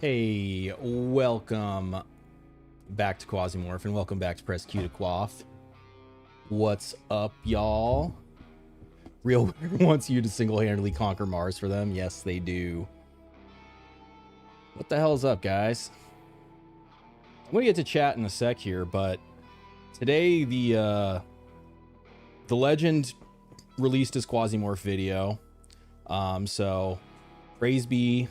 Hey, welcome back to QUASIMORPH and welcome back to Press Q to Quaff. What's up, y'all? RealWare wants you to single-handedly conquer Mars for them. Yes, they do. What the hell's up, guys? I'm gonna get to chat in a sec here, but today the legend released his QUASIMORPH video. So praise be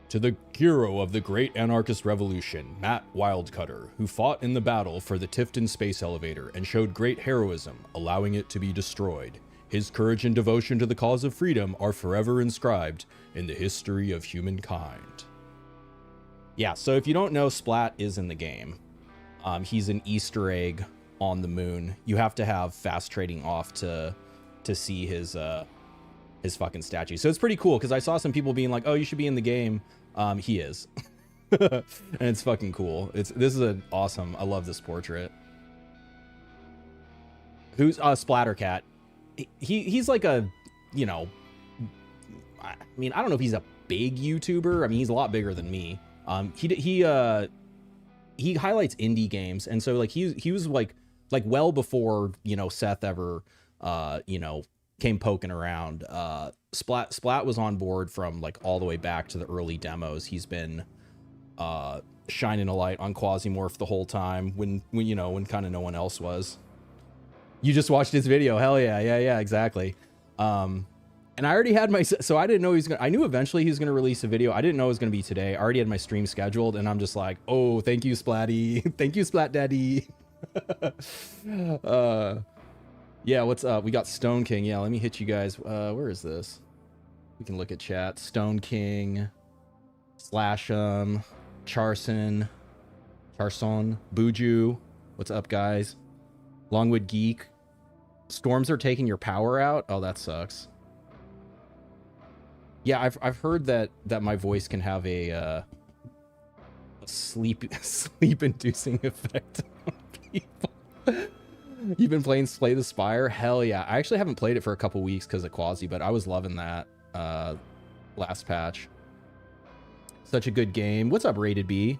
to the hero of the great anarchist revolution, Matt Wildcutter, who fought in the battle for the Tifton space elevator and showed great heroism, allowing it to be destroyed. His courage and devotion to the cause of freedom are forever inscribed in the history of humankind. Yeah, so if you don't know, Splat is in the game. He's an Easter egg on the moon. You have to have fast trading off to see his fucking statue. So it's pretty cool because I saw some people being like, oh, you should be in the game. He is. And it's fucking cool. This is an awesome. I love this portrait. Who's Splattercat? He's like a, you know, I mean, I don't know if he's a big YouTuber. I mean, he's a lot bigger than me. He highlights indie games, and so like he was like well before, you know, Seth ever you know, came poking around. Splat was on board from like all the way back to the early demos. He's been shining a light on QUASIMORPH the whole time when you know, when kind of no one else was. You just watched his video. Hell yeah, exactly. And I already had my, so I didn't know he was gonna, I knew eventually he was gonna release a video. I didn't know it was gonna be today. I already had my stream scheduled, and I'm just like, oh, thank you, Splatty. Thank you, Splat Daddy. Yeah, what's up? We got Stone King. Yeah, let me hit you guys. Where is this? We can look at chat. Stone King, Slash'em, Charson, Buju. What's up, guys? Longwood Geek. Storms are taking your power out. Oh, that sucks. Yeah, I've heard that my voice can have a sleep inducing effect on people. You've been playing Slay the Spire? Hell yeah. I actually haven't played it for a couple weeks because of Quasi, but I was loving that last patch. Such a good game. What's up, Rated B?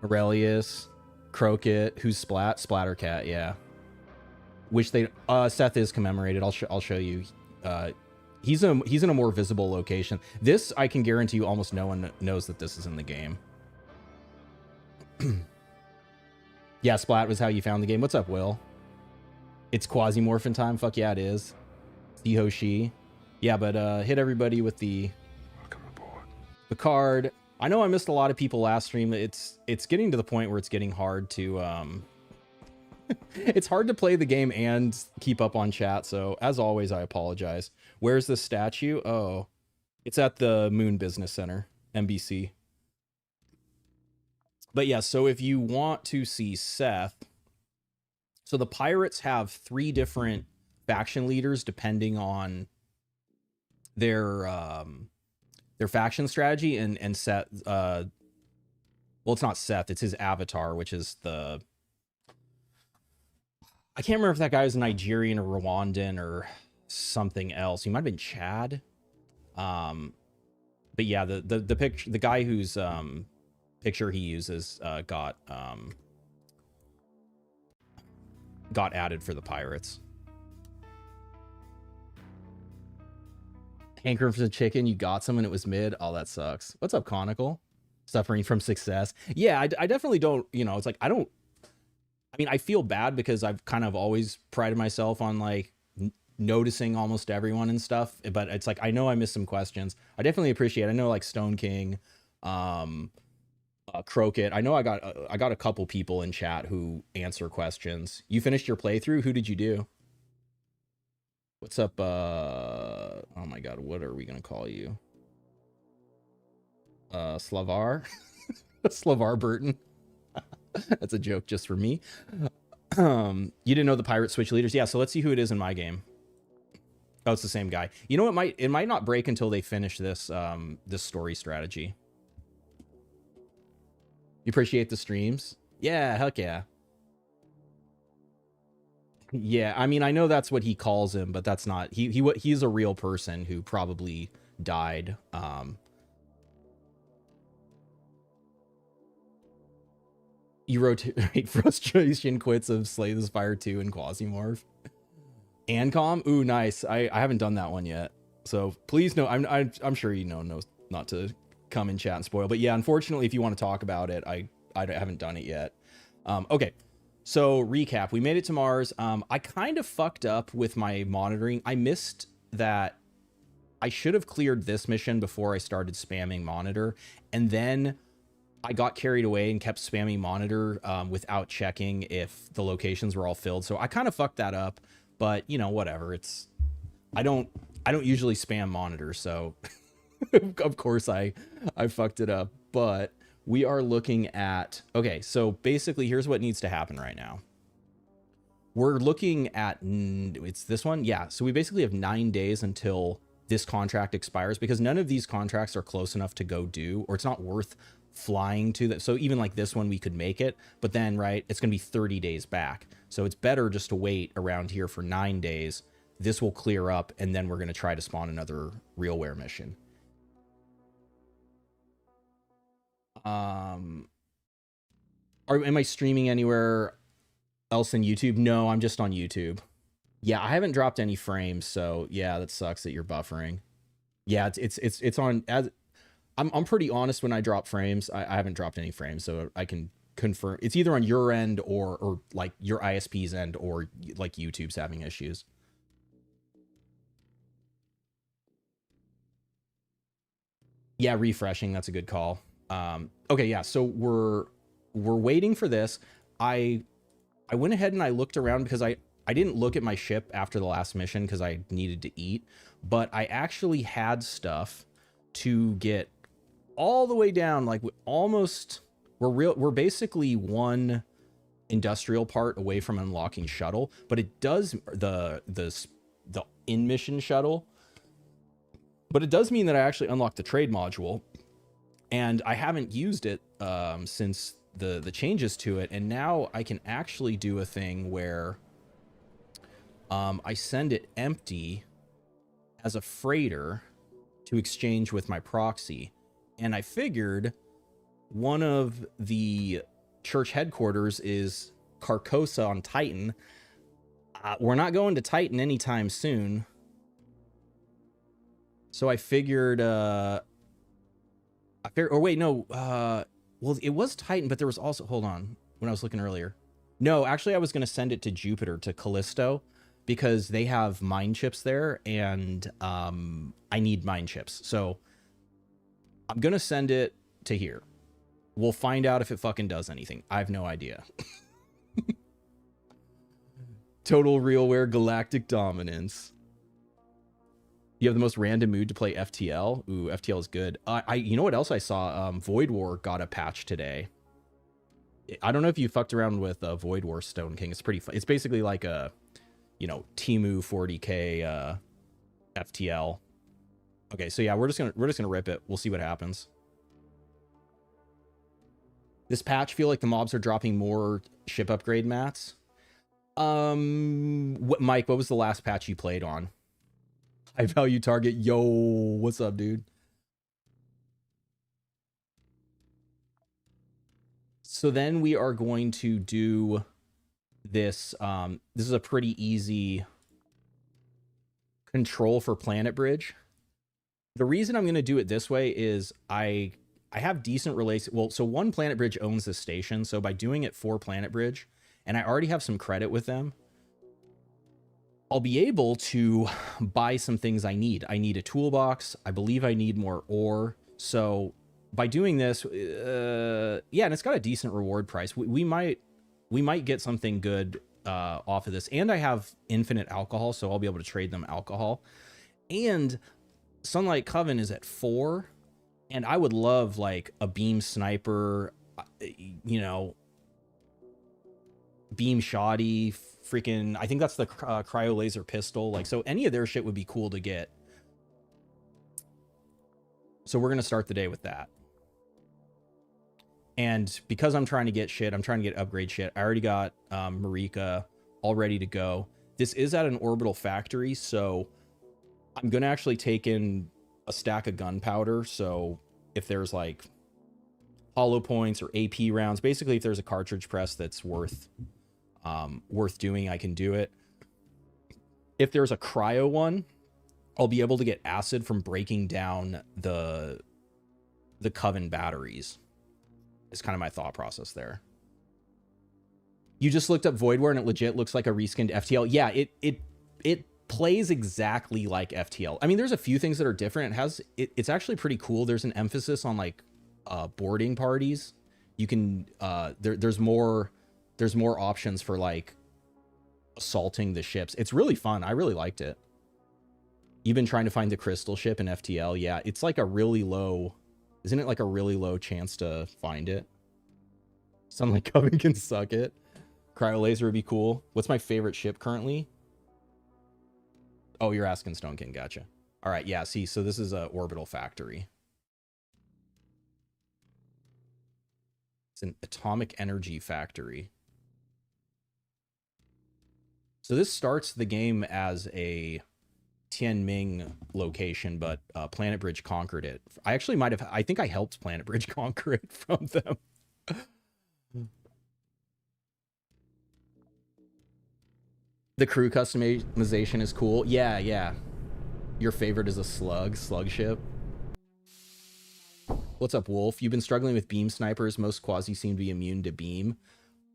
Aurelius, Croakit, who's Splat? Splattercat, yeah. Wish they Seth is commemorated. I'll show you. He's in a more visible location. This, I can guarantee you, almost no one knows that this is in the game. Yeah, Splat was how you found the game. What's up, Will? It's QUASIMORPH time. Fuck yeah, it is. Sihoshi. Yeah, but hit everybody with the card. I know I missed a lot of people last stream. It's getting to the point where it's getting hard to it's hard to play the game and keep up on chat. So as always, I apologize. Where's the statue? Oh, it's at the Moon Business Center, MBC. But yeah, so if you want to see Seth, so the pirates have 3 different faction leaders depending on their faction strategy, and Seth, well, it's not Seth, it's his avatar, which is the, I can't remember if that guy was Nigerian or Rwandan or something else. He might have been Chad. But yeah, the picture, the guy who's picture he uses got added for the pirates. Hankering for the chicken, you got some and it was mid. Oh, that sucks. What's up, Conical? Suffering from success. Yeah, I definitely don't, you know, it's like, I mean, I feel bad because I've kind of always prided myself on like noticing almost everyone and stuff, but it's like, I know I missed some questions. I definitely appreciate it. I know like Stone King, Croakit. I know I got a couple people in chat who answer questions. You finished your playthrough? Who did you do? What's up? Oh my god, what are we gonna call you? Slavar? Slavar Burton. That's a joke just for me. You didn't know the pirate switch leaders? Yeah, so let's see who it is in my game. Oh, it's the same guy. You know, it might not break until they finish this this story strategy. You appreciate the streams? Yeah, heck yeah. Yeah, I mean, I know that's what he calls him, but that's not, he's a real person who probably died. You rotate Frustration Quits of Slay the Spire 2 and Quasimorph. Ancom? Ooh, nice. I haven't done that one yet. So please no, I'm sure you know not to come in chat and spoil. But yeah, unfortunately, if you want to talk about it, I haven't done it yet. Okay. So recap, we made it to Mars. I kind of fucked up with my monitoring. I missed that I should have cleared this mission before I started spamming monitor. And then I got carried away and kept spamming monitor without checking if the locations were all filled. So I kind of fucked that up, but you know, whatever. I don't usually spam monitor. So of course I fucked it up, but we are looking at, okay, so basically here's what needs to happen right now. We're looking at, it's this one. Yeah. So we basically have 9 days until this contract expires because none of these contracts are close enough to go do, or it's not worth flying to that. So even like this one, we could make it, but then, right, it's going to be 30 days back. So it's better just to wait around here for 9 days. This will clear up, and then we're going to try to spawn another RealWare mission. Am I streaming anywhere else than YouTube? No, I'm just on YouTube. Yeah, I haven't dropped any frames, so yeah, that sucks that you're buffering. Yeah, it's on, as I'm pretty honest when I drop frames. I haven't dropped any frames, so I can confirm it's either on your end or like your ISP's end, or like YouTube's having issues. Yeah, refreshing, that's a good call. Okay, yeah, so we're waiting for this. I went ahead and I looked around because I didn't look at my ship after the last mission because I needed to eat, but I actually had stuff to get all the way down, like almost, we're basically one industrial part away from unlocking shuttle, but it does the in mission shuttle, but it does mean that I actually unlocked the trade module, and I haven't used it since the changes to it, and now I can actually do a thing where I send it empty as a freighter to exchange with my proxy. And I figured one of the church headquarters is Carcosa on Titan. We're not going to Titan anytime soon. So I figured, or wait, no, well, it was Titan, but there was also, hold on, when I was looking earlier. No, actually I was going to send it to Jupiter, to Callisto, because they have mine chips there, and I need mine chips. So I'm going to send it to here. We'll find out if it fucking does anything. I have no idea. Total RealWare galactic dominance. You have the most random mood to play FTL. Ooh, FTL is good. You know what else I saw? Void War got a patch today. I don't know if you fucked around with Void War Stone King. It's pretty fun. It's basically like a, you know, Temu 40k FTL. Okay, so yeah, we're just gonna rip it. We'll see what happens. This patch, feel like the mobs are dropping more ship upgrade mats. Mike, what was the last patch you played on? High value target. Yo, what's up, dude? So then we are going to do this. This is a pretty easy control for Planet Bridge. The reason I'm going to do it this way is I have decent relations. Well, so one Planet Bridge owns this station. So by doing it for Planet Bridge, and I already have some credit with them, I'll be able to buy some things I need. I need a toolbox. I believe I need more ore. So by doing this, yeah, and it's got a decent reward price. We might get something good off of this. And I have infinite alcohol, so I'll be able to trade them alcohol. And Sunlight Coven is at 4, and I would love like a beam sniper, you know, beam shoddy, freaking, I think that's the cryo laser pistol. Like, so any of their shit would be cool to get. So we're going to start the day with that. And because I'm trying to get shit, I'm trying to get upgrade shit. I already got Marika all ready to go. This is at an orbital factory, so I'm going to actually take in a stack of gunpowder. So if there's like hollow points or AP rounds. Basically, if there's a cartridge press that's worth doing, I can do it. If there's a cryo one, I'll be able to get acid from breaking down the Coven batteries. It's kind of my thought process there. You just looked up Voidware and it legit looks like a reskinned FTL. Yeah, it plays exactly like FTL. I mean, there's a few things that are different. It's actually pretty cool. There's an emphasis on like boarding parties. You can there's more options for like assaulting the ships. It's really fun. I really liked it. You've been trying to find the crystal ship in FTL. Yeah, it's like a really low, isn't it like a really low chance to find it? Sound like Coven can suck it. Cryo laser would be cool. What's my favorite ship currently? Oh, you're asking Stone King. Gotcha. All right. Yeah. See, so this is a orbital factory. It's an atomic energy factory. So this starts the game as a Tianming location, but Planet Bridge conquered it. I actually might have, I think I helped Planet Bridge conquer it from them. The crew customization is cool. Yeah, yeah. Your favorite is a slug ship. What's up, Wolf? You've been struggling with beam snipers. Most quasi seem to be immune to beam.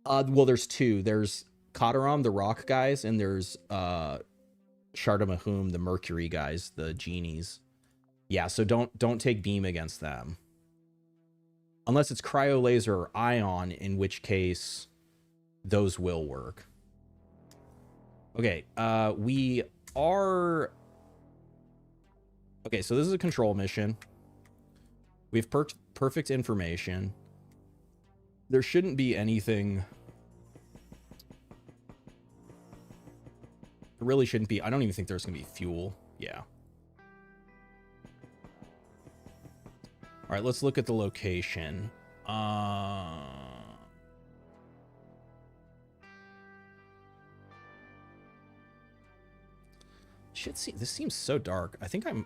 Well, there's two. There's Kataram, the rock guys, and there's Shardamahum, the mercury guys, the genies. Yeah, so don't take beam against them. Unless it's cryo laser or ion, in which case those will work. Okay, we are... Okay, so this is a control mission. We have perfect information. There shouldn't be anything... There really shouldn't be. I don't even think there's going to be fuel. Yeah. All right, let's look at the location. Shit, see, this seems so dark. I think I'm...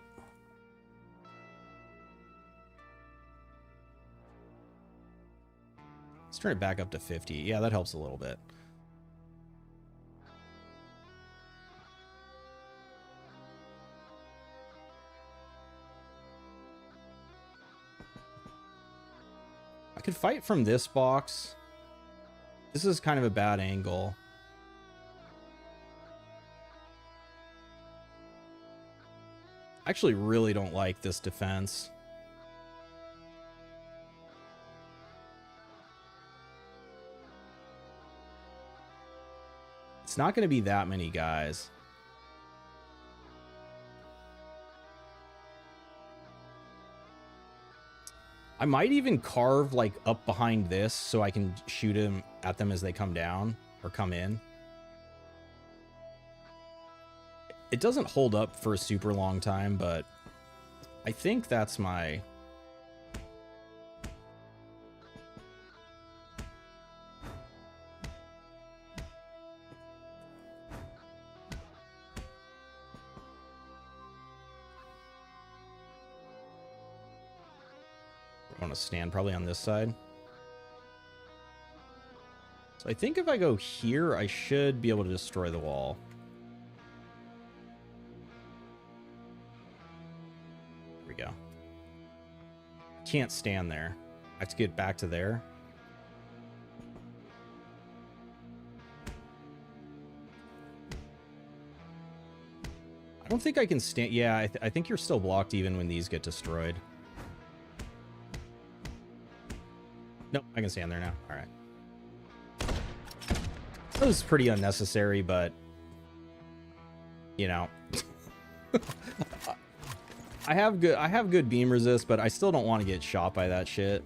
Let's turn it back up to 50. Yeah, that helps a little bit. I could fight from this box. This is kind of a bad angle. I actually really don't like this defense. It's not going to be that many guys. I might even carve like up behind this so I can shoot him at them as they come down or come in. It doesn't hold up for a super long time, but I think that's my... I want to stand probably on this side. So I think if I go here, I should be able to destroy the wall. Here we go. Can't stand there. I have to get back to there. I don't think I can stand... Yeah, I think you're still blocked even when these get destroyed. Nope, I can stand there now. All right. That was pretty unnecessary, but... You know... I have good beam resist, but I still don't want to get shot by that shit.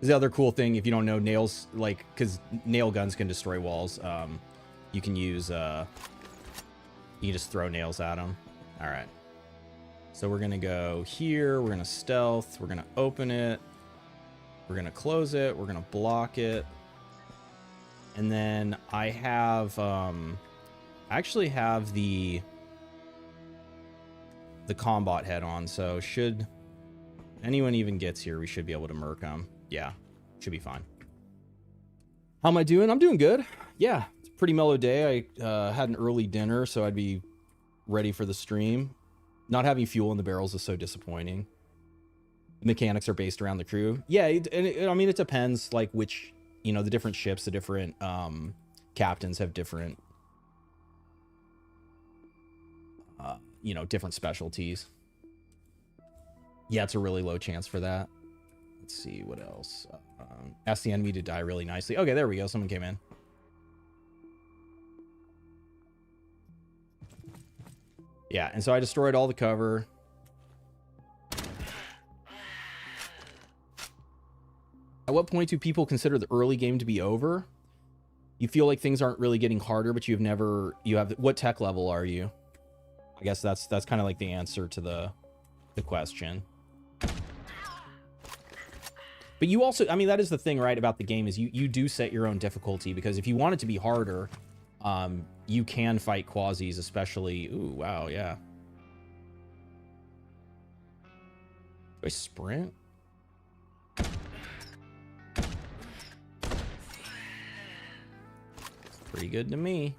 The other cool thing, if you don't know, nails, like, because nail guns can destroy walls, you can use, you can just throw nails at them. All right. So we're going to go here. We're going to stealth. We're going to open it. We're going to close it. We're going to block it. And then I have, I actually have the the combat head on, so should anyone even gets here, we should be able to murk them. Yeah, should be fine. How am I doing? I'm doing good. Yeah, it's a pretty mellow day. I had an early dinner, so I'd be ready for the stream. Not having fuel in the barrels is so disappointing. The mechanics are based around the crew. Yeah, I mean, it depends, like, which, you know, the different ships, the different captains have different, you know, different specialties. Yeah, it's a really low chance for that. Let's see, what else? Ask the enemy to die really nicely. Okay, there we go. Someone came in. Yeah, and so I destroyed all the cover. At what point do people consider the early game to be over? You feel like things aren't really getting harder, but what tech level are you? I guess that's kind of like the answer to the question. But you also, I mean, that is the thing, right, about the game is you do set your own difficulty, because if you want it to be harder, you can fight quasis, especially. Ooh, wow, yeah. Do I sprint? Pretty good to me.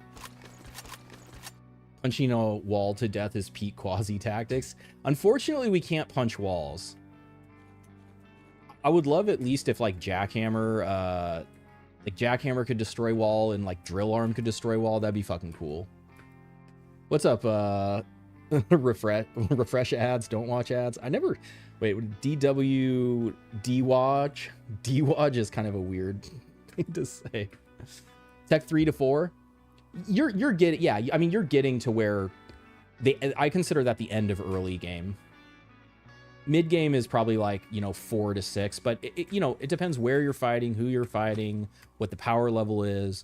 Punching a wall to death is peak quasi tactics. Unfortunately, we can't punch walls. I would love at least if like Jackhammer could destroy wall, and like Drill Arm could destroy wall. That'd be fucking cool. What's up? Refresh ads. Don't watch ads. I never. Wait. DW DWatch. DWatch is kind of a weird thing to say. Tech 3 to 4. You're getting, yeah, I mean, you're getting to where I consider that the end of early game. Mid game is probably like, you know, 4 to 6, but you know, it depends where you're fighting, who you're fighting, what the power level is.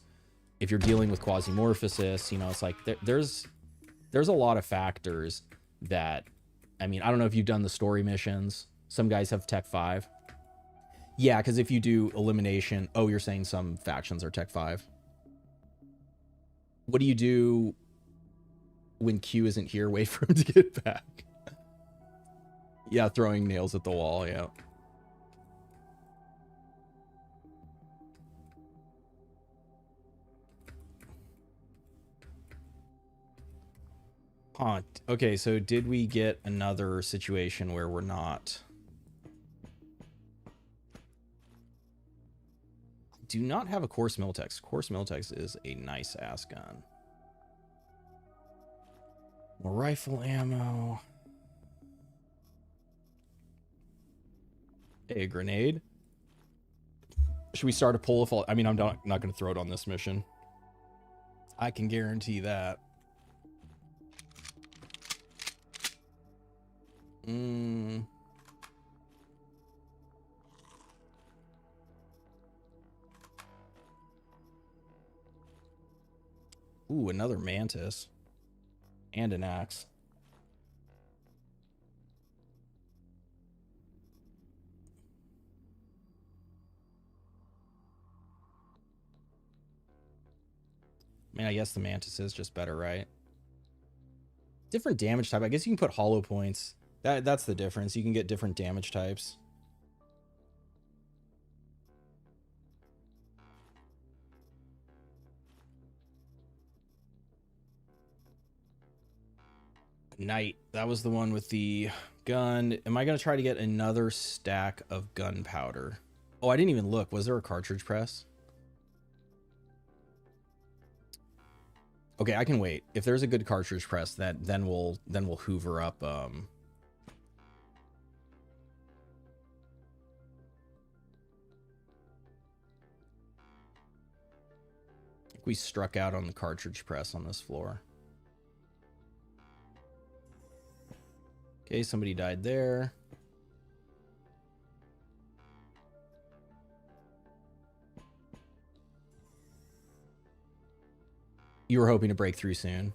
If you're dealing with quasimorphosis, you know, it's like there's a lot of factors that, I mean, I don't know if you've done the story missions. Some guys have Tech 5. Yeah, because if you do elimination, oh, you're saying some factions are Tech 5. What do you do when Q isn't here? Wait for him to get back. Yeah, throwing nails at the wall, yeah. Huh. Okay, so did we get another situation where we're not? Do not have a Course Miltex. Course Miltex is a nice ass gun. More rifle ammo. Hey, a grenade. Should we start a pull if all, I mean, I'm not going to throw it on this mission. I can guarantee that. Ooh, another mantis. And an axe. I mean, I guess the mantis is just better, right? Different damage type. I guess you can put hollow points. That's the difference. You can get different damage types. Knight. That was the one with the gun. Am I going to try to get another stack of gunpowder? Oh, I didn't even look. Was there a cartridge press? Okay, I can wait. If there's a good cartridge press, then we'll hoover up I think we struck out on the cartridge press on this floor. Okay, somebody died there. You were hoping to break through soon.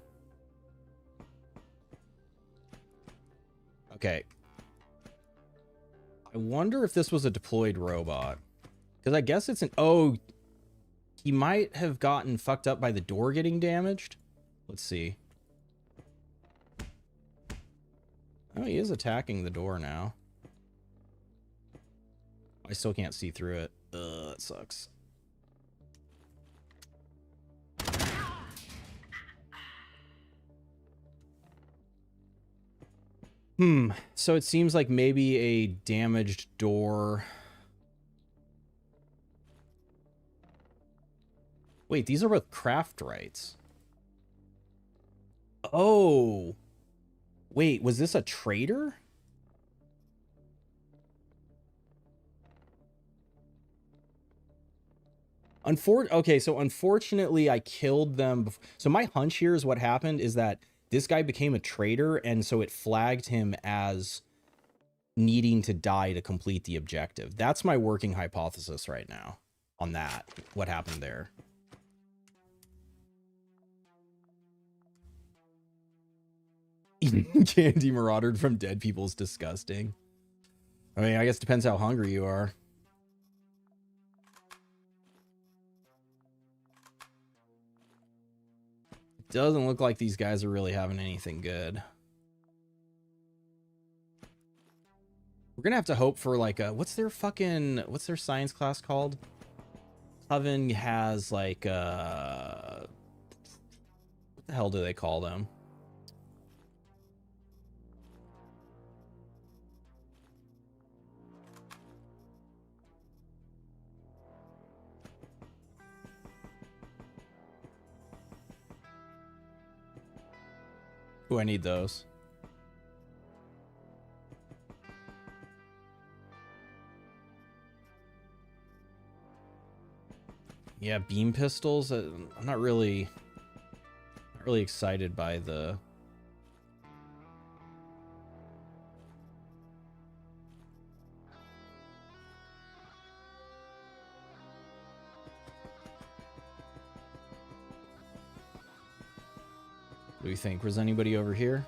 Okay. I wonder if this was a deployed robot. Because I guess it's an... Oh, he might have gotten fucked up by the door getting damaged. Let's see. Oh, he is attacking the door now. I still can't see through it. Ugh, that sucks. So it seems like maybe a damaged door. Wait, these are both craft rights. Oh. Wait, was this a trader? Okay, so unfortunately I killed them. So my hunch here is what happened is that this guy became a traitor, and so it flagged him as needing to die to complete the objective. That's my working hypothesis right now on that, what happened there. Eating candy maraudered from dead people is disgusting. I mean, I guess it depends how hungry you are. Doesn't look like these guys are really having anything good. We're gonna have to hope for like a, what's their science class called? Coven has like what the hell do they call them? Ooh, I need those. Yeah, beam pistols. I'm not really excited by the. What do you think? Was anybody over here?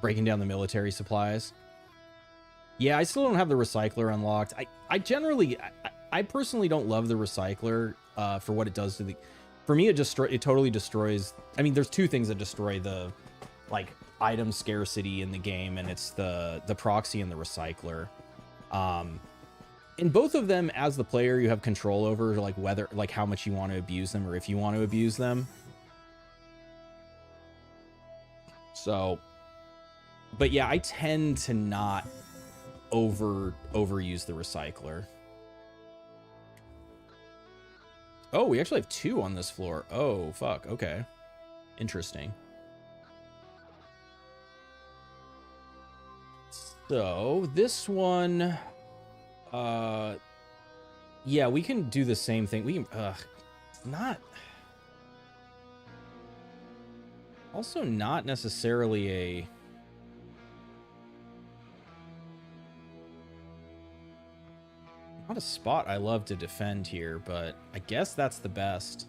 Breaking down the military supplies. Yeah, I still don't have the recycler unlocked. I personally don't love the recycler for what it does to the. For me, it totally destroys. I mean, there's two things that destroy the like item scarcity in the game, and it's the proxy and the recycler. In both of them, as the player, you have control over like whether, like how much you want to abuse them or if you want to abuse them. So, but yeah, I tend to not overuse the recycler. Oh, we actually have two on this floor. Oh, fuck. Okay. Interesting. So this one, yeah, we can do the same thing. We can, not, also not necessarily a, not a spot I love to defend here, but I guess that's the best.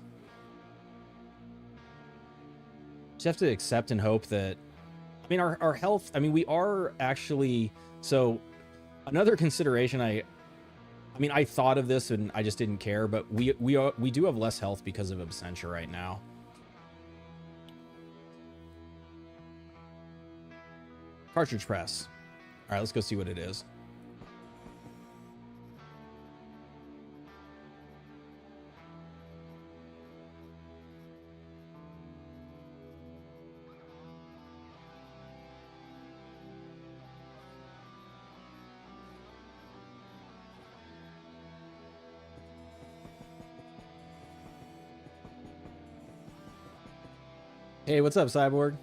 Just have to accept and hope that, I mean, our health, I mean, we are actually, so another consideration, I mean, I thought of this and I just didn't care, but we do have less health because of Absentia right now. Cartridge press. All right, let's go see what it is. Hey, what's up, Cyborg?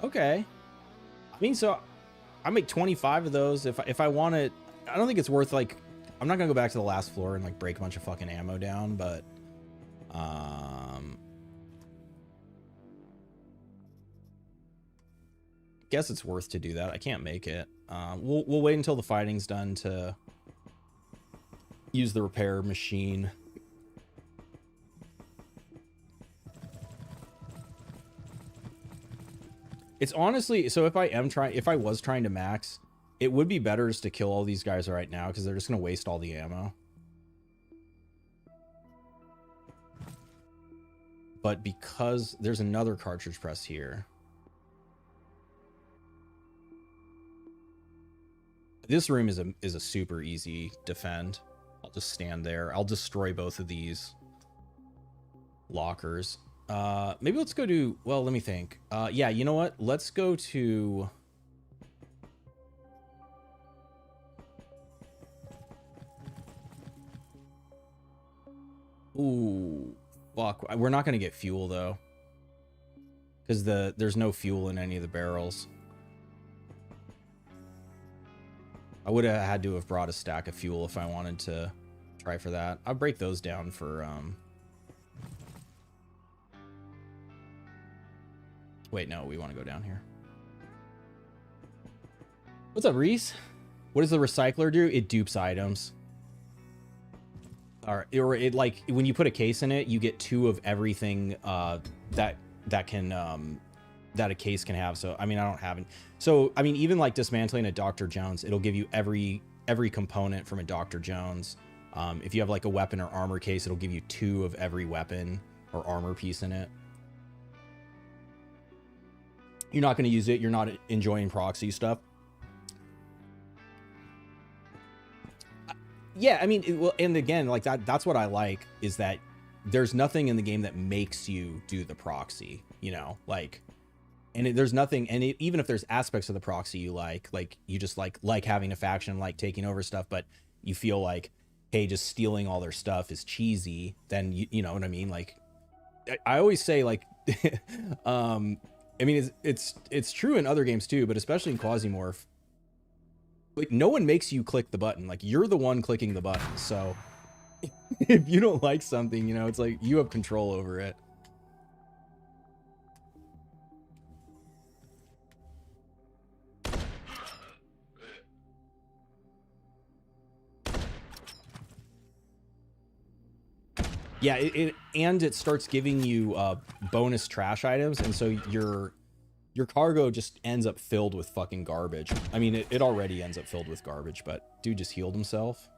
Okay. I mean, so I make 25 of those if I want it. I don't think it's worth, like, I'm not gonna go back to the last floor and like break a bunch of fucking ammo down, but guess it's worth to do that. I can't make it. We'll wait until the fighting's done to use the repair machine. It's honestly, so if I was trying to max, it would be better just to kill all these guys right now because they're just going to waste all the ammo. but because there's another cartridge press here. This room is a super easy defend. I'll just stand there. I'll destroy both of these lockers. Maybe let's go to, well, let me think. Yeah, you know what? Let's go to... Ooh, fuck. We're not going to get fuel, though. Because there's no fuel in any of the barrels. I would have had to have brought a stack of fuel if I wanted to try for that. I'll break those down for... Wait, no, we want to go down here. What's up, Reese? What does the recycler do? It dupes items. Or it like when you put a case in it, you get 2 of everything that a case can have. So I mean, I don't have it. So I mean, even like dismantling a Dr. Jones, it'll give you every component from a Dr. Jones. If you have like a weapon or armor case, it'll give you 2 of every weapon or armor piece in it. You're not going to use it. You're not enjoying proxy stuff. Yeah, I mean, well, and again, like that's what I like, is that there's nothing in the game that makes you do the proxy, you know, like, and there's nothing, and even if there's aspects of the proxy you like you just like having a faction, like taking over stuff, but you feel like, hey, just stealing all their stuff is cheesy, then you know what I mean? Like, I always say, like, I mean, it's true in other games too, but especially in QUASIMORPH. Like, no one makes you click the button. Like, you're the one clicking the button. So if you don't like something, you know, it's like you have control over it. Yeah, it starts giving you bonus trash items, and so your cargo just ends up filled with fucking garbage. I mean, it already ends up filled with garbage, but dude just healed himself.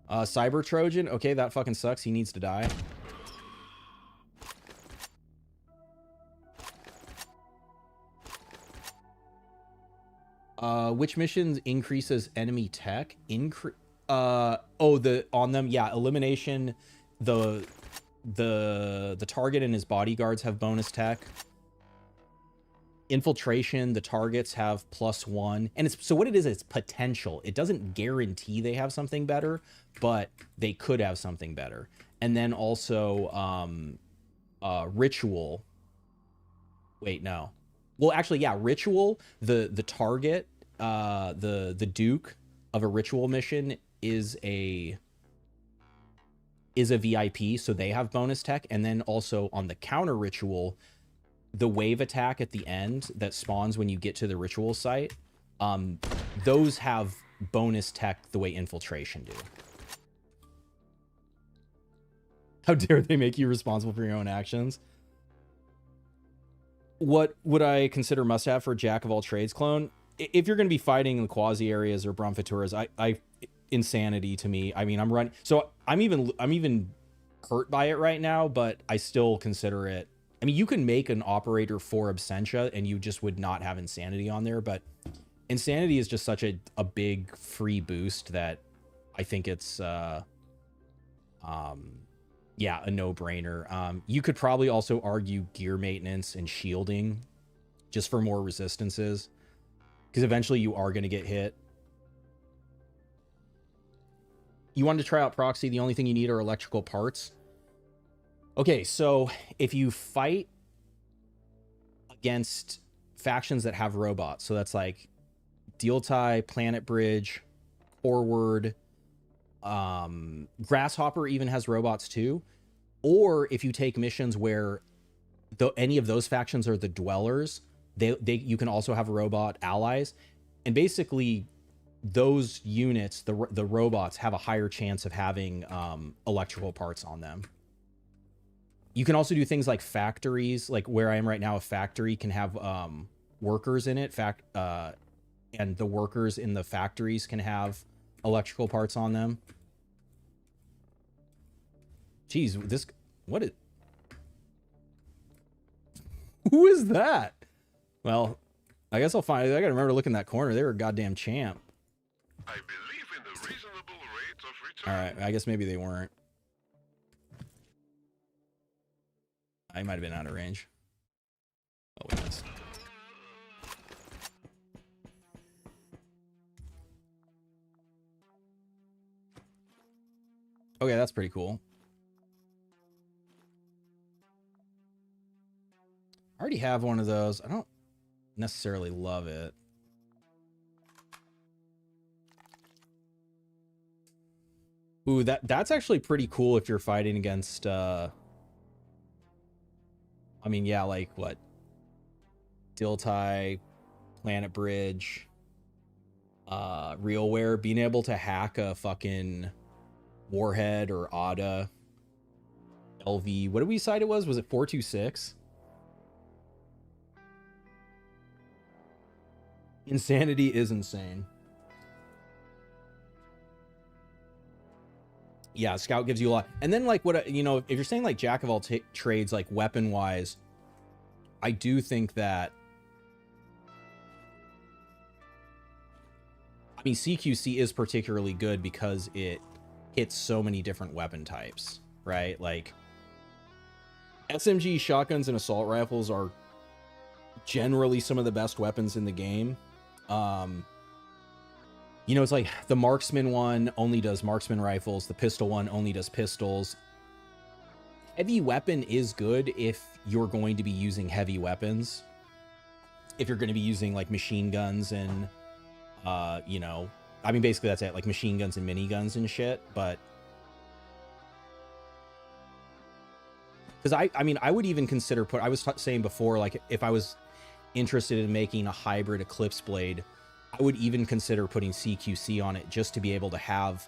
Cyber Trojan. Okay, that fucking sucks. He needs to die. Which missions increases enemy tech? On them, yeah, elimination. The target and his bodyguards have bonus tech. Infiltration, the targets have +1, and it's, so what it is, it's potential. It doesn't guarantee they have something better, but they could have something better. And then also ritual. Wait, no. Well, actually, yeah, ritual, the target, the Duke of a ritual mission is a VIP, so they have bonus tech. And then also on the counter ritual, the wave attack at the end that spawns when you get to the ritual site, those have bonus tech the way infiltration do. How dare they make you responsible for your own actions? What would I consider must-have for Jack of all trades clone? If you're going to be fighting in the quasi areas or Brumfaturas, I insanity to me. I mean, I'm running, so I'm even hurt by it right now, but I still consider it. I mean, you can make an operator for Absentia and you just would not have insanity on there, but insanity is just such a big free boost that I think it's yeah, a no-brainer. You could probably also argue gear maintenance and shielding just for more resistances, because eventually you are going to get hit. You wanted to try out proxy, the only thing you need are electrical parts. Okay, so if you fight against factions that have robots, so that's like Dealtie, Planet Bridge, Forward, Grasshopper even has robots too. Or if you take missions where any of those factions are the dwellers, you can also have robot allies. And basically those units, the robots, have a higher chance of having electrical parts on them. You can also do things like factories, like where I am right now, a factory can have workers in it, and the workers in the factories can have electrical parts on them. Jeez, Who is that? Well, I guess I'll find. I gotta remember looking in that corner. They were a goddamn champ. I believe in the reasonable rate of return. All right, I guess maybe they weren't. I might have been out of range. Oh, we missed. Okay, that's pretty cool. I already have one of those. I don't necessarily love it. Ooh, that's actually pretty cool if you're fighting against I mean, yeah, like what? Diltai, Planet Bridge, RealWare, being able to hack a fucking Warhead or ADA, LV. What did we decide it was? Was it 426? Insanity is insane. Yeah, Scout gives you a lot. And then, like, what, you know, if you're saying, like, jack of all trades, like, weapon-wise, I do think that, I mean, CQC is particularly good because it hits so many different weapon types, right? Like, SMG, shotguns, and assault rifles are generally some of the best weapons in the game. You know, it's like the marksman one only does marksman rifles. The pistol one only does pistols. Heavy weapon is good if you're going to be using heavy weapons. If you're going to be using like machine guns and, you know, I mean, basically that's it, like machine guns and miniguns and shit. But because I mean, I would even consider I was saying before, like if I was interested in making a hybrid Eclipse blade, I would even consider putting CQC on it just to be able to have,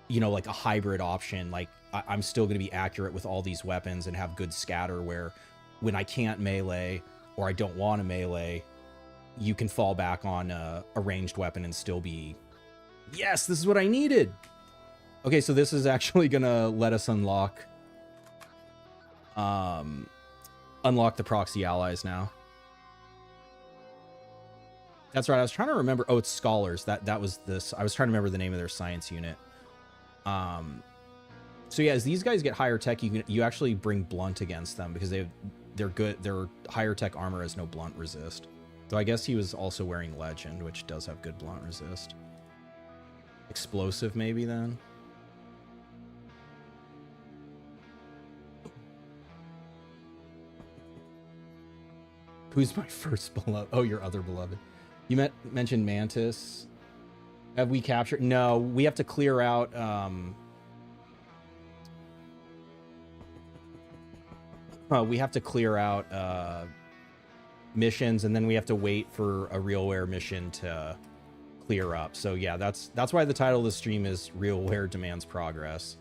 you know, like a hybrid option. Like I'm still going to be accurate with all these weapons and have good scatter where when I can't melee or I don't want to melee, you can fall back on a ranged weapon and still be, yes, this is what I needed. Okay, so this is actually going to let us unlock the proxy allies now. That's right. I was trying to remember. Oh, it's scholars. That was this. I was trying to remember the name of their science unit. So yeah, as these guys get higher tech, you actually bring blunt against them because they're good. Their higher tech armor has no blunt resist. So I guess he was also wearing legend, which does have good blunt resist. Explosive maybe then. Who's my first beloved? Oh, your other beloved. You mentioned Mantis. Have we captured? No, we have to clear out. We have to clear out missions, and then we have to wait for a RealWare mission to clear up. So yeah, that's why the title of the stream is RealWare Demands Progress.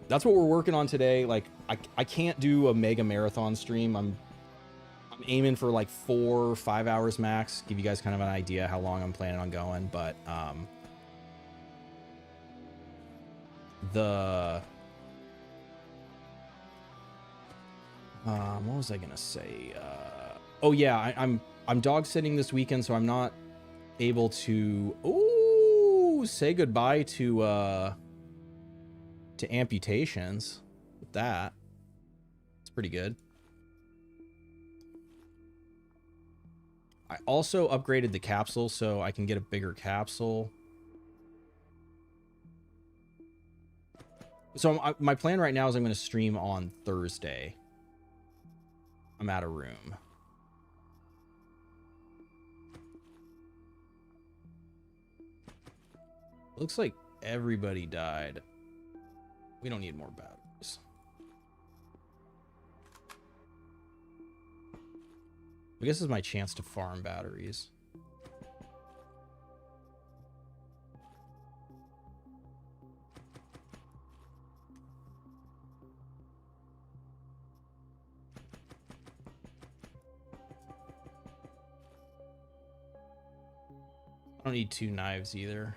That's what we're working on today. Like I can't do a mega marathon stream. I'm aiming for like 4 or 5 hours max. Give you guys kind of an idea how long I'm planning on going. But what was I gonna say? Oh yeah, I'm dog sitting this weekend, so I'm not able to say goodbye to amputations with that. It's pretty good. I also upgraded the capsule so I can get a bigger capsule. So my plan right now is I'm going to stream on Thursday. I'm out of room. Looks like everybody died. We don't need more batteries. I guess this is my chance to farm batteries. I don't need 2 knives either.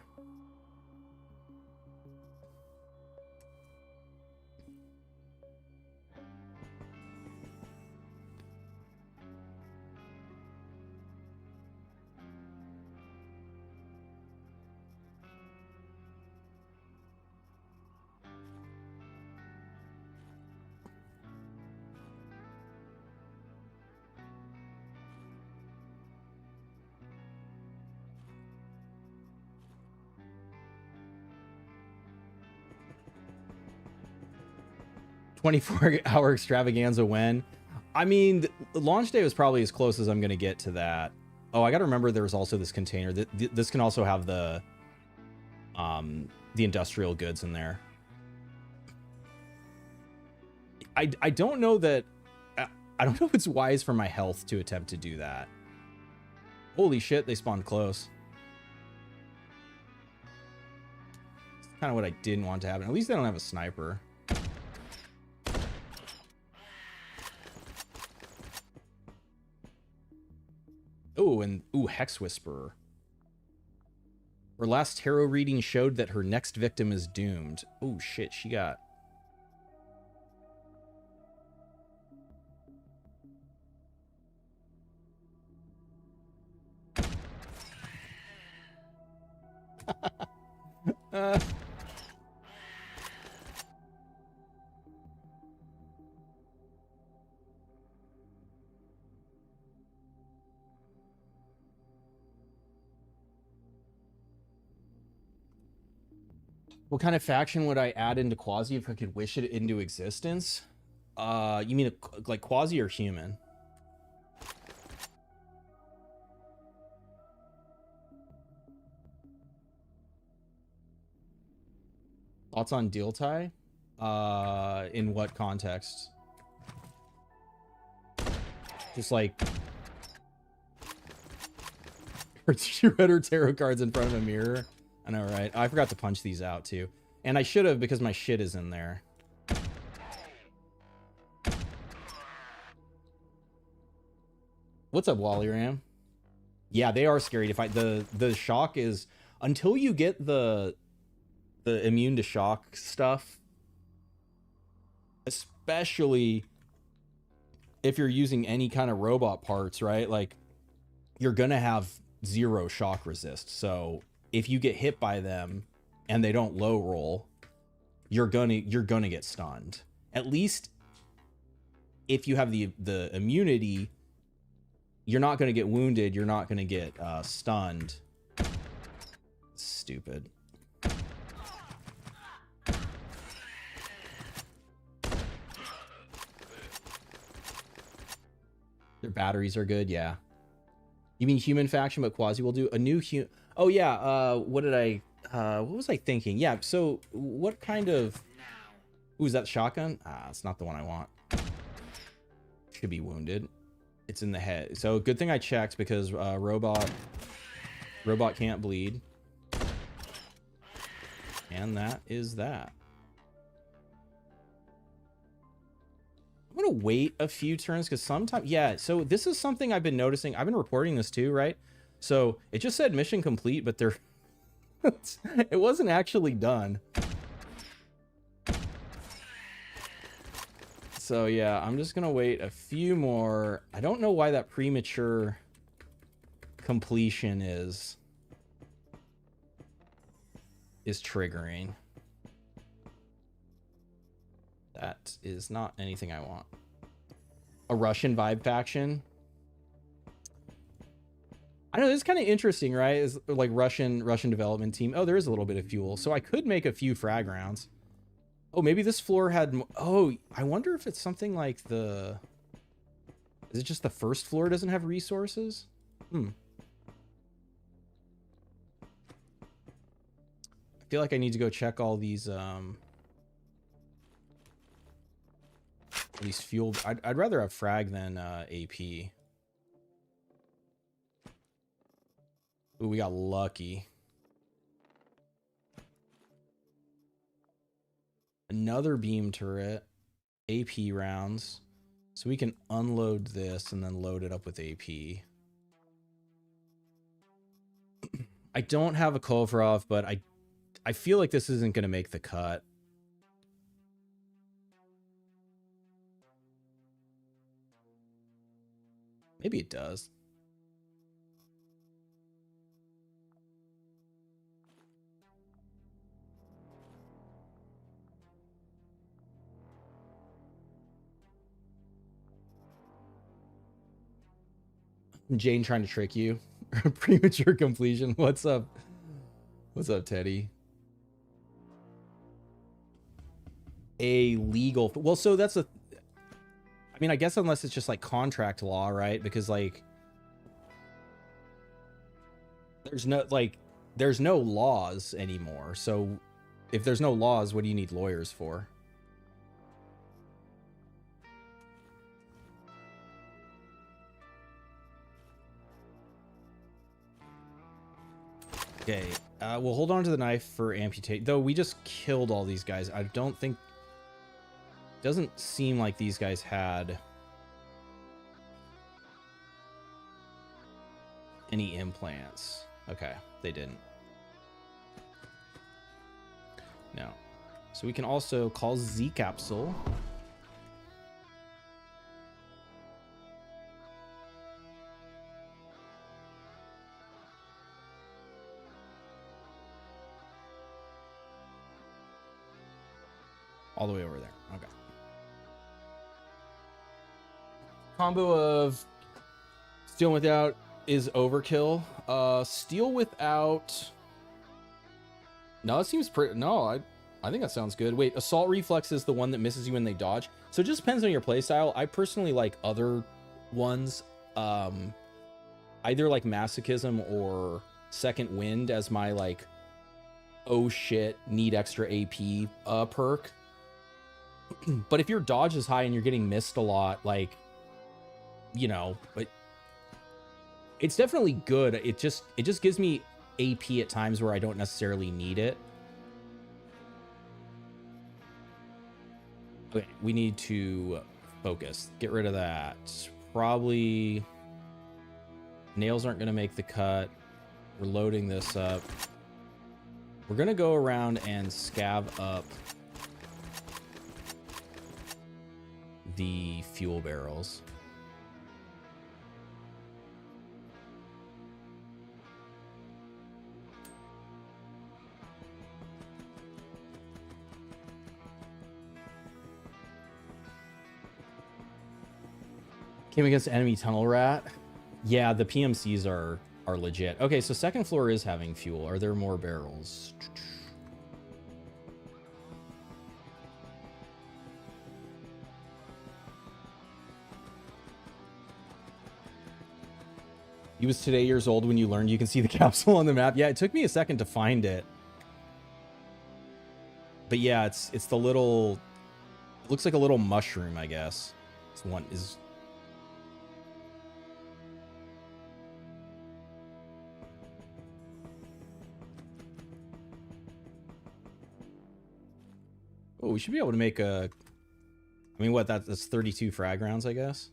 24-hour extravaganza when? I mean, the launch day was probably as close as I'm going to get to that. Oh, I got to remember there's also this container. This can also have the industrial goods in there. I don't know that... I don't know if it's wise for my health to attempt to do that. Holy shit, they spawned close. It's kind of what I didn't want to happen. At least they don't have a sniper. Oh, and ooh, Hex Whisperer. Her last tarot reading showed that her next victim is doomed. Oh shit, she got... What kind of faction would I add into Quasi if I could wish it into existence? You mean like Quasi or human? Thoughts on deal tie? In what context? Just like... She read her tarot cards in front of a mirror. I know, right? I forgot to punch these out, too. And I should have, because my shit is in there. What's up, Wally Ram? Yeah, they are scary to fight. The shock is... Until you get the immune to shock stuff, especially if you're using any kind of robot parts, right? Like, you're gonna have 0 shock resist. So if you get hit by them and they don't low roll, you're gonna get stunned. At least if you have the immunity, you're not gonna get wounded. You're not gonna get stunned. Stupid. Their batteries are good, yeah. You mean human faction, but Quasi will do a new human... Oh, yeah, what was I thinking? Yeah, so what kind of... Ooh, is that shotgun? Ah, it's not the one I want. Should be wounded. It's in the head. So good thing I checked, because robot can't bleed. And that is that. I'm going to wait a few turns because sometimes... Yeah, so this is something I've been noticing. I've been reporting this too, right? So it just said mission complete, but there... it wasn't actually done. So yeah, I'm just going to wait a few more. I don't know why that premature completion is triggering. That is not anything I want. A Russian vibe faction. I know this is kind of interesting, right? Is like Russian development team. Oh, there is a little bit of fuel, so I could make a few frag rounds. Oh, maybe this floor had. Oh, I wonder if it's something like the. Is it just the first floor doesn't have resources? I feel like I need to go check all these. These fuel. I'd rather have frag than AP. Ooh, we got lucky. Another beam turret. AP rounds. So we can unload this and then load it up with AP. I don't have a Kovrov, but I feel like this isn't going to make the cut. Maybe it does. Jane trying to trick you. Premature completion. What's up? What's up, Teddy? a legal... Well, so that's a... I mean, I guess unless it's just like contract law, right? Because like... There's no laws anymore. So if there's no laws, what do you need lawyers for? Okay, we'll hold on to the knife for amputate. Though we just killed all these guys. I don't think... Doesn't seem like these guys had any implants. Okay, they didn't. No. So we can also call Z capsule. All the way over there. Okay. Combo of steel without is overkill. Steel without... No, it seems pretty... No, I think that sounds good. Wait, assault reflex is the one that misses you when they dodge. So it just depends on your playstyle. I personally like other ones. Either like masochism or second wind as my like, oh shit, need extra AP perk. But if your dodge is high and you're getting missed a lot, like, you know, but it's definitely good. It just gives me AP at times where I don't necessarily need it. Okay, we need to focus. Get rid of that. Probably nails aren't going to make the cut. We're loading this up. We're going to go around and scav up the fuel barrels. Came against enemy tunnel rat. Yeah, the PMCs are legit. Okay, so second floor is having fuel. Are there more barrels? He was today years old when you learned you can see the capsule on the map. Yeah, it took me a second to find it. But yeah, it's the little... It looks like a little mushroom, I guess. This one is... Oh, we should be able to make a... I mean, what? That's 32 frag rounds, I guess?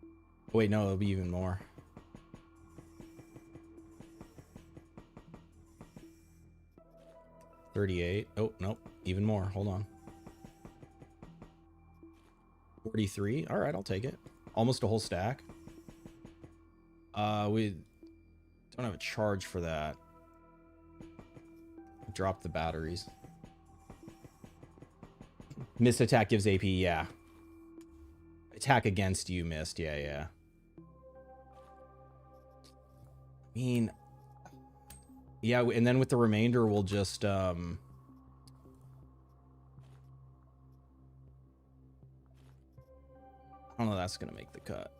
Oh, wait, no, it'll be even more. $38. Oh, nope. Even more. Hold on. 43. All right, I'll take it. Almost a whole stack. We don't have a charge for that. Drop the batteries. Missed attack gives AP, yeah. Attack against you missed, yeah. I mean... Yeah, and then with the remainder, we'll just, I don't know, that's gonna make the cut.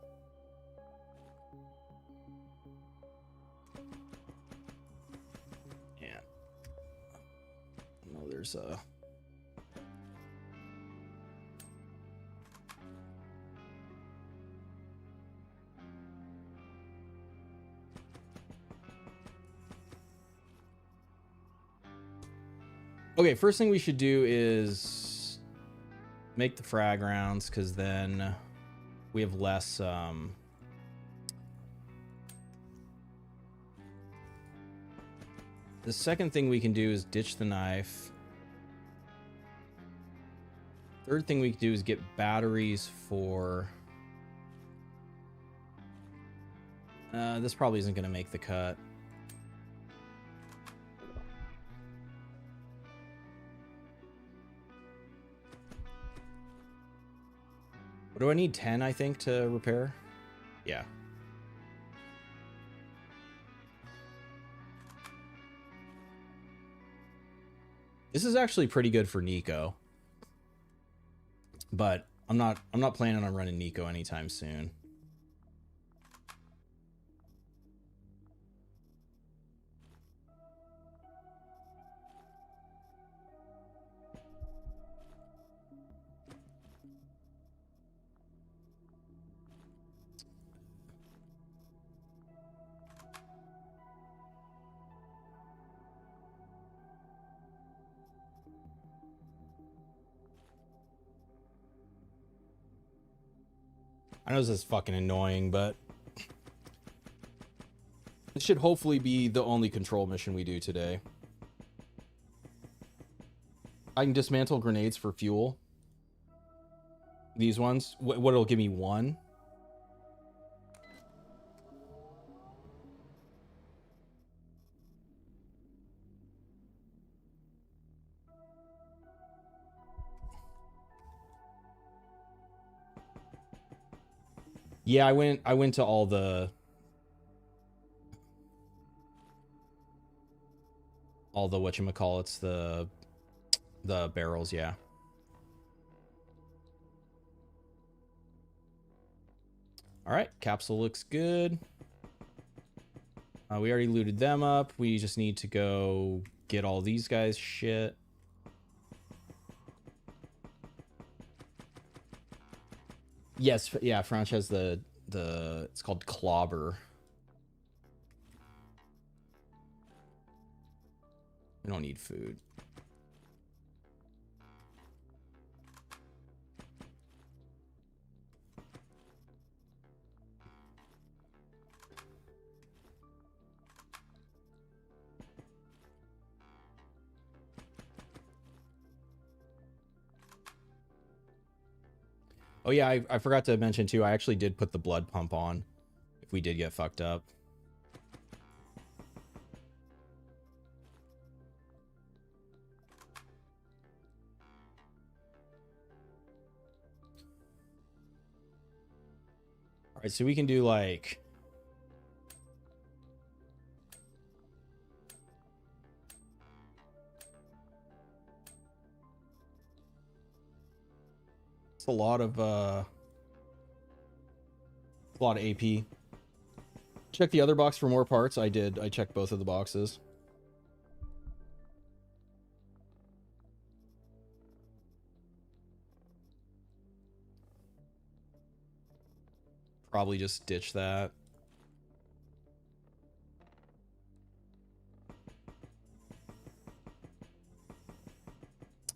Yeah. No, there's a... Okay, first thing we should do is make the frag rounds, because then we have less... The second thing we can do is ditch the knife. Third thing we can do is get batteries for... this probably isn't going to make the cut. What do I need? 10, I think, to repair? Yeah. This is actually pretty good for Nico. But I'm not planning on running Nico anytime soon. I know this is fucking annoying, but this should hopefully be the only control mission we do today. I can dismantle grenades for fuel. These ones. What it'll give me 1. Yeah, I went to all the whatchamacallits, the barrels, yeah. All right, capsule looks good. We already looted them up. We just need to go get all these guys shit. Yes, yeah, Franch has the it's called Clobber. We don't need food. Oh yeah, I forgot to mention too, I actually did put the blood pump on if we did get fucked up. All right, so we can do like it's a lot of AP. Check the other box for more parts. I did. I checked both of the boxes. Probably just ditch that.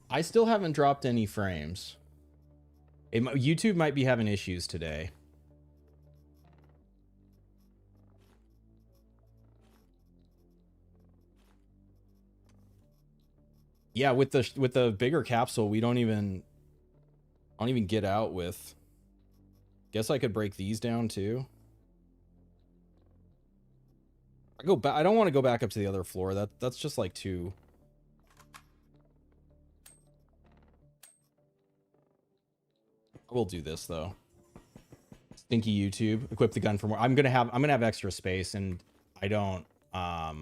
I still haven't dropped any frames. YouTube might be having issues today. Yeah, with the bigger capsule, we don't even get out with. Guess I could break these down too. I go back. I don't want to go back up to the other floor. That's just like too. I will do this though. Stinky YouTube. Equip the gun for more. I'm gonna have extra space, and I don't. I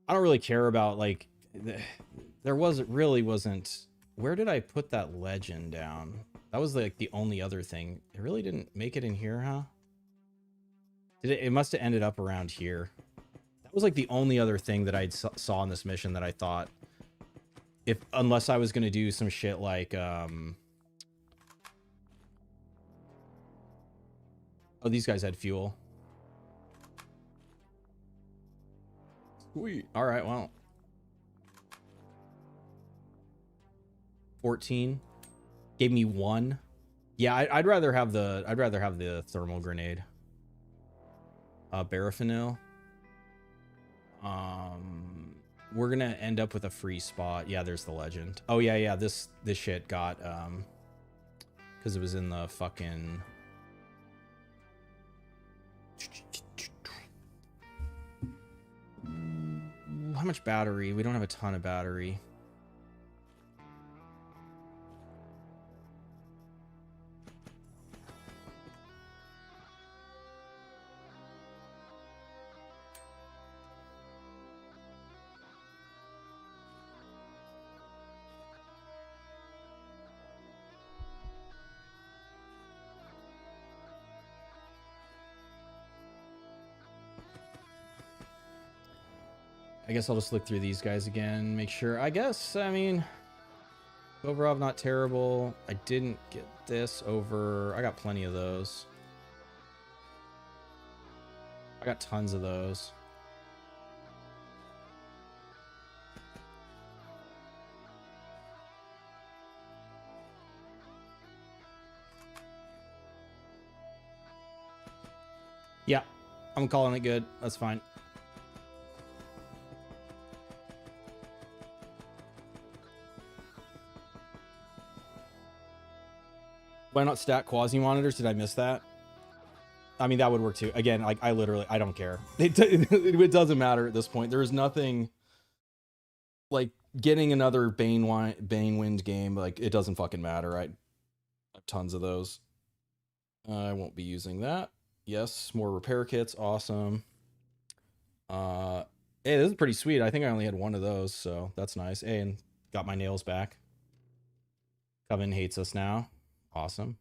don't really care about like. There wasn't. Where did I put that legend down? That was like the only other thing. It really didn't make it in here, huh? Did it? It must have ended up around here. That was like the only other thing that I saw in this mission that I thought, unless I was gonna do some shit like oh, these guys had fuel. Sweet. All right. Well. 14 gave me 1. Yeah, I'd rather have the thermal grenade. Baraphenil. We're gonna end up with a free spot. Yeah, there's the legend. Oh yeah, this shit got because it was in the fucking. How much battery? We don't have a ton of battery. I guess I'll just look through these guys again, make sure. I guess, I mean, overall, not terrible. I didn't get this over. I got plenty of those. I got tons of those. Yeah, I'm calling it good. That's fine. Why not stack quasi monitors? Did I miss that? I mean, that would work too. Again, like I don't care. It doesn't matter at this point. There is nothing like getting another Banewind game. Like it doesn't fucking matter. I have tons of those. I won't be using that. Yes, more repair kits. Awesome. Hey, this is pretty sweet. I think I only had one of those, so that's nice. Hey, and got my nails back. Coven hates us now. Awesome.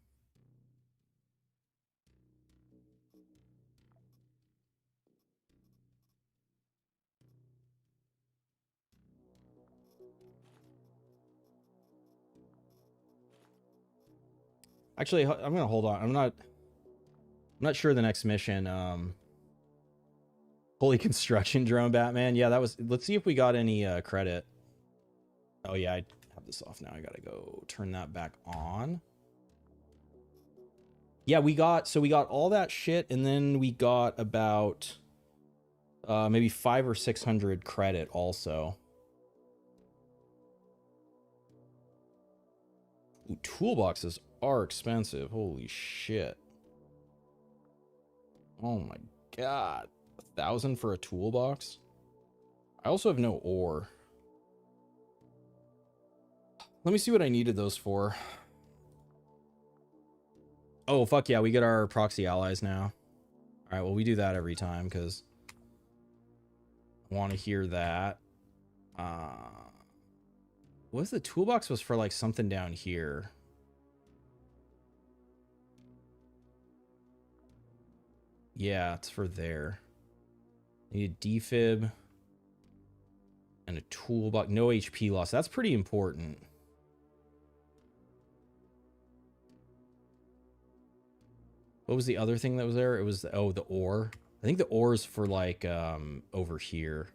Actually, I'm gonna hold on. I'm not sure the next mission. Holy construction drone, Batman. Yeah, that was. Let's see if we got any credit. Oh yeah, I have this off now. I gotta go turn that back on. Yeah, we got all that shit, and then we got about maybe 500 or 600 credit also. Ooh, toolboxes are expensive. Holy shit. Oh my god. 1,000 for a toolbox? I also have no ore. Let me see what I needed those for. Oh, fuck yeah, we get our proxy allies now. Alright, well, we do that every time, because I want to hear that. What's the toolbox was for, like, something down here. Yeah, it's for there. Need a defib. And a toolbox. No HP loss. That's pretty important. What was the other thing that was there? It was, oh, the ore. I think the ore is for, like, over here.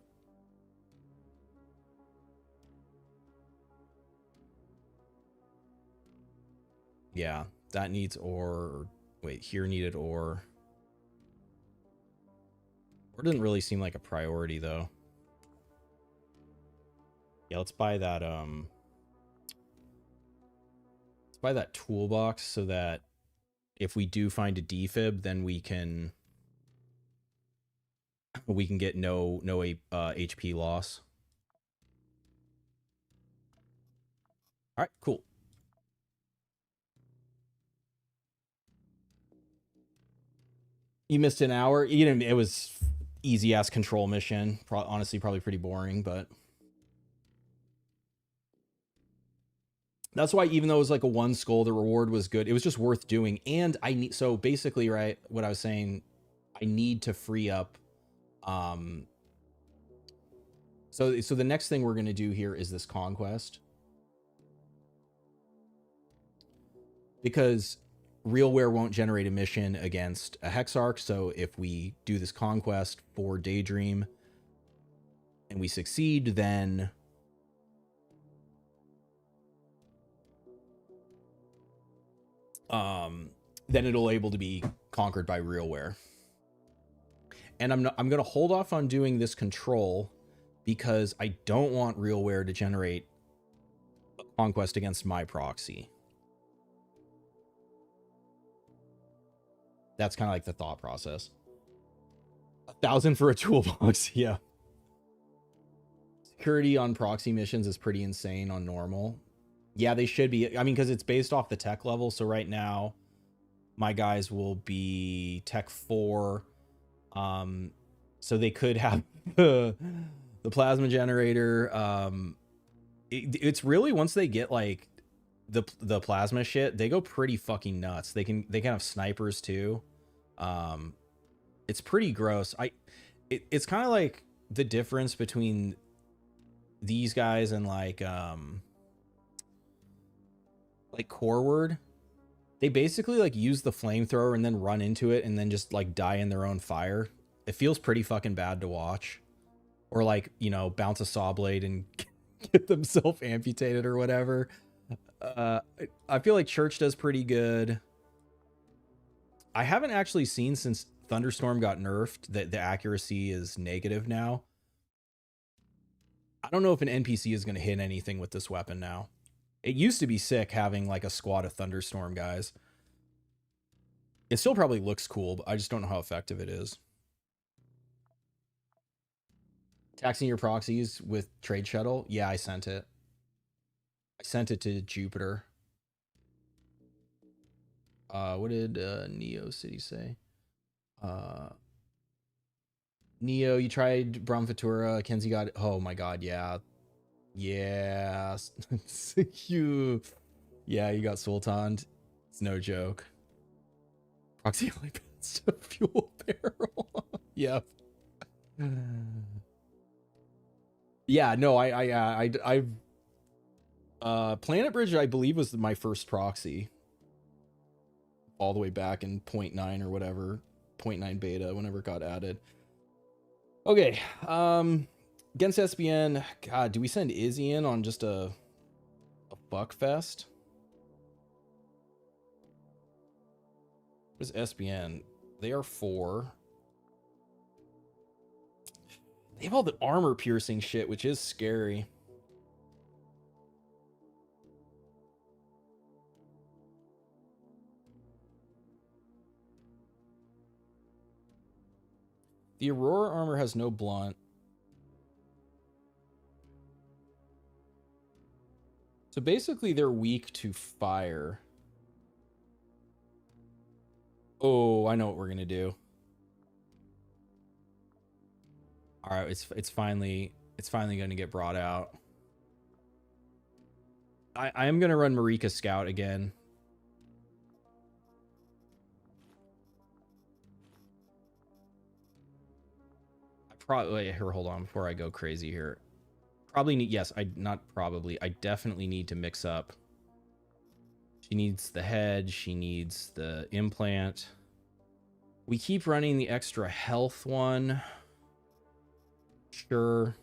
Yeah, that needs ore. Wait, here needed ore. Ore didn't really seem like a priority, though. Yeah, let's buy that, let's buy that toolbox so that if we do find a defib, then we can get no HP loss. All right, cool. You missed an hour. You know, it was easy ass control mission. Honestly, probably pretty boring, but that's why even though it was like a 1 skull, the reward was good. It was just worth doing. And I need, so basically, right, what I was saying, I need to free up. So the next thing we're going to do here is this conquest. Because RealWare won't generate a mission against a Hexarch, so if we do this conquest for Daydream and we succeed, then it'll able to be conquered by RealWare. And I'm going to hold off on doing this control because I don't want RealWare to generate a conquest against my proxy. That's kind of like the thought process. 1,000 for a toolbox. Yeah. Security on proxy missions is pretty insane on normal. Yeah, they should be. I mean, because it's based off the tech level. So right now, my guys will be tech 4. So they could have the plasma generator. It's really, once they get like the plasma shit, they go pretty fucking nuts. They can have snipers too. It's pretty gross. It's kind of like the difference between these guys and like Core Word. They basically like use the flamethrower and then run into it and then just like die in their own fire. It feels pretty fucking bad to watch. Or like, you know, bounce a saw blade and get themselves amputated or whatever. I feel like Church does pretty good. I haven't actually seen since Thunderstorm got nerfed that the accuracy is negative now. I don't know if an NPC is going to hit anything with this weapon now. It used to be sick having like a squad of Thunderstorm guys. It still probably looks cool, but I just don't know how effective it is. Taxing your proxies with Trade Shuttle? Yeah, I sent it. I sent it to Jupiter. What did Neo City say? Neo, you tried Brahmafutura. Kenzie got it. Oh my god, yeah. Yeah. you got Sultaned. It's no joke. Proxy only bends to fuel barrel. Yep. Yeah, no, I've Planet Bridge, I believe, was my first proxy. All the way back in 0.9 or whatever. 0.9 beta, whenever it got added. Okay, against SBN, God, do we send Izzy in on just a fuck fest? What is SBN? They are 4. They have all the armor piercing shit, which is scary. The Aurora armor has no blunt. So basically they're weak to fire. Oh, I know what we're gonna do. All right, it's finally gonna get brought out. I am gonna run Marika Scout again. Probably here. Hold on, before I go crazy here. Probably need. Yes, I definitely need to mix up. She needs the head. She needs the implant. We keep running the extra health one. Sure.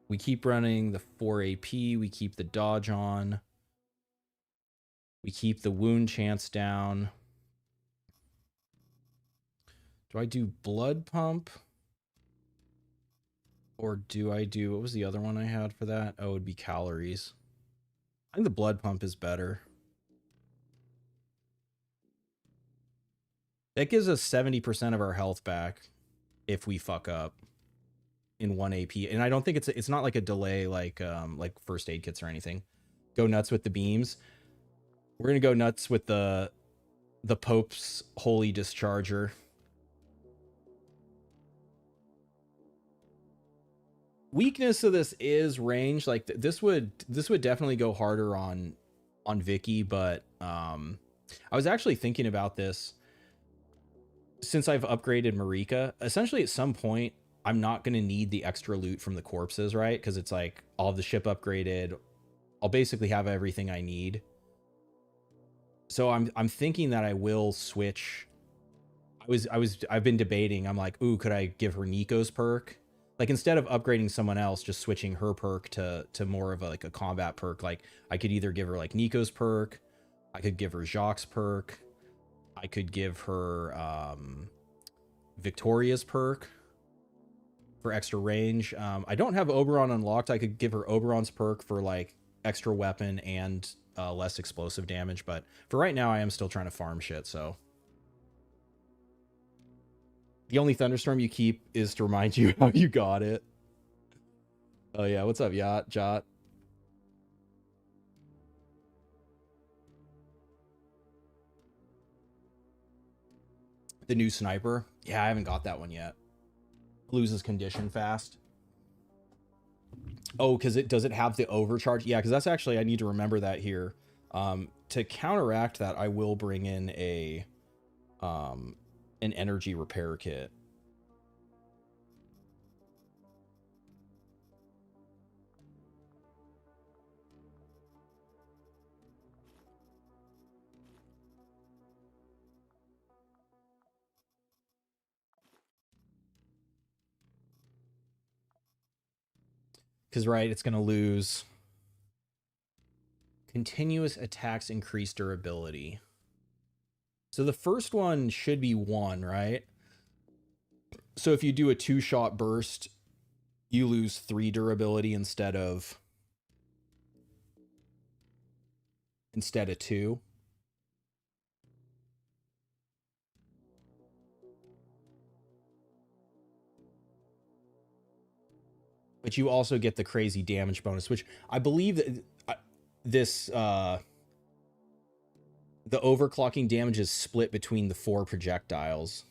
We keep running the 4 AP. We keep the dodge on. We keep the wound chance down. Do I do blood pump? Or do I do, what was the other one I had for that? Oh, it would be calories. I think the blood pump is better. That gives us 70% of our health back if we fuck up in 1 AP. And I don't think it's not like a delay like first aid kits or anything. Go nuts with the beams. We're gonna go nuts with the Pope's Holy Discharger. Weakness of this is range. Like this would definitely go harder on Vicky, but I was actually thinking about this since I've upgraded Marika. Essentially, at some point, I'm not going to need the extra loot from the corpses, right? Because it's like all of the ship upgraded. I'll basically have everything I need. So I'm thinking that I will switch. I've been debating. I'm like, ooh, could I give her Nico's perk? Like instead of upgrading someone else, just switching her perk to more of a combat perk. Like I could either give her like Nico's perk, I could give her Jacques' perk, I could give her Victoria's perk for extra range. I don't have Oberon unlocked. I could give her Oberon's perk for like extra weapon and less explosive damage, but for right now I am still trying to farm shit. So the only thunderstorm you keep is to remind you how you got it. Oh yeah, what's up, Jot? The new sniper? Yeah, I haven't got that one yet. Loses condition fast. Oh, because does it have the overcharge? Yeah, because that's actually, I need to remember that here. To counteract that, I will bring in an energy repair kit. Because, right, it's going to lose. Continuous attacks increase durability. So the first one should be 1, right? So if you do a 2-shot burst, you lose 3 durability instead of 2. But you also get the crazy damage bonus, which I believe that this the overclocking damage is split between the 4 projectiles.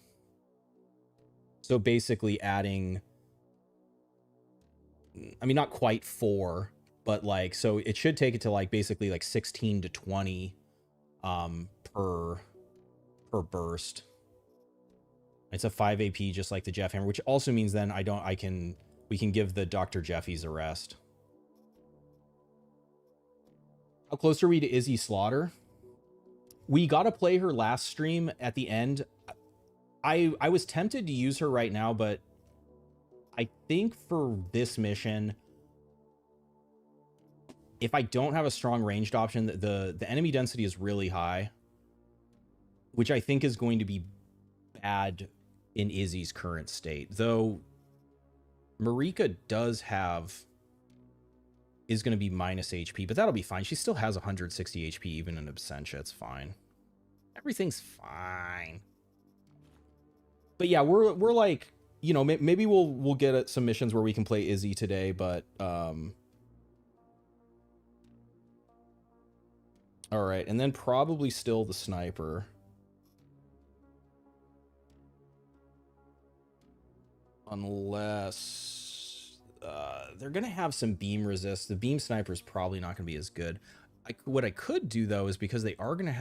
So basically adding, I mean, not quite 4, but like, so it should take it to like basically like 16 to 20 per burst. It's a 5 AP just like the Jeff Hammer, which also means then we can give the Dr. Jeffies a rest. How close are we to Izzy Slaughter? We got to play her last stream at the end. I was tempted to use her right now, but I think for this mission, if I don't have a strong ranged option, the enemy density is really high, which I think is going to be bad in Izzy's current state. Though Marika is going to be minus HP, but that'll be fine. She still has 160 HP even in Absentia. It's fine. Everything's fine. But yeah, we're like, you know, maybe we'll get at some missions where we can play Izzy today, but all right, and then probably still the sniper. Unless they're going to have some beam resist. The beam sniper is probably not going to be as good. What I could do, though, is because they are going to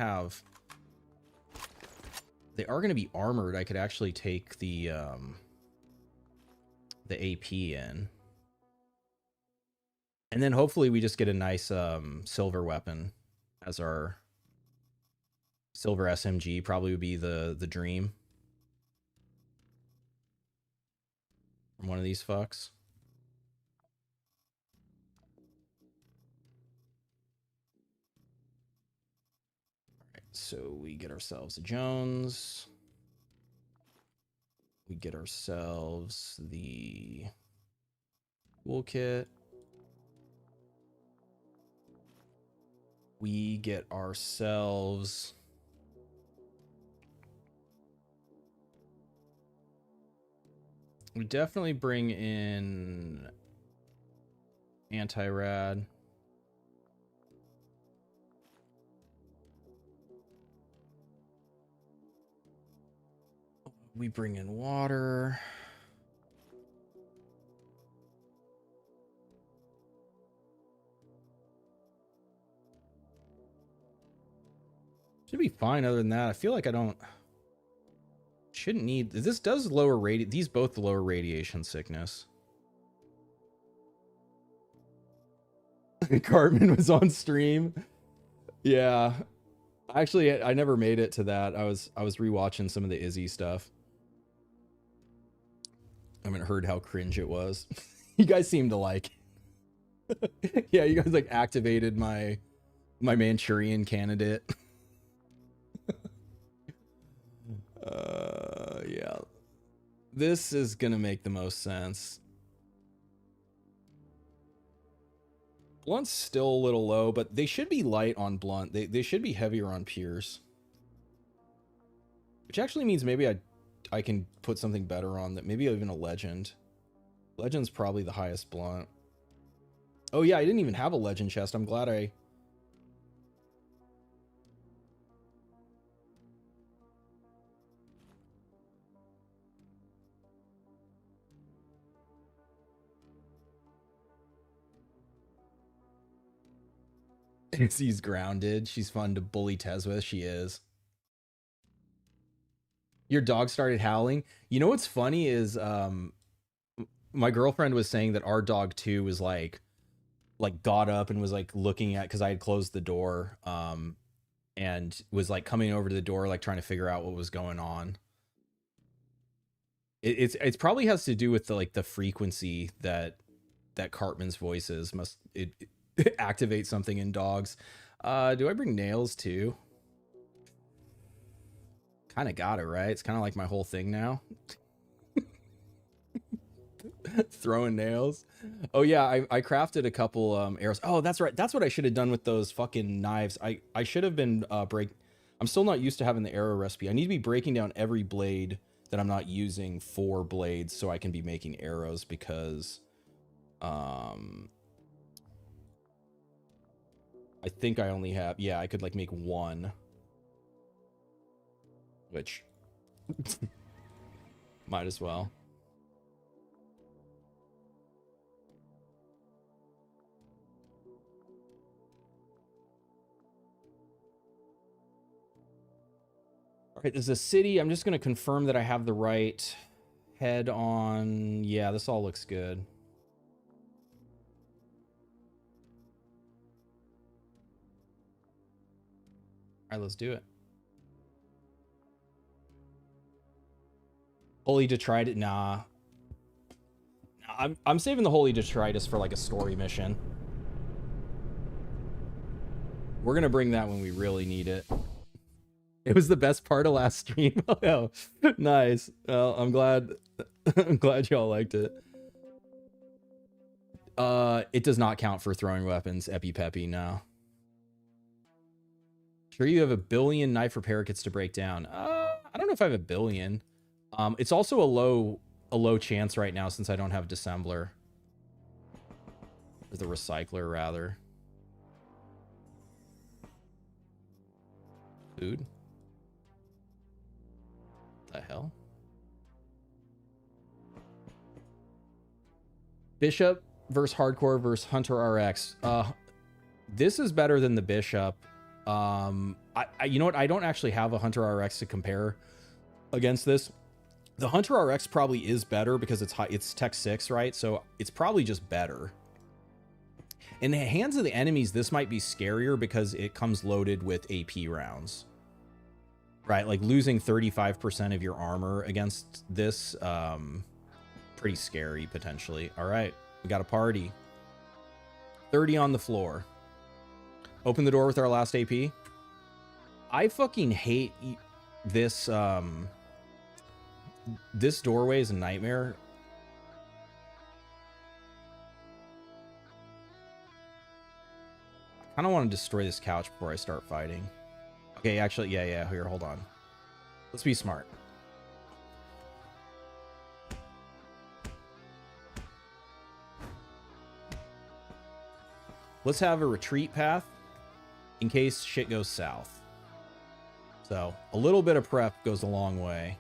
be armored, I could actually take the AP in. And then hopefully we just get a nice silver weapon as our silver SMG. Probably would be the dream from one of these fucks. All right, so we get ourselves a Jones. We get ourselves the toolkit. We get ourselves we definitely bring in anti-rad. We bring in water. Should be fine other than that. I feel like I shouldn't need, this does lower these both lower radiation sickness. Cartman was on stream. Yeah. Actually, I never made it to that. I was rewatching some of the Izzy stuff. I haven't heard how cringe it was. You guys seem to like it. Yeah, you guys like activated my Manchurian candidate. Yeah. This is gonna make the most sense. Blunt's still a little low, but they should be light on Blunt. They should be heavier on Pierce. Which actually means maybe I can put something better on that. Maybe even a Legend. Legend's probably the highest Blunt. Oh yeah, I didn't even have a Legend chest. I'm glad I... She's grounded. She's fun to bully Tez with. She is. Your dog started howling. You know what's funny is my girlfriend was saying that our dog too was like got up and was like looking at, because I had closed the door and was like coming over to the door like trying to figure out what was going on. It's probably has to do with the frequency that that Cartman's voice is. Must it activate something in dogs. Do I bring nails too? Kind of got it, right? It's kind of like my whole thing now. Throwing nails. Oh yeah, I crafted a couple arrows. Oh, that's right. That's what I should have done with those fucking knives. I should have been I'm still not used to having the arrow recipe. I need to be breaking down every blade that I'm not using for blades so I can be making arrows, because I think I only have, yeah, I could like make one, which might as well. All right, there's a city. I'm just going to confirm that I have the right head on. Yeah, this all looks good. All right, let's do it. Holy Detritus. Nah. I'm saving the Holy Detritus for like a story mission. We're going to bring that when we really need it. It was the best part of last stream. Oh, nice. Well, I'm glad y'all liked it. It does not count for throwing weapons, Epi-Peppy, no. Sure you have a billion knife repair kits to break down. I don't know if I have a billion. It's also a low chance right now since I don't have Dissembler. Or the Recycler, rather. Food? The hell? Bishop versus Hardcore versus Hunter RX. This is better than the Bishop. You know what? I don't actually have a Hunter RX to compare against this. The Hunter RX probably is better because it's Tech 6, right? So it's probably just better. In the hands of the enemies, this might be scarier because it comes loaded with AP rounds. Right, like losing 35% of your armor against this, pretty scary, potentially. All right, we got a party. 30 on the floor. Open the door with our last AP. I fucking hate this, this doorway is a nightmare. I kind of want to destroy this couch before I start fighting. Okay, actually, yeah, here, hold on. Let's be smart. Let's have a retreat path in case shit goes south. So, a little bit of prep goes a long way.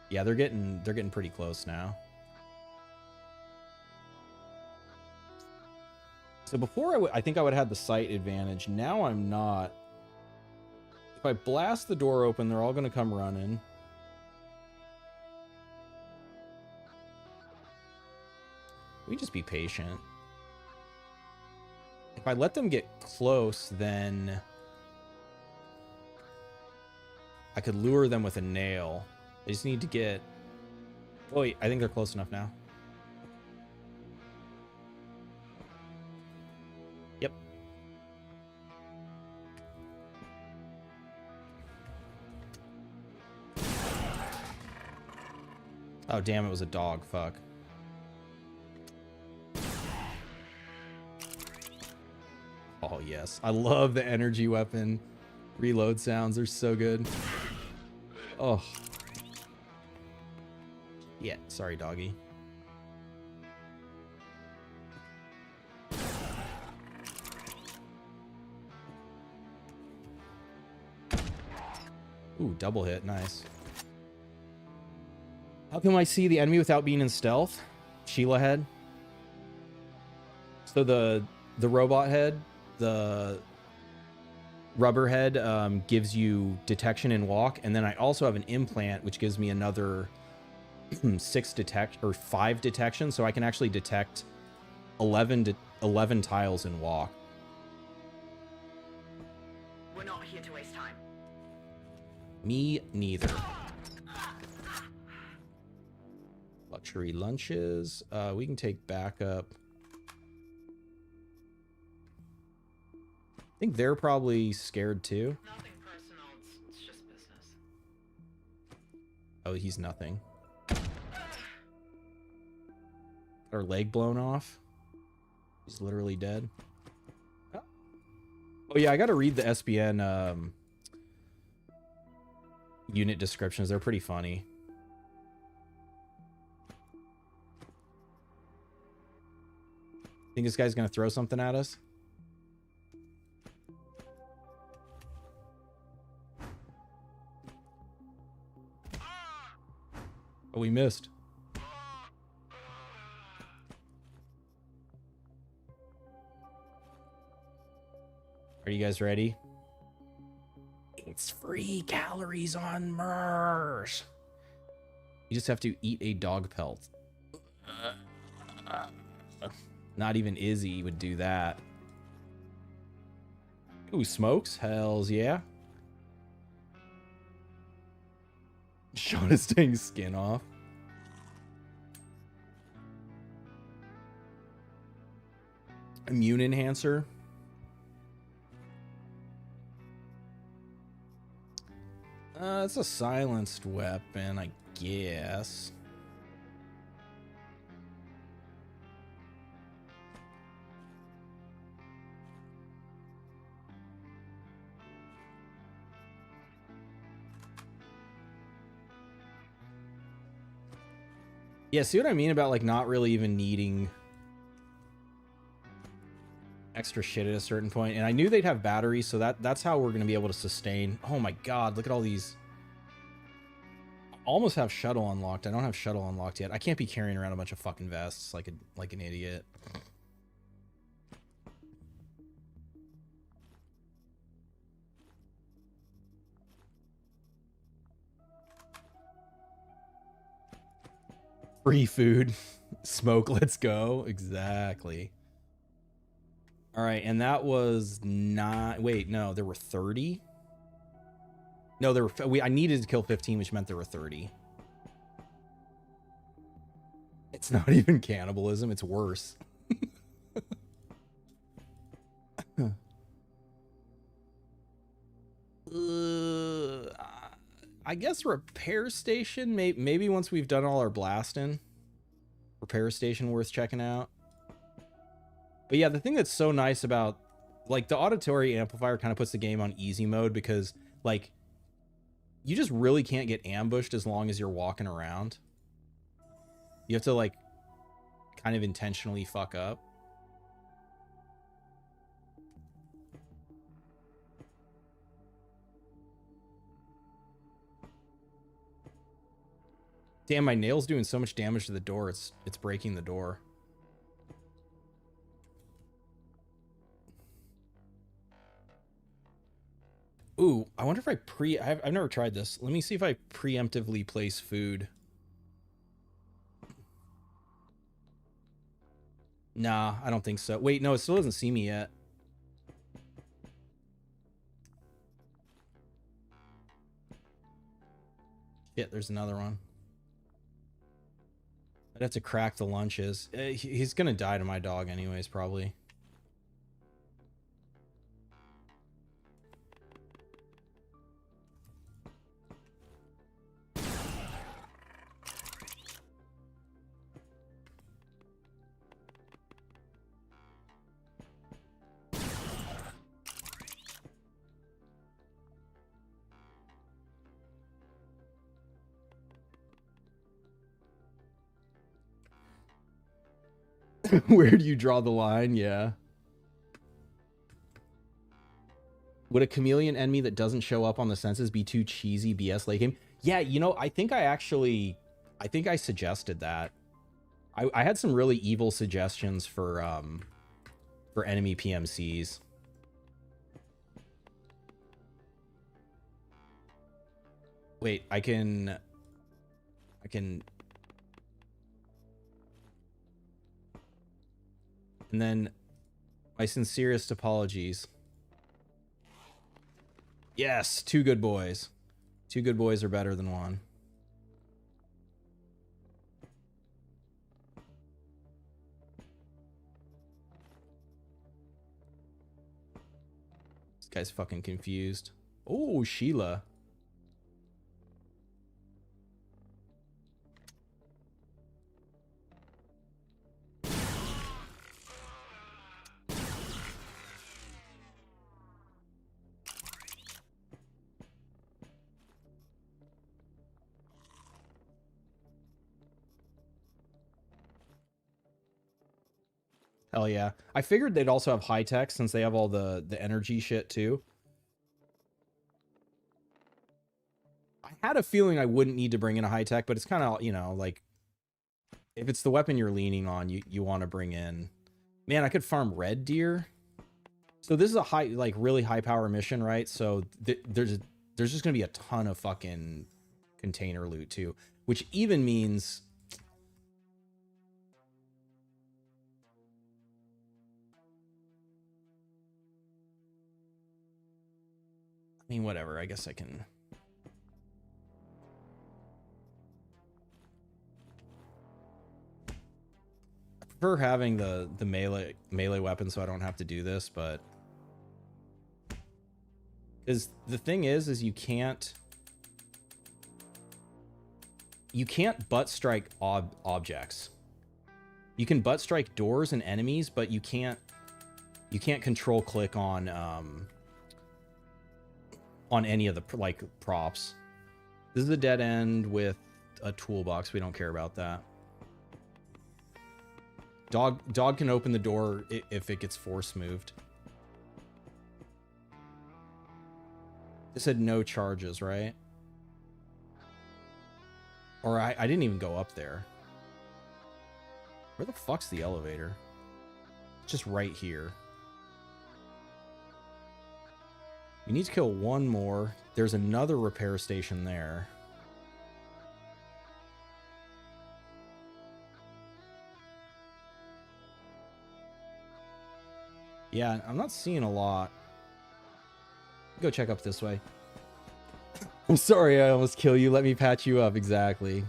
Yeah, they're getting pretty close now. So before I think I would have had the sight advantage. Now I'm not. If I blast the door open, they're all going to come running. We just be patient. If I let them get close, then I could lure them with a nail. I just need to get... Oh, wait, I think they're close enough now. Yep. Oh, damn, it was a dog. Fuck. Oh, yes. I love the energy weapon reload sounds. They're so good. Oh. Yeah, sorry, doggy. Ooh, double hit. Nice. How can I see the enemy without being in stealth? Sheila head. So the robot head, the rubber head, gives you detection and walk, and then I also have an implant which gives me another 5 detection, so I can actually detect 11 tiles and walk. We're not here to waste time. Me neither. Luxury lunches. We can take backup. I think they're probably scared too. Nothing personal, it's just business. Oh, he's nothing. Her leg blown off. He's literally dead. Oh yeah, I gotta read the SBN unit descriptions. They're pretty funny. Think this guy's gonna throw something at us? Oh, we missed. Are you guys ready? It's free calories on MERS. You just have to eat a dog pelt. Not even Izzy would do that. Ooh, smokes? Hells yeah. Sean is taking skin off. Immune enhancer. It's a silenced weapon, I guess. Yeah, see what I mean about like not really even needing extra shit at a certain point. And I knew they'd have batteries, so that's how we're gonna be able to sustain. Oh my god, look at all these. I almost have shuttle unlocked. I don't have shuttle unlocked yet. I can't be carrying around a bunch of fucking vests like an idiot. Free food. Smoke, let's go. Exactly. All right, and that was not... Wait, no, there were 30? No, there were... I needed to kill 15, which meant there were 30. It's not even cannibalism, it's worse. I guess repair station, maybe once we've done all our blasting. Repair station worth checking out. But yeah, the thing that's so nice about, like, the auditory amplifier kind of puts the game on easy mode because, like, you just really can't get ambushed as long as you're walking around. You have to, like, kind of intentionally fuck up. Damn, my nail's doing so much damage to the door, it's breaking the door. Ooh, I wonder if I've never tried this. Let me see if I preemptively place food. Nah, I don't think so. Wait, no, it still doesn't see me yet. Shit, there's another one. I'd have to crack the lunches. He's gonna die to my dog anyways, probably. Where do you draw the line? Yeah. Would a chameleon enemy that doesn't show up on the senses be too cheesy BS late game? Yeah, you know, I think I suggested that. I had some really evil suggestions for enemy PMCs. Wait, I can and then my sincerest apologies. Yes, 2 good boys. 2 good boys are better than 1. This guy's fucking confused. Oh, Sheila. Hell yeah. I figured they'd also have high tech since they have all the energy shit too. I had a feeling I wouldn't need to bring in a high tech, but it's kind of, you know, like if it's the weapon you're leaning on, you want to bring in. Man, I could farm red deer. So this is a high, like really high power mission, right? So there's just gonna be a ton of fucking container loot too, which even means I mean, whatever. I guess I can. I prefer having the melee weapon so I don't have to do this, but is the thing is you can't butt strike objects. You can butt strike doors and enemies, but you can't control click on any of the like props. This is a dead end with a toolbox. We don't care about that. Dog can open the door if it gets force moved. It said no charges, right? Or I didn't even go up there. Where the fuck's the elevator? It's just right here. We need to kill one more. There's another repair station there. Yeah, I'm not seeing a lot. Go check up this way. I'm sorry I almost kill you. Let me patch you up. Exactly.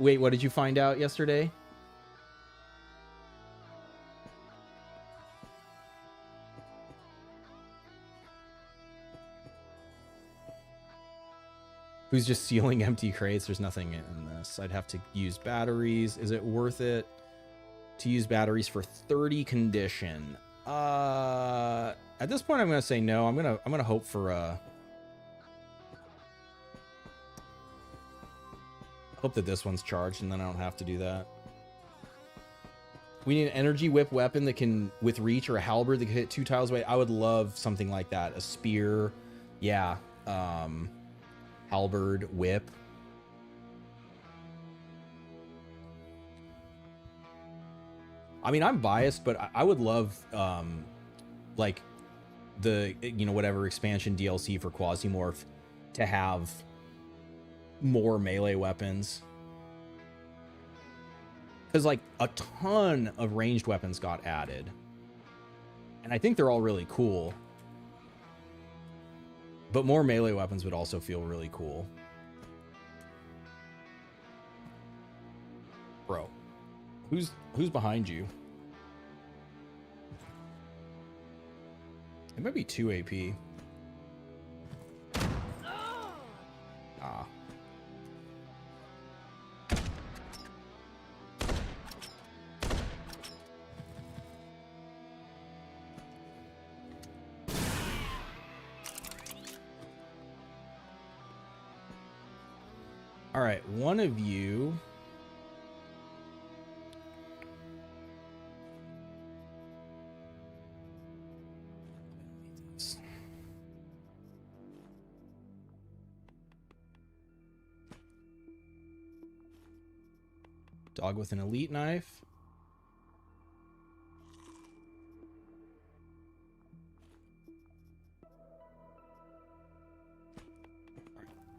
Wait, what did you find out yesterday? Who's just sealing empty crates? There's nothing in this. I'd have to use batteries. Is it worth it to use batteries for 30 condition? At this point, I'm gonna say no. I'm gonna hope for hope that this one's charged, and then I don't have to do that. We need an energy whip weapon that can, with reach, or a halberd that can hit 2 tiles away. I would love something like that. A spear, yeah. Halberd, whip. I mean, I'm biased, but I would love, like, the, you know, whatever expansion DLC for QUASIMORPH to have more melee weapons. Because, like, a ton of ranged weapons got added. And I think they're all really cool. But more melee weapons would also feel really cool. Bro, who's behind you? It might be 2 AP. Ah. All right, one of you. Dog with an elite knife.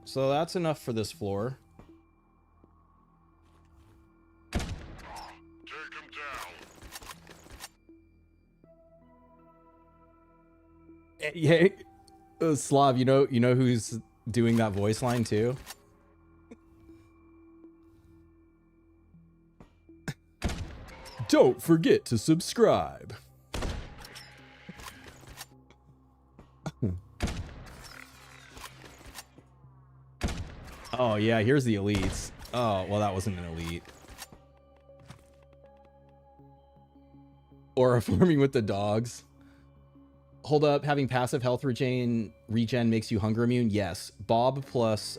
So that's enough for this floor. Take him down. Yeah, Slav, you know who's doing that voice line too? Don't forget to subscribe. Oh, yeah, here's the elites. Oh, well, that wasn't an elite. Or farming with the dogs. Hold up, having passive health regen makes you hunger immune? Yes. Bob plus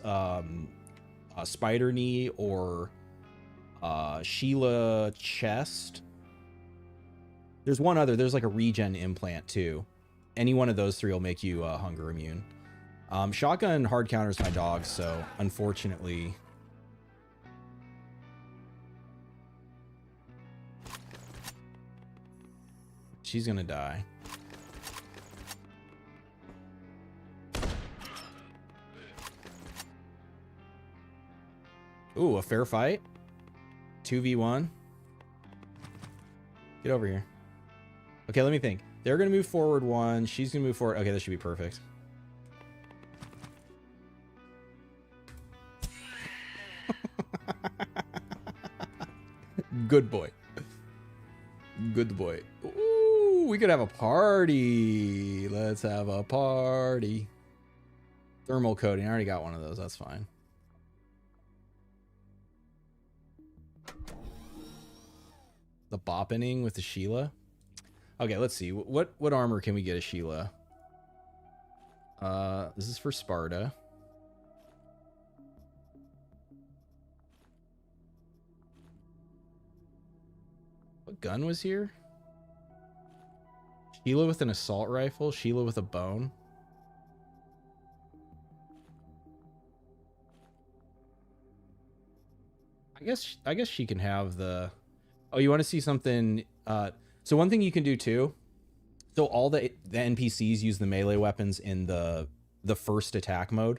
Spider Knee or Sheila Chest. There's one other. There's like a regen implant too. Any one of those three will make you hunger immune. Shotgun hard counters my dogs, so unfortunately... she's gonna die. Ooh, a fair fight. 2v1. Get over here. Okay, let me think. They're gonna move forward one. She's gonna move forward. Okay, this should be perfect. Good boy. Good boy. Ooh, we could have a party. Let's have a party. Thermal coating. I already got one of those. That's fine. The boppening with the Sheila. Okay, let's see. What armor can we get a Sheila? This is for Sparta. What gun was here? Sheila with an assault rifle. Sheila with a bone. I guess she can have the... Oh, you want to see something? So one thing you can do too. So all the NPCs use the melee weapons in the first attack mode.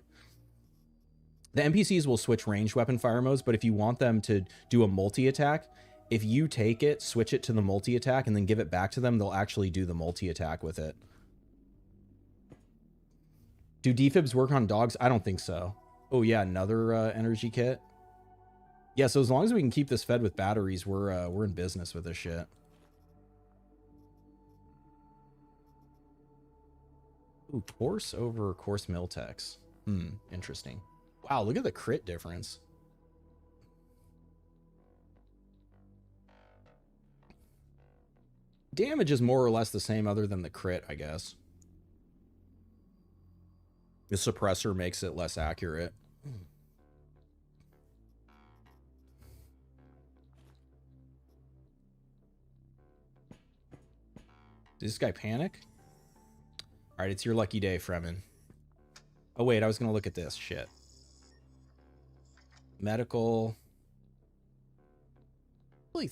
The NPCs will switch ranged weapon fire modes, but if you want them to do a multi-attack, if you take it, switch it to the multi-attack, and then give it back to them, they'll actually do the multi-attack with it. Do defibs work on dogs? I don't think so. Oh yeah, another energy kit. Yeah, so as long as we can keep this fed with batteries, we're in business with this shit. Ooh, course over course Miltex. Interesting. Wow, look at the crit difference. Damage is more or less the same other than the crit, I guess. The suppressor makes it less accurate. Did this guy panic? All right, it's your lucky day, Fremen. Oh, wait, I was going to look at this. Shit. Medical.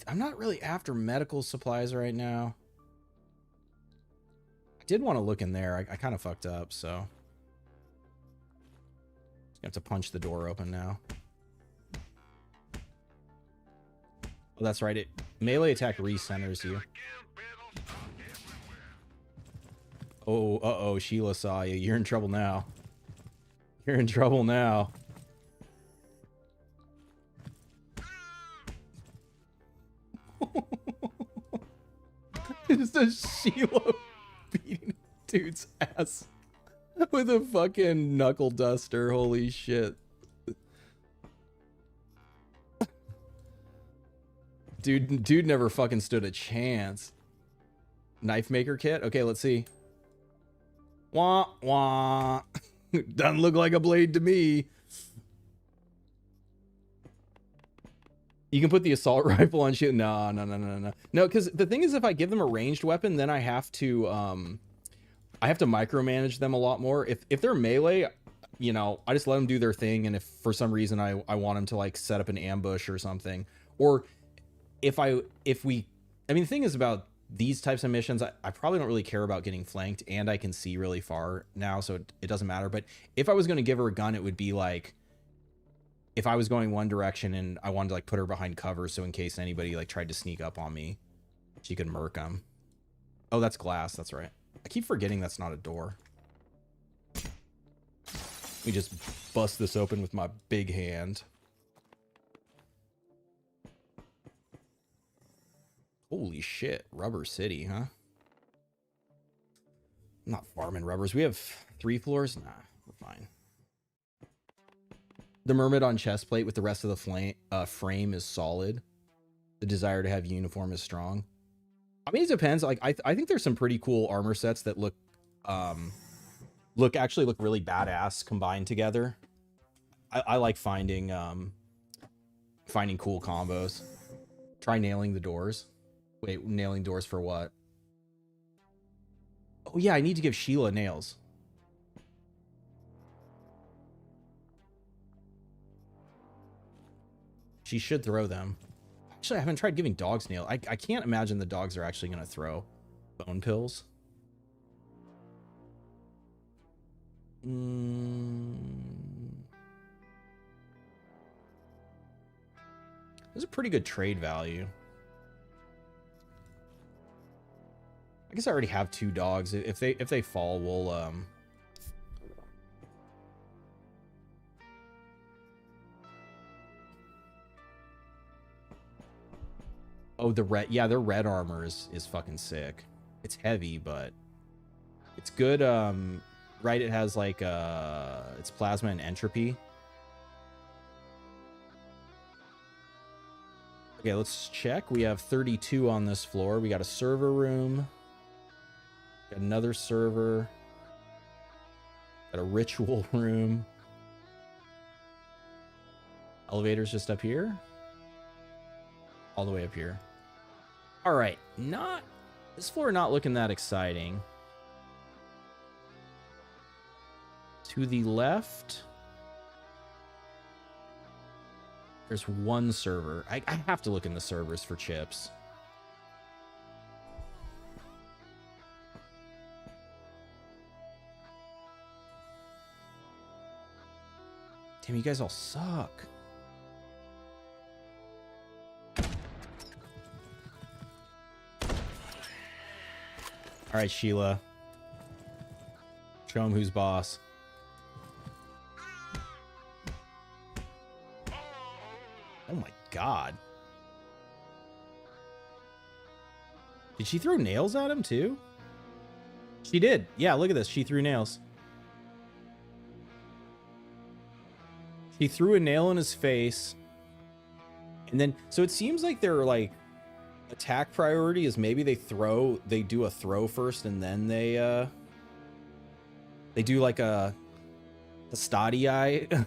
I'm not really after medical supplies right now. I did want to look in there. I kind of fucked up, so. Just have to punch the door open now. Oh, that's right. It melee attack recenters you. Oh, uh-oh, Sheila saw you. You're in trouble now. You're in trouble now. It's a Sheila beating dude's ass with a fucking knuckle duster. Holy shit. Dude never fucking stood a chance. Knife maker kit? Okay, let's see. Wah, wah. Doesn't look like a blade to me. You can put the assault rifle on shit. No. No, because the thing is, if I give them a ranged weapon, then I have to micromanage them a lot more. If they're melee, you know, I just let them do their thing. And if for some reason I want them to like set up an ambush or something, or I mean, the thing is about these types of missions, I probably don't really care about getting flanked, and I can see really far now, so it doesn't matter. But if I was going to give her a gun, it would be like, if I was going one direction and I wanted to like put her behind cover, so in case anybody like tried to sneak up on me, she could murk them. Oh, that's glass. That's right. I keep forgetting that's not a door. Let me just bust this open with my big hand. Holy shit, Rubber City, huh? I'm not farming rubbers. We have 3 floors? Nah, we're fine. The Myrmidon chest plate with the rest of the frame is solid. The desire to have uniform is strong. I mean, it depends. Like, I think there's some pretty cool armor sets that look really badass combined together. I like finding cool combos. Try nailing the doors. Wait, nailing doors for what? Oh yeah, I need to give Sheila nails. She should throw them. Actually, I haven't tried giving dogs nails. I can't imagine the dogs are actually going to throw bone pills. There's a pretty good trade value. I guess I already have 2 dogs. If they fall, we'll oh, the red, yeah, their red armor is fucking sick. It's heavy, but it's good. Right, it has like it's plasma and entropy. Okay, let's check. We have 32 on this floor. We got a server room. Got another server. Got a ritual room. Elevator's just up here. All the way up here. All right, this floor not looking that exciting. To the left, there's one server. I have to look in the servers for chips. Damn, you guys all suck. All right, Sheila. Show him who's boss. Oh my god. Did she throw nails at him too? She did. Yeah, look at this. She threw nails. She threw a nail in his face. And then, so it seems like they're like, attack priority is maybe they do a throw first and then they do like a Stadii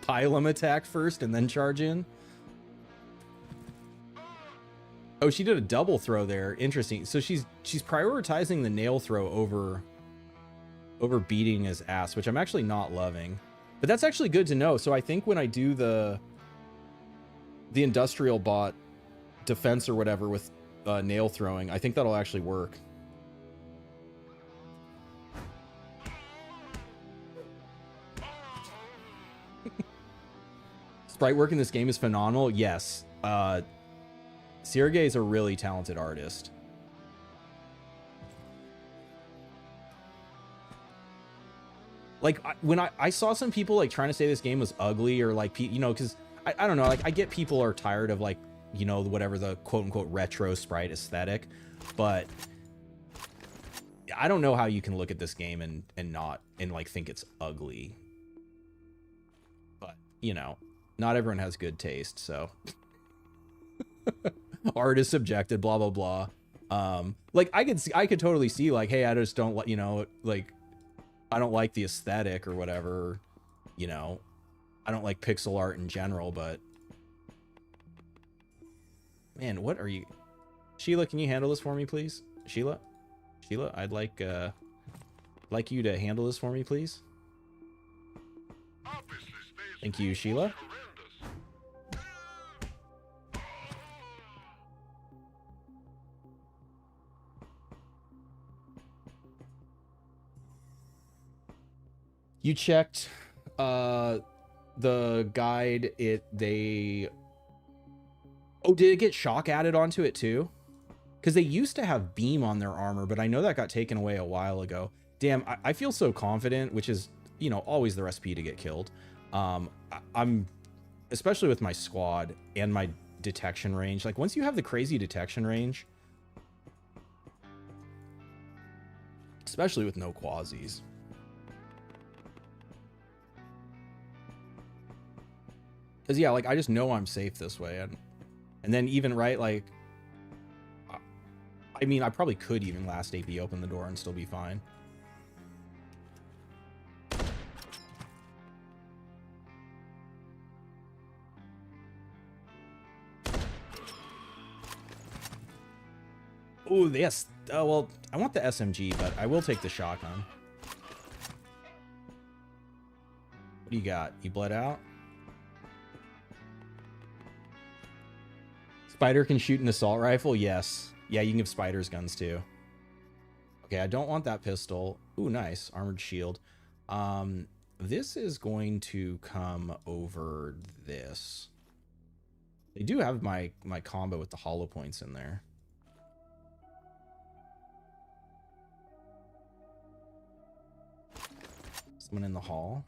Pylum attack first and then charge in. Oh, she did a double throw there. Interesting. So she's prioritizing the nail throw over beating his ass, which I'm actually not loving. But that's actually good to know. So I think when I do the industrial bot defense or whatever with nail throwing, I think that'll actually work. Sprite work in this game is phenomenal. Yes. Sergey is a really talented artist. Like, when I saw some people like trying to say this game was ugly or like, you know, because I don't know, like I get people are tired of like, you know, whatever the quote unquote retro sprite aesthetic, but I don't know how you can look at this game and like think it's ugly. But, you know, not everyone has good taste, so art is subjective, blah blah blah. Like I could totally see like, hey, I just don't like, you know, like I don't like the aesthetic or whatever, you know, I don't like pixel art in general, but man, what are you, Sheila? Can you handle this for me, please? Sheila, I'd like you to handle this for me, please. Thank you, Sheila. You checked the guide. Oh, did it get shock added onto it too? Because they used to have beam on their armor, but I know that got taken away a while ago. Damn, I feel so confident, which is, you know, always the recipe to get killed. I'm, especially with my squad and my detection range. Like, once you have the crazy detection range, especially with no quasis. Because, yeah, like, I just know I'm safe this way. And then even, right, like, I mean, I probably could even last AP open the door and still be fine. Oh, yes. Well, I want the SMG, but I will take the shotgun. What do you got? You bled out? Spider can shoot an assault rifle? Yes. Yeah, you can give spiders guns too. Okay, I don't want that pistol. Ooh, nice. Armored shield. This is going to come over this. They do have my combo with the hollow points in there. Someone in the hall.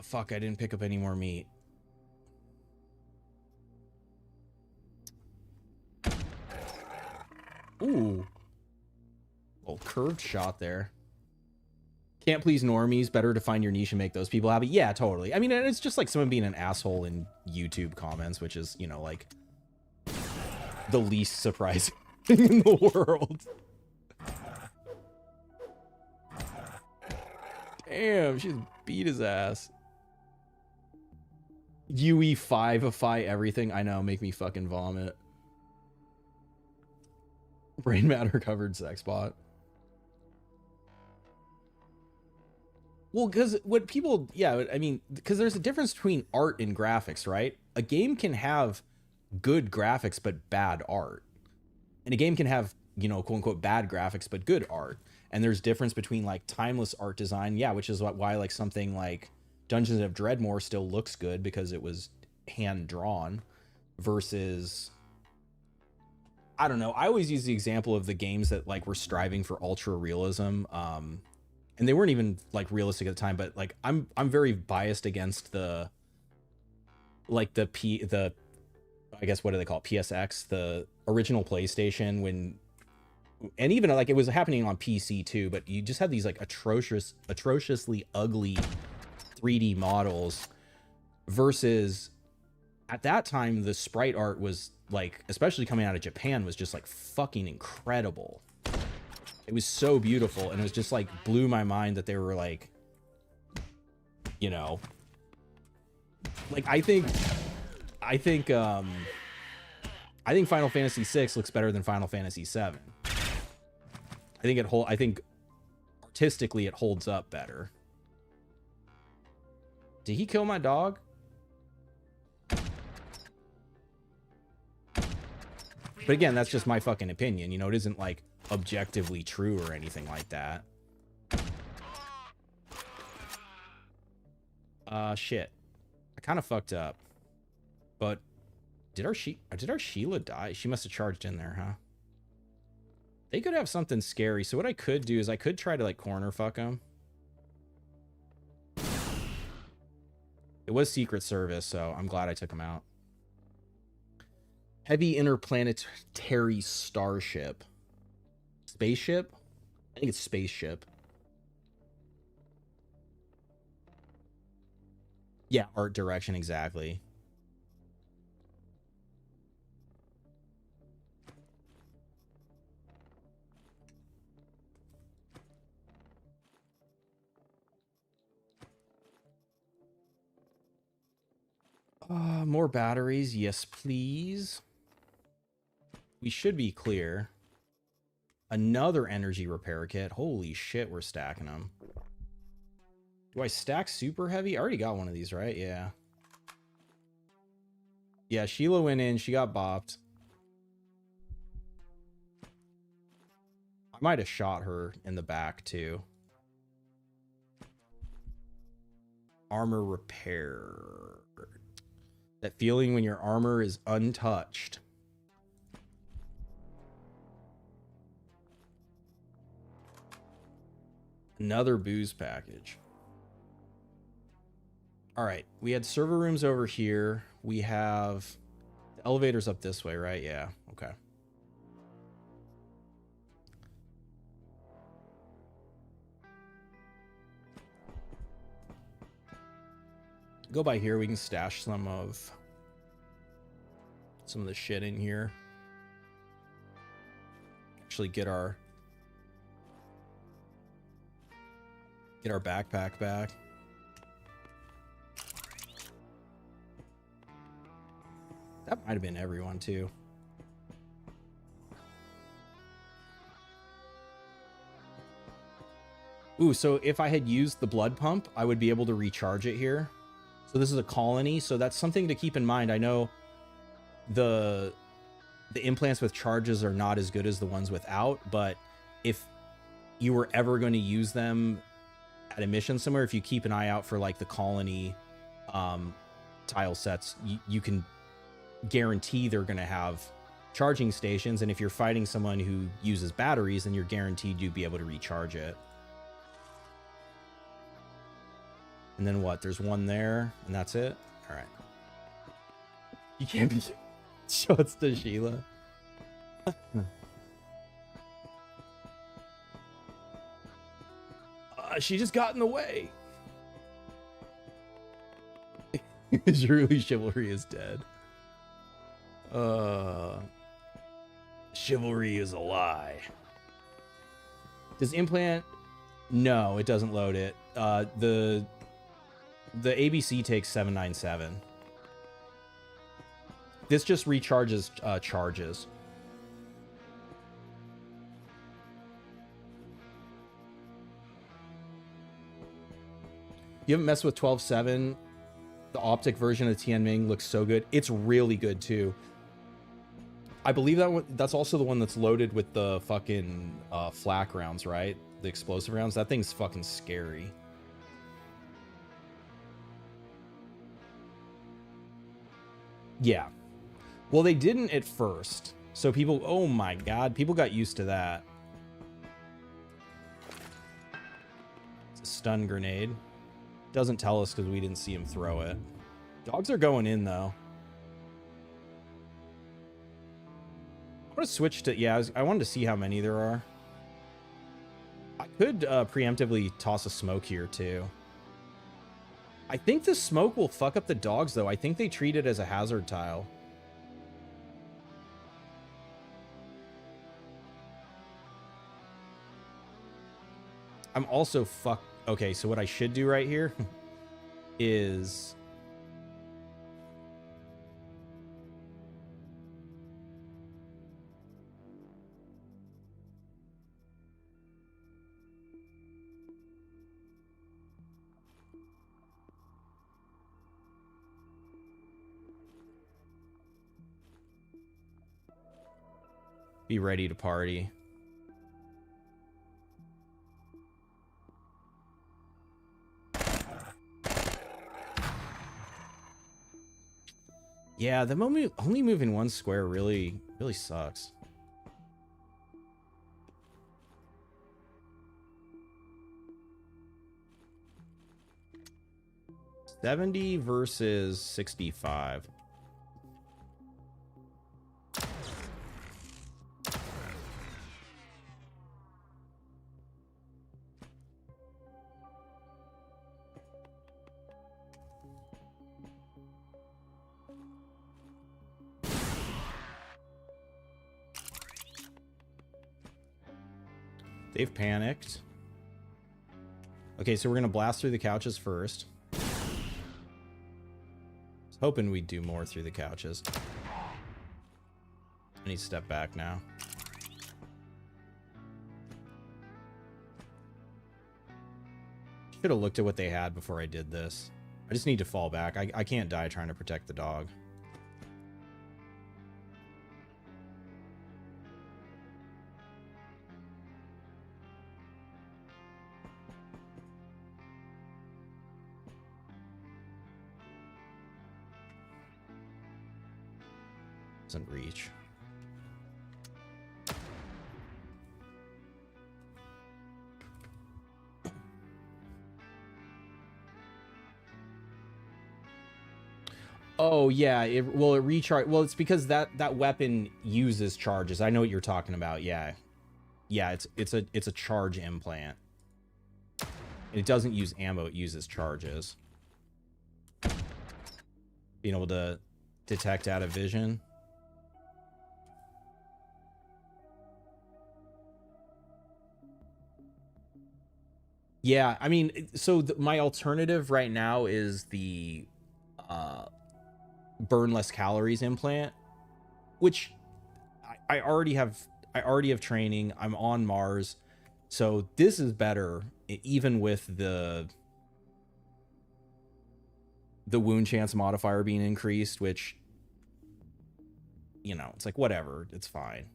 Fuck, I didn't pick up any more meat. Ooh. Little curved shot there. Can't please normies. Better to find your niche and make those people happy. Yeah, totally. I mean, it's just like someone being an asshole in YouTube comments, which is, you know, like the least surprising thing in the world. Damn, she's beat his ass. UE5ify everything. I know, make me fucking vomit. Brain matter covered sex bot. Well, because what people, yeah, I mean, because there's a difference between art and graphics, right? A game can have good graphics but bad art. And a game can have, you know, quote unquote bad graphics but good art. And there's difference between like timeless art design, yeah, which is why like something like Dungeons of Dreadmore still looks good because it was hand drawn versus, I don't know. I always use the example of the games that like were striving for ultra realism, and they weren't even like realistic at the time. But like I'm very biased against the like the I guess what do they call it? PSX, the original PlayStation, when, and even like it was happening on PC too. But you just had these like atrociously ugly 3D models versus at that time the sprite art was like, especially coming out of Japan, was just like fucking incredible. It was so beautiful, and it was just like blew my mind that they were like, you know, like I think Final Fantasy VI looks better than Final Fantasy VII. I think artistically it holds up better. Did he kill my dog? But again, that's just my fucking opinion. You know, it isn't like objectively true or anything like that. Shit. I kind of fucked up. But did our Sheila die? She must have charged in there, huh? They could have something scary. So what I could do is I could try to like corner fuck them. It was Secret Service, so I'm glad I took him out. Heavy interplanetary starship. Spaceship? I think it's spaceship. Yeah, art direction, exactly. More batteries. Yes, please. We should be clear. Another energy repair kit. Holy shit, we're stacking them. Do I stack super heavy? I already got one of these, right? Yeah. Yeah, Sheila went in. She got bopped. I might have shot her in the back, too. Armor repair. That feeling when your armor is untouched. Another booze package. All right, we had server rooms over here. We have the elevators up this way, right? Yeah, okay. Go by here, we can stash some of the shit in here. Actually get our backpack back. That might have been everyone too. Ooh, so if I had used the blood pump, I would be able to recharge it here. So this is a colony, so that's something to keep in mind. I know the implants with charges are not as good as the ones without, but if you were ever going to use them at a mission somewhere, if you keep an eye out for like the colony tile sets, you can guarantee they're going to have charging stations, and if you're fighting someone who uses batteries, then you're guaranteed you'd be able to recharge it. And then what? There's one there, and that's it? All right. You can't be... Shots to Sheila. She just got in the way. Surely chivalry is dead. Chivalry is a lie. Does implant? No, it doesn't load it. The ABC takes 797. This just recharges charges. You haven't messed with 12.7. The optic version of Tianming looks so good. It's really good too. I believe that's also the one that's loaded with the fucking flak rounds, right? The explosive rounds. That thing's fucking scary. Yeah. Well, they didn't at first. So people, oh my God, people got used to that. It's a stun grenade. Doesn't tell us because we didn't see him throw it. Dogs are going in though. I'm gonna switch to, yeah, I wanted to see how many there are. I could preemptively toss a smoke here too. I think the smoke will fuck up the dogs though. I think they treat it as a hazard tile. I'm also okay, so what I should do right here is be ready to party. Yeah, the moment only moving one square really sucks. $70 versus $65. They've panicked. Okay, so we're gonna blast through the couches first. I was hoping we'd do more through the couches. I need to step back now. Should have looked at what they had before I did this. I just need to fall back. I can't die trying to protect the dog. Doesn't reach. Oh yeah, it recharge. Well, it's because that weapon uses charges. I know what you're talking about. Yeah, yeah. It's a charge implant. It doesn't use ammo. It uses charges. Being able to detect out of vision. Yeah, I mean, so my alternative right now is the burn less calories implant, which I already have. I already have training. I'm on Mars, so this is better, even with the wound chance modifier being increased, which, you know, it's like whatever, it's fine.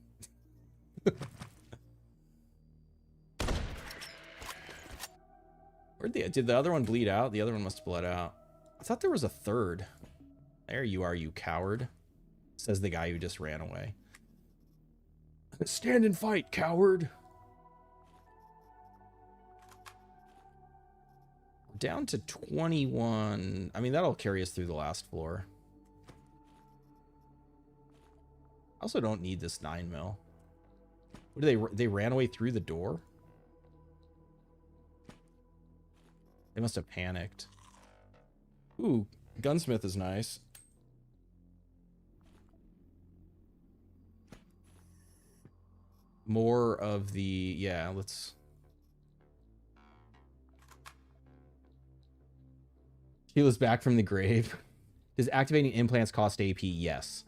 Did the other one bleed out? The other one must have bled out. I thought there was a third. There you are, you coward, says the guy who just ran away. Stand and fight, coward. Down to 21. I mean, that'll carry us through the last floor. I also don't need this 9mm. What do they ran away through the door? They must have panicked. Ooh, gunsmith is nice. More of the, yeah, let's. Sheila's back from the grave. Does activating implants cost AP? Yes.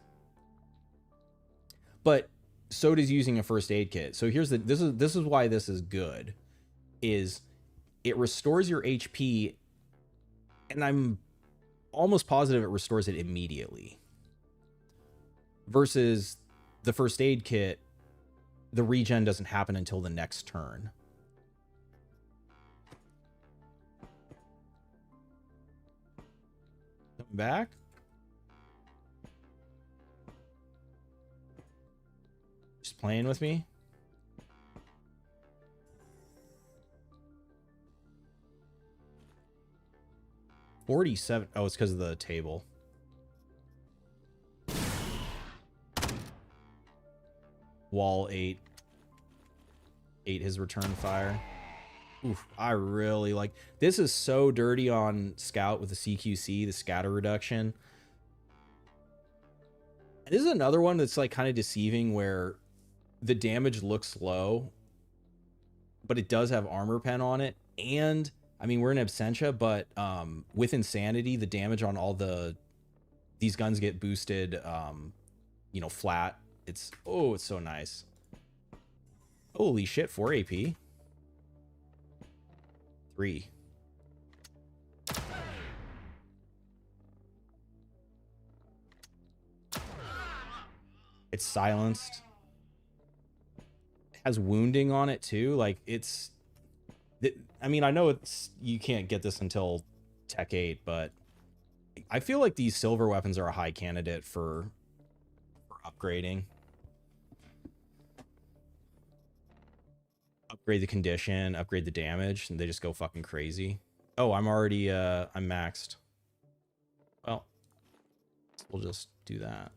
But so does using a first aid kit. So here's this is why this is good. Is it restores your HP, and I'm almost positive it restores it immediately. Versus the first aid kit, the regen doesn't happen until the next turn. Coming back. Just playing with me. $47. Oh, it's because of the table. Wall 8 his return fire. Oof, I really like this. Is so dirty on scout with the CQC, the scatter reduction. And this is another one that's like kind of deceiving, where the damage looks low, but it does have armor pen on it. And I mean, we're in Absentia, but with Insanity, the damage on all these guns get boosted, you know, flat. It's so nice. Holy shit, 4 AP. 3. It's silenced. It has wounding on it too. Like I mean, I know you can't get this until Tech 8, but I feel like these silver weapons are a high candidate for upgrading. Upgrade the condition, upgrade the damage, and they just go fucking crazy. Oh, I'm already I'm maxed. Well, we'll just do that.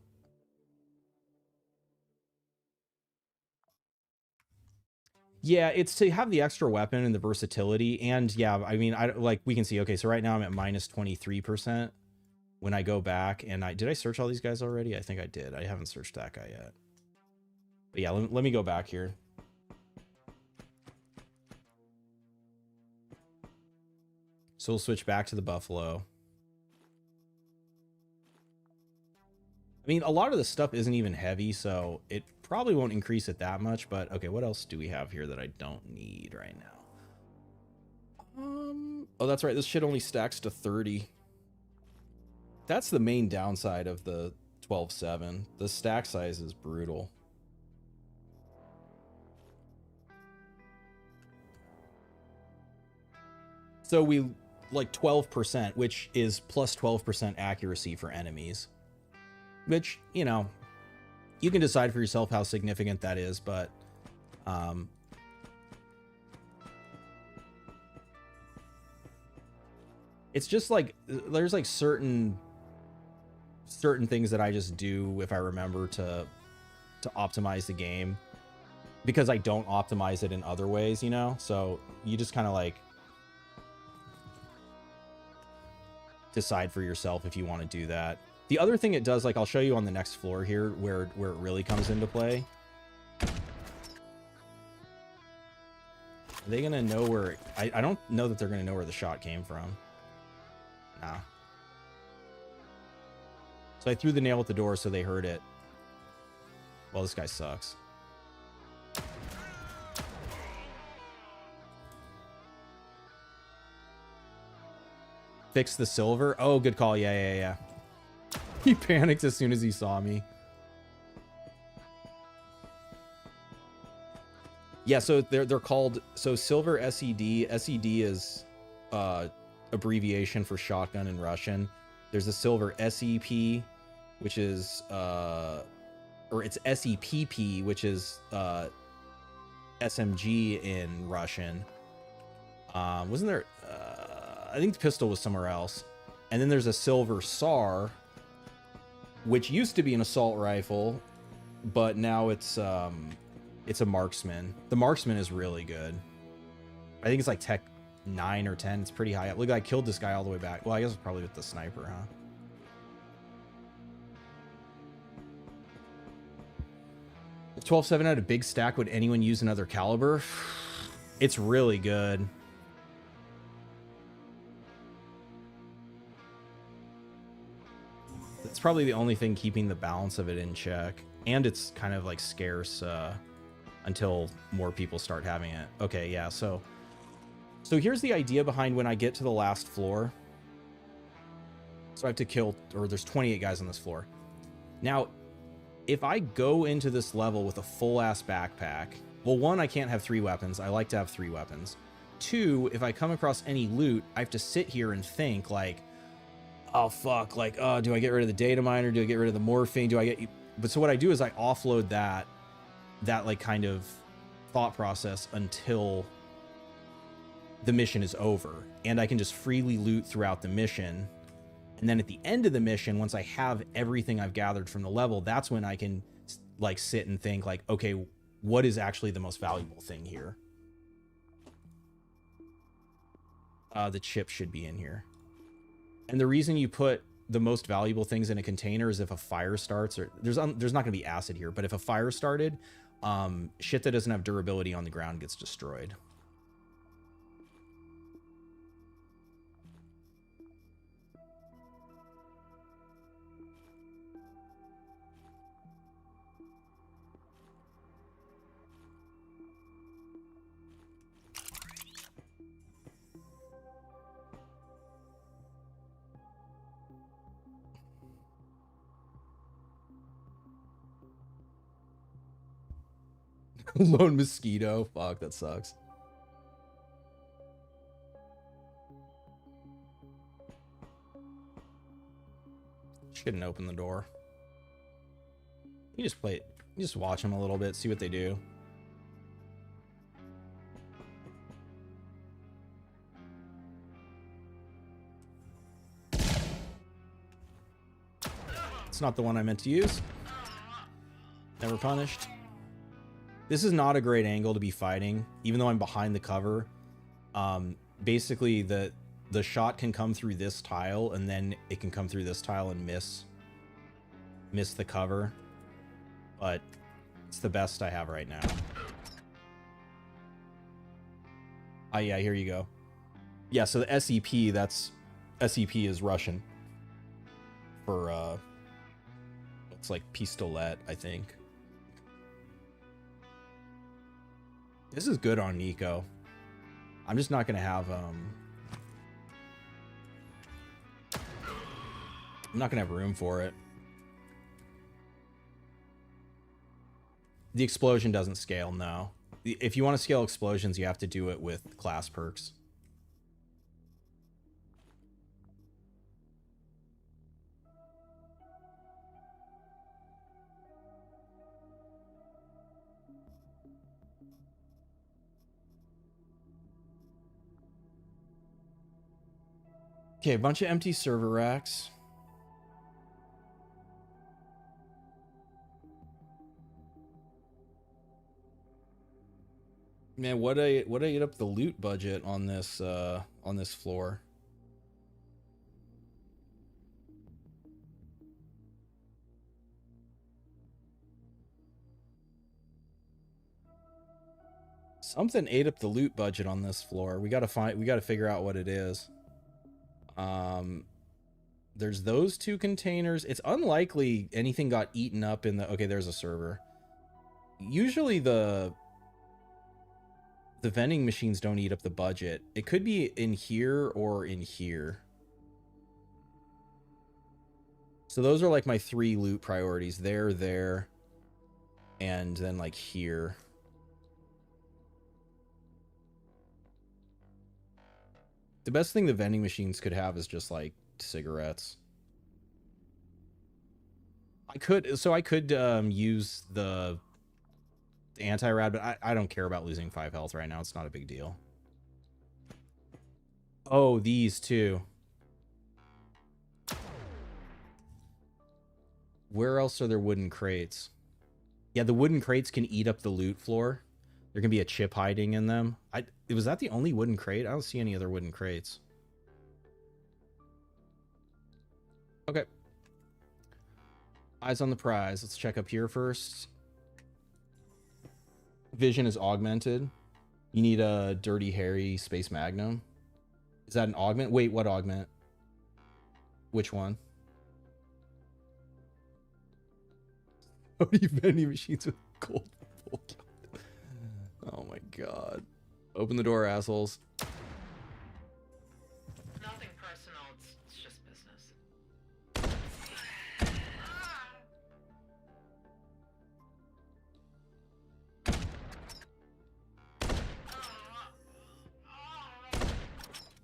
Yeah, it's to have the extra weapon and the versatility. And yeah, I mean, we can see, okay, so right now I'm at minus 23%. When I go back, and did I search all these guys already? I think I did. I haven't searched that guy yet. But yeah, let me go back here. So we'll switch back to the Buffalo. I mean, a lot of the stuff isn't even heavy, so it probably won't increase it that much. But okay, what else do we have here that I don't need right now? Oh, that's right. This shit only stacks to 30. That's the main downside of the 12.7. The stack size is brutal. So we like 12%, which is plus 12% accuracy for enemies. Which, you know, you can decide for yourself how significant that is, but it's just like there's like certain certain things that I just do if I remember to optimize the game, because I don't optimize it in other ways, you know? So you just kind of like decide for yourself if you want to do that. The other thing it does, like I'll show you on the next floor here where it really comes into play. Are they gonna know where I don't know that they're gonna know where the shot came from. Nah. So I threw the nail at the door so they heard it. Well, this guy sucks. Fix the silver. Oh, good call. Yeah. He panicked as soon as he saw me. Yeah, so they're called, so silver SED. SED is abbreviation for shotgun in Russian. There's a silver SEP, which is or it's SEPP, which is SMG in Russian. Wasn't there? I think the pistol was somewhere else. And then there's a silver SAR, which used to be an assault rifle, but now it's a marksman. The marksman is really good. I think it's like tech 9 or 10. It's pretty high up. Look, I killed this guy all the way back. Well, I guess it's probably with the sniper, huh? If 12-7 had a big stack, would anyone use another caliber? It's really good. It's probably the only thing keeping the balance of it in check. And it's kind of like scarce until more people start having it. Okay, yeah, so here's the idea behind when I get to the last floor. So I have to kill, or there's 28 guys on this floor. Now, if I go into this level with a full-ass backpack, well, one, I can't have 3 weapons. I like to have 3 weapons. 2, if I come across any loot, I have to sit here and think, like, oh, fuck, like, oh, do I get rid of the data miner? Do I get rid of the morphine? Do I get... But so what I do is I offload that like, kind of thought process until the mission is over. And I can just freely loot throughout the mission. And then at the end of the mission, once I have everything I've gathered from the level, that's when I can, like, sit and think, like, okay, what is actually the most valuable thing here? The chip should be in here. And the reason you put the most valuable things in a container is if a fire starts, or there's not going to be acid here, but if a fire started, shit that doesn't have durability on the ground gets destroyed. Lone mosquito. Fuck, that sucks. Shouldn't open the door. You just play it. You just watch them a little bit, see what they do. It's not the one I meant to use. Never punished. This is not a great angle to be fighting, even though I'm behind the cover. Basically, the shot can come through this tile, and then it can come through this tile and miss the cover. But it's the best I have right now. Ah, yeah, here you go. Yeah, so the SEP, SEP is Russian for, it's like pistolet, I think. This is good on Nico. I'm just not going to have, I'm not going to have room for it. The explosion doesn't scale, no. If you want to scale explosions, you have to do it with class perks. Okay, a bunch of empty server racks. Man, what I ate up the loot budget on this floor? Something ate up the loot budget on this floor. We gotta figure out what it is. There's those two containers. It's unlikely anything got eaten up in the... Okay, there's a server. Usually the vending machines don't eat up the budget. It could be in here or in here. So those are like my 3 loot priorities. There, and then like here. The best thing the vending machines could have is just like cigarettes. I could use the anti-rad, but I don't care about losing 5 health right now. It's not a big deal. Oh, these two. Where else are there wooden crates? Yeah, the wooden crates can eat up the loot floor. There can be a chip hiding in them. Was that the only wooden crate? I don't see any other wooden crates. Okay. Eyes on the prize. Let's check up here first. Vision is augmented. You need a Dirty Harry Space Magnum. Is that an augment? Wait, what augment? Which one? How many vending machines with gold? Oh my god. Open the door, assholes. Nothing personal, it's just business.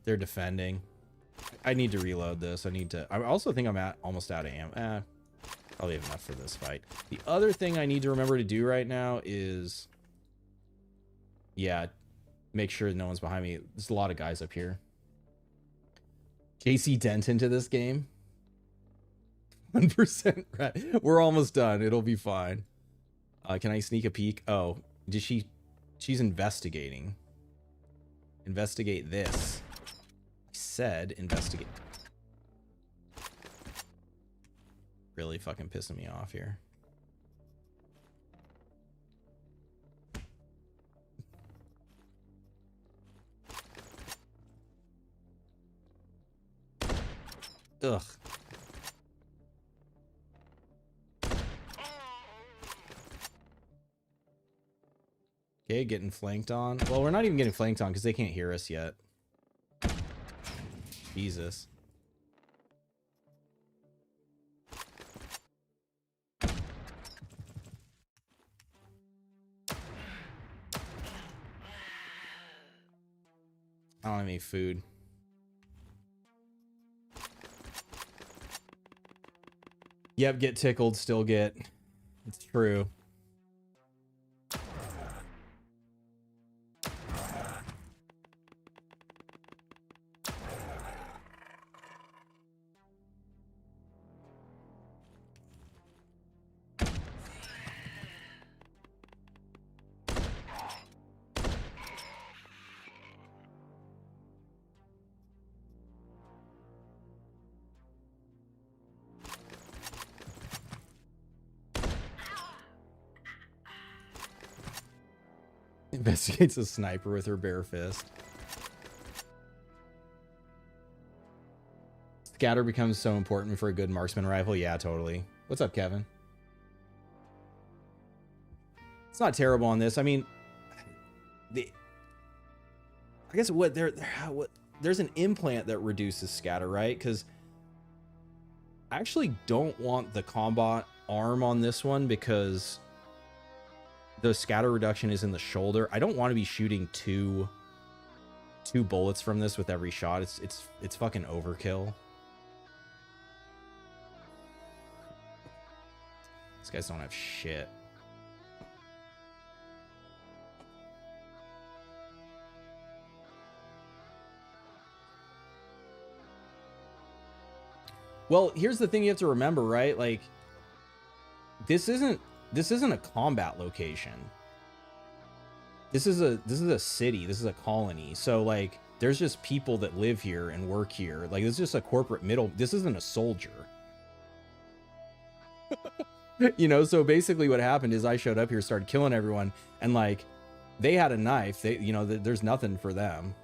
They're defending. I need to reload this. I also think I'm almost out of ammo. Probably have enough for this fight. The other thing I need to remember to do right now is... Yeah, make sure no one's behind me. There's a lot of guys up here. JC Dent into this game. 1% right. We're almost done. It'll be fine. Can I sneak a peek? Oh, she's investigating. Investigate this. I said investigate. Really fucking pissing me off here. Ugh. Okay, getting flanked on. Well, we're not even getting flanked on because they can't hear us yet. Jesus. I don't have any food. Yep, get tickled, still get. It's true. Investigates a sniper with her bare fist. Scatter becomes so important for a good marksman rifle. Yeah, totally. What's up, Kevin? It's not terrible on this. I mean, I guess there's an implant that reduces scatter, right? Because I actually don't want the combat arm on this one because the scatter reduction is in the shoulder. I don't want to be shooting two bullets from this with every shot. It's fucking overkill. These guys don't have shit. Well, here's the thing you have to remember, right? Like, this isn't a combat location. This is a city. This is a colony. So like, there's just people that live here and work here. Like, this is just a corporate middle. This isn't a soldier. You know, so basically what happened is I showed up here, started killing everyone, and like, they had a knife. They, you know, there's nothing for them.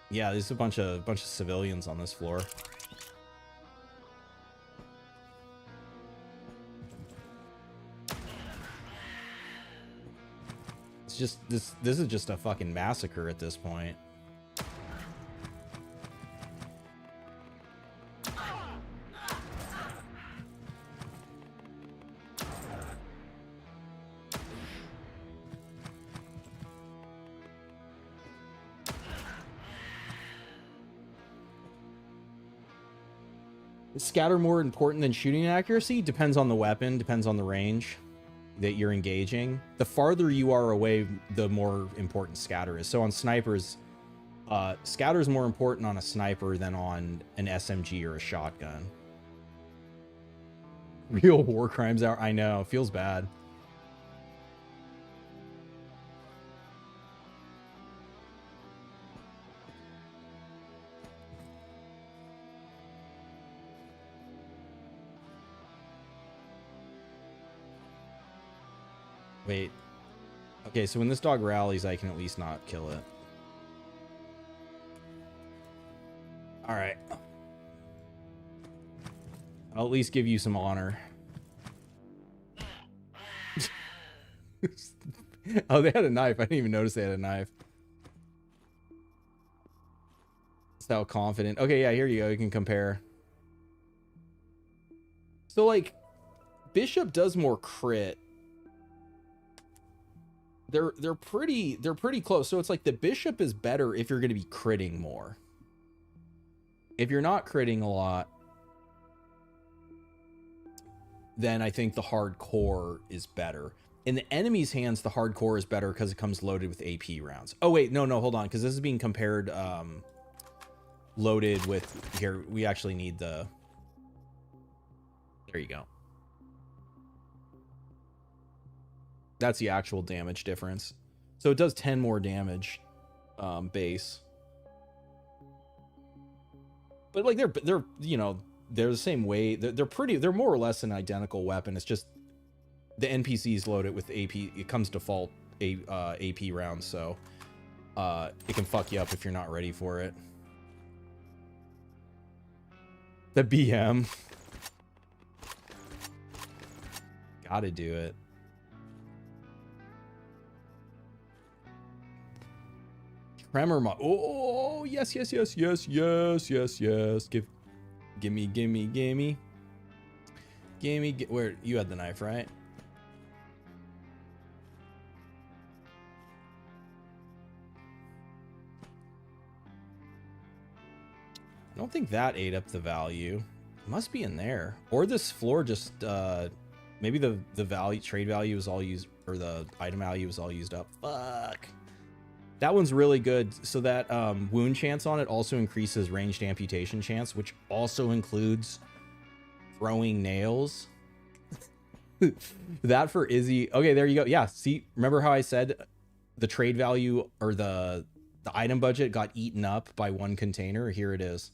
Yeah, there's a bunch of civilians on this floor. It's just this is just a fucking massacre at this point. Is scatter more important than shooting accuracy? Depends on the weapon, depends on the range that you're engaging. The farther you are away, the more important scatter is. So on snipers, scatter is more important on a sniper than on an SMG or a shotgun. Real war crimes out. I know, feels bad. Wait. Okay, so when this dog rallies, I can at least not kill it. All right. I'll at least give you some honor. Oh, they had a knife. I didn't even notice they had a knife. That's how confident. Okay, yeah, here you go. You can compare. So, like, Bishop does more crit. They're pretty close. So it's like the Bishop is better if you're going to be critting more. If you're not critting a lot, then I think the hardcore is better. In the enemy's hands, the hardcore is better because it comes loaded with AP rounds. Oh wait, no, hold on, because this is being compared loaded with, here, we actually need the, there you go. That's the actual damage difference. So it does 10 more damage base. But like they're you know, they're the same way. They're more or less an identical weapon. It's just the NPCs load it with AP. It comes default AP rounds, so it can fuck you up if you're not ready for it. The BM. Gotta do it. Tremor mod. Oh, yes. Give me. Where you had the knife, right? I don't think that ate up the value. It must be in there. Or this floor just maybe the value, trade value is all used, or the item value is all used up. Fuck. That one's really good. So that wound chance on it also increases ranged amputation chance, which also includes throwing nails. That for Izzy. Okay, there you go. Yeah, see, remember how I said the trade value or the item budget got eaten up by one container? Here it is.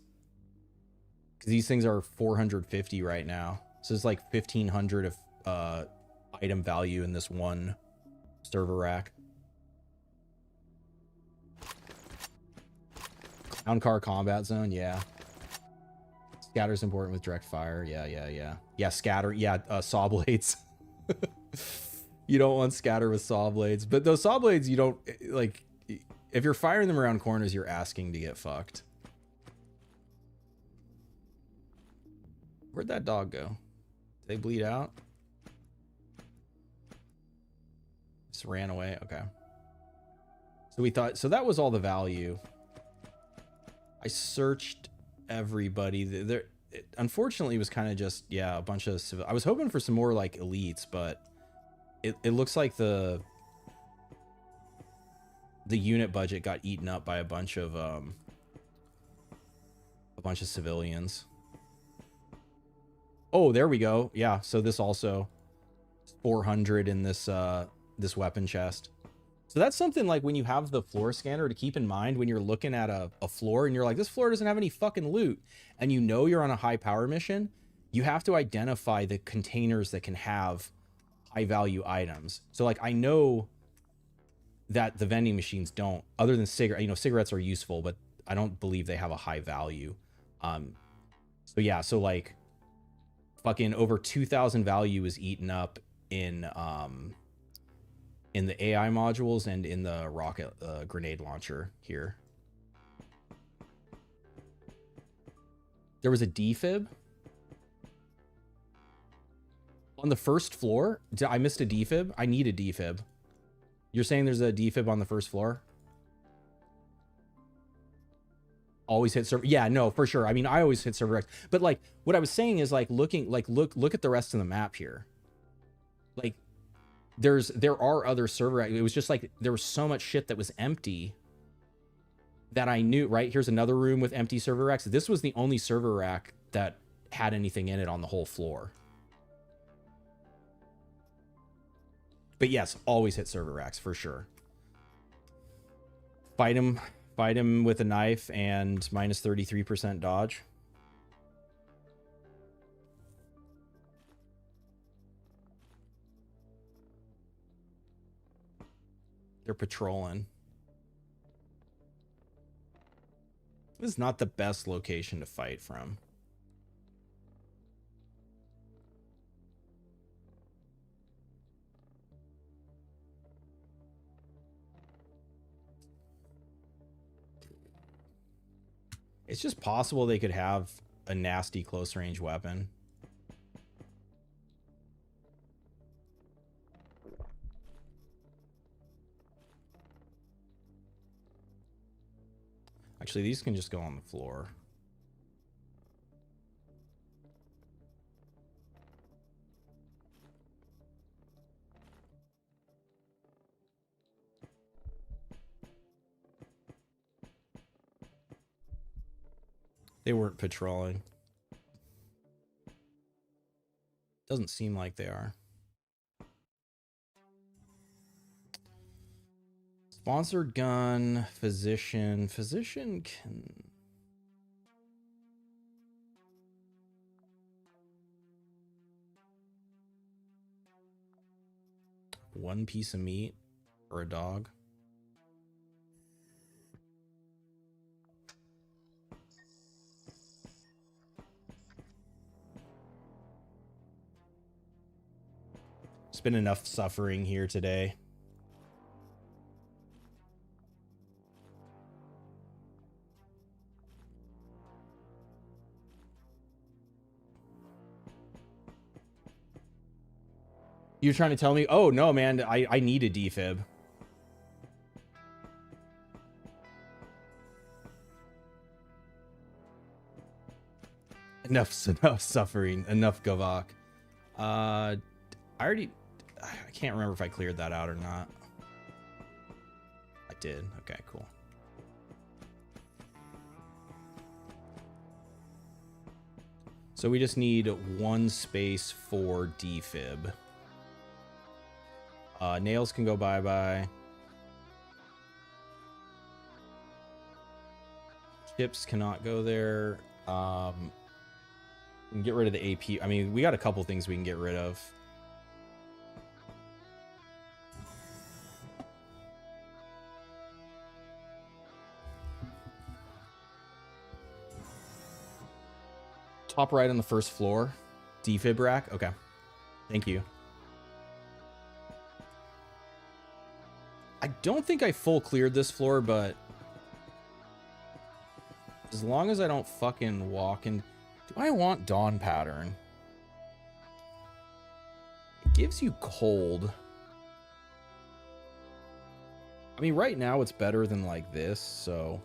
Because these things are 450 right now. So it's like 1,500 of item value in this one server rack. Clown car combat zone, yeah. Scatter's important with direct fire. Yeah, scatter. Yeah, saw blades. You don't want scatter with saw blades, but those saw blades, you don't like. If you're firing them around corners, you're asking to get fucked. Where'd that dog go? Did they bleed out? Just ran away. Okay. So we thought, so that was all the value. I searched everybody. There, unfortunately, it was kind of just, yeah, a bunch of civil. I was hoping for some more like elites, but it looks like the the unit budget got eaten up by a bunch of civilians. Oh, there we go. Yeah, so this also 400 in this this weapon chest. So that's something like when you have the floor scanner to keep in mind when you're looking at a floor and you're like, this floor doesn't have any fucking loot, and you know you're on a high power mission, you have to identify the containers that can have high value items. So like I know that the vending machines don't, other than cigarette, you know, cigarettes are useful, but I don't believe they have a high value. So yeah, so like fucking over 2,000 value is eaten up in the AI modules and in the rocket grenade launcher here. There was a defib on the first floor. I missed a defib. I need a defib. You're saying there's a defib on the first floor? Always hit server. Yeah, no, for sure. I mean, I always hit server X. But like what I was saying is like looking, like look at the rest of the map here. Like there are other server. It was just like there was so much shit that was empty that I knew, right? Here's another room with empty server racks. This was the only server rack that had anything in it on the whole floor. But yes, always hit server racks for sure. Fight him with a knife and minus 33% dodge. They're patrolling. This is not the best location to fight from. It's just possible they could have a nasty close range weapon. Actually, these can just go on the floor. They weren't patrolling. Doesn't seem like they are. Sponsored gun, physician. Physician can... One piece of meat for a dog. It's been enough suffering here today. You're trying to tell me, oh no, man, I need a defib. Enough suffering, enough Gavok. I can't remember if I cleared that out or not. I did. Okay, cool. So we just need one space for defib. Nails can go bye-bye. Chips cannot go there. We can get rid of the AP. I mean, we got a couple things we can get rid of. Top right on the first floor. Defib rack. Okay. Thank you. I don't think I full cleared this floor, but as long as I don't fucking walk in... Do I want dawn pattern? It gives you cold. I mean, right now it's better than like this, so...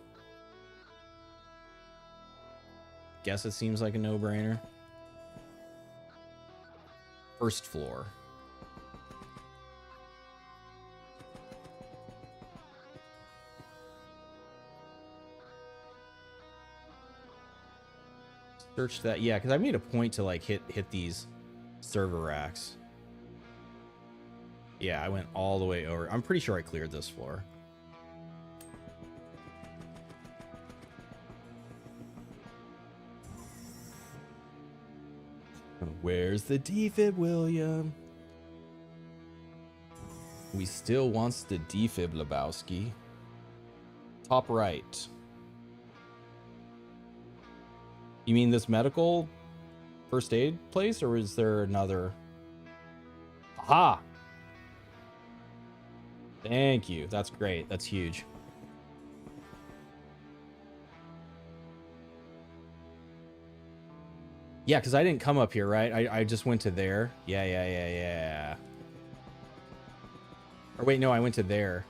Guess it seems like a no-brainer. First floor. Search that. Yeah, because I made a point to like hit these server racks. Yeah, I went all the way over. I'm pretty sure I cleared this floor. Where's the defib, William? We still wants the defib, Lebowski. Top right. You mean this medical first aid place, or is there another? Aha! Thank you. That's great. That's huge. Yeah, because I didn't come up here, right? I just went to there. Yeah. Or wait, no, I went to there.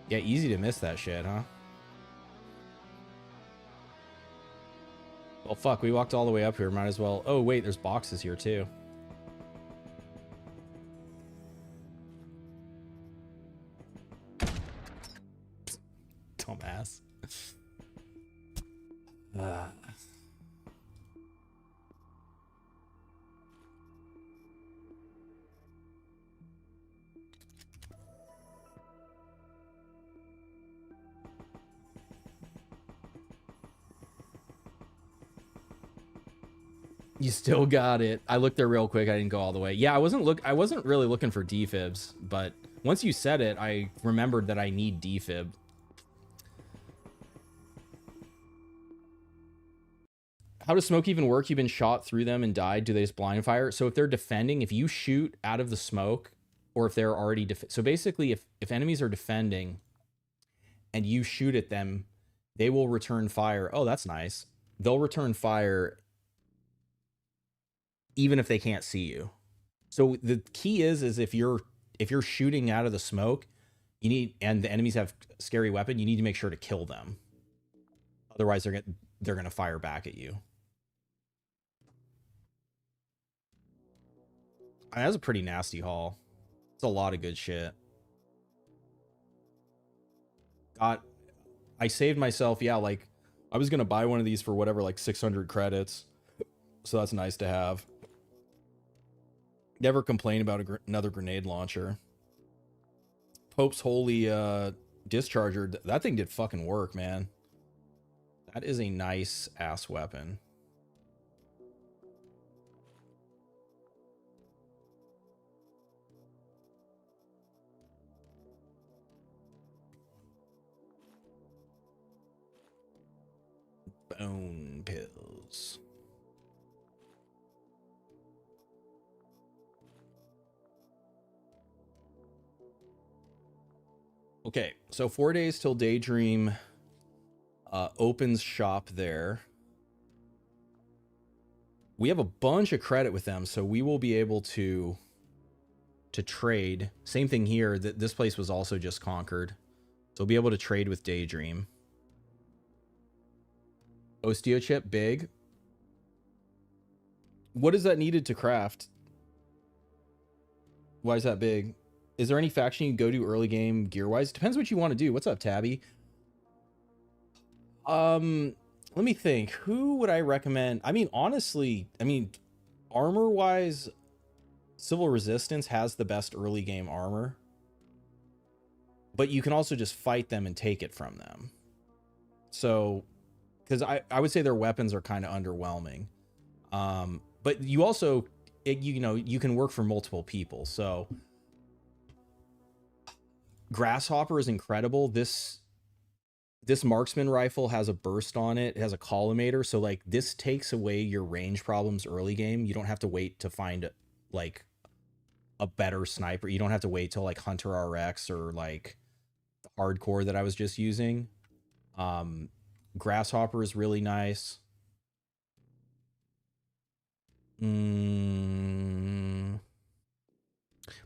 Yeah, easy to miss that shit, huh? Well, fuck, we walked all the way up here. Might as well... Oh, wait, there's boxes here, too. Dumbass. You still got it. I looked there real quick. I didn't go all the way. Yeah, I wasn't really looking for defibs, but once you said it, I remembered that I need defib. How does smoke even work? You've been shot through them and died. Do they just blind fire? So if they're defending, if you shoot out of the smoke, or if they're already so basically, if enemies are defending and you shoot at them, they will return fire. Oh, that's nice. They'll return fire even if they can't see you. So the key is if you're shooting out of the smoke, you need, and the enemies have a scary weapon, you need to make sure to kill them. Otherwise, they're gonna fire back at you. That's a pretty nasty haul. It's a lot of good shit. I saved myself. Yeah, like I was gonna buy one of these for whatever, like 600 credits. So that's nice to have. Never complain about another grenade launcher. Pope's Holy Discharger. That thing did fucking work, man. That is a nice ass weapon. Bone pills. Okay, so 4 days till Daydream opens shop there. We have a bunch of credit with them, so we will be able to trade. Same thing here. This place was also just conquered, so we'll be able to trade with Daydream. Osteo chip, big. What is that needed to craft? Why is that big? Is there any faction you go to early game gear-wise? Depends what you want to do. What's up, Tabby? Let me think. Who would I recommend? I mean, honestly, armor-wise, Civil Resistance has the best early game armor. But you can also just fight them and take it from them. So, because I would say their weapons are kind of underwhelming. But you also, you can work for multiple people. So, Grasshopper is incredible. This marksman rifle has a burst on it. It has a collimator. So like this takes away your range problems early game. You don't have to wait to find like a better sniper. You don't have to wait till like Hunter RX or like the hardcore that I was just using. Grasshopper is really nice.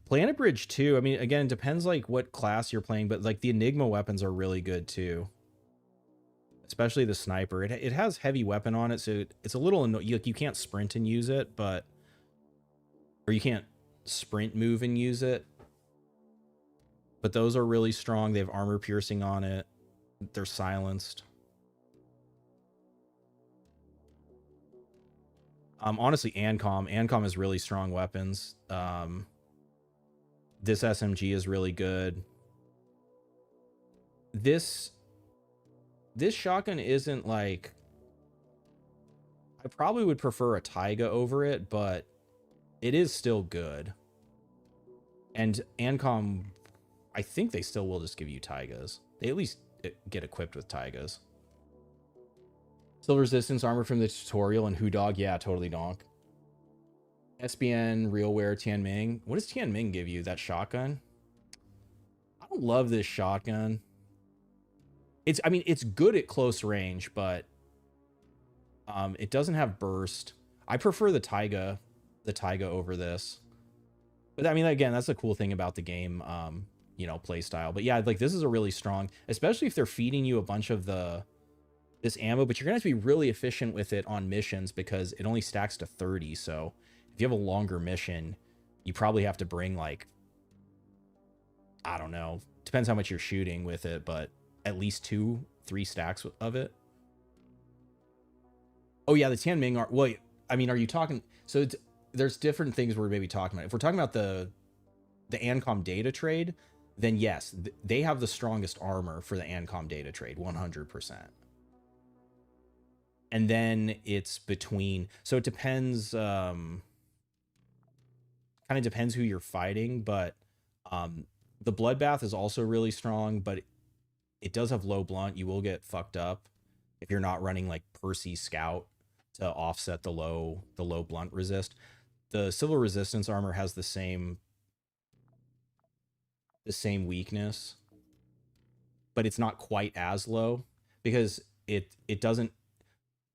Planet Bridge 2, I mean, again, it depends like what class you're playing, but like the Enigma weapons are really good too. Especially the sniper. It has heavy weapon on it, so it's a little annoying. You can't sprint and use it, but... Or you can't sprint, move, and use it. But those are really strong. They have armor piercing on it. They're silenced. Honestly, ANCOM has really strong weapons. This SMG is really good. This shotgun isn't like... I probably would prefer a Taiga over it, but it is still good. And ANCOM, I think they still will just give you Taigas. They at least get equipped with Taigas. Silver resistance armor from the tutorial and Who Dog. Yeah, totally donk. SBN, RealWare, Tianming. What does Tianming give you? That shotgun? I don't love this shotgun. I mean, it's good at close range, but it doesn't have burst. I prefer the Taiga over this. But I mean, again, that's the cool thing about the game, you know, play style. But yeah, like this is a really strong, especially if they're feeding you a bunch of this ammo, but you're gonna have to be really efficient with it on missions because it only stacks to 30. So if you have a longer mission, you probably have to bring like, I don't know, depends how much you're shooting with it, but at least 2-3 stacks of it. Oh yeah, the Tianming are, well, I mean, are you talking, so there's different things we're maybe talking about. If we're talking about the ANCOM data trade, then yes, they have the strongest armor for the ANCOM data trade, 100%. And then it's between, so it depends, kind of depends who you're fighting, but the Bloodbath is also really strong, but it does have low blunt. You will get fucked up if you're not running like Percy Scout to offset the low blunt resist. The Civil Resistance armor has the same weakness, but it's not quite as low because it doesn't.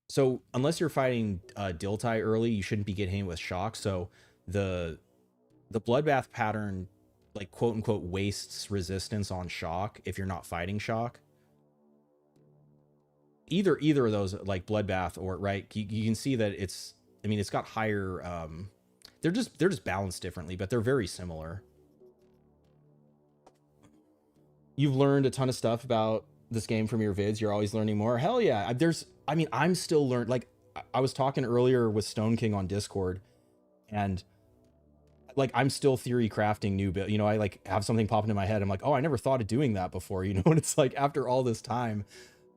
So unless you're fighting Diltai early, you shouldn't be getting hit with shock. So the Bloodbath pattern, like quote unquote, wastes resistance on shock if you're not fighting shock. Either of those, like Bloodbath or right, you can see that it's, I mean, it's got higher. They're just balanced differently, but they're very similar. You've learned a ton of stuff about this game from your vids. You're always learning more. Hell yeah. I mean, I'm still learning. Like I was talking earlier with Stone King on Discord, and like I'm still theory crafting new build. You know, I like have something popping in my head. I'm like, oh, I never thought of doing that before. You know, and it's like after all this time,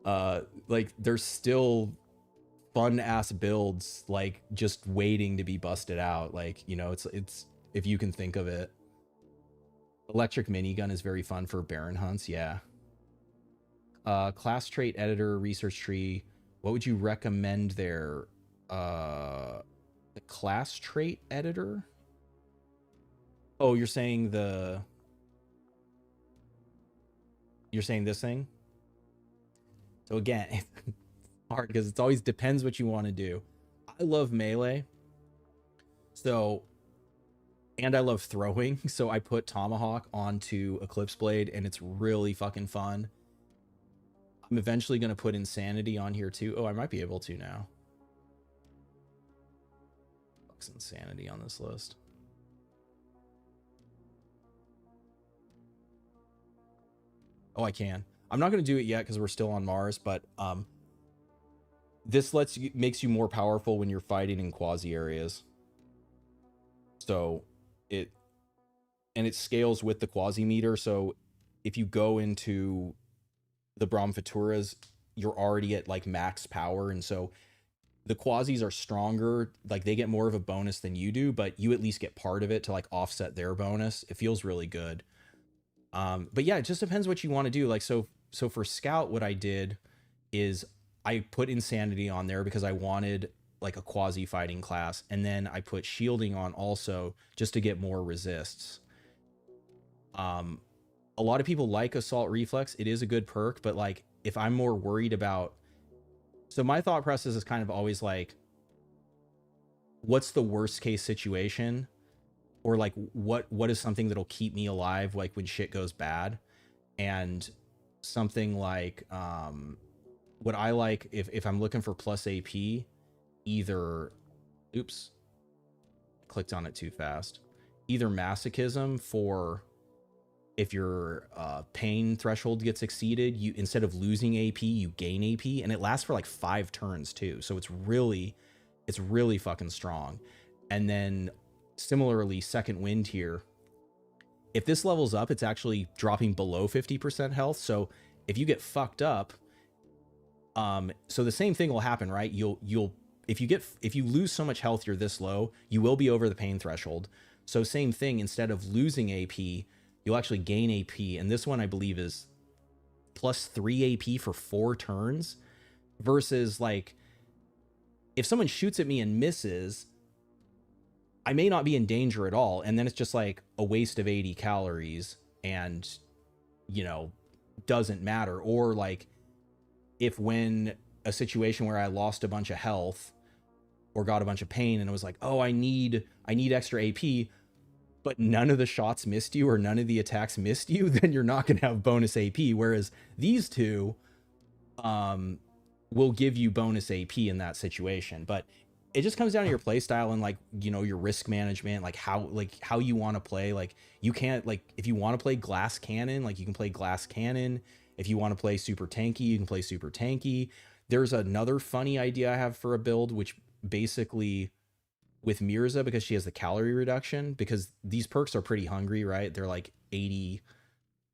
like there's still fun ass builds like just waiting to be busted out. Like, you know, it's if you can think of it. Electric minigun is very fun for Baron hunts. Yeah. Class trait editor, research tree. What would you recommend there? The class trait editor? Oh, you're saying you're saying this thing? So again, it's hard because it always depends what you want to do. I love melee. So, and I love throwing. So I put Tomahawk onto Eclipse Blade and it's really fucking fun. I'm eventually going to put Insanity on here too. Oh, I might be able to now. Fuck's Insanity on this list. Oh, I can. I'm not going to do it yet because we're still on Mars, but this makes you more powerful when you're fighting in quasi areas. So it scales with the quasi meter. So if you go into the Brahmafaturas, you're already at like max power, and so the quasis are stronger. Like they get more of a bonus than you do, but you at least get part of it to like offset their bonus. It feels really good. But yeah, it just depends what you want to do. Like, so for Scout, what I did is I put Insanity on there because I wanted like a quasi fighting class. And then I put shielding on also just to get more resists. A lot of people like Assault Reflex. It is a good perk, but like if I'm more worried about, so my thought process is kind of always like, what's the worst case situation? Or like what is something that'll keep me alive like when shit goes bad? And something like what I like if I'm looking for plus AP, either oops, clicked on it too fast. Either Masochism for if your pain threshold gets exceeded, you, instead of losing AP, you gain AP, and it lasts for like 5 turns too. So it's really fucking strong. And then similarly, second wind here, if this levels up, it's actually dropping below 50% health. So if you get fucked up, so the same thing will happen, right? If you lose so much health, you're this low, you will be over the pain threshold. So same thing, instead of losing AP, you'll actually gain AP. And this one, I believe, is plus 3 AP for 4 turns, versus like, if someone shoots at me and misses, I may not be in danger at all. And then it's just like a waste of 80 calories and, you know, doesn't matter. Or like, if when a situation where I lost a bunch of health or got a bunch of pain and it was like, oh, I need extra AP, but none of the shots missed you or none of the attacks missed you, then you're not going to have bonus AP. Whereas these two will give you bonus AP in that situation. But it just comes down to your play style and like, you know, your risk management, like how you want to play. Like you can't, like, if you want to play glass cannon, like you can play glass cannon. If you want to play super tanky, you can play super tanky. There's another funny idea I have for a build, which basically with Mirza, because she has the calorie reduction, because these perks are pretty hungry, right? They're like 80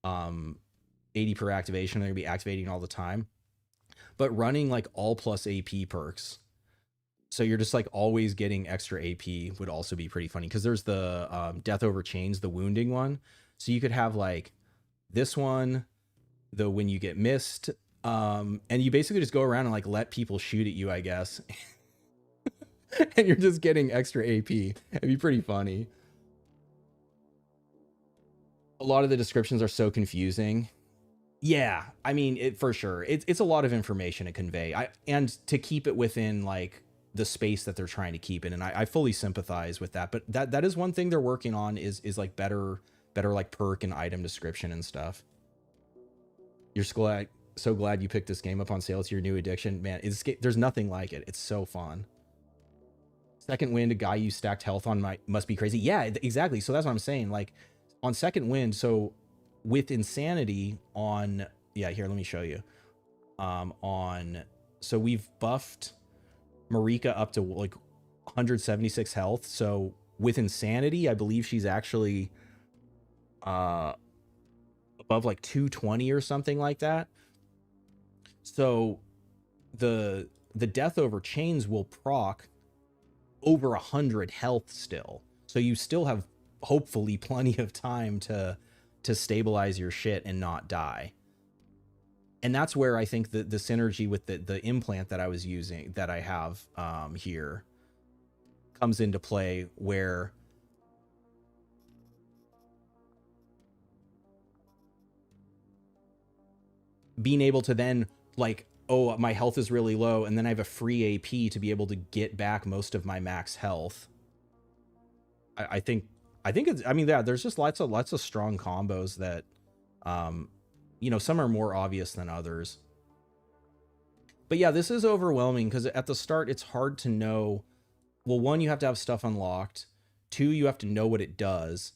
per activation. They're gonna be activating all the time. But running like all plus AP perks, so you're just like always getting extra AP, would also be pretty funny. Because there's the Death Over Chains, the wounding one. So you could have like this one, the when you get missed, and you basically just go around and like let people shoot at you, I guess. And you're just getting extra AP. It'd be pretty funny. A lot of the descriptions are so confusing. Yeah, I mean, it for sure. It's a lot of information to convey. And to keep it within like the space that they're trying to keep it. And I fully sympathize with that. But that is one thing they're working on is like better like perk and item description and stuff. You're so glad you picked this game up on sale. It's your new addiction, man. There's nothing like it. It's so fun. Second wind, a guy you stacked health on must be crazy. Yeah, exactly. So that's what I'm saying. Like on second wind, so with insanity on, yeah, here, let me show you. So we've buffed Marika up to like 176 health. So with insanity, I believe she's actually above like 220 or something like that. So the Death Over Chains will proc over 100 health still. So you still have hopefully plenty of time to stabilize your shit and not die. And that's where I think the synergy with the implant that I was using, that I have here, comes into play, where being able to then like, oh, my health is really low, and then I have a free AP to be able to get back most of my max health. I think it's, I mean, yeah, there's just lots of strong combos that, you know, some are more obvious than others. But yeah, this is overwhelming because at the start, it's hard to know. Well, 1, you have to have stuff unlocked. 2, you have to know what it does.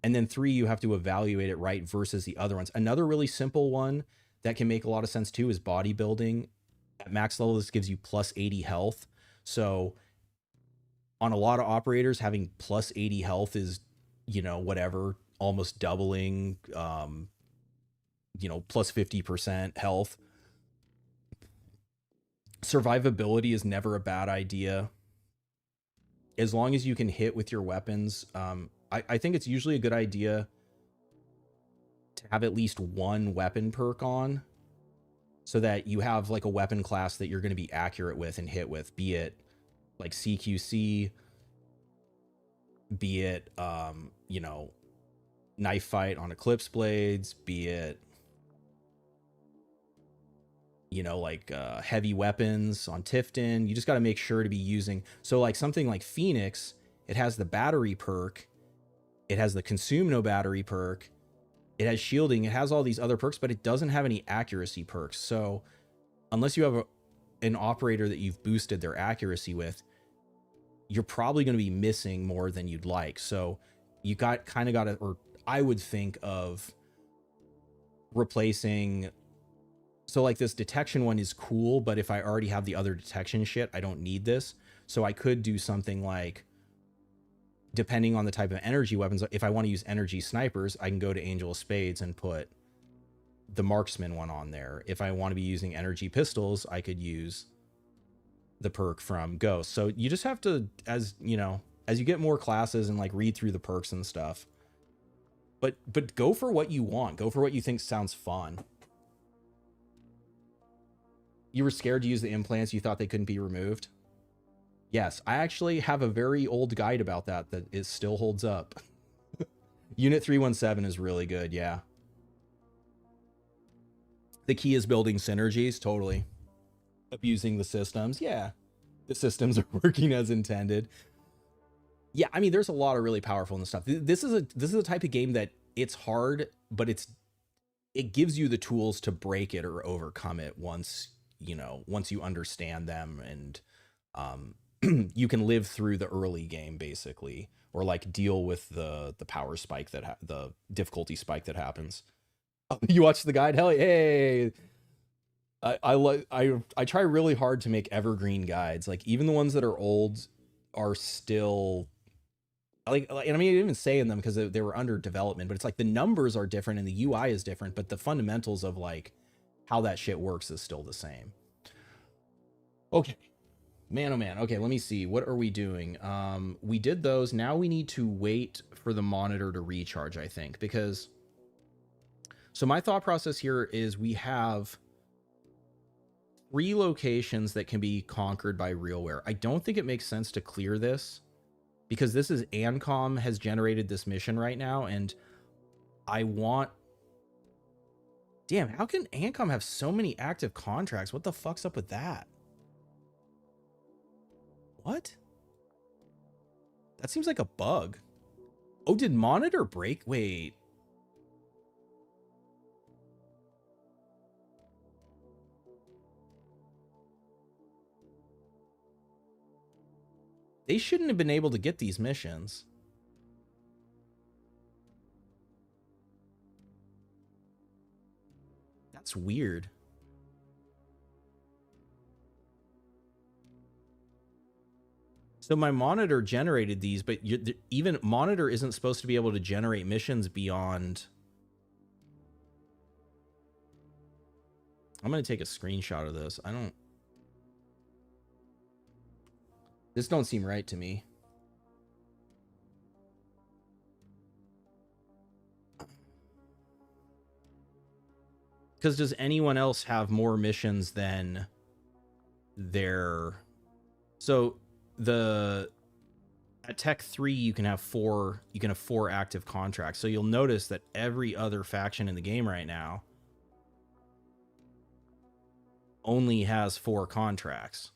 And then 3, you have to evaluate it right versus the other ones. Another really simple one that can make a lot of sense too is bodybuilding. At max level, this gives you plus 80 health. So on a lot of operators, having plus 80 health is, you know, whatever, almost doubling, you know, plus 50% health. Survivability is never a bad idea. As long as you can hit with your weapons, I think it's usually a good idea to have at least 1 weapon perk on, so that you have like a weapon class that you're going to be accurate with and hit with, be it like CQC, be it, you know, knife fight on Eclipse blades, be it, you know, like heavy weapons on Tifton. You just got to make sure to be using. So like something like Phoenix, it has the battery perk, it has the consume no battery perk, it has shielding, it has all these other perks, but it doesn't have any accuracy perks. So unless you have an operator that you've boosted their accuracy with, you're probably going to be missing more than you'd like. So you kind of got to, or I would think of replacing. So like this detection one is cool, but if I already have the other detection shit, I don't need this. So I could do something like, depending on the type of energy weapons, if I want to use energy snipers, I can go to Angel of Spades and put the marksman one on there. If I want to be using energy pistols, I could use the perk from Ghost. So you just have to, as you know, as you get more classes and like read through the perks and stuff, but go for what you want. Go for what you think sounds fun. You were scared to use the implants. You thought they couldn't be removed. Yes, I actually have a very old guide about that is still holds up. Unit 317 is really good, yeah. The key is building synergies, totally. Abusing the systems, yeah. The systems are working as intended. Yeah, I mean, there's a lot of really powerful stuff. This is a type of game that it's hard, but it gives you the tools to break it or overcome it once you understand them, and you can live through the early game basically, or like deal with the power spike the difficulty spike that happens. You watch the guide? Hell, hey! I try really hard to make evergreen guides. Like even the ones that are old are still like, and I mean, I didn't even say in them because they were under development, but it's like the numbers are different and the UI is different, but the fundamentals of like how that shit works is still the same. Okay. Man, oh man. Okay, let me see. What are we doing? We did those. Now we need to wait for the monitor to recharge, I think, because... So my thought process here is we have 3 locations that can be conquered by RealWare. I don't think it makes sense to clear this, because this is ANCOM has generated this mission right now, and I want... Damn, how can ANCOM have so many active contracts? What the fuck's up with that? What? That seems like a bug. Oh, did monitor break? Wait. They shouldn't have been able to get these missions. That's weird. So my monitor generated these, but even monitor isn't supposed to be able to generate missions beyond... I'm going to take a screenshot of this. This don't seem right to me. Because does anyone else have more missions than their... So at Tech 3 you can have 4 active contracts. So you'll notice that every other faction in the game right now only has 4 contracts.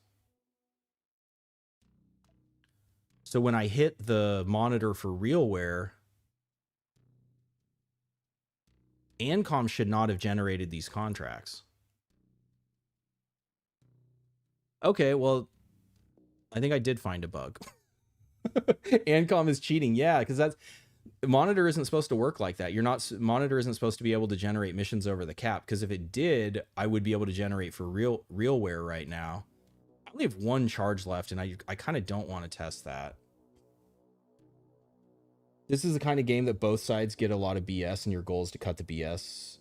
So when I hit the monitor for RealWare, ANCOM should not have generated these contracts. Okay, well, I think I did find a bug. ANCOM is cheating. Yeah, because that's... Monitor isn't supposed to work like that. Monitor isn't supposed to be able to generate missions over the cap, because if it did, I would be able to generate for RealWare right now. I only have 1 charge left, and I kind of don't want to test that. This is the kind of game that both sides get a lot of BS, and your goal is to cut the BS.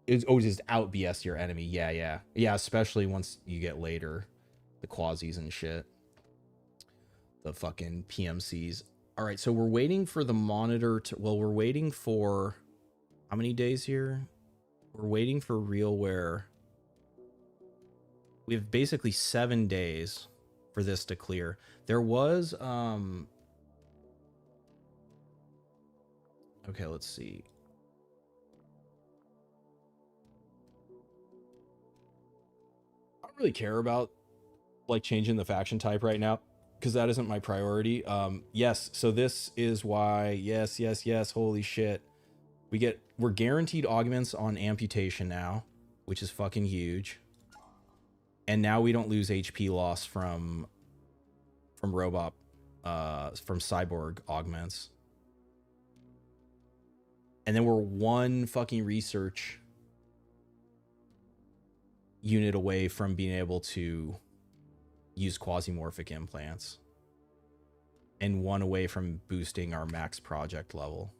Just out BS your enemy. Yeah, especially once you get later. The quasis and shit. The fucking PMCs. All right, so we're waiting for the monitor to... Well, we're waiting for... How many days here? We're waiting for RealWare. We have basically 7 days for this to clear. There was... Okay, let's see. I don't really care about like changing the faction type right now, because that isn't my priority. Yes, so this is why, yes, holy shit. We're guaranteed augments on amputation now, which is fucking huge. And now we don't lose HP loss from robot, from cyborg augments. And then we're 1 fucking research unit away from being able to use quasimorphic implants, and 1 away from boosting our max project level.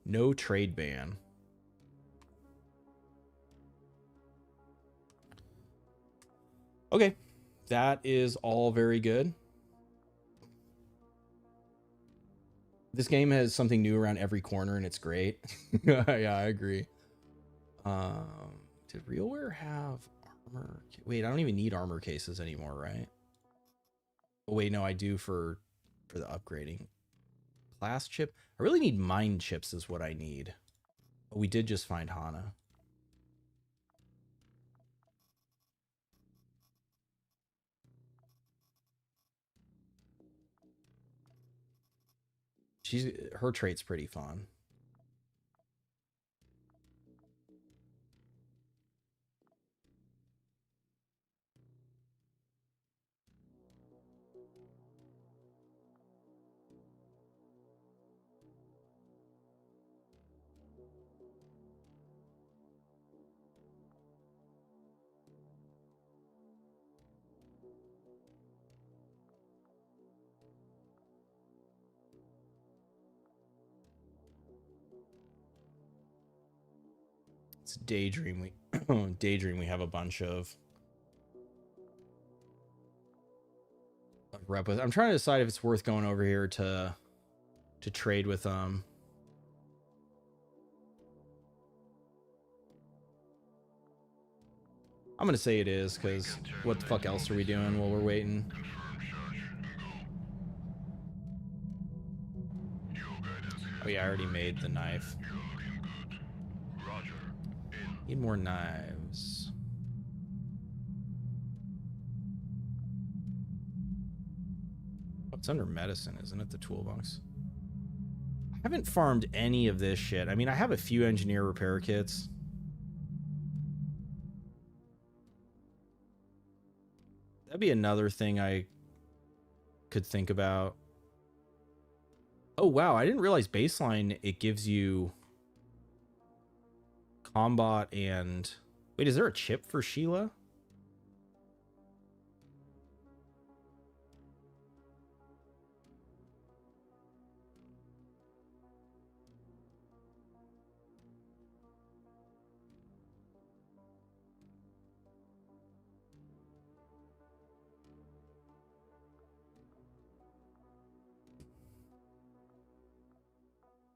No trade ban. Okay, that is all very good. This game has something new around every corner, and it's great. Yeah, I agree. Did RealWare have armor? Wait, I don't even need armor cases anymore, right? Oh, wait, no, I do for the upgrading. Class chip. I really need mind chips is what I need. Oh, we did just find Hana. Her trait's pretty fun. It's Daydream. We have a bunch of rep with. I'm trying to decide if it's worth going over here to trade with them. I'm gonna say it is, because what the fuck else are we doing while we're waiting? Oh yeah, I already made the knife. Need more knives. Oh, it's under medicine, isn't it? The toolbox. I haven't farmed any of this shit. I mean, I have a few engineer repair kits. That'd be another thing I could think about. Oh, wow. I didn't realize baseline, it gives you combat and... Wait, is there a chip for Sheila?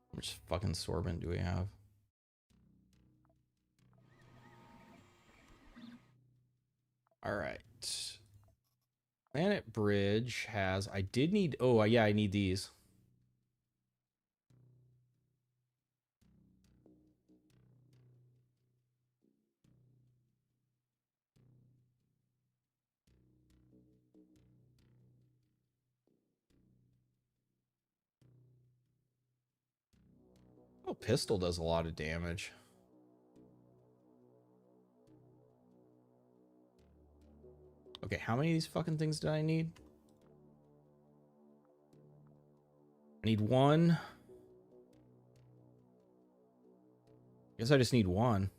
How much fucking sorbent do we have? All right. Planet Bridge has... I did need... Oh, yeah, I need these. Oh, pistol does a lot of damage. Okay, how many of these fucking things did I need? I need 1. Guess I just need 1.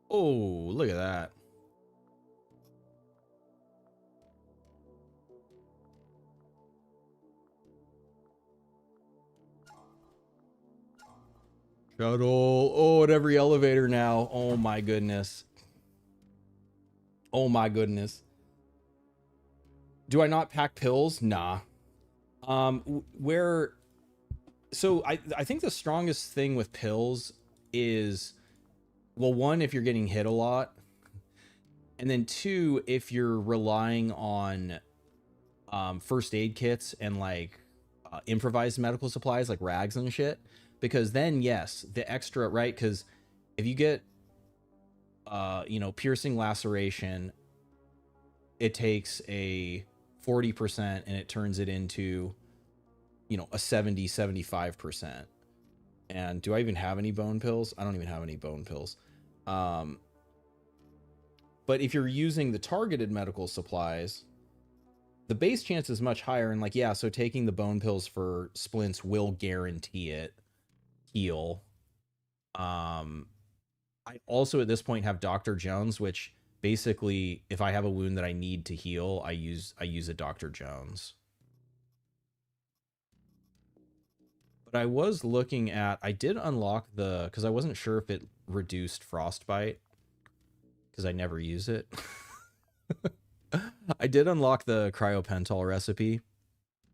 Oh, look at that. Shuttle. Oh, at every elevator now. Oh my goodness. Oh my goodness. Do I not pack pills? Nah. Where... So I think the strongest thing with pills is... Well, 1, if you're getting hit a lot. And then 2, if you're relying on first aid kits and like improvised medical supplies like rags and shit. Because then, yes, the extra, right? Because if you get, you know, piercing laceration it takes a 40% and it turns it into, you know, a 70, 75%. And do I even have any bone pills? I don't even have any bone pills. But if you're using the targeted medical supplies, the base chance is much higher. And like, yeah, so taking the bone pills for splints will guarantee it heal. I also at this point have Dr. Jones, which basically if I have a wound that I need to heal, I use a Dr. Jones. But I was looking at, I did unlock the, because I wasn't sure if it reduced frostbite, because I never use it. I did unlock the cryopental recipe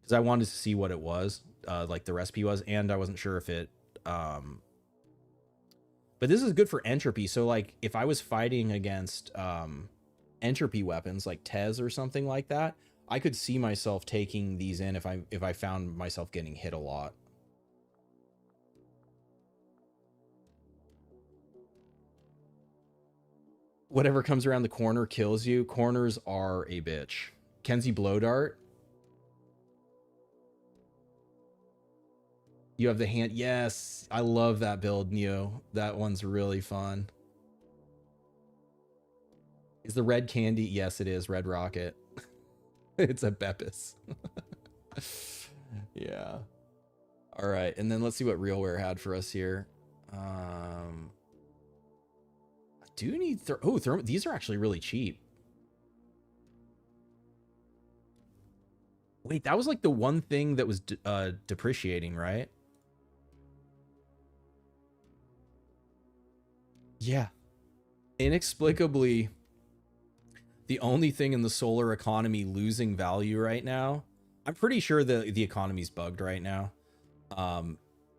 because I wanted to see what it was, like the recipe was, and I wasn't sure if it, but this is good for entropy. So like if I was fighting against entropy weapons like Tez or something like that, I could see myself taking these in if I found myself getting hit a lot. Whatever comes around the corner kills you. Corners are a bitch. Kenzie Blow Dart. You have the hand. Yes, I love that build, Neo. That one's really fun. Is the red candy? Yes, it is. Red Rocket. It's a Beppis. Yeah. All right, and then let's see what RealWare had for us here. I do need these are actually really cheap. Wait, that was like the one thing that was depreciating, right? Yeah. Inexplicably, the only thing in the solar economy losing value right now, I'm pretty sure the economy's bugged right now,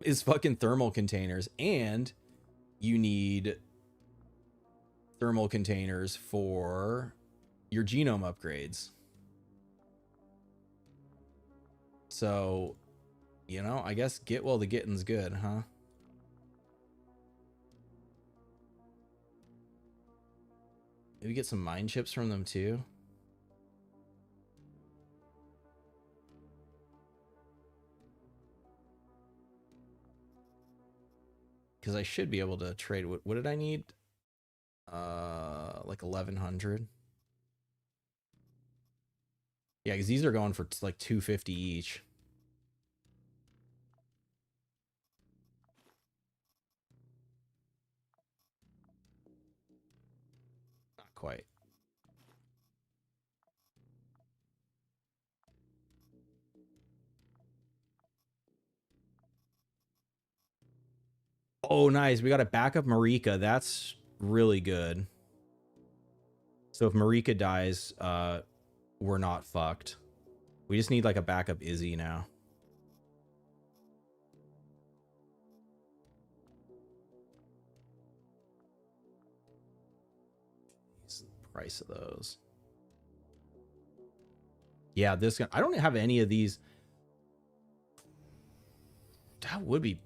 is fucking thermal containers. And you need thermal containers for your genome upgrades. So, you know, I guess get while the getting's good, huh? Maybe get some mine chips from them too. Because I should be able to trade. What did I need? Like 1100. Yeah, because these are going for like 250 each. Not quite. Oh, nice. We got a backup Marika. That's really good. So if Marika dies, we're not fucked. We just need like a backup Izzy now. What's the price of those? Yeah, this I don't have any of these. That would be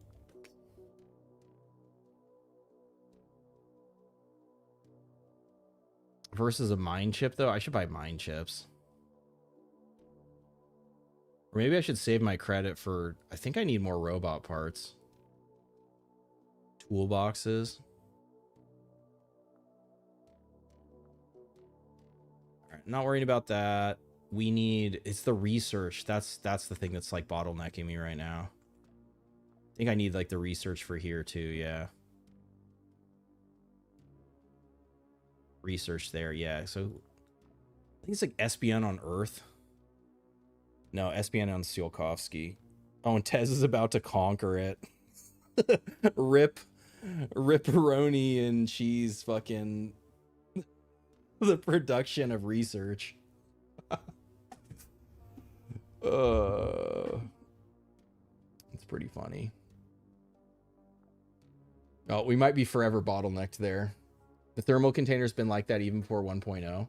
versus a mine chip though. I should buy mine chips. Or maybe I should save my credit for, I think I need more robot parts. Toolboxes. All right, not worrying about that. We need, it's the research. That's the thing that's like bottlenecking me right now. I think I need like the research for here too, yeah. Research there, yeah. So I think it's like SBN on Earth. No, SBN on Tsiolkovsky. Oh, and Tez is about to conquer it. Rip Ripperoni and cheese fucking the production of research. It's pretty funny. Oh, we might be forever bottlenecked there. The thermal container's been like that even before 1.0.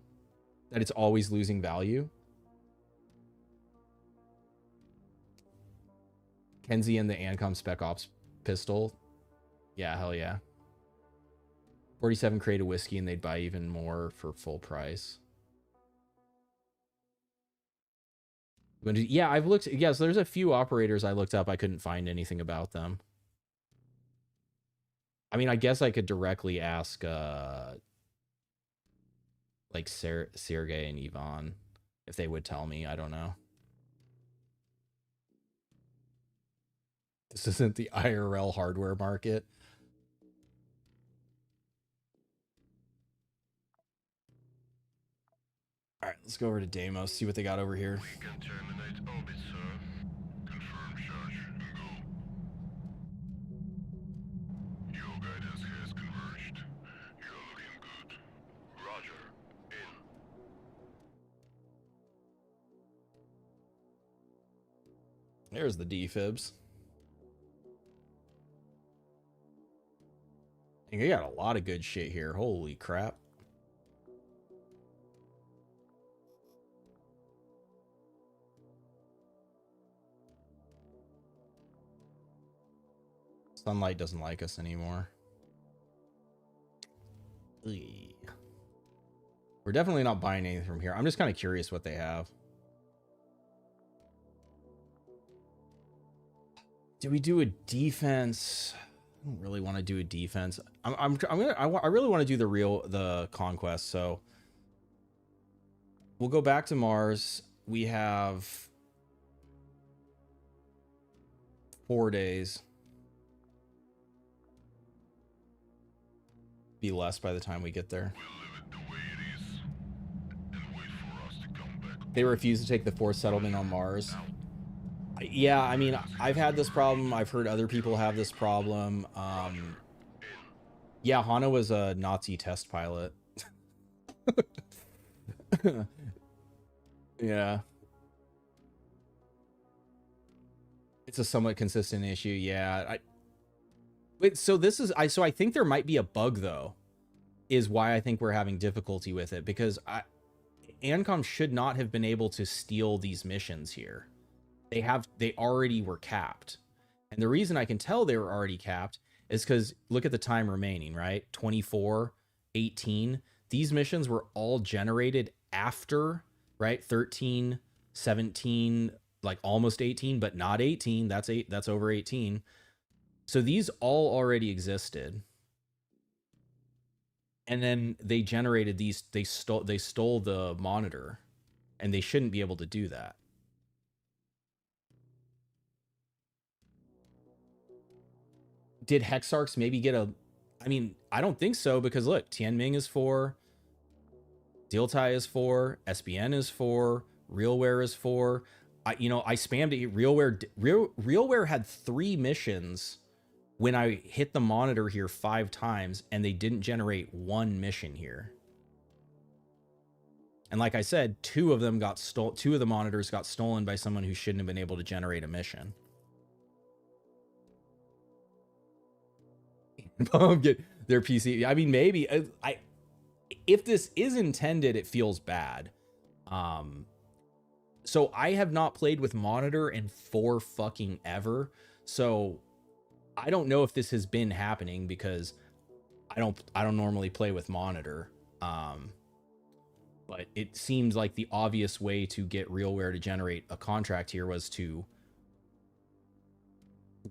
That it's always losing value. Kenzie and the Ancom Spec Ops pistol. Yeah, hell yeah. 47 crate of whiskey and they'd buy even more for full price. Yeah, I've looked. Yeah, so there's a few operators I looked up. I couldn't find anything about them. I mean, I guess I could directly ask, like Sergey and Ivan if they would tell me. I don't know. This isn't the IRL hardware market. All right, let's go over to Deimos, see what they got over here. We can terminate orbit, sir. Confirm charge and go. Your guidance has converged. You're looking good. Roger. In. There's the defibs. And they got a lot of good shit here. Holy crap. Sunlight doesn't like us anymore. Eey. We're definitely not buying anything from here. I'm just kind of curious what they have. Do we do a defense? I don't really want to do a defense. I really want to do the conquest. So we'll go back to Mars. We have 4 days. Be less by the time we get there. We'll leave it the way it is and wait for us to come back. They refuse to take the forced settlement on Mars. Yeah, I mean, I've had this problem. I've heard other people have this problem. Yeah, Hana was a Nazi test pilot. Yeah. It's a somewhat consistent issue. Yeah. Wait, so this is so I think there might be a bug though, is why I think we're having difficulty with it, because ANCOM should not have been able to steal these missions here. They already were capped. And the reason I can tell they were already capped is because look at the time remaining, right? 24, 18. These missions were all generated after, right? 13, 17, like almost 18, but not 18. That's over 18. So these all already existed. And then they generated these, they stole the monitor, and they shouldn't be able to do that. Did Hexarchs maybe get a... I mean, I don't think so, because look, Tianming is 4, Dealtai is 4, SBN is 4, RealWare is 4. I spammed it. RealWare had 3 missions when I hit the monitor here 5 times, and they didn't generate 1 mission here. And like I said, 2 of them got stolen. 2 of the monitors got stolen by someone who shouldn't have been able to generate a mission. Get their PC. I mean, maybe if this is intended, it feels bad. So I have not played with monitor in 4 fucking ever. So I don't know if this has been happening, because I don't normally play with monitor. But it seems like the obvious way to get RealWare to generate a contract here was to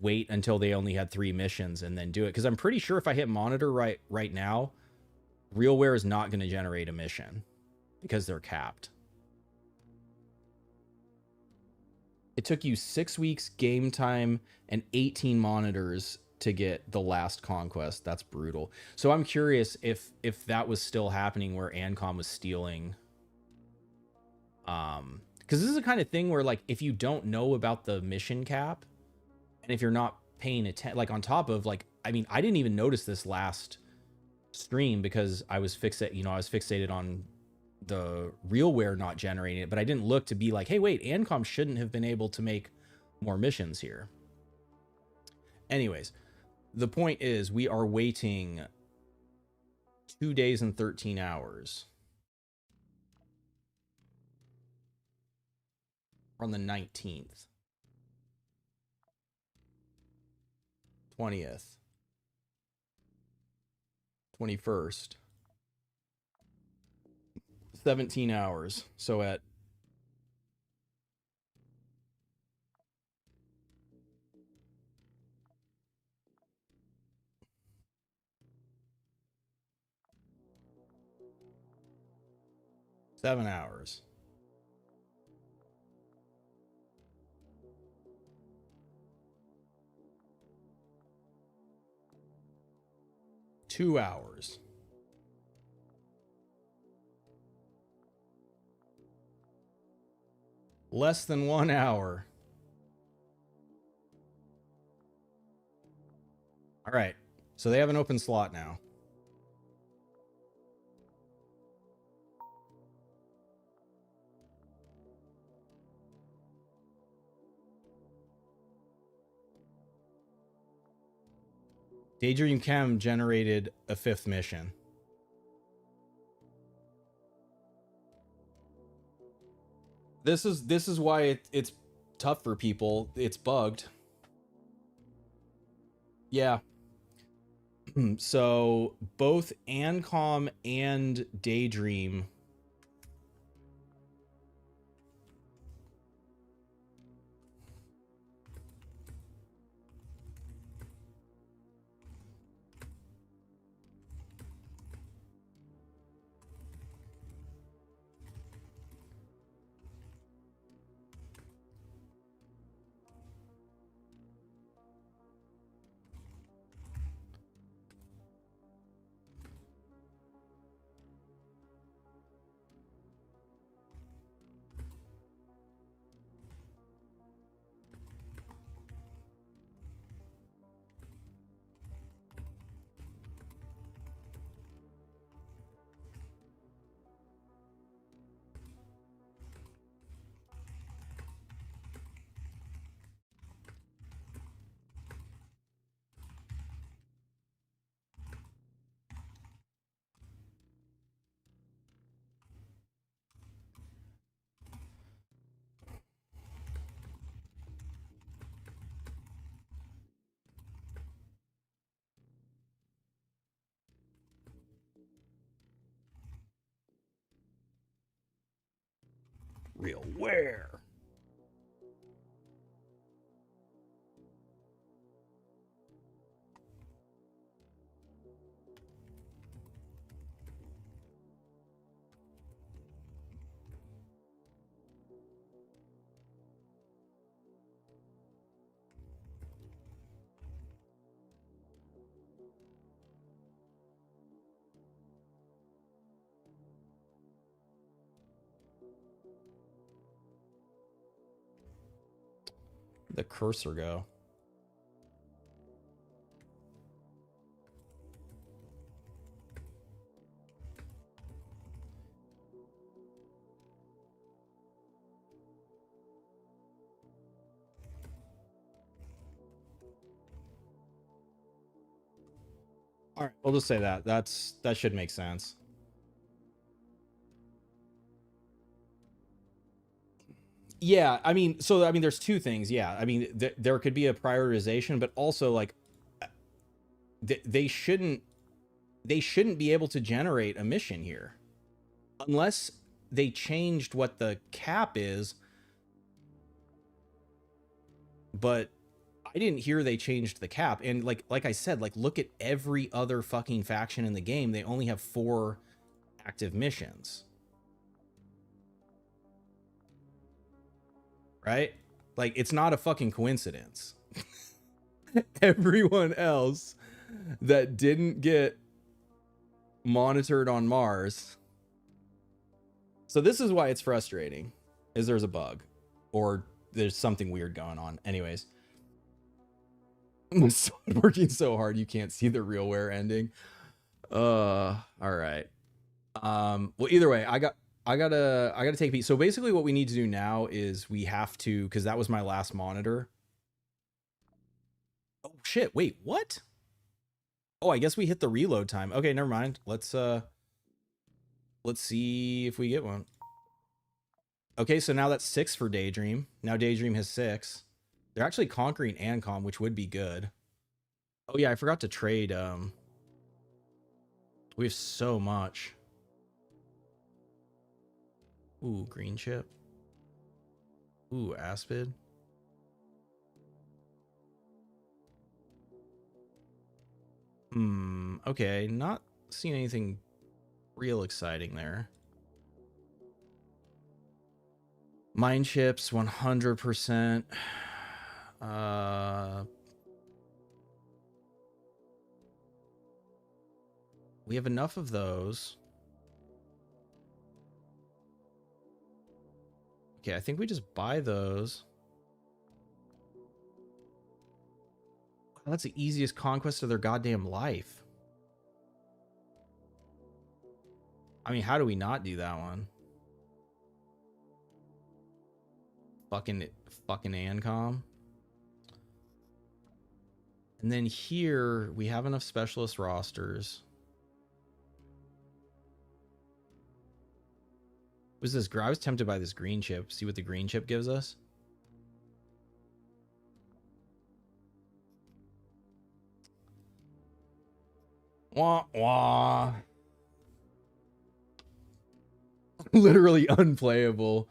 wait until they only had 3 missions and then do it. Because I'm pretty sure if I hit monitor right now, RealWare is not going to generate a mission because they're capped. It took you 6 weeks game time and 18 monitors to get the last conquest. That's brutal. So I'm curious if that was still happening, where ANCOM was stealing. Because this is the kind of thing where, like, if you don't know about the mission cap, and if you're not paying attention, like, on top of, like, I mean, I didn't even notice this last stream because I was fixated on the RealWare not generating it, but I didn't look to be like, hey, wait, ANCOM shouldn't have been able to make more missions here. Anyways, the point is, we are waiting 2 days and 13 hours. We're on the 19th. 20th. 21st. 17 hours. So at 7 hours. Two hours. Less than 1 hour. All right. So they have an open slot now. Daydream Chem generated a 5th mission. This is why it's tough for people. It's bugged. Yeah. So both Ancom and Daydream RealWare. The cursor go. All right, we'll just say that. That should make sense. Yeah, I mean, there's two things. Yeah, I mean, there could be a prioritization, but also like they shouldn't be able to generate a mission here unless they changed what the cap is. But I didn't hear they changed the cap. And like I said, like look at every other fucking faction in the game. They only have 4 active missions. Right? Like it's not a fucking coincidence. Everyone else that didn't get monitored on Mars. So this is why it's frustrating, is there's a bug or there's something weird going on. Anyways, I'm working so hard you can't see the RealWare ending. All right. Well, either way, I gotta take a peek. So basically what we need to do now is we have to, because that was my last monitor. Oh shit, wait, what? Oh, I guess we hit the reload time. Okay, never mind. Let's see if we get one. Okay, so now that's 6 for Daydream. Now Daydream has 6. They're actually conquering Ancom, which would be good. Oh yeah, I forgot to trade. We have so much. Ooh, green chip. Ooh, Aspid. Okay, not seeing anything real exciting there. Mine chips 100%. We have enough of those. Okay, I think we just buy those. That's the easiest conquest of their goddamn life. I mean, how do we not do that one? Fucking Ancom. And then here, we have enough specialist rosters. What's this? I was tempted by this green chip. See what the green chip gives us? Wah, wah. Literally unplayable.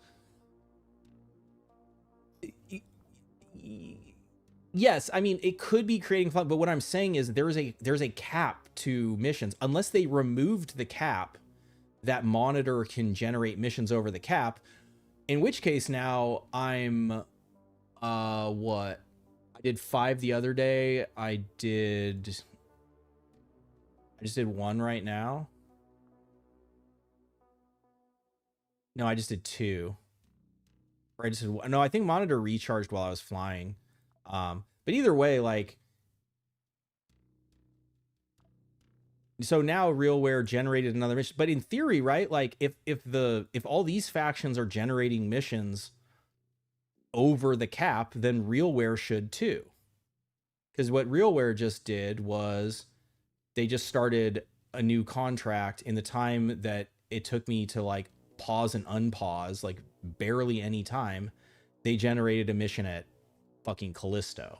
Yes, I mean, it could be creating fun, but what I'm saying is there's a cap to missions. Unless they removed the cap, that monitor can generate missions over the cap, in which case now I'm what? I did 5 the other day. I just did 1 right now. No, I just did 2. Or I just did 1. No, I think monitor recharged while I was flying. But either way, like, so now RealWare generated another mission. But in theory, right? Like, if all these factions are generating missions over the cap, then RealWare should too. Because what RealWare just did was they just started a new contract in the time that it took me to like pause and unpause, like barely any time. They generated a mission at fucking Callisto.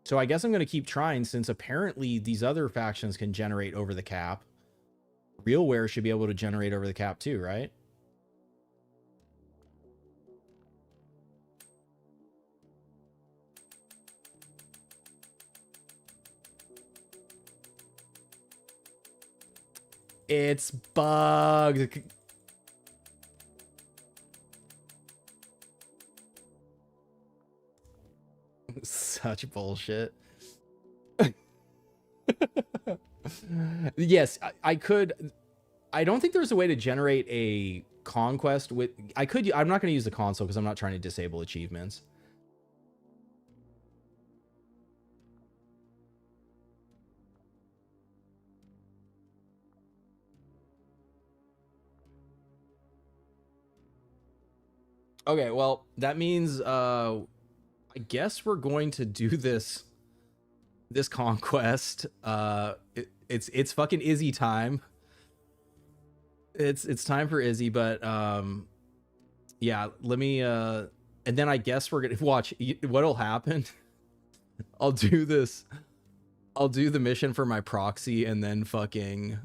So I guess I'm going to keep trying, since apparently these other factions can generate over the cap. RealWare should be able to generate over the cap too, right? It's bugged. Such bullshit. Yes, I could. I don't think there's a way to generate a conquest with. I could. I'm not going to use the console because I'm not trying to disable achievements. Okay, well, that means I guess we're going to do this conquest. It's fucking Izzy time. It's time for Izzy, but yeah, let me and then I guess we're gonna watch what'll happen. I'll do the mission for my proxy, and then RealWare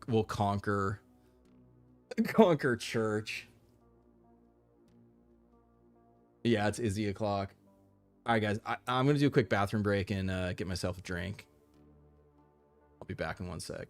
will conquer church. Yeah, it's Izzy o'clock. All right, guys, I'm gonna do a quick bathroom break and get myself a drink. I'll be back in 1 sec.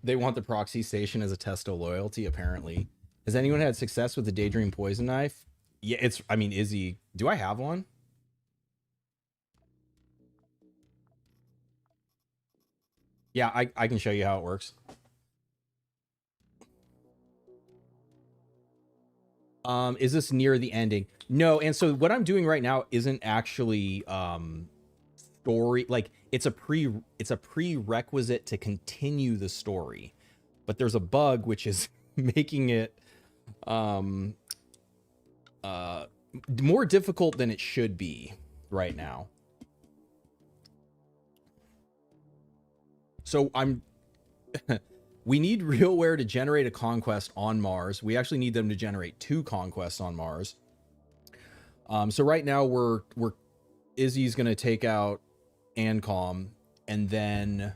They want the proxy station as a test of loyalty, apparently. Has anyone had success with the Daydream poison knife? Yeah, it's, I mean, Izzy, do I have one? Yeah, I can show you how it works. Is this near the ending? No, and so what I'm doing right now isn't actually story, like it's a prerequisite to continue the story. But there's a bug which is making it more difficult than it should be right now. So we need RealWare to generate a conquest on Mars. We actually need them to generate 2 conquests on Mars. So right now we're Izzy's gonna take out Ancom, and then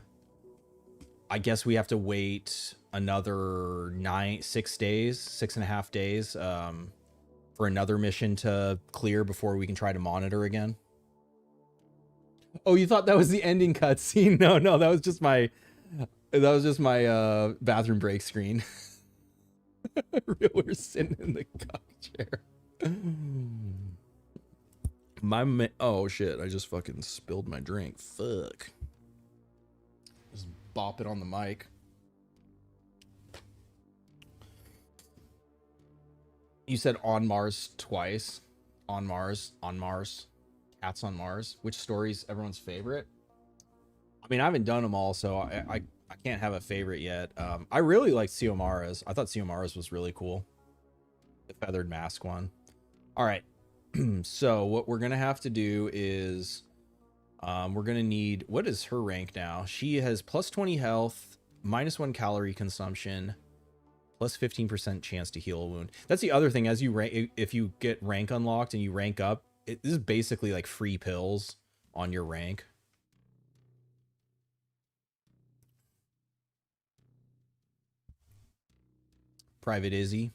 I guess we have to wait another 6 days, 6.5 days, for another mission to clear before we can try to monitor again. Oh, you thought that was the ending cutscene? No, that was just my bathroom break screen. We're sitting in the cock chair. Oh shit, I just fucking spilled my drink. Fuck. Just bop it on the mic. You said on Mars twice. On Mars. Cats on Mars. Which story's everyone's favorite? I mean, I haven't done them all, so I can't have a favorite yet. I really liked Xiomara's. I thought Xiomara's was really cool. The feathered mask one. All right. So what we're gonna have to do is we're gonna need, what is her rank now? She has plus 20 health, minus 1 calorie consumption, plus 15% chance to heal a wound. That's the other thing. As you rank, if you get rank unlocked and you rank up, this is basically like free pills on your rank. Private Izzy.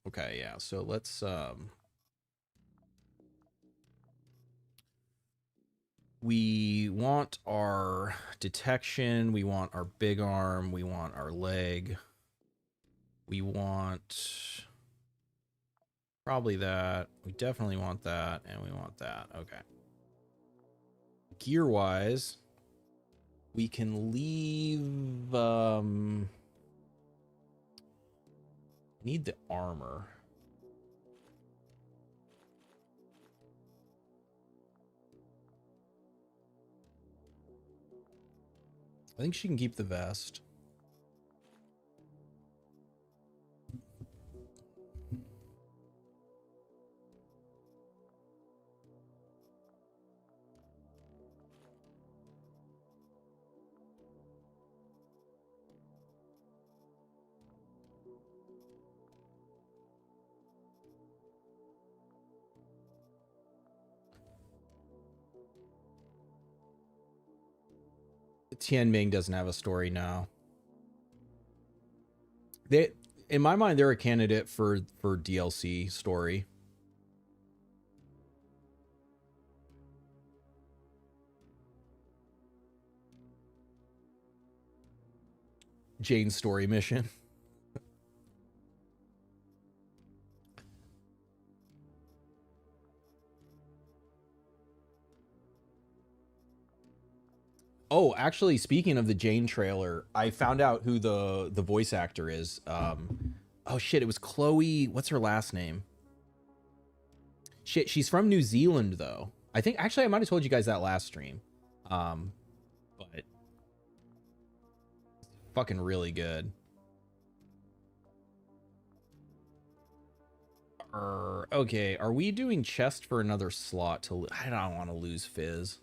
Okay, yeah. So let's we want our detection, we want our big arm, we want our leg, we want probably that, we definitely want that, and we want that. Okay. Gear wise, we can leave need the armor. I think she can keep the vest. Tianming doesn't have a story now. They, in my mind, they're a candidate for DLC story. Jane's story mission. Oh, actually, speaking of the Jane trailer, I found out who the voice actor is. Oh shit, it was Chloe. What's her last name? Shit, she's from New Zealand though. I think actually I might have told you guys that last stream. But fucking really good. Okay, are we doing chest for another slot to? I don't want to lose Fizz.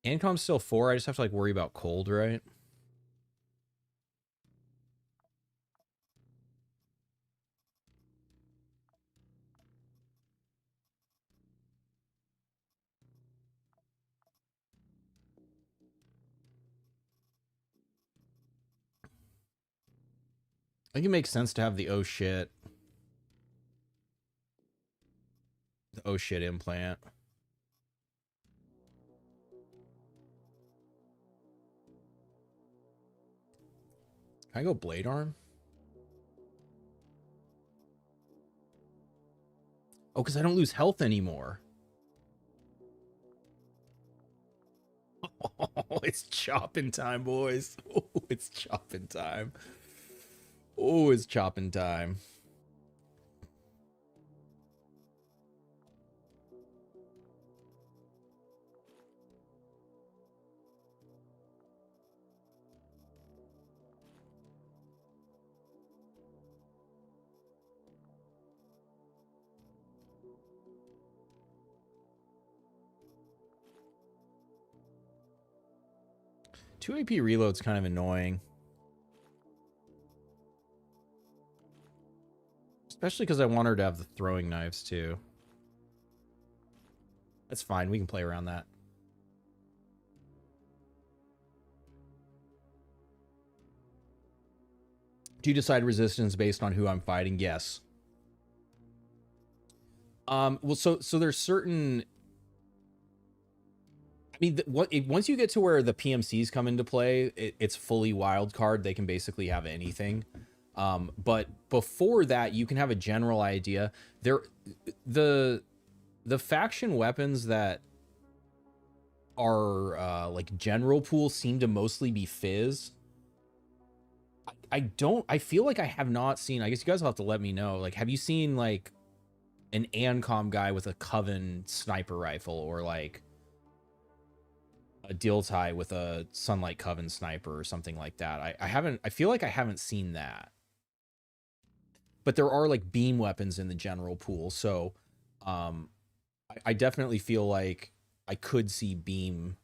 Ancom's still 4. I just have to like worry about cold, right? I think it makes sense to have the oh shit implant. Can I go blade arm? Oh, because I don't lose health anymore. Oh, it's chopping time, boys. Oh, it's chopping time. Oh, it's chopping time. Two AP reload's kind of annoying. Especially because I want her to have the throwing knives too. That's fine. We can play around that. Do you decide resistance based on who I'm fighting? Yes. Well, so there's certain. I mean, once you get to where the PMCs come into play, it's fully wild card. They can basically have anything. But before that, you can have a general idea. The faction weapons that are like general pool seem to mostly be fizz. I feel like I have not seen, I guess you guys will have to let me know. Like, have you seen like an ANCOM guy with a Coven sniper rifle, or like a Diltai with a Sunlight Coven sniper or something like that? I feel like I haven't seen that. But there are like beam weapons in the general pool, so I definitely feel like I could see beam.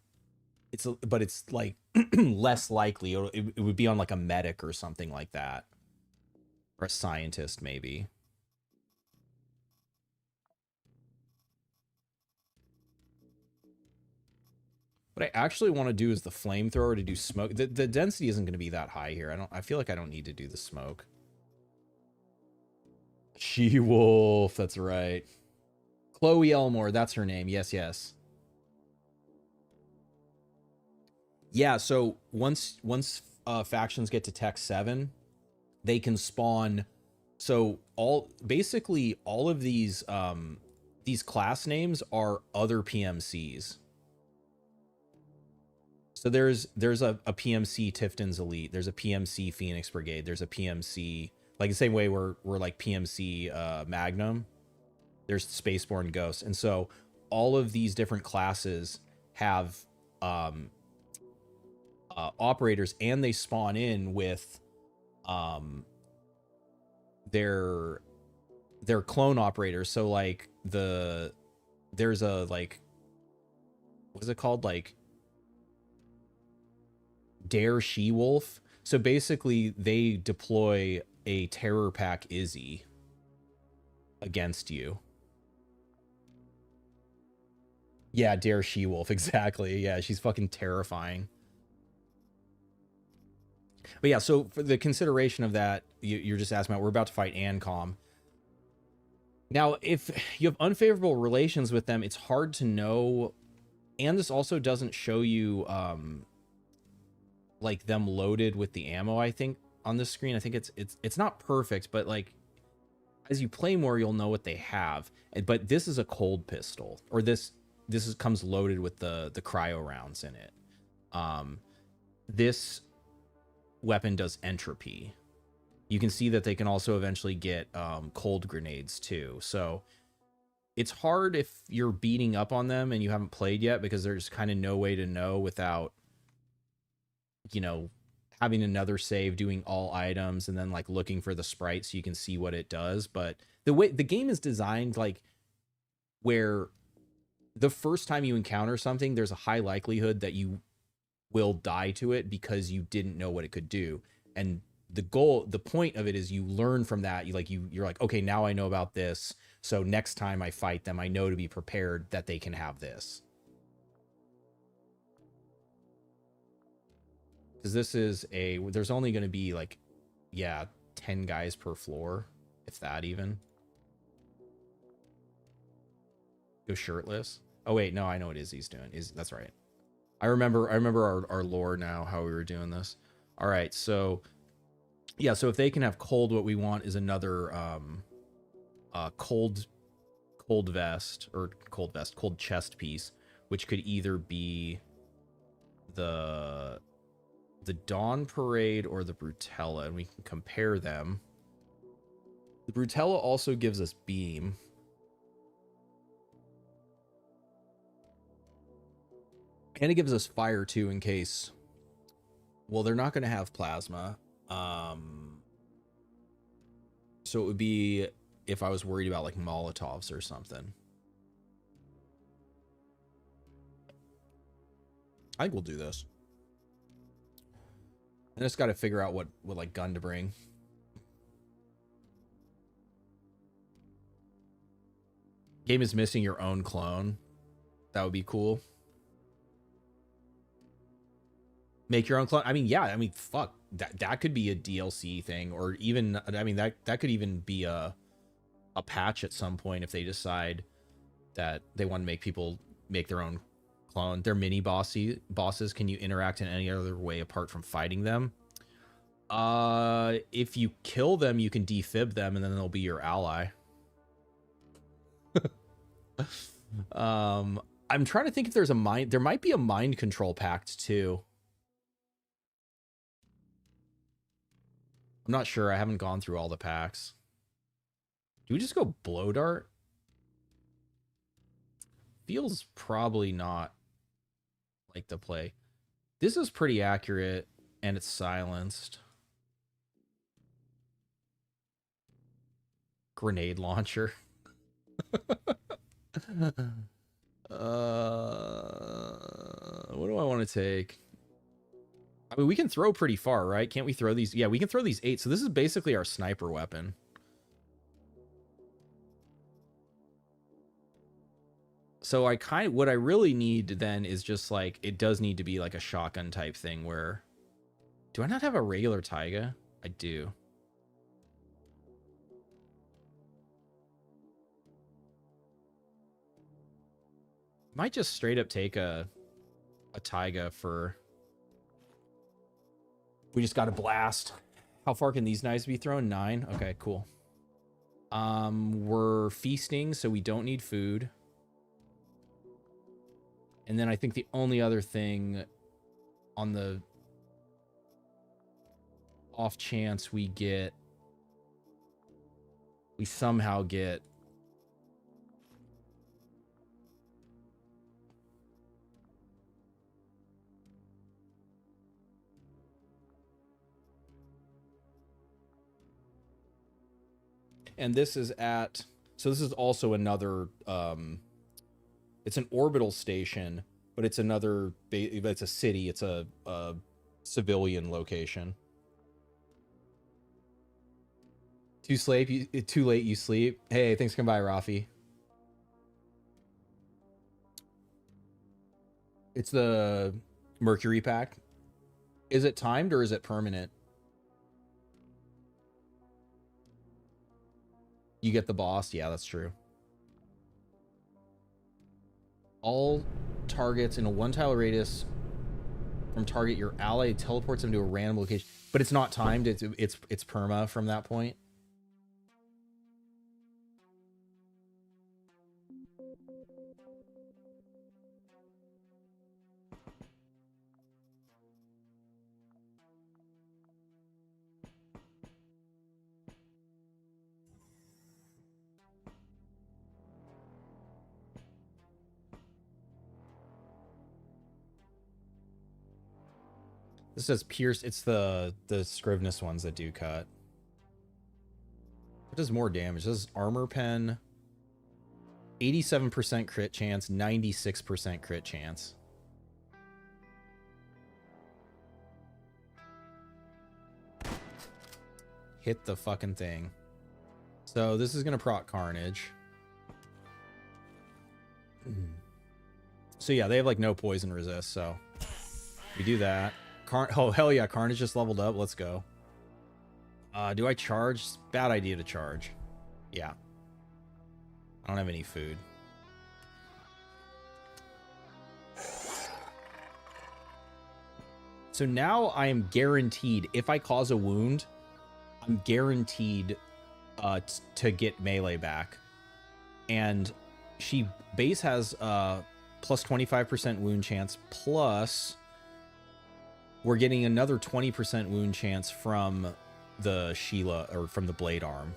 But it's like less likely. It would be on like a medic or something like that, or a scientist maybe. What I actually want to do is the flamethrower to do smoke. The density isn't going to be that high here. I feel like I don't need to do the smoke. She-Wolf, that's right. Chloe Elmore, that's her name. Yes, yes. Yeah, so once factions get to Tech 7, they can spawn. So basically all of these class names are other PMCs. So there's a PMC Tifton's Elite, there's a PMC Phoenix Brigade, there's a PMC, like the same way we're like PMC Magnum, there's Spaceborne Ghosts. And so all of these different classes have operators, and they spawn in with their clone operators. So like there's a like, what's it called, like Dare She-Wolf. So basically they deploy a terror pack Izzy against you. Yeah, Dare She-Wolf, exactly. Yeah, she's fucking terrifying. But yeah, so for the consideration of that, you're just asking about, we're about to fight ANCOM. Now, if you have unfavorable relations with them, it's hard to know. And this also doesn't show you like them loaded with the ammo, I think, on this screen. I think it's not perfect, but like as you play more, you'll know what they have. But this is a cold pistol, or this comes loaded with the cryo rounds in it. This weapon does entropy. You can see that they can also eventually get cold grenades too. So it's hard if you're beating up on them and you haven't played yet, because there's kind of no way to know without, you know, having another save, doing all items, and then like looking for the sprite so you can see what it does. But the way the game is designed, like where the first time you encounter something, there's a high likelihood that you will die to it because you didn't know what it could do. And the point of it is you learn from that. You're like, okay, now I know about this, so next time I fight them, I know to be prepared that they can have this. Because this is there's only going to be like, yeah, 10 guys per floor, if that even. Go shirtless. Oh wait, no, I know what Izzy's doing. That's right. I remember our lore now, how we were doing this. All right, so Yeah, so if they can have cold, what we want is another cold chest piece, which could either be the Dawn Parade or the Brutella, and we can compare them. The Brutella also gives us beam. And it gives us fire too in case. Well, they're not going to have plasma. So it would be if I was worried about like Molotovs or something. I think we'll do this. I just got to figure out what like gun to bring. Game is missing your own clone. That would be cool. Make your own clone. I mean, yeah. I mean, fuck. That could be a DLC thing, or even. I mean, that could even be a patch at some point if they decide that they want to make people make their own clone. They're mini bosses. Can you interact in any other way apart from fighting them? If you kill them, you can defib them, and then they'll be your ally. I'm trying to think if there's a mind. There might be a mind control pact too. I'm not sure. I haven't gone through all the packs. Do we just go blow dart? Feels probably not like the play. This is pretty accurate, and it's silenced. Grenade launcher. What do I want to take? I mean, we can throw pretty far, right? Can't we throw these? Yeah, we can throw these 8. So this is basically our sniper weapon. So what I really need then is just like, it does need to be like a shotgun type thing where, do I not have a regular Taiga? I do. Might just straight up take a Taiga for, we just got a blast. How far can these knives be thrown? 9. Okay, cool. We're feasting, so we don't need food. And then I think the only other thing on the off chance we somehow get and this is at, so this is also another it's an orbital station, but it's another it's a city, it's a civilian location. Too late you sleep. Hey, thanks for coming by, Rafi. It's the Mercury pack. Is it timed or is it permanent? You get the boss. Yeah, that's true. All targets in a 1-tile radius from target your ally teleports them to a random location, but it's not timed. It's perma from that point. This says pierce. It's the Scrivenus ones that do cut. It does more damage. This is armor pen. 87% crit chance, 96% crit chance. Hit the fucking thing. So this is gonna proc Carnage. So yeah, they have like no poison resist, so we do that. Oh, hell yeah, Carnage just leveled up. Let's go. Do I charge? Bad idea to charge. Yeah. I don't have any food. So now I am guaranteed, if I cause a wound, I'm guaranteed to get melee back. And she base has plus 25% wound chance, plus we're getting another 20% wound chance from the Sheila, or from the blade arm.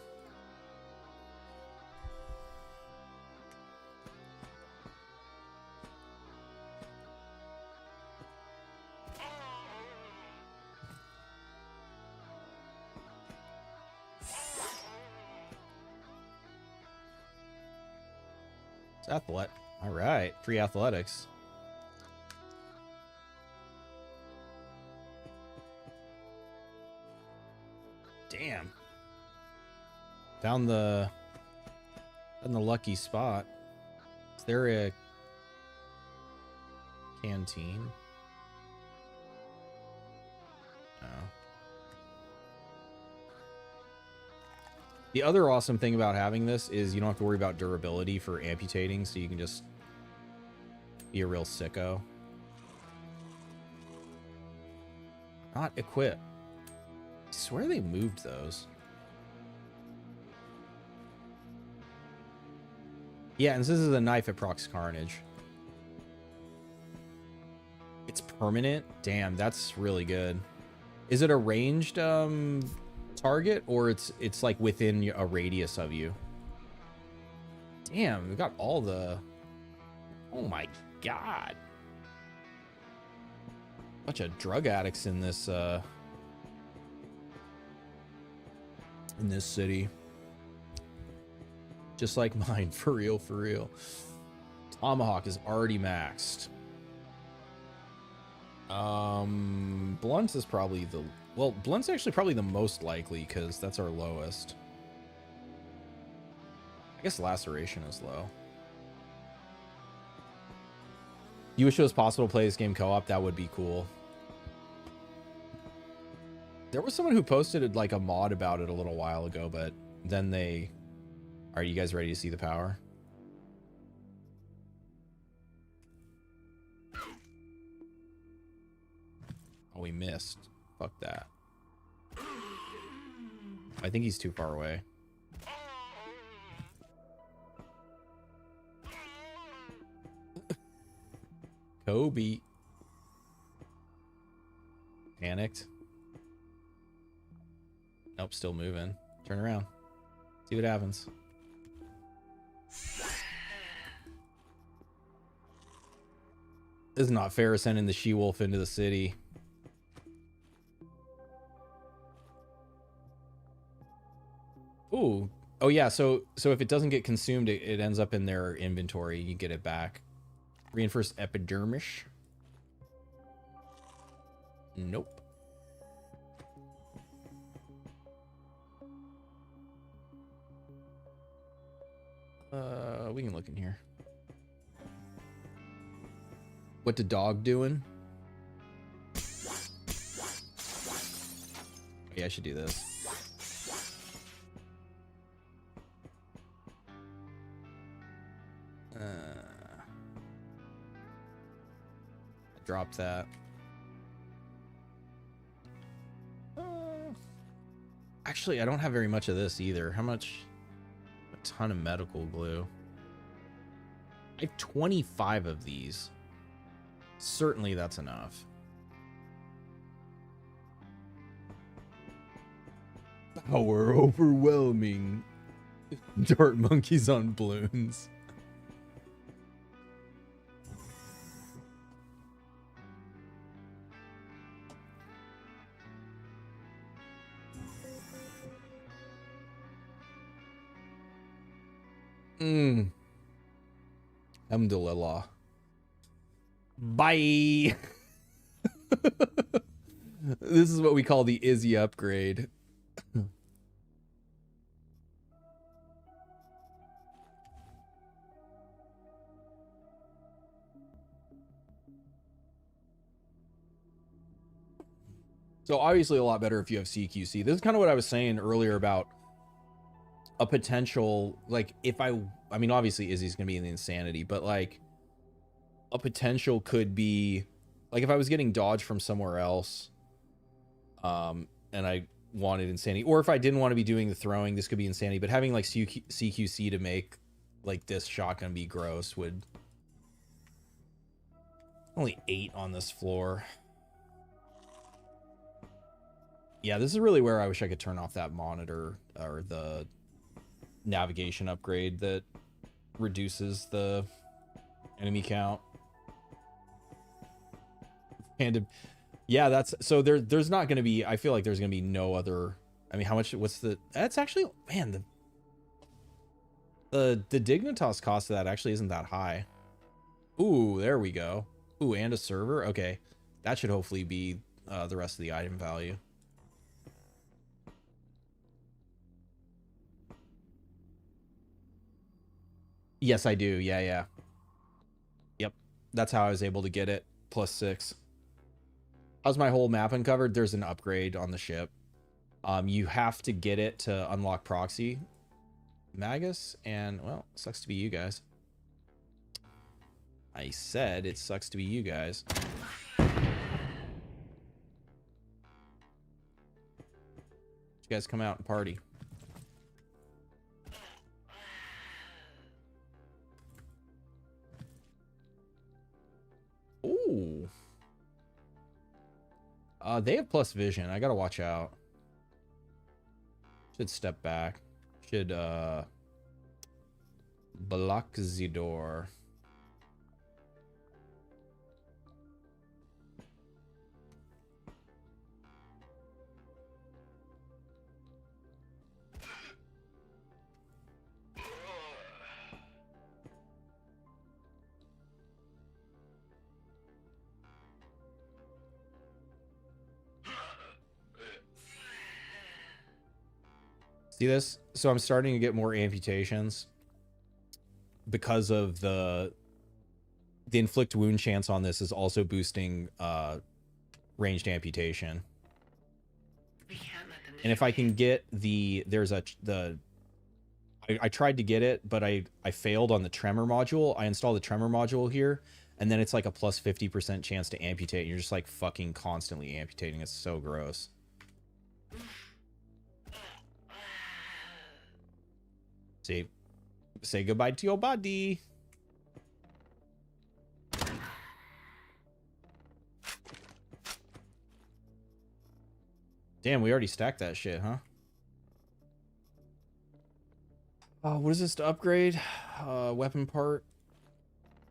Athletic. All right, free athletics. Damn. Found the lucky spot. Is there a canteen? No. The other awesome thing about having this is you don't have to worry about durability for amputating, so you can just be a real sicko. Not equip. I swear they moved those. Yeah, and this is a knife at procs carnage. It's permanent? Damn, that's really good. Is it a ranged target, or it's like within a radius of you? Damn, we got all the... Oh my god. Bunch of drug addicts in this city. Just like mine, for real, for real. Tomahawk is already maxed. Blunt is probably the... Well, Blunt's actually probably the most likely, because that's our lowest. I guess Laceration is low. You wish it was possible to play this game co-op? That would be cool. There was someone who posted like a mod about it a little while ago, but then they... Are you guys ready to see the power? Oh, we missed. Fuck that. I think he's too far away. Kobe. Panicked. Nope, still moving. Turn around. See what happens. This is not fair sending the she-wolf into the city. Ooh. Oh yeah, so if it doesn't get consumed, it ends up in their inventory. You get it back. Reinforced epidermis. Nope. We can look in here. What the dog doing? Yeah, I should do this. Drop that. Actually, I don't have very much of this either. How much? A ton of medical glue. I have 25 of these. Certainly that's enough. Power overwhelming. Dart monkeys on balloons. Alhamdulillah. Bye. This is what we call the Izzy upgrade. So obviously a lot better if you have CQC. This is kind of what I was saying earlier about a potential, like, if I mean, obviously Izzy's gonna be in the insanity, but like a potential could be like if I was getting dodge from somewhere else, and I wanted Insanity, or if I didn't want to be doing the throwing, this could be Insanity, but having like CQC to make like this shotgun be gross would... Only 8 on this floor. Yeah, this is really where I wish I could turn off that monitor or the navigation upgrade that reduces the enemy count. And yeah, that's so there's not going to be, I feel like there's going to be no other. I mean, how much, what's the, that's actually, man, the Dignitas cost of that actually isn't that high. Ooh, there we go. Ooh, and a server. Okay, that should hopefully be the rest of the item value. Yes, I do. Yeah. Yep. That's how I was able to get it. +6. How's my whole map uncovered? There's an upgrade on the ship. You have to get it to unlock proxy Magus, and well, sucks to be you guys. I said it sucks to be you guys. You guys come out and party. Ooh. They have plus vision. I gotta watch out. Should step back. Should block the door. See this? So I'm starting to get more amputations because of the inflict wound chance on this is also boosting ranged amputation. And if I can get the, I tried to get it, but I failed on the tremor module. I installed the tremor module here, and then it's like a plus 50% chance to amputate. And you're just like fucking constantly amputating. It's so gross. See, say goodbye to your body. Damn, we already stacked that shit, huh? What is this to upgrade? Weapon part.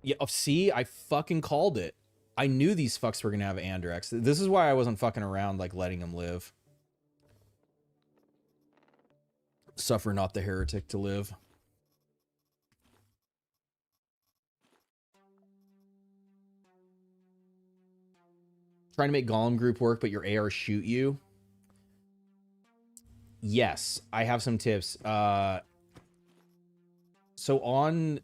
Yeah, see, I fucking called it. I knew these fucks were gonna have Andrex. This is why I wasn't fucking around, like, letting them live. Suffer not the heretic to live. Trying to make Golem group work, but your AR shoot you. Yes, I have some tips. So on,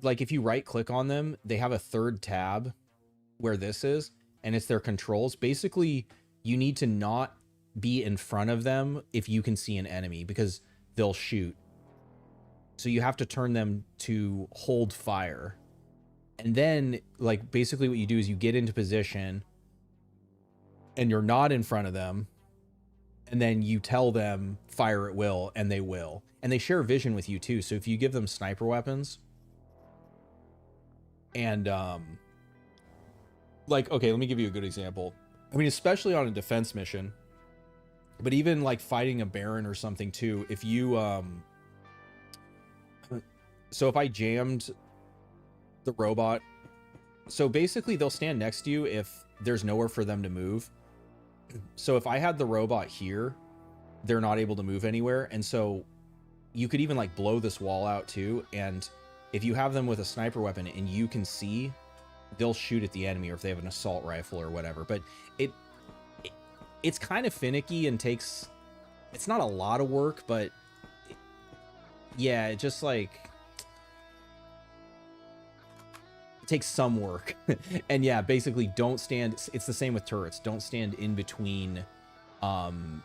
like, if you right click on them, they have a third tab where this is, and it's their controls. Basically, you need to not be in front of them if you can see an enemy, because they'll shoot. So you have to turn them to hold fire. And then, like, basically what you do is you get into position and you're not in front of them, and then you tell them fire at will, and they will. And they share vision with you too. So if you give them sniper weapons and like, okay, let me give you a good example. I mean, especially on a defense mission, but even like fighting a Baron or something too, if you so if I jammed the robot, so basically they'll stand next to you if there's nowhere for them to move. So if I had the robot here, they're not able to move anywhere. And so you could even like blow this wall out too. And if you have them with a sniper weapon and you can see, they'll shoot at the enemy, or if they have an assault rifle or whatever. But it's kind of finicky and takes, it's not a lot of work, but yeah, it just like, takes some work. And yeah, basically don't stand, it's the same with turrets, don't stand in between the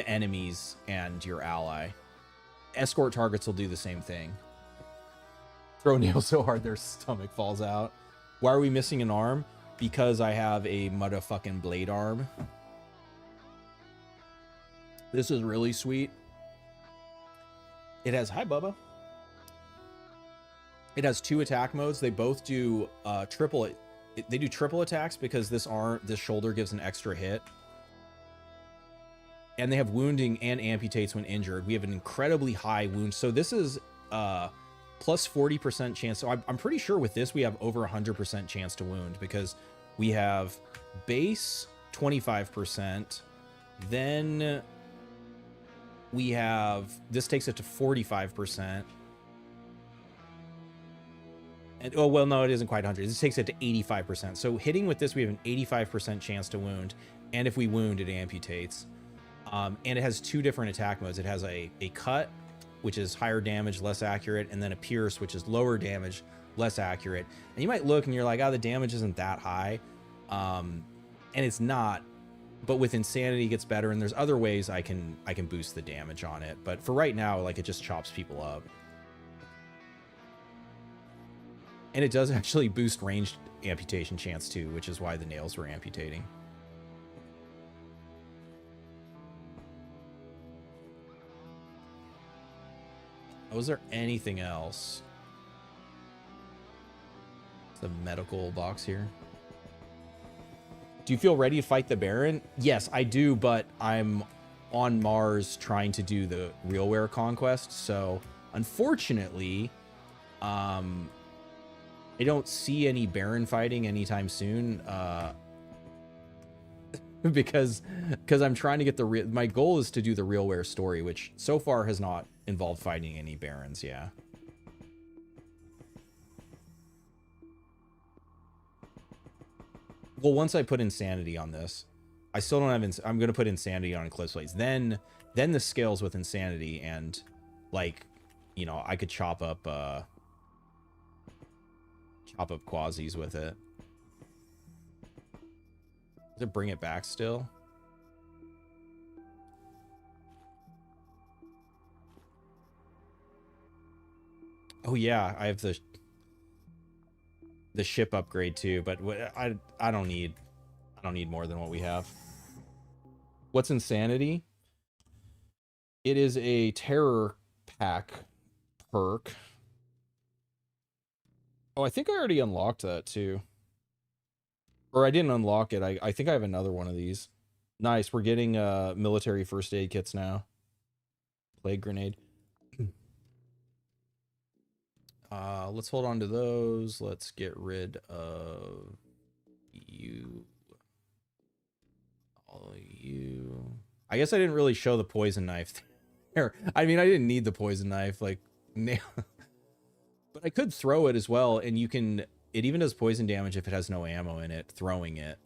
enemies and your ally. Escort targets will do the same thing. Throw nails so hard their stomach falls out. Why are we missing an arm? because I have a motherfucking blade arm. This is really sweet. It has, hi Bubba. It has 2 attack modes. They both do triple. They do triple attacks because this shoulder gives an extra hit. And they have wounding and amputates when injured. We have an incredibly high wound. So this is plus 40% chance. So I'm pretty sure with this we have over 100% chance to wound because we have base 25%. Then we have, this takes it to 45%. And, oh, well, no, it isn't quite 100. This takes it to 85%. So hitting with this, we have an 85% chance to wound. And if we wound, it amputates. And it has 2 different attack modes. It has a cut, which is higher damage, less accurate, and then a pierce, which is lower damage, less accurate. And you might look and you're like, oh, the damage isn't that high. And it's not. But with Insanity, it gets better. And there's other ways I can boost the damage on it. But for right now, like, it just chops people up. And it does actually boost ranged amputation chance too, which is why the nails were amputating. Was there anything else? The medical box here. Do you feel ready to fight the Baron? Yes, I do, but I'm on Mars trying to do the RealWare conquest, so unfortunately, I don't see any Baron fighting anytime soon, because I'm trying to get my goal is to do the RealWare story, which so far has not involved fighting any Barons. Yeah. Well, once I put Insanity on this, I still don't have. I'm gonna put Insanity on Eclipse Blades. Then the scales with Insanity, and like, you know, I could chop up quasis with it. Does it bring it back still? Oh yeah, I have the ship upgrade too, but I don't need more than what we have. What's Insanity? It is a terror pack perk. Oh, I think I already unlocked that too. Or I didn't unlock it. I think I have another one of these. Nice, we're getting military first aid kits now. Plague grenade. Let's hold on to those. Let's get rid of you. All you. I guess I didn't really show the poison knife there. I mean, I didn't need the poison knife, like, but I could throw it as well, and you can. It even does poison damage if it has no ammo in it. Throwing it.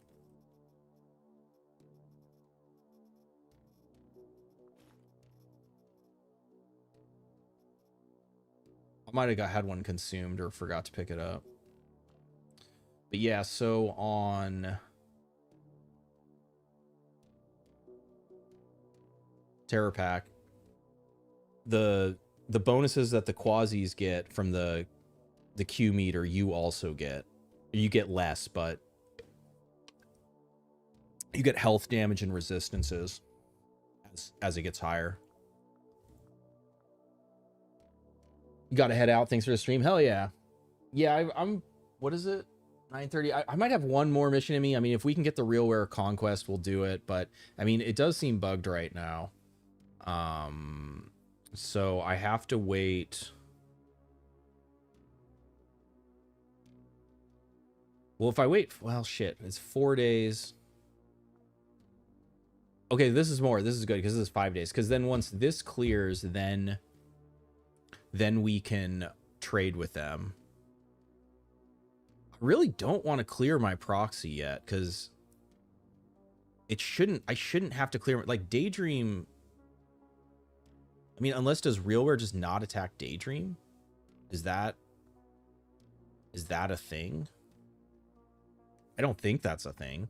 I might have had one consumed or forgot to pick it up. But yeah, so on Terror Pack, the bonuses that the quasis get from the Q meter, you also get. You get less, but you get health damage and resistances as it gets higher. You gotta head out. Thanks for the stream. Hell yeah. Yeah, I'm what is it? 9:30. I might have one more mission in me. I mean, if we can get the RealWare conquest, we'll do it. But I mean, it does seem bugged right now. So I have to wait. Well, if I wait, well, shit, it's 4 days. Okay, this is more. This is good because this is 5 days. Because then once this clears, then we can trade with them. I really don't want to clear my proxy yet because I shouldn't have to clear, like, Daydream. I mean, unless does RealWare just not attack Daydream? Is that a thing? I don't think that's a thing.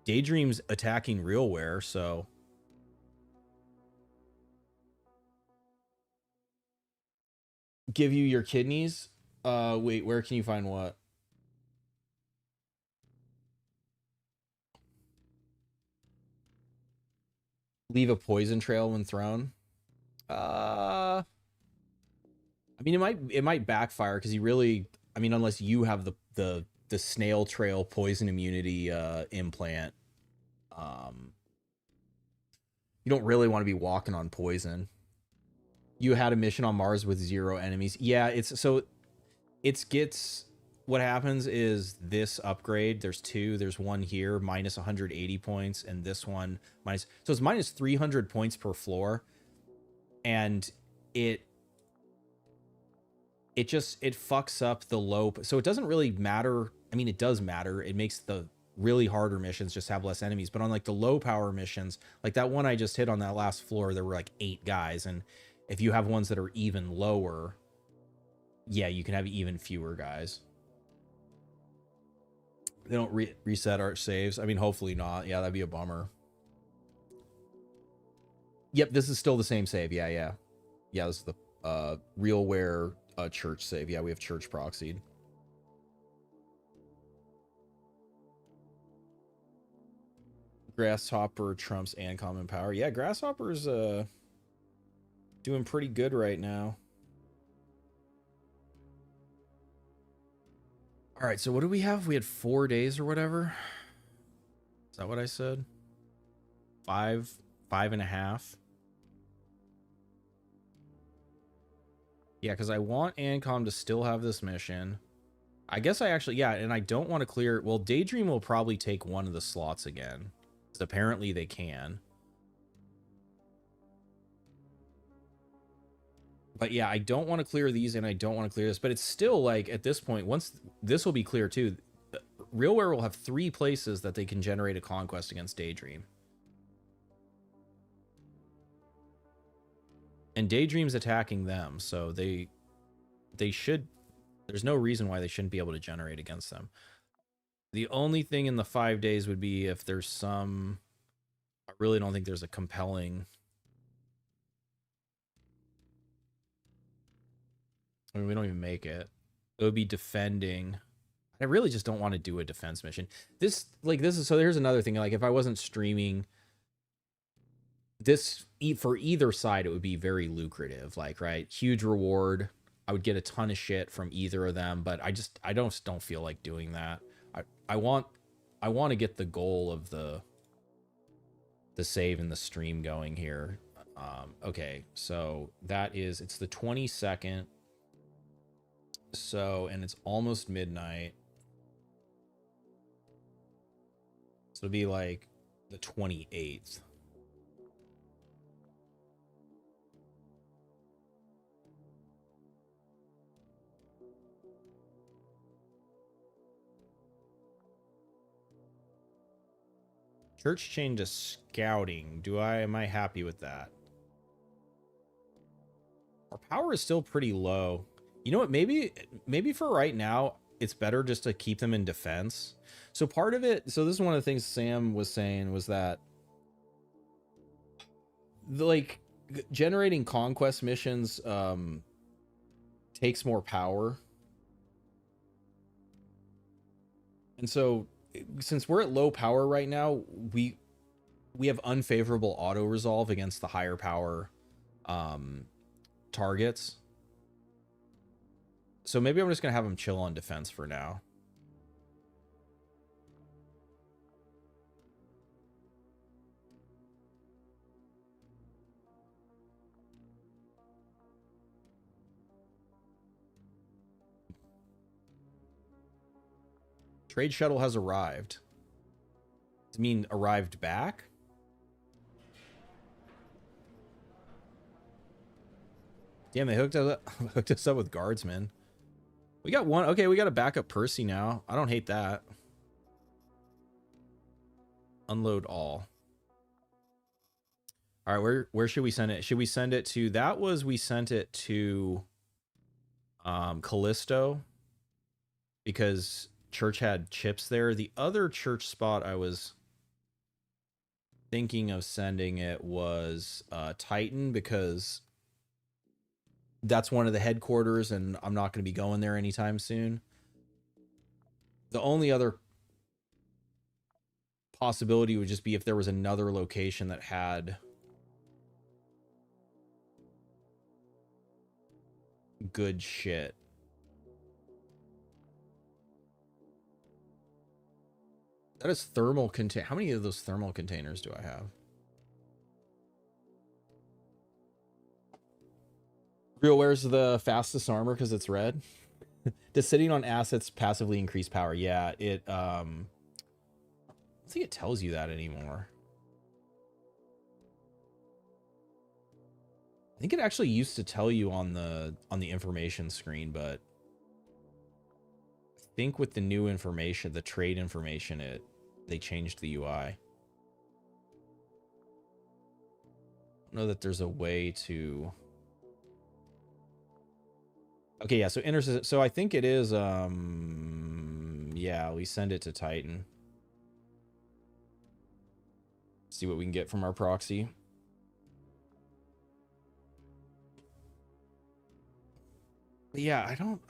Daydream's attacking RealWare, so give you your kidneys. Wait, where can you find what? Leave a poison trail when thrown. I mean, it might backfire because you really, I mean, unless you have the snail trail poison immunity implant, um, you don't really want to be walking on poison. You had a mission on Mars with 0 enemies. Yeah, it's so it gets what happens is this upgrade. There's two. There's one here minus 180 points, and this one minus. So it's minus 300 points per floor, and it fucks up the low. So it doesn't really matter. I mean, it does matter. It makes the really harder missions just have less enemies. But on like the low power missions, like that one I just hit on that last floor, there were like 8 guys. And if you have ones that are even lower, yeah, you can have even fewer guys. They don't reset our saves. I mean, hopefully not. Yeah, that'd be a bummer. Yep, this is still the same save. Yeah. This is the RealWare church save. Yeah, we have church proxied. Grasshopper trumps and common power. Yeah, Grasshopper's doing pretty good right now. All right, so what do we have? We had 4 days or whatever. Is that what I said? 5.5. Yeah, because I want Ancom to still have this mission. I guess I actually, yeah, and I don't want to clear. Well, Daydream will probably take one of the slots again. Because apparently they can. But yeah, I don't want to clear these and I don't want to clear this. But it's still like at this point, once this will be clear too, RealWare will have 3 places that they can generate a conquest against Daydream. And Daydream's attacking them, so they should, there's no reason why they shouldn't be able to generate against them. The only thing in the 5 days would be if there's some, I really don't think there's a compelling, I mean, we don't even make it. It would be defending. I really just don't want to do a defense mission. This is, so here's another thing. Like if I wasn't streaming this for either side, it would be very lucrative. Like, right, huge reward. I would get a ton of shit from either of them, but I don't feel like doing that. I want to get the goal of the save and the stream going here. Okay, so that is, it's the 22nd. So, and it's almost midnight. So it'll be like the 28th. Church chain to scouting. Am I happy with that? Our power is still pretty low. You know what? Maybe for right now, it's better just to keep them in defense. So part of it, so this is one of the things Sam was saying, was that like generating conquest missions takes more power. And so since we're at low power right now, we have unfavorable auto resolve against the higher power targets. So maybe I'm just gonna have them chill on defense for now. Trade shuttle has arrived. Does it mean arrived back? Damn, they hooked us up with guardsmen. We got one. Okay, we got a backup Percy now. I don't hate that. Unload all. All right, where should we send it? Should we send it to, we sent it to Callisto because church had chips there. The other church spot I was thinking of sending it was Titan, because that's one of the headquarters, and I'm not going to be going there anytime soon. The only other possibility would just be if there was another location that had good shit. That is thermal contain. How many of those thermal containers do I have? RealWare's the fastest armor because it's red. Does sitting on assets passively increase power? Yeah, it I don't think it tells you that anymore. I think it actually used to tell you on the information screen, but I think with the new information, the trade information, they changed the UI. I don't know that there's a way to. Okay, yeah, so I think it is yeah, we send it to Titan. See what we can get from our proxy. But yeah, I don't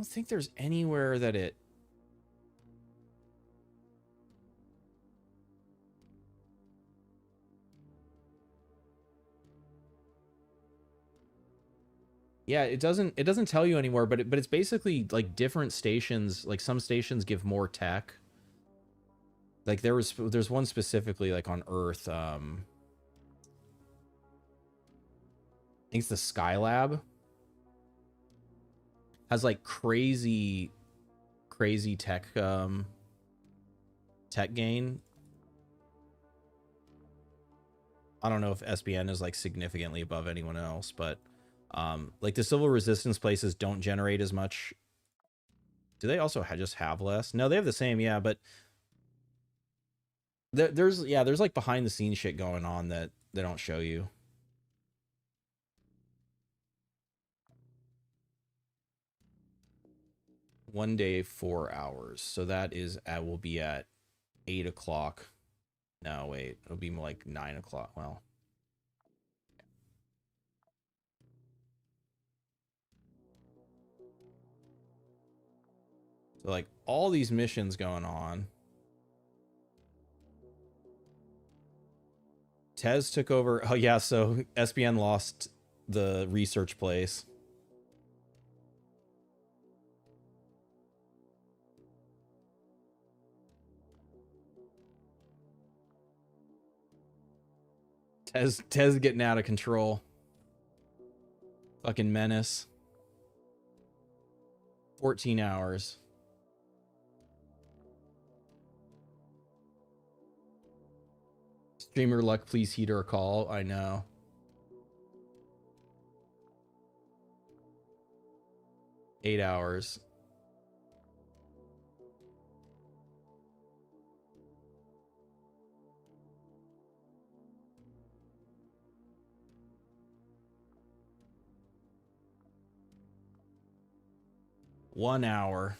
think there's anywhere that it. Yeah, it doesn't tell you anymore, but it's basically like different stations. Like some stations give more tech. Like there's one specifically like on Earth. I think it's the Skylab. Has like crazy tech tech gain. I don't know if SBN is like significantly above anyone else, but like the civil resistance places don't generate as much. Do they also just have less? No, they have the same, yeah, but there's like behind the scenes shit going on that they don't show you. One day, 4 hours. So that is will be at 8 o'clock. No, wait, it'll be like 9 o'clock. Well, so like all these missions going on. Tez took over. Oh yeah, so SBN lost the research place. Tez getting out of control. Fucking menace. 14 hours. Streamer luck, please heed our call. I know. Eight hours. One hour.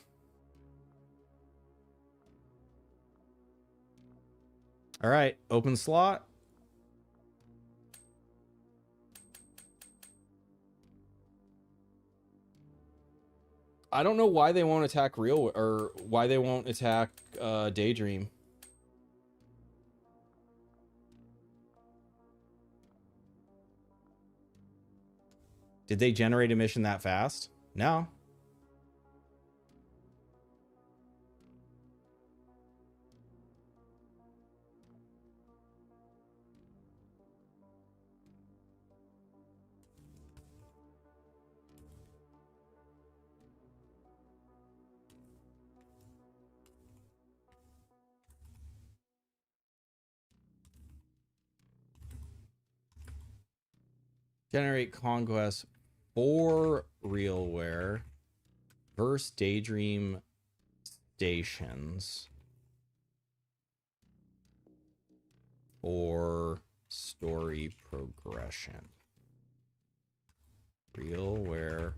All right, open slot. I don't know why they won't attack Real, or why they won't attack Daydream. Did they generate a mission that fast? No. Generate conquest for RealWare versus Daydream stations for story progression. RealWare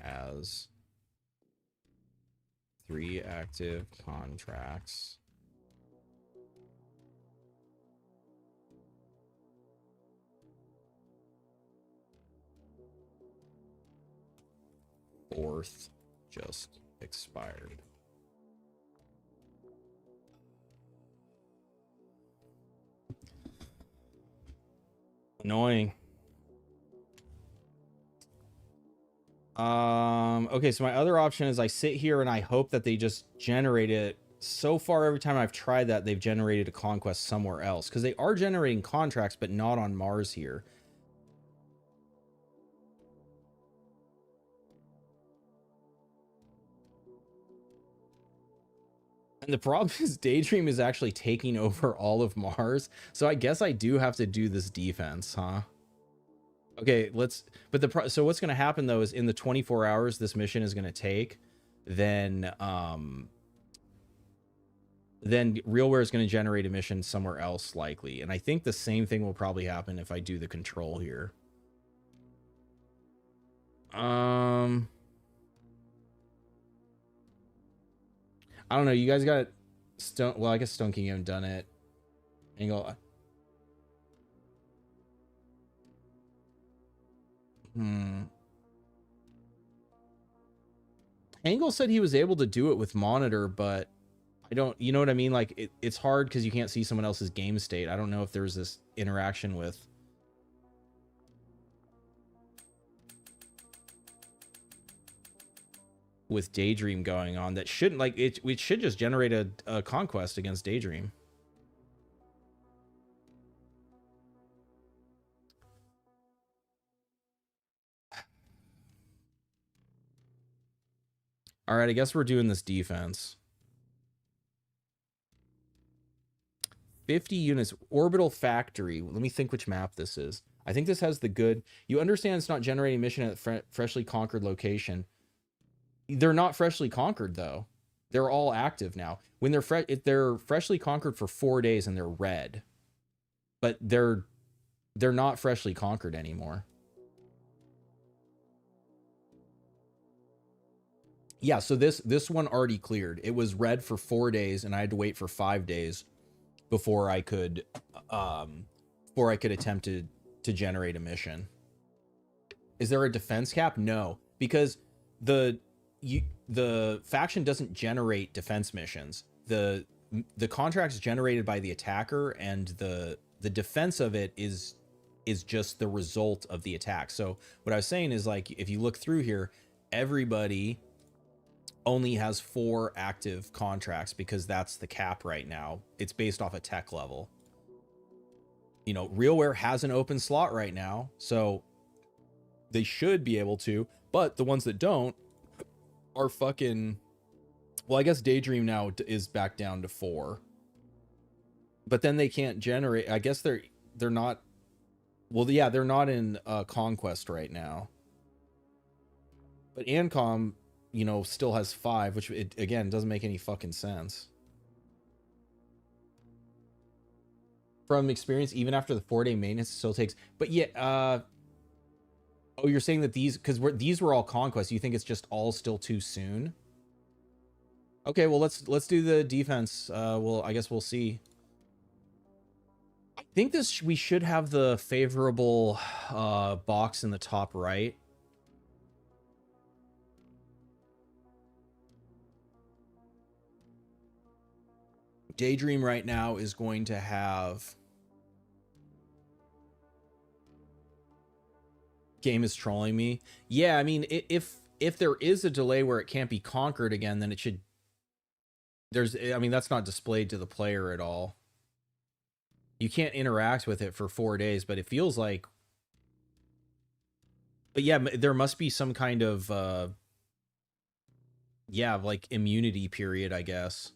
has 3 active contracts. 4th just expired. Annoying. Okay, so my other option is I sit here and I hope that they just generate it. So far, every time I've tried that, they've generated a conquest somewhere else, because they are generating contracts, but not on Mars here. And the problem is Daydream is actually taking over all of Mars. So I guess I do have to do this defense, huh? Okay, but so what's going to happen though is in the 24 hours this mission is going to take, then RealWare is going to generate a mission somewhere else likely. And I think the same thing will probably happen if I do the control here. I don't know. You guys got Stone. Well, I guess Stone King haven't done it. Angle. Angle said he was able to do it with monitor, but I don't, you know what I mean? Like it's hard because you can't see someone else's game state. I don't know if there's this interaction with Daydream going on that shouldn't, like it should just generate a conquest against Daydream. All right, I guess we're doing this defense. 50 units, orbital factory. Let me think which map this is. I think this has the good. You understand it's not generating mission at freshly conquered location. They're not freshly conquered though. They're all active now. When they're freshly conquered for 4 days and they're red, but they're not freshly conquered anymore. Yeah, so this one already cleared. It was red for 4 days, and I had to wait for 5 days before I could attempt to generate a mission. Is there a defense cap? No, because the faction doesn't generate defense missions. The contract is generated by the attacker, and the defense of it is just the result of the attack. So what I was saying is, like, if you look through here, everybody only has 4 active contracts because that's the cap right now. It's based off a tech level. You know, RealWare has an open slot right now, so they should be able to, but the ones that don't are fucking, well, I guess Daydream now is back down to 4. But then they can't generate, I guess they're not, well, yeah, they're not in Conquest right now. But Ancom, you know, still has 5, which again doesn't make any fucking sense. From experience, even after the 4-day maintenance, it still takes. But yeah, oh, you're saying that these, because these were all conquests. You think it's just all still too soon? Okay, well let's do the defense. Well, I guess we'll see. I think we should have the favorable box in the top right. Daydream right now is going to have, game is trolling me. Yeah, I mean, if there is a delay where it can't be conquered again, then it should, I mean, that's not displayed to the player at all. You can't interact with it for 4 days, but it feels like, but yeah, there must be some kind of yeah, like immunity period, I guess.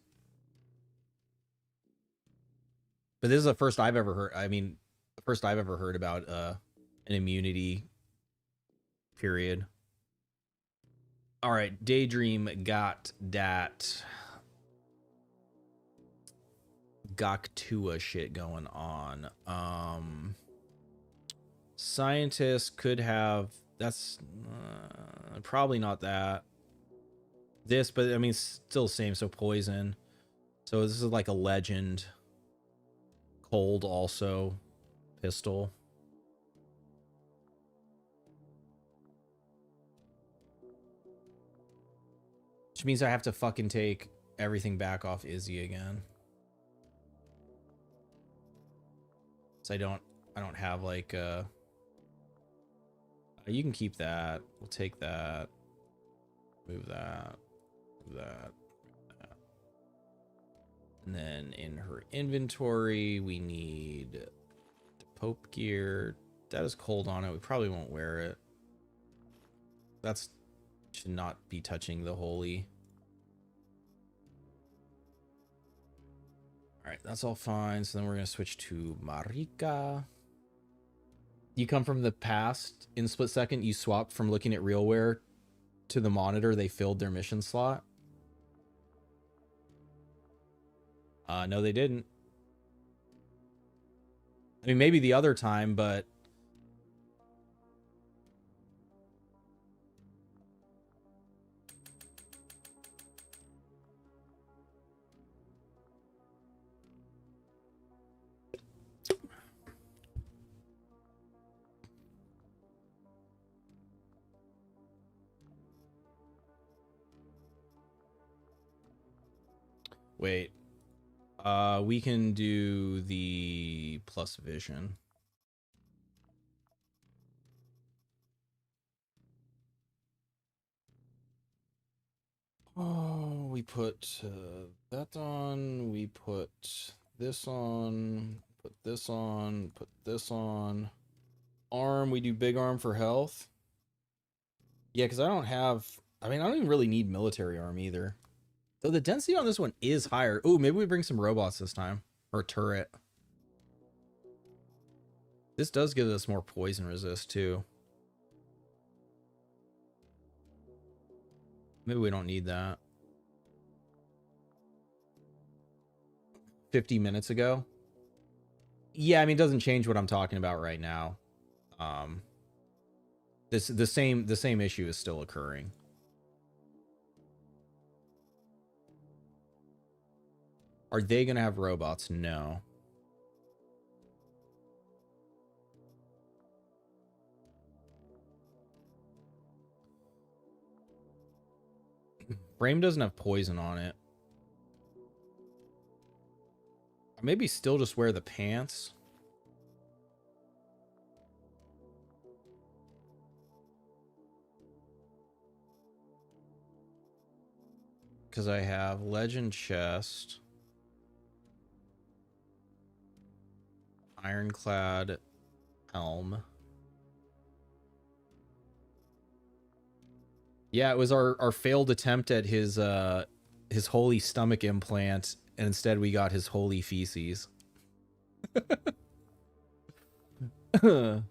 But this is the first I've ever heard. I mean, the first I've ever heard about an immunity period. All right, Daydream got that Goktua shit going on. Scientists could have, that's probably not that. This, but I mean, still same. So poison. So this is like a legend. Cold also, pistol. means I have to fucking take everything back off Izzy again. So I don't have like you can keep that. We'll take that. Move that. Move that. And then in her inventory, we need the Pope gear. That is cold on it. We probably won't wear it. That's should not be touching the holy. All right, that's all fine. So then we're going to switch to Marika. You come from the past in split second. You swapped from looking at RealWare to the monitor. They filled their mission slot. No, they didn't. I mean, maybe the other time, but wait. We can do the plus vision. Oh, we put that on. We put this on. Put this on. Put this on. Arm. We do big arm for health. Yeah, because I don't have. I mean, I don't even really need military arm either. Though the density on this one is higher. Ooh, maybe we bring some robots this time. Or a turret. This does give us more poison resist, too. Maybe we don't need that. 50 minutes ago? Yeah, I mean, it doesn't change what I'm talking about right now. The same issue is still occurring. Are they going to have robots? No. Frame doesn't have poison on it. Maybe still just wear the pants. Because I have legend chest. Ironclad helm. Yeah, it was our failed attempt at his holy stomach implant, and instead we got his holy feces. So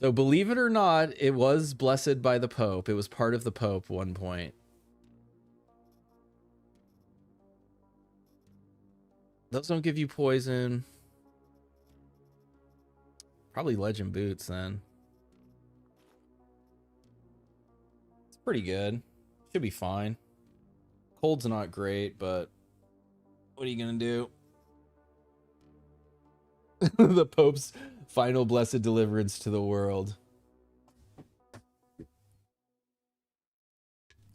believe it or not, it was blessed by the Pope. It was part of the Pope at one point. Those don't give you poison. Probably legend boots then. It's pretty good. Should be fine. Cold's not great, but what are you gonna do? The Pope's final blessed deliverance to the world.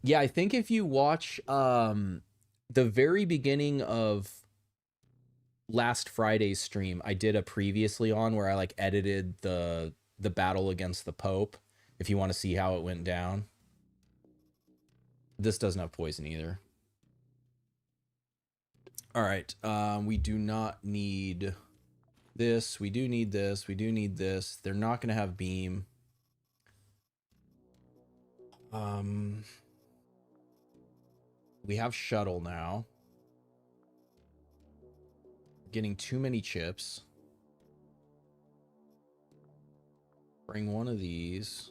Yeah, I think if you watch the very beginning of last Friday's stream, I did a previously on where I like edited the battle against the Pope, if you want to see how it went down. This doesn't have poison either. All right, we do not need this. We do need this. We do need this. They're not going to have beam. We have shuttle now. Getting too many chips. Bring one of these.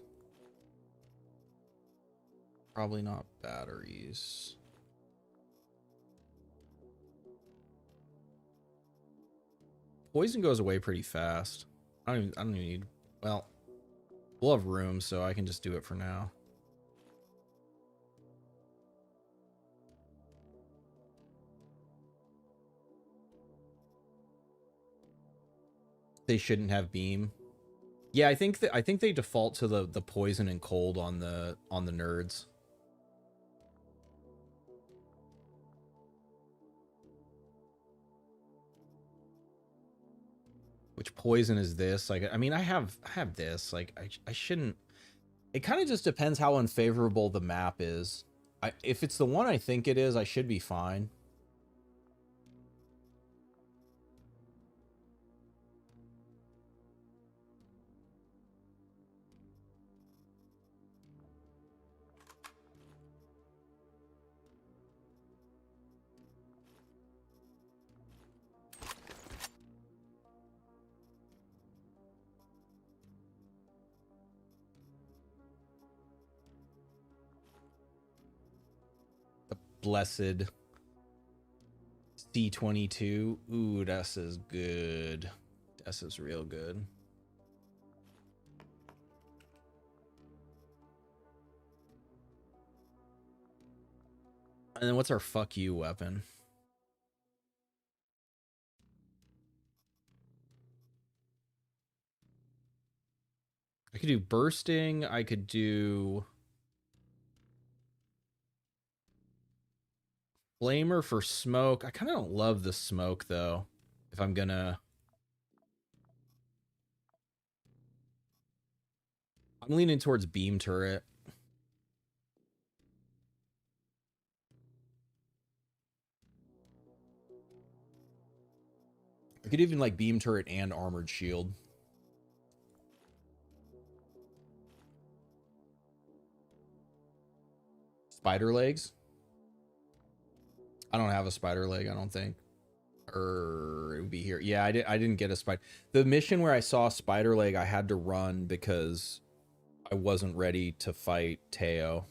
Probably not batteries. Poison goes away pretty fast. I don't even need. Well, we'll have room, so I can just do it for now. They shouldn't have beam. Yeah, I think they default to the poison and cold on the nerds. Which poison is this? Like, I mean, I have this. Like, I shouldn't. It kind of just depends how unfavorable the map is. If it's the one I think it is, I should be fine. Blessed C22. Ooh, this is good. This is real good. And then what's our fuck you weapon? I could do bursting. I could do flamer for smoke. I kind of don't love the smoke though. If I'm gonna, I'm leaning towards beam turret. I could even like beam turret and armored shield. Spider legs. I don't have a spider leg, I don't think. Or it would be here. Yeah, I didn't get a spider. The mission where I saw a spider leg, I had to run because I wasn't ready to fight Teo.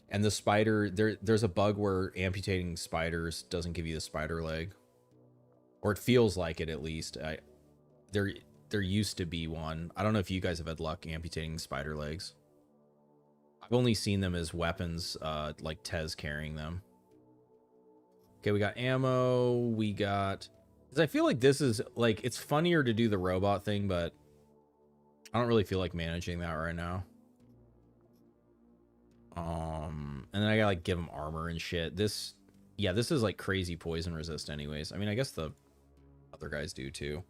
And the spider, there's a bug where amputating spiders doesn't give you the spider leg. Or it feels like it, at least. There used to be one. I don't know if you guys have had luck amputating spider legs. I've only seen them as weapons, like Tez carrying them. Okay, we got ammo. We got... Because I feel like this is, like, it's funnier to do the robot thing, but I don't really feel like managing that right now. And then I gotta, like, give them armor and shit. This... Yeah, this is, like, crazy poison resist anyways. I mean, I guess the other guys do, too.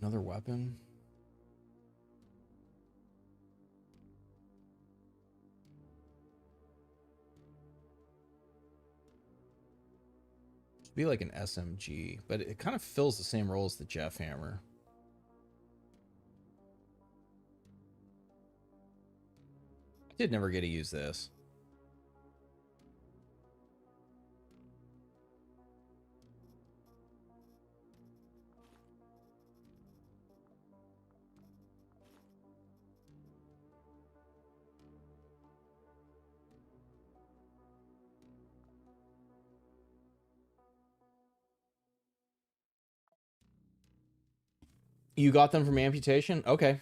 Another weapon? Be like an SMG, but it kind of fills the same role as the Jeff Hammer. I did never get to use this. You got them from amputation? Okay.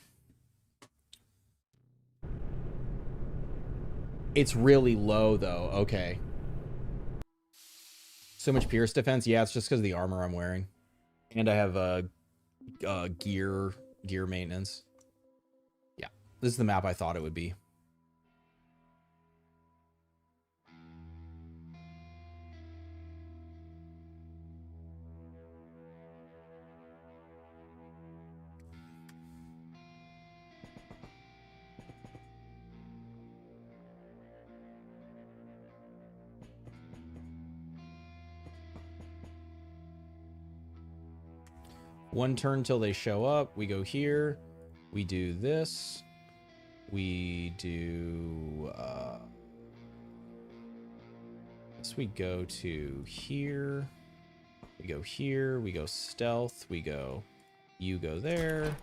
It's really low, though. Okay. So much pierce defense? Yeah, it's just because of the armor I'm wearing. And I have gear maintenance. Yeah. This is the map I thought it would be. One turn till they show up. We go here. We do this. We do... we go to here. We go here. We go stealth. We go... You go there.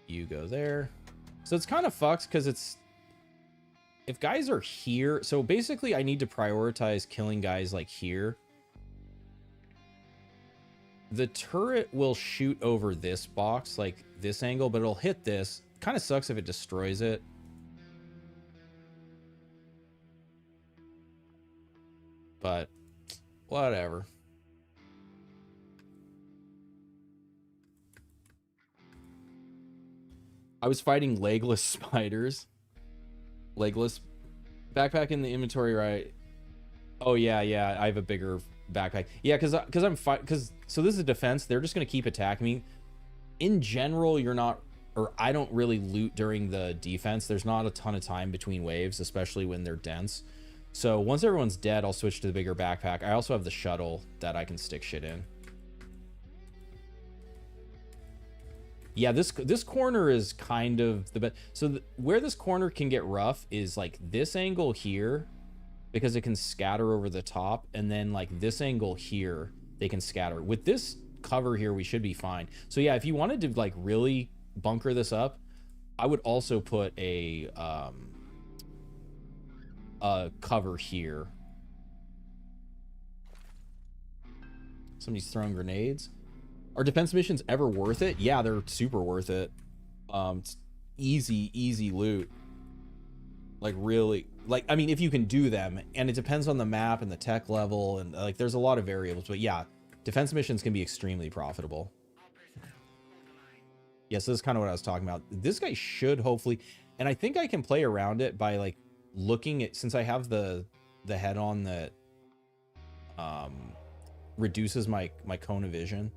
You go there. So it's kind of fucked because it's... If guys are here... So basically I need to prioritize killing guys like here. The turret will shoot over this box, like this angle, but it'll hit this. Kind of sucks if it destroys it. But whatever. I was fighting legless spiders. Legless. Backpack in the inventory, right? Oh yeah, yeah. I have a bigger backpack. Yeah, because I'm fine. Because so this is defense. They're just gonna keep attacking me. In general, you're not, or I don't really loot during the defense. There's not a ton of time between waves, especially when they're dense. So once everyone's dead, I'll switch to the bigger backpack. I also have the shuttle that I can stick shit in. Yeah, this corner is kind of the best. So where this corner can get rough is like this angle here, because it can scatter over the top, and then like this angle here, they can scatter. With this cover here, we should be fine. So yeah, if you wanted to like really bunker this up, I would also put a cover here. Somebody's throwing grenades. Are defense missions ever worth it? Yeah, they're super worth it. It's easy loot. Like really, like, I mean, if you can do them, and it depends on the map and the tech level, and like there's a lot of variables, but yeah, defense missions can be extremely profitable. Yes, this is kind of what I was talking about. This guy should hopefully, and I think I can play around it by like looking at, since I have the head on that reduces my cone of vision.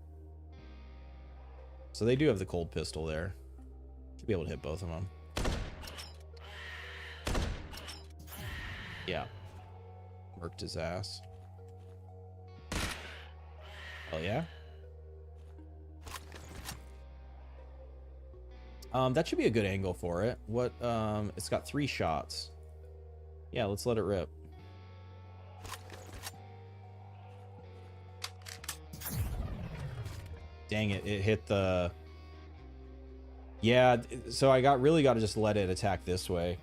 So they do have the cold pistol there. Should be able to hit both of them. Yeah. Murked his ass. Oh yeah? That should be a good angle for it. What, it's got 3 shots. Yeah, let's let it rip. Dang it, it hit the... Yeah, so I really got to just let it attack this way.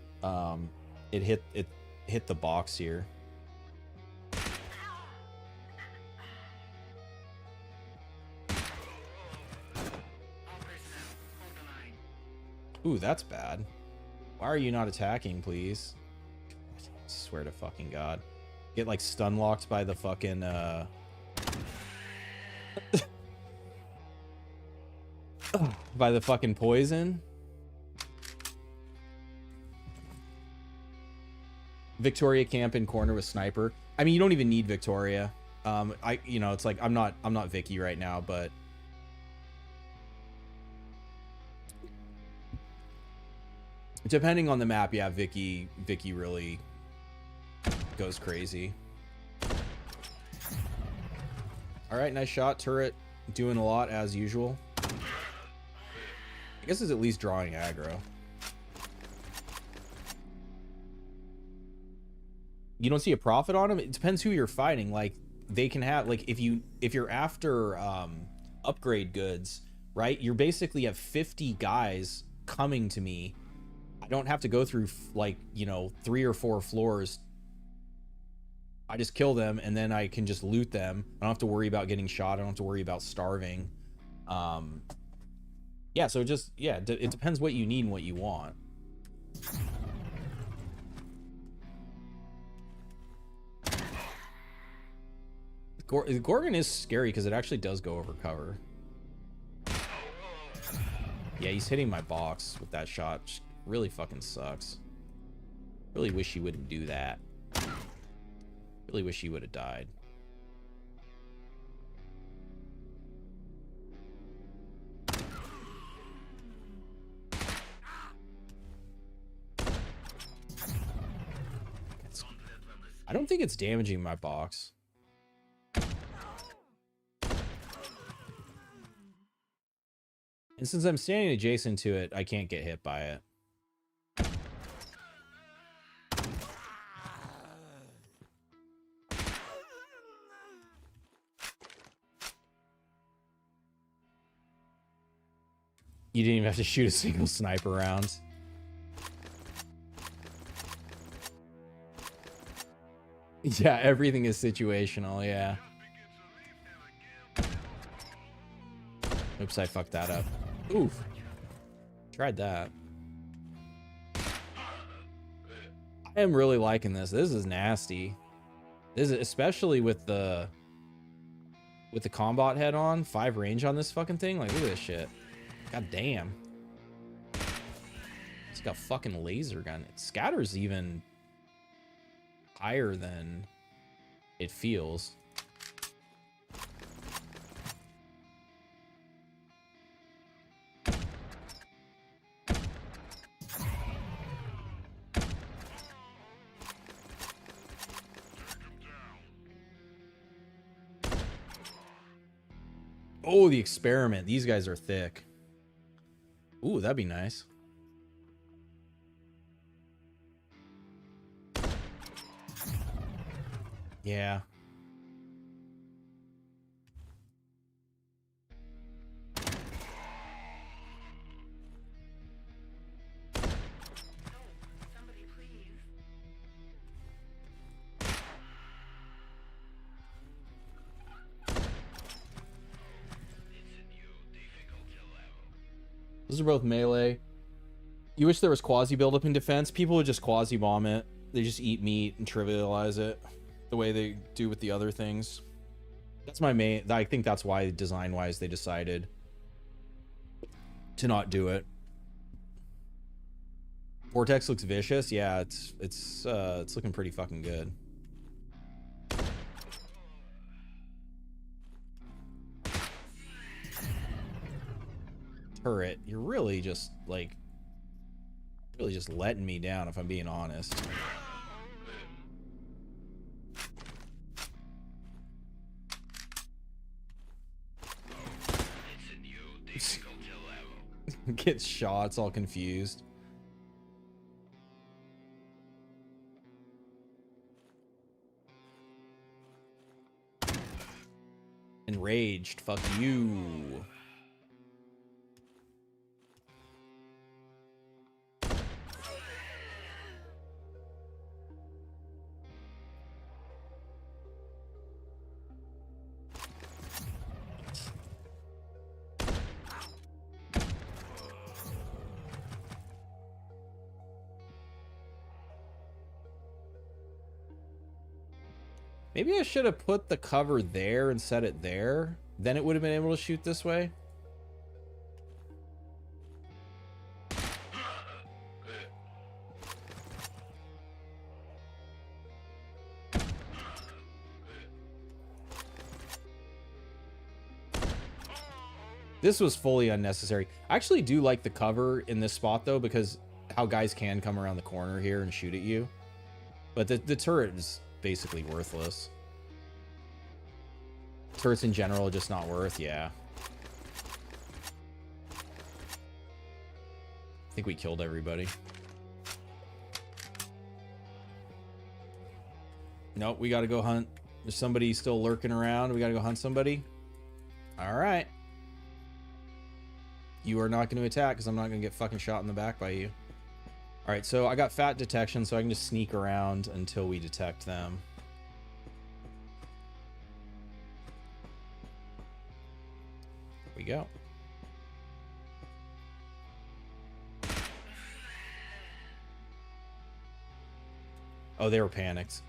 It hit the box here. Ooh, that's bad. Why are you not attacking, please? I swear to fucking God. Get like stun locked by the fucking by the fucking poison. Victoria camp in corner with sniper. I mean, you don't even need Victoria. You know, it's like I'm not Vicky right now, but depending on the map, yeah, Vicky really goes crazy. All right, nice shot. Turret doing a lot as usual. I guess it's at least drawing aggro. You don't see a profit on them? It depends who you're fighting. Like they can have, like if you're after upgrade goods, right? You basically have 50 guys coming to me. I don't have to go through like, you know, 3 or 4 floors. I just kill them and then I can just loot them. I don't have to worry about getting shot. I don't have to worry about starving. Yeah, so just, yeah, it depends what you need and what you want. Gorgon is scary because it actually does go over cover. Yeah, he's hitting my box with that shot. Just really fucking sucks. Really wish he wouldn't do that. Really wish he would have died. I don't think it's damaging my box. And since I'm standing adjacent to it, I can't get hit by it. You didn't even have to shoot a single sniper round. Yeah, everything is situational, yeah. Oops, I fucked that up. Oof. Tried that. I am really liking this. This is nasty. This is, especially with the combat head on, 5 range on this fucking thing. Like, look at this shit. God damn. It's got a fucking laser gun. It scatters even higher than it feels. Oh, the experiment. These guys are thick. Ooh, that'd be nice. Yeah. Somebody please. Those are both melee. You wish there was quasi buildup in defense. People would just quasi bomb it. They just eat meat and trivialize it the way they do with the other things. That's my main. I think that's why design wise they decided to not do it. Vortex looks vicious. Yeah, it's looking pretty fucking good. Turret, you're really just like letting me down if I'm being honest. Gets shot, it's all confused. Enraged, fuck you. Maybe I should have put the cover there and set it there. Then it would have been able to shoot this way. This was fully unnecessary. I actually do like the cover in this spot though, because how guys can come around the corner here and shoot at you. But the turret is basically worthless. Turrets in general are just not worth, yeah. I think we killed everybody. Nope, we gotta go hunt. There's somebody still lurking around. We gotta go hunt somebody. All right. You are not going to attack because I'm not going to get fucking shot in the back by you. All right, so I got fat detection, so I can just sneak around until we detect them. There we go. Oh, they were panicked.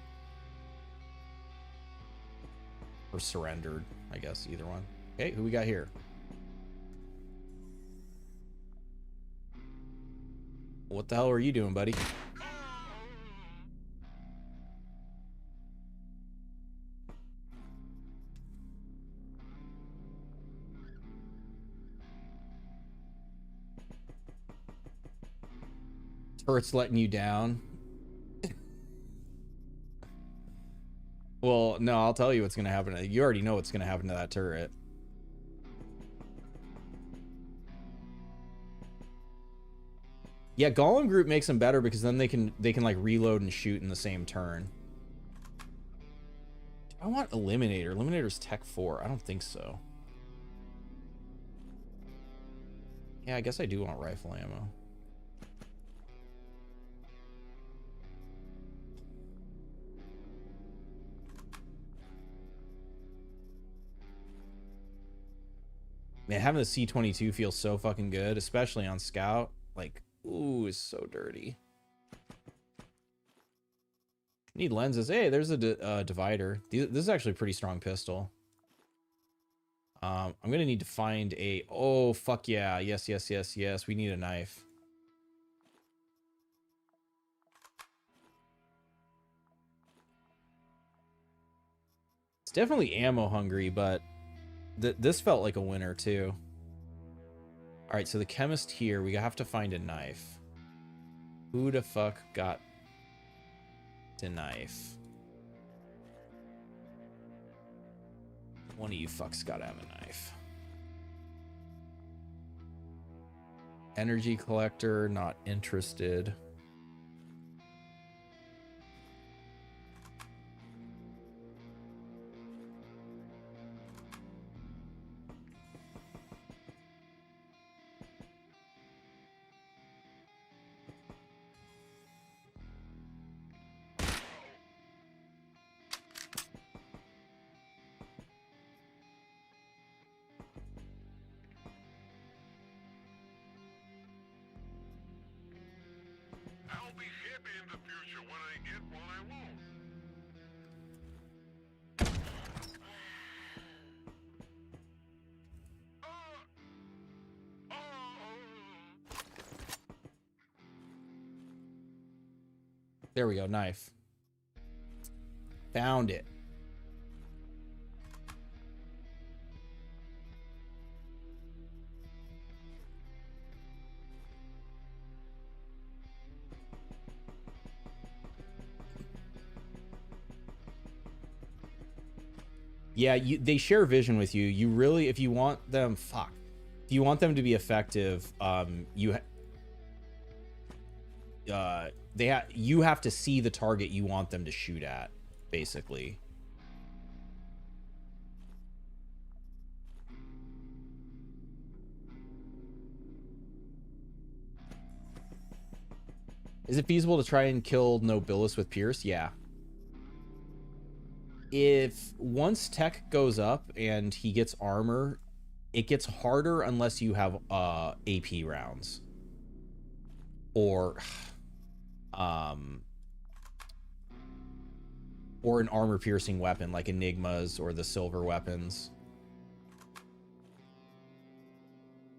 Or surrendered, I guess, either one. Okay, who we got here? What the hell are you doing, buddy? Turret's letting you down. Well, no, I'll tell you what's going to happen. You already know what's going to happen to that turret. Yeah, Golem group makes them better because then they can like reload and shoot in the same turn. I want Eliminator. Eliminator's Tech 4. I don't think so. Yeah, I guess I do want rifle ammo. Man, having the C-22 feels so fucking good, especially on Scout. Like, ooh, it's so dirty. Need lenses. Hey, there's a divider. This is actually a pretty strong pistol. I'm gonna need to find a... Oh, fuck yeah. Yes, yes, yes, yes. We need a knife. It's definitely ammo hungry, but this felt like a winner too. All right, so the chemist here, we have to find a knife. Who the fuck got the knife? One of you fucks gotta have a knife. Energy collector, not interested. I'll be happy in the future when I get what I want. There we go, knife. Found it. Yeah, they share vision with you. You really, if you want them, if you want them to be effective, you have to see the target you want them to shoot at, basically. Is it feasible to try and kill Nobilis with Pierce? Yeah. If once tech goes up and he gets armor, it gets harder unless you have AP rounds or an armor piercing weapon like Enigmas or the silver weapons.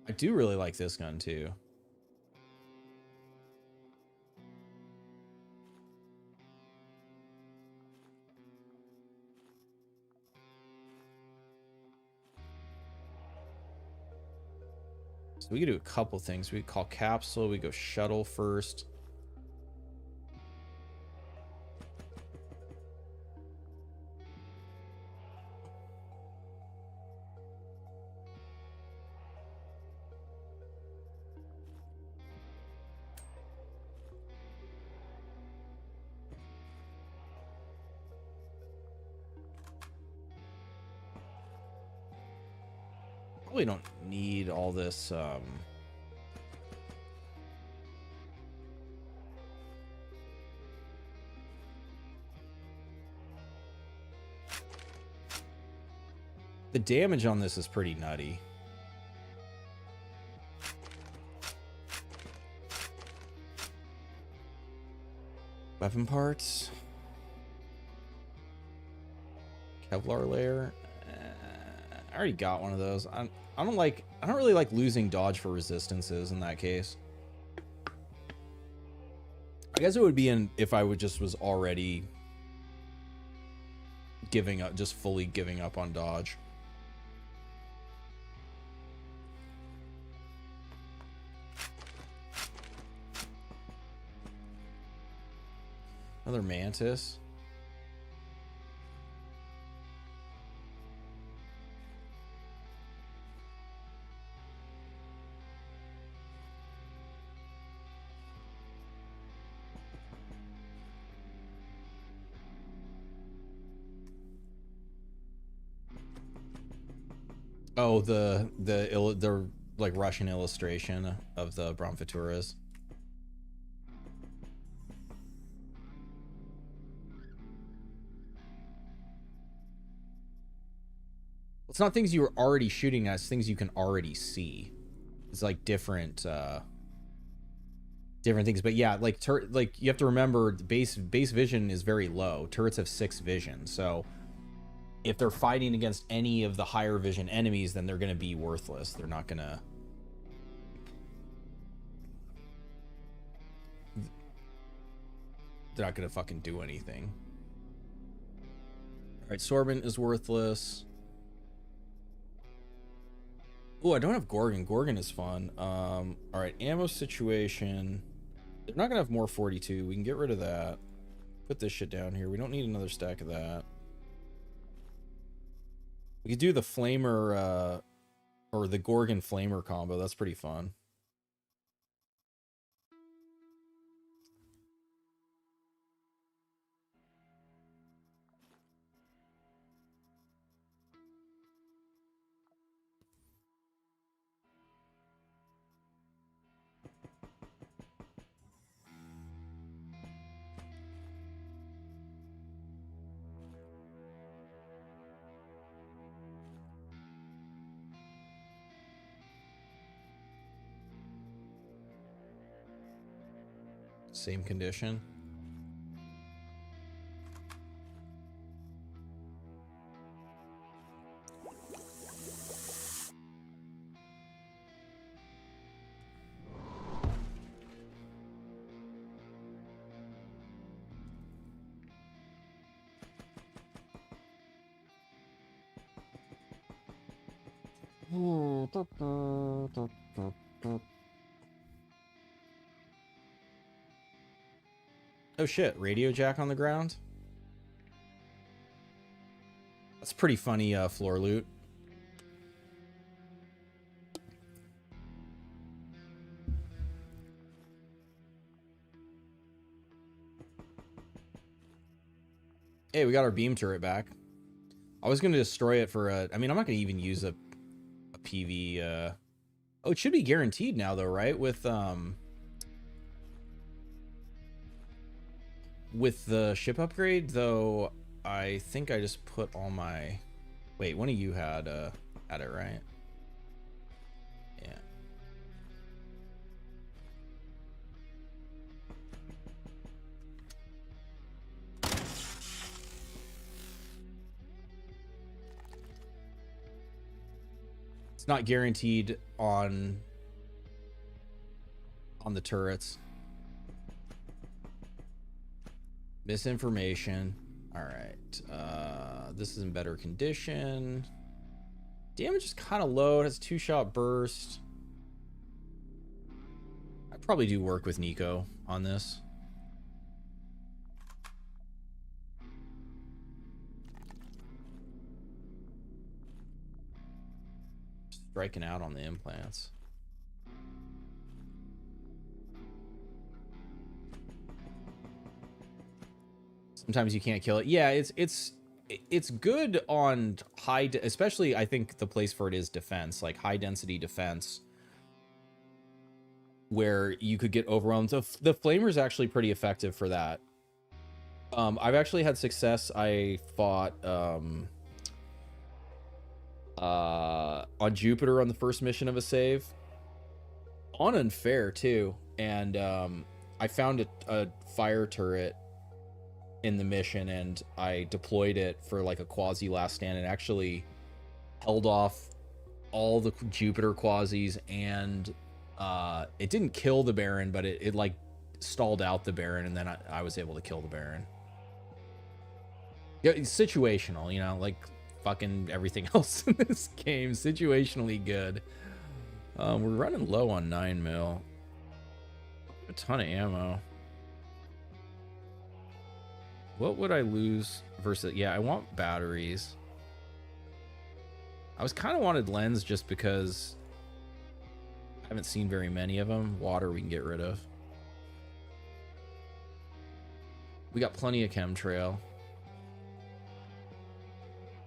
I do really like this gun too. So we could do a couple things. We could call capsule. We go shuttle first. Probably don't need all this the damage on this is pretty nutty. Weapon parts. Kevlar layer. I already got one of those. I don't really like losing dodge for resistances in that case. I guess it would be if I was already giving up, just fully giving up on dodge. Another mantis. Oh, the like Russian illustration of the Bromfaturas. It's not things you were already shooting at, it's things you can already see. It's like different things. But yeah, like you have to remember the base vision is very low. Turrets have 6 vision, so if they're fighting against any of the higher vision enemies, then they're going to be worthless. They're not going to fucking do anything. All right, sorbent is worthless. Oh, I don't have Gorgon. Gorgon is fun. All right, ammo situation. They're not gonna have more 42. We can get rid of that. Put this shit down here. We don't need another stack of that. We could do the flamer, or the Gorgon flamer combo. That's pretty fun. Same condition. Oh shit, radio jack on the ground? That's pretty funny floor loot. Hey, we got our beam turret back. I was going to destroy it for a... I mean, I'm not going to even use a PV... Oh, it should be guaranteed now, though, right? With the ship upgrade, though, I think I just put all my... Wait, one of you had it, right? Yeah. It's not guaranteed on the turrets. Misinformation. All right. This is in better condition. Damage is kind of low. It has 2-shot burst. I probably do work with Nico on this. Striking out on the implants. Sometimes you can't kill it. Yeah, it's good on high, especially I think the place for it is defense, like high density defense, where you could get overwhelmed. So the flamer is actually pretty effective for that. I've actually had success. I fought on Jupiter on the first mission of a save, on Unfair too, and I found a fire turret in the mission, and I deployed it for like a quasi last stand, and actually held off all the Jupiter quasis, and it didn't kill the Baron, but it like stalled out the Baron, and then I was able to kill the Baron. Yeah, it's situational, you know, like fucking everything else in this game. Situationally good. We're running low on 9mm. A ton of ammo. What would I lose versus... Yeah, I want batteries. I was kind of wanted lens just because I haven't seen very many of them. Water we can get rid of. We got plenty of chemtrail.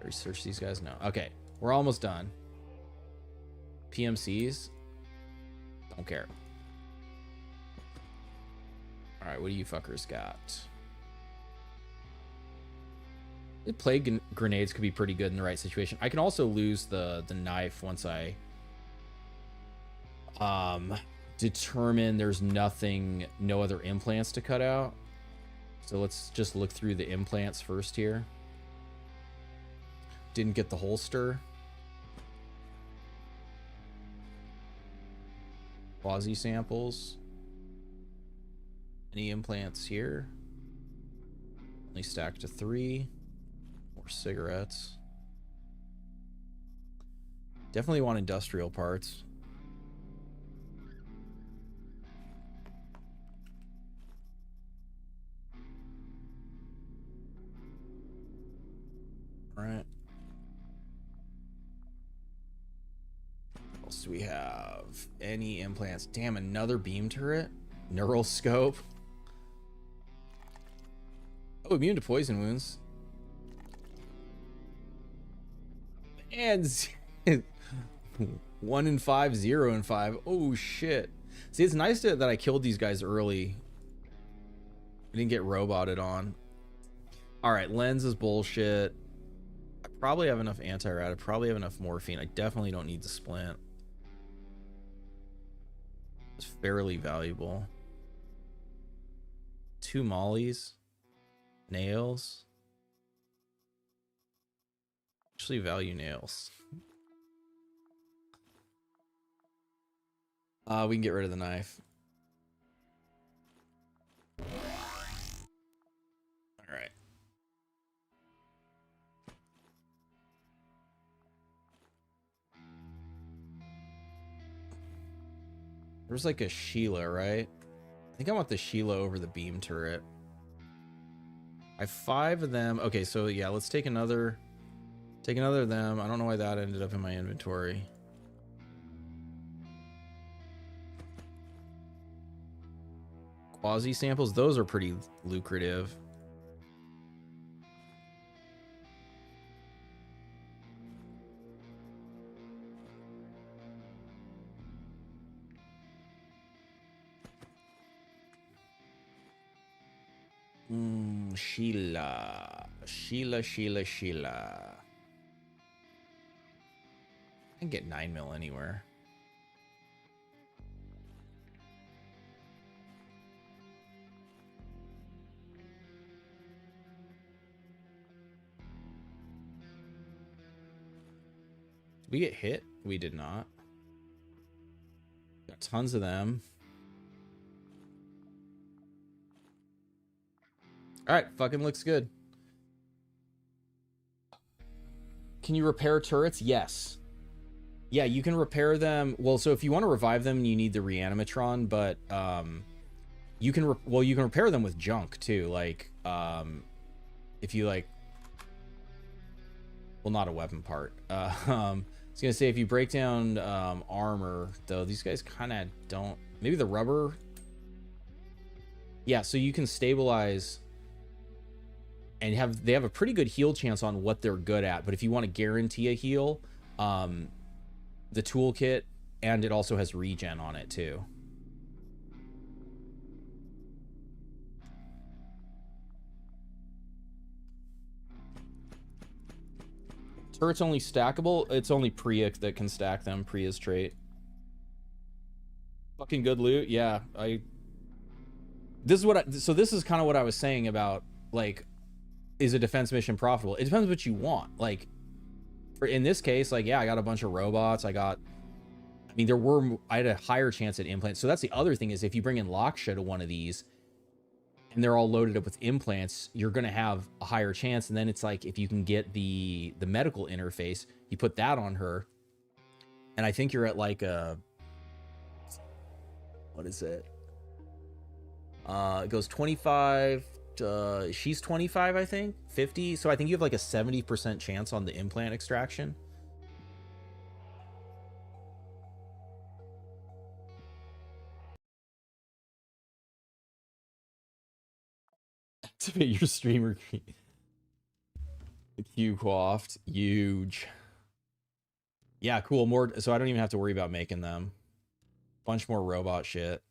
Research these guys? No. Okay, we're almost done. PMCs? Don't care. All right, what do you fuckers got? Plague grenades could be pretty good in the right situation. I can also lose the knife once I determine there's no other implants to cut out. So let's just look through the implants first here. Didn't get the holster. Quasi samples. Any implants here? Only stacked to 3. More More cigarettes. Definitely want industrial parts. All right. What else do we have? Any implants? Damn, another beam turret? Neural scope. Oh, immune to poison wounds. And 1 in 5, 0 in 5. Oh shit. See, it's nice that I killed these guys early. I didn't get roboted on. All right, lens is bullshit. I probably have enough anti-rat. I probably have enough morphine. I definitely don't need the splint. It's fairly valuable. 2 mollies. Nails. Actually value nails. We can get rid of the knife. All right. There's like a Sheila, right? I think I want the Sheila over the beam turret. I have 5 of them. Okay, so yeah, let's take another of them. I don't know why that ended up in my inventory. Quasi samples, those are pretty lucrative. Sheila. I can get 9 mil anywhere. Did we get hit? We did not. Got tons of them. All right, fucking looks good. Can you repair turrets? Yes. Yeah, you can repair them. Well, so if you want to revive them, you need the reanimatron, but you can you can repair them with junk too. Like if you like, well, not a weapon part. I was gonna say if you break down armor, though, these guys kind of don't. Maybe the rubber. Yeah, so you can stabilize. And they have a pretty good heal chance on what they're good at. But if you want to guarantee a heal, the toolkit, and it also has regen on it too. Turret's only stackable. It's only Priya that can stack them. Priya's trait. Fucking good loot. Yeah, this is what so this is kind of what I was saying about, like, is a defense mission profitable? It depends what you want. Like, in this case, like, yeah, I got a bunch of robots. I mean, I had a higher chance at implants. So that's the other thing, is if you bring in Laksha to one of these and they're all loaded up with implants, you're going to have a higher chance. And then it's like, if you can get the medical interface, you put that on her. And I think you're at like a, what is it? It goes 25, she's 25, I think, 50. So I think you have like a 70% chance on the implant extraction. Activate your streamer. The Q coiffed. Huge. Yeah, cool. More, so I don't even have to worry about making them. Bunch more robot shit.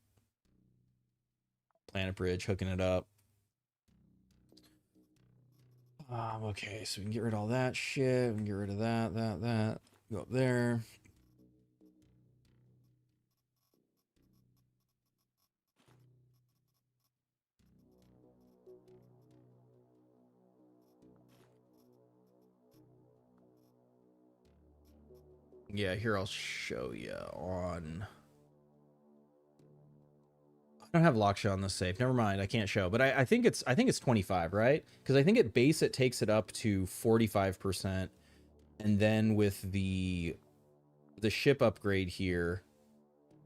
Planet Bridge, hooking it up. Okay, so we can get rid of all that shit. We can get rid of that. Go up there. Yeah, here I'll show you on I don't have Laksha on the safe. Never mind. I can't show, but I think it's 25, right? Because I think at base it takes it up to 45%, and then with the ship upgrade here,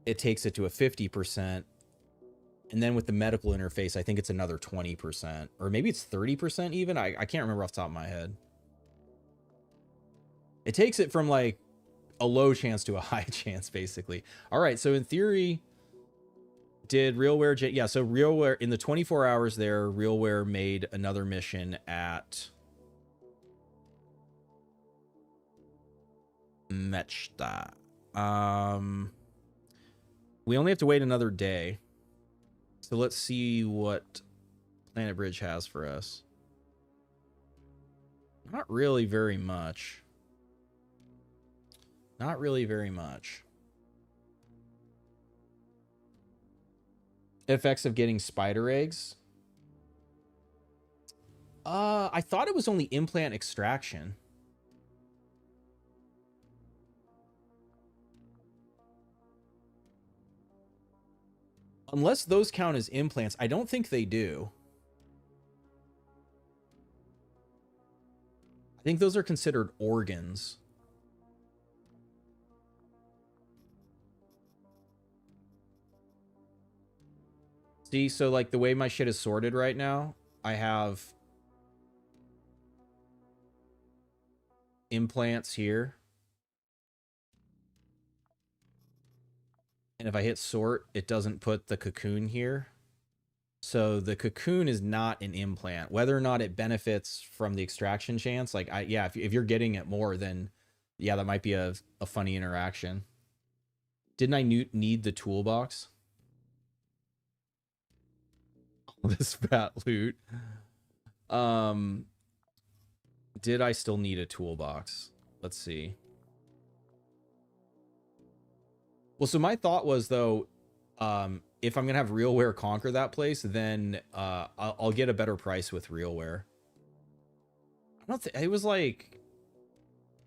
it takes it to a 50%, and then with the medical interface, I think it's another 20%, or maybe it's 30% even. I can't remember off the top of my head. It takes it from like a low chance to a high chance, basically. All right, so in theory, did RealWare... Yeah, so RealWare, in the 24 hours there, RealWare made another mission at Mechta. We only have to wait another day. So let's see what Planet Bridge has for us. Not really very much. Not really very much. Effects of getting spider eggs. I thought it was only implant extraction. Unless those count as implants, I don't think they do. I think those are considered organs. See, so like the way my shit is sorted right now, I have implants here. And if I hit sort, it doesn't put the cocoon here. So the cocoon is not an implant. Whether or not it benefits from the extraction chance, like, yeah, if you're getting it more, then yeah, that might be a funny interaction. Didn't I need the toolbox? This fat loot. Did I still need a toolbox? Let's see. Well, so my thought was, though, if I'm gonna have RealWare conquer that place, then I'll get a better price with RealWare. I don't think it was like,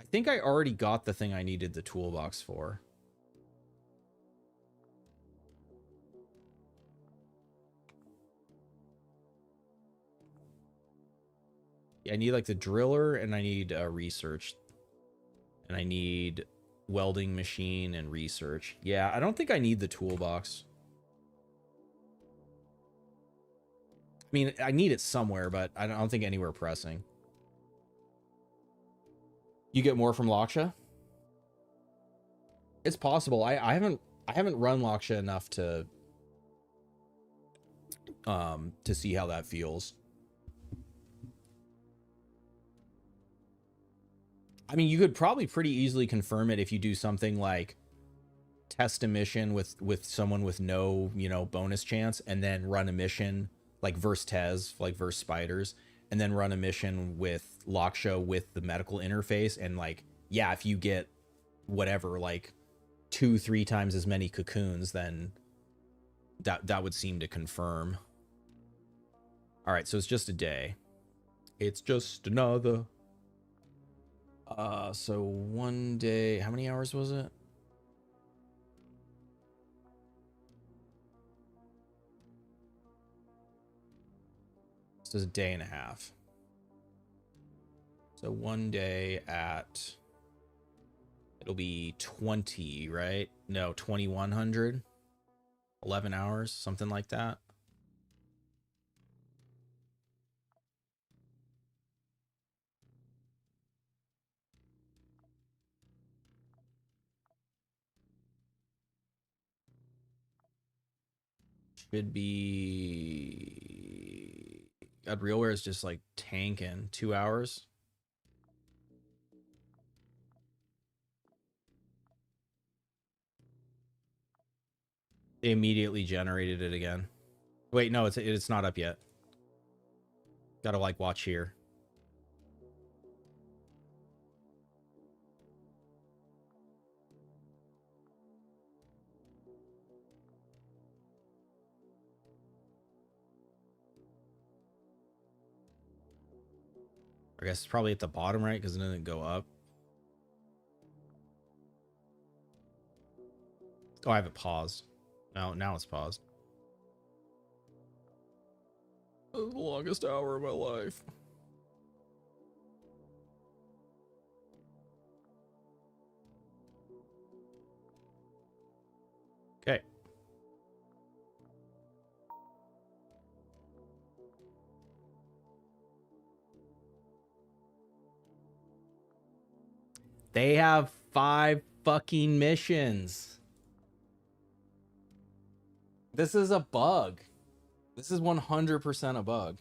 I think I already got the thing I needed the toolbox for. I need like the driller, and I need research, and I need welding machine and research. Yeah, I don't think I need the toolbox. I mean, I need it somewhere, but I don't think anywhere pressing. You get more from Laksha? It's possible. I haven't run Laksha enough to see how that feels. I mean, you could probably pretty easily confirm it if you do something like test a mission with someone with no, you know, bonus chance, and then run a mission like versus Tez, like versus spiders, and then run a mission with Laksha with the medical interface, and like, yeah, if you get whatever, like 2-3 times as many cocoons, then that would seem to confirm. All right, so it's just a day. It's just another. So one day, how many hours was it? So it's a day and a half. So one day at, it'll be 20, right? No, 2100, 11 hours, something like that. Should be, God, RealWare is just like tanking. 2 hours. They immediately generated it again. Wait, no, it's not up yet. Gotta like watch here. I guess it's probably at the bottom, right? Because it doesn't go up. Oh, I have it paused. No, now it's paused. The longest hour of my life. Okay. They have 5 fucking missions. This is a bug. This is 100% a bug.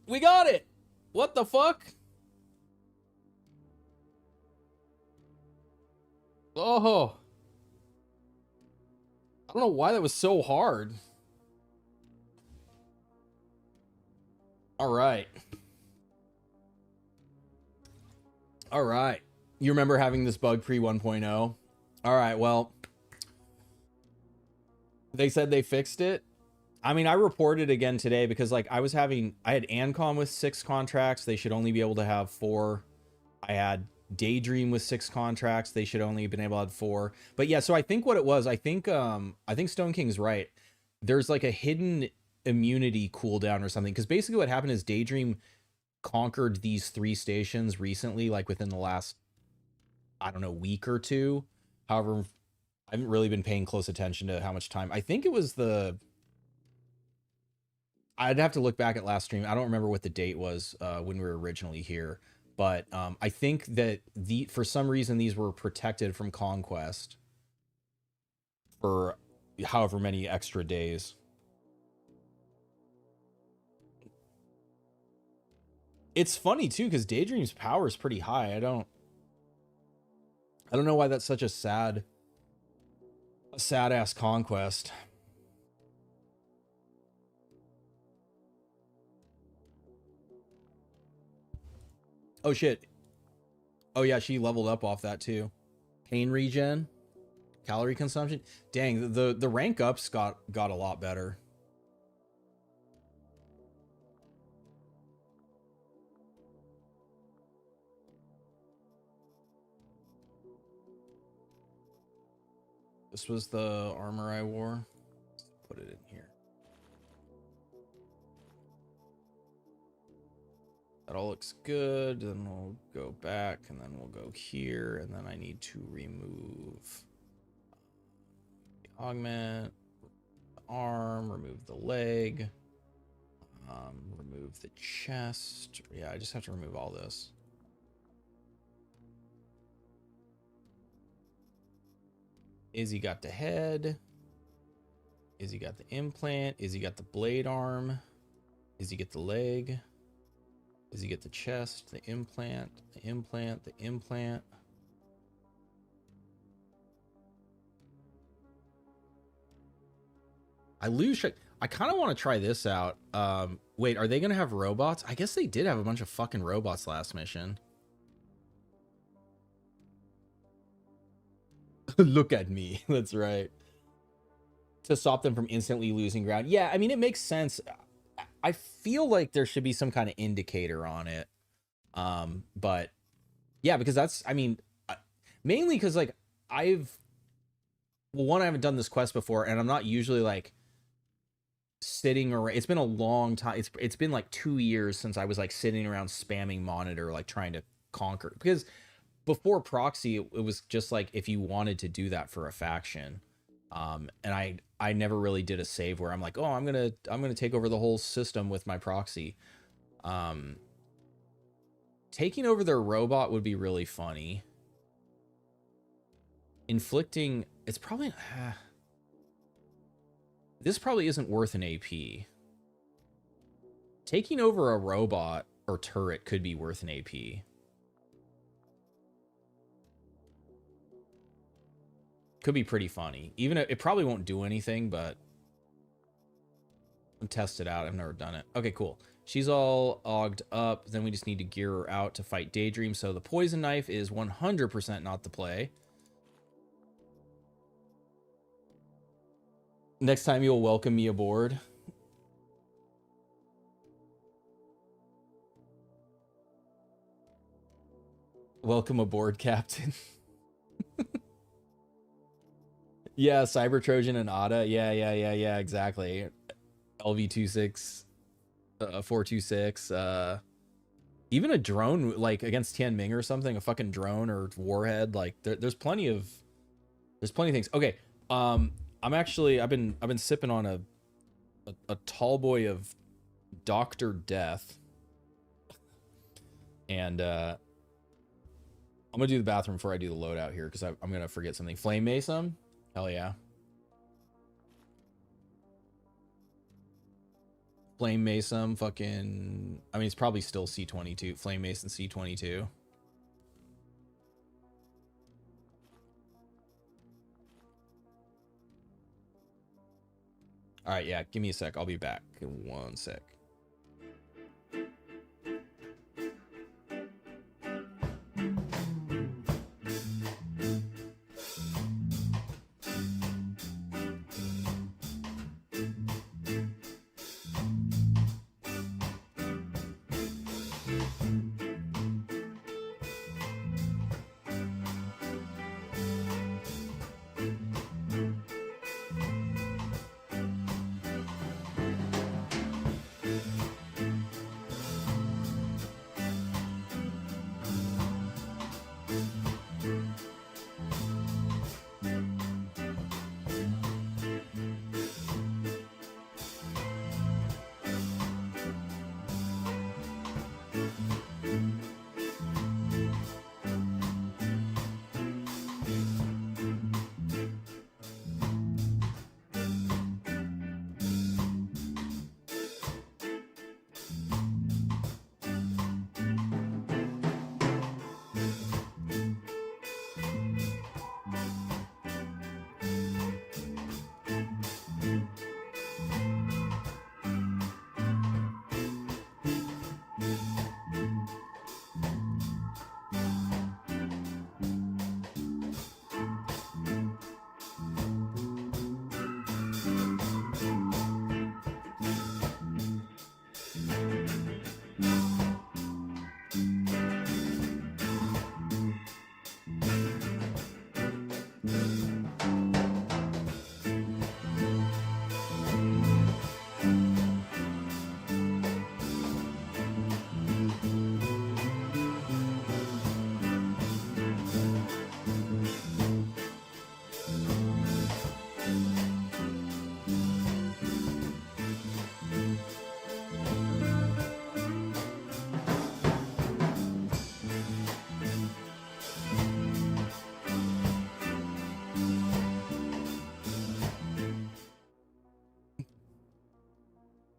We got it. What the fuck? Oh. I don't know why that was so hard. All right. All right. You remember having this bug pre 1.0? All right, well, they said they fixed it. I mean, I reported again today because like I had Ancom with 6 contracts. They should only be able to have 4. I had Daydream with 6 contracts. They should only have been able to have 4. But yeah, so I think what it was, I think Stone King's right. There's like a hidden immunity cooldown or something. Because basically what happened is Daydream conquered these 3 stations recently, like within the last, I don't know, week or 2. However, I haven't really been paying close attention to how much time. I think it was I'd have to look back at last stream. I don't remember what the date was when we were originally here. But I think that for some reason these were protected from Conquest for however many extra days. It's funny too because Daydream's power is pretty high. I don't know why that's such a sad ass conquest. Oh shit. Oh yeah, she leveled up off that too. Pain regen, calorie consumption. Dang, the rank ups got a lot better. This was the armor I wore. Let's put it in here. That all looks good. Then we'll go back and then we'll go here. And then I need to remove the augment, the arm, remove the leg, remove the chest. Yeah, I just have to remove all this. Izzy got the head. Izzy got the implant. Izzy got the blade arm. Izzy get the leg. Izzy get the chest, the implant, the implant, the implant. I kind of want to try this out. Wait, are they going to have robots? I guess they did have a bunch of fucking robots last mission. Look at me. That's right. To stop them from instantly losing ground. Yeah, I mean, it makes sense. I feel like there should be some kind of indicator on it. But yeah, because that's, I mean, mainly because like I haven't done this quest before, and I'm not usually like sitting around. It's been a long time. It's been like 2 years since I was like sitting around spamming monitor, like trying to conquer, because before proxy, it was just like if you wanted to do that for a faction. And I never really did a save where I'm like, oh, I'm gonna take over the whole system with my proxy. Taking over their robot would be really funny. Inflicting, it's probably this probably isn't worth an AP. Taking over a robot or turret could be worth an AP. Could be pretty funny. Even it probably won't do anything, but I'll test it out. I've never done it. Okay, cool. She's all ogged up. Then we just need to gear her out to fight Daydream. So the poison knife is 100% not the play. Next time you'll welcome me aboard. Welcome aboard, Captain. Yeah, Cyber Trojan and Ada. Yeah, exactly. LV26, 426. Even a drone like against Tianming or something, a fucking drone or warhead. Like there's plenty of things. Okay, I've been sipping on a tall boy of Dr. Death, and I'm gonna do the bathroom before I do the loadout here because I'm gonna forget something. Flame Mason, hell yeah. Flame Mason, fucking. I mean, it's probably still C22. Flame Mason C22. All right, yeah. Give me a sec. I'll be back in 1 sec.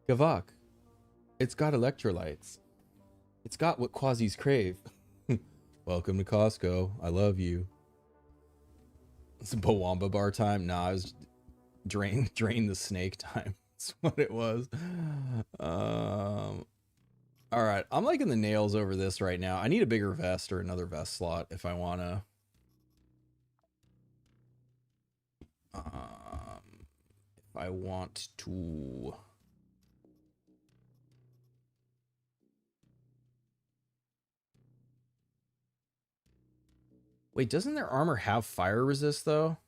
Gavok, it's got electrolytes. It's got what quasis crave. Welcome to Costco. I love you. It's Bawamba bar time. Nah, I was drain the snake time. That's what it was. All right, I'm liking the nails over this right now. I need a bigger vest or another vest slot if I wanna. If I want to. Wait, doesn't their armor have fire resist though?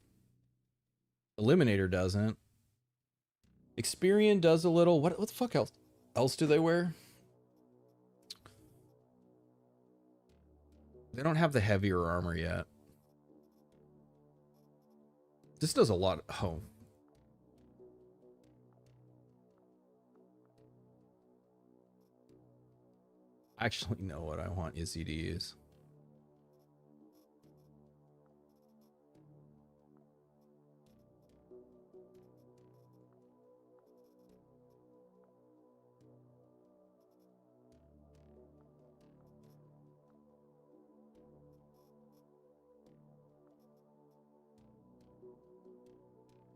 Eliminator doesn't. Experian does a little. What the fuck else do they wear? They don't have the heavier armor yet. This does a lot. Oh. I actually know what I want Izzy to use.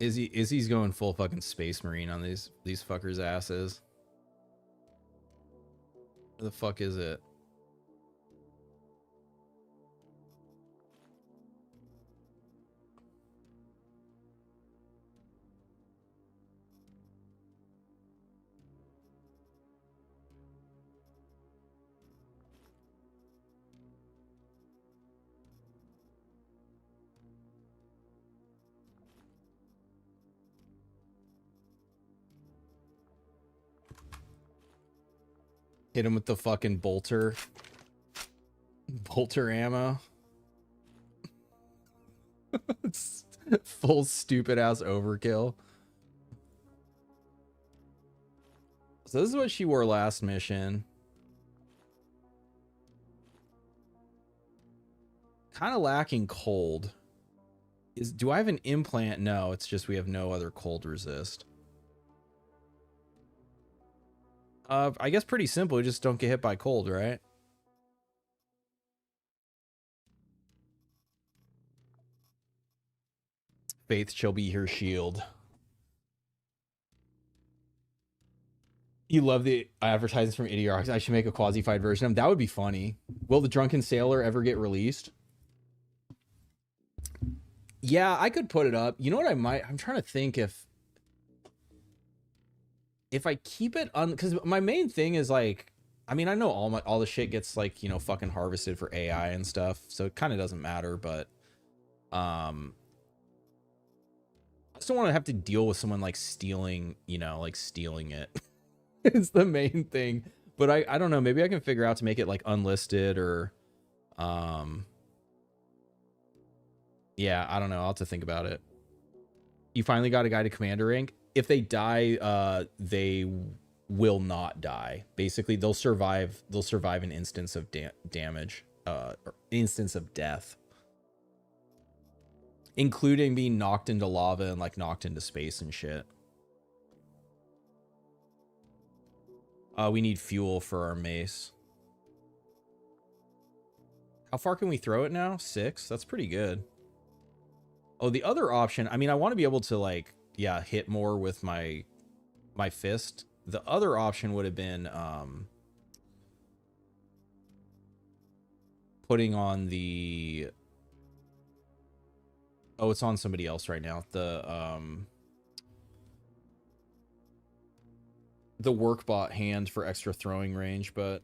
Izzy's going full fucking Space Marine on these fuckers' asses. Where the fuck is it? Hit him with the fucking bolter ammo. It's full stupid ass overkill. So this is what she wore last mission. Kind of lacking cold. Do I have an implant? No, it's just we have no other cold resist. I guess pretty simple. We just don't get hit by cold, right? Faith shall be her shield. You love the advertisements from Idiarchs. I should make a quasi-fied version of them. That would be funny. Will the Drunken Sailor ever get released? Yeah, I could put it up. You know what I might? I'm trying to think if I keep it on, because my main thing is like, I mean, I know all the shit gets like, you know, fucking harvested for AI and stuff, so it kind of doesn't matter, but I just don't want to have to deal with someone like stealing, you know, like stealing it. It's the main thing. But I don't know, maybe I can figure out to make it like unlisted or yeah, I don't know. I'll have to think about it. You finally got a guy to commander rank. If they die, they will not die. Basically, they'll survive. They'll survive an instance of damage, or instance of death, including being knocked into lava and like knocked into space and shit. We need fuel for our mace. How far can we throw it now? 6? That's pretty good. Oh, the other option, I mean, I want to be able to like, yeah, hit more with my fist. The other option would have been putting on the, oh, it's on somebody else right now. The workbot hand for extra throwing range, but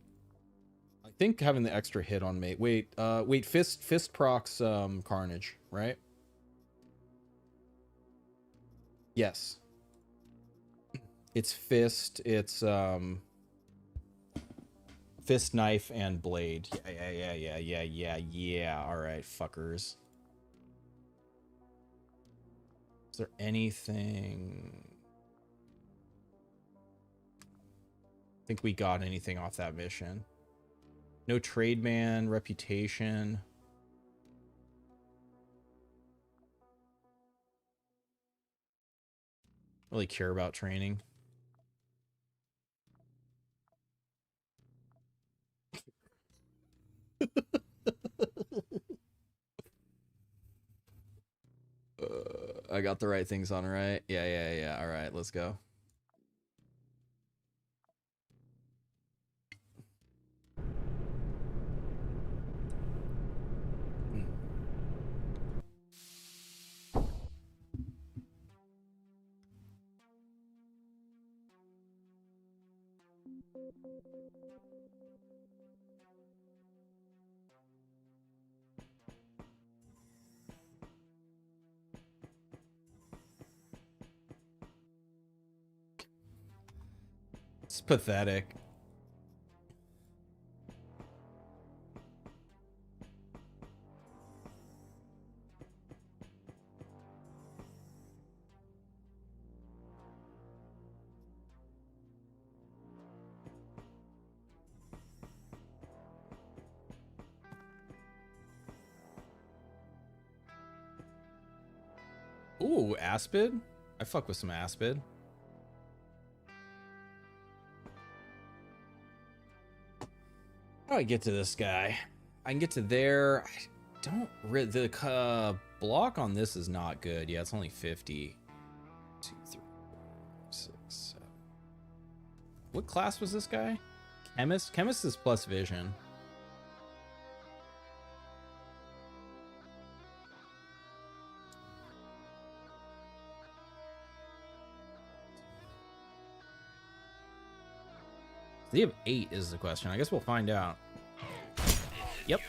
I think having the extra hit on mate. Wait, fist procs carnage, right? Yes. It's fist, it's fist, knife, and blade. Yeah. All right, fuckers. Is there anything? I think we got anything off that mission. No trade man, reputation. Really care about training. I got the right things on, right? Yeah. All right, let's go. It's pathetic. Ooh, Aspid? I fuck with some Aspid. How do I get to this guy? I can get to there. I don't... The block on this is not good. Yeah, it's only 50. 2, 3, 4, 6, 7. What class was this guy? Chemist? Chemist is plus vision. Does he have 8 is the question. I guess we'll find out. Yep.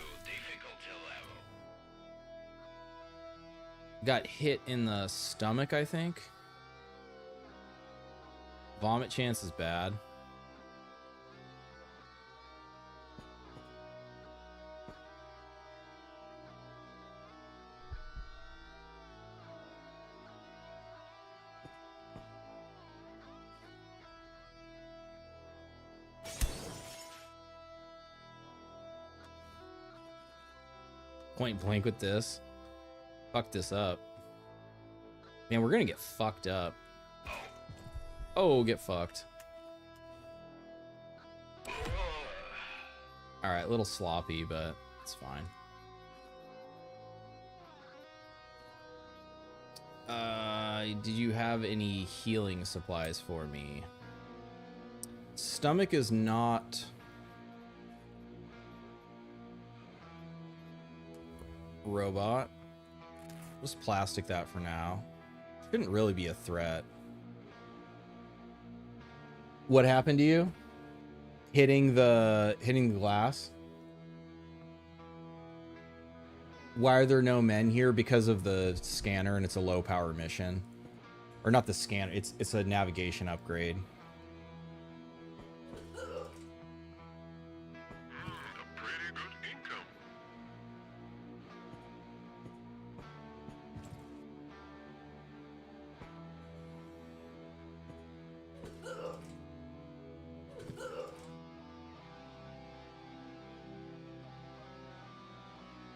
Got hit in the stomach, I think. Vomit chance is bad. point blank with this. Fuck this up. Man, we're gonna get fucked up. Oh, get fucked. Alright, a little sloppy, but it's fine. Did you have any healing supplies for me? Stomach is not... Robot. Just plastic that for now. Shouldn't really be a threat. What happened to you? Hitting the glass? Why are there no men here? Because of the scanner, and it's a low power mission. Or not the scanner, it's a navigation upgrade. A pretty good income.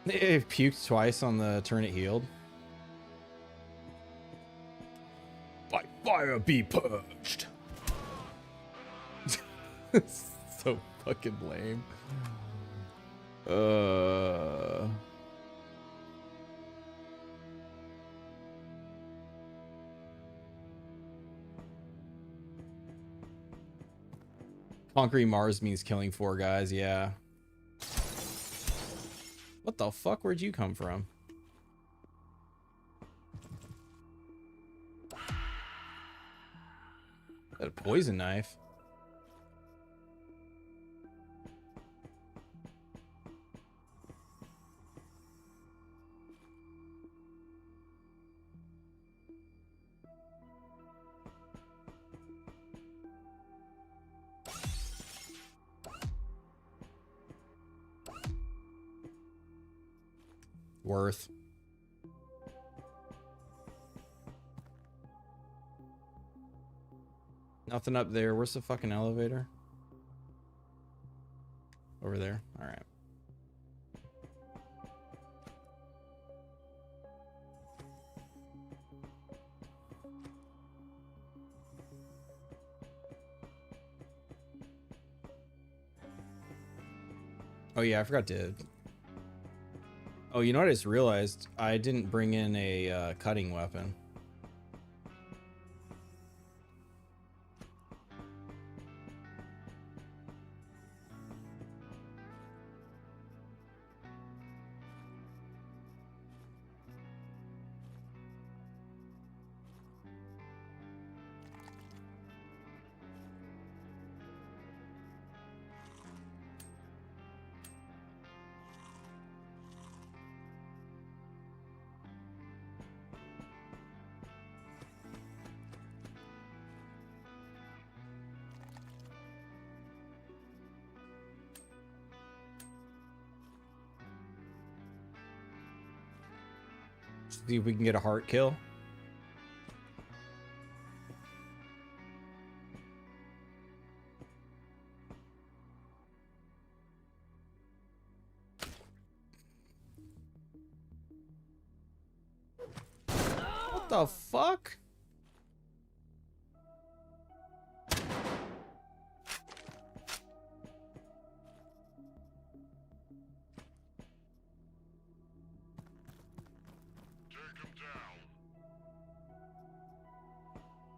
It puked twice on the turn it healed. By fire be purged. So fucking lame. Conquering Mars means killing 4 guys, yeah. What the fuck? Where'd you come from? That a poison knife? Worth. Nothing up there. Where's the fucking elevator? Over there. All right. Oh yeah, I forgot to... Oh, you know what I just realized? I didn't bring in a cutting weapon. See if we can get a heart kill. What the fuck?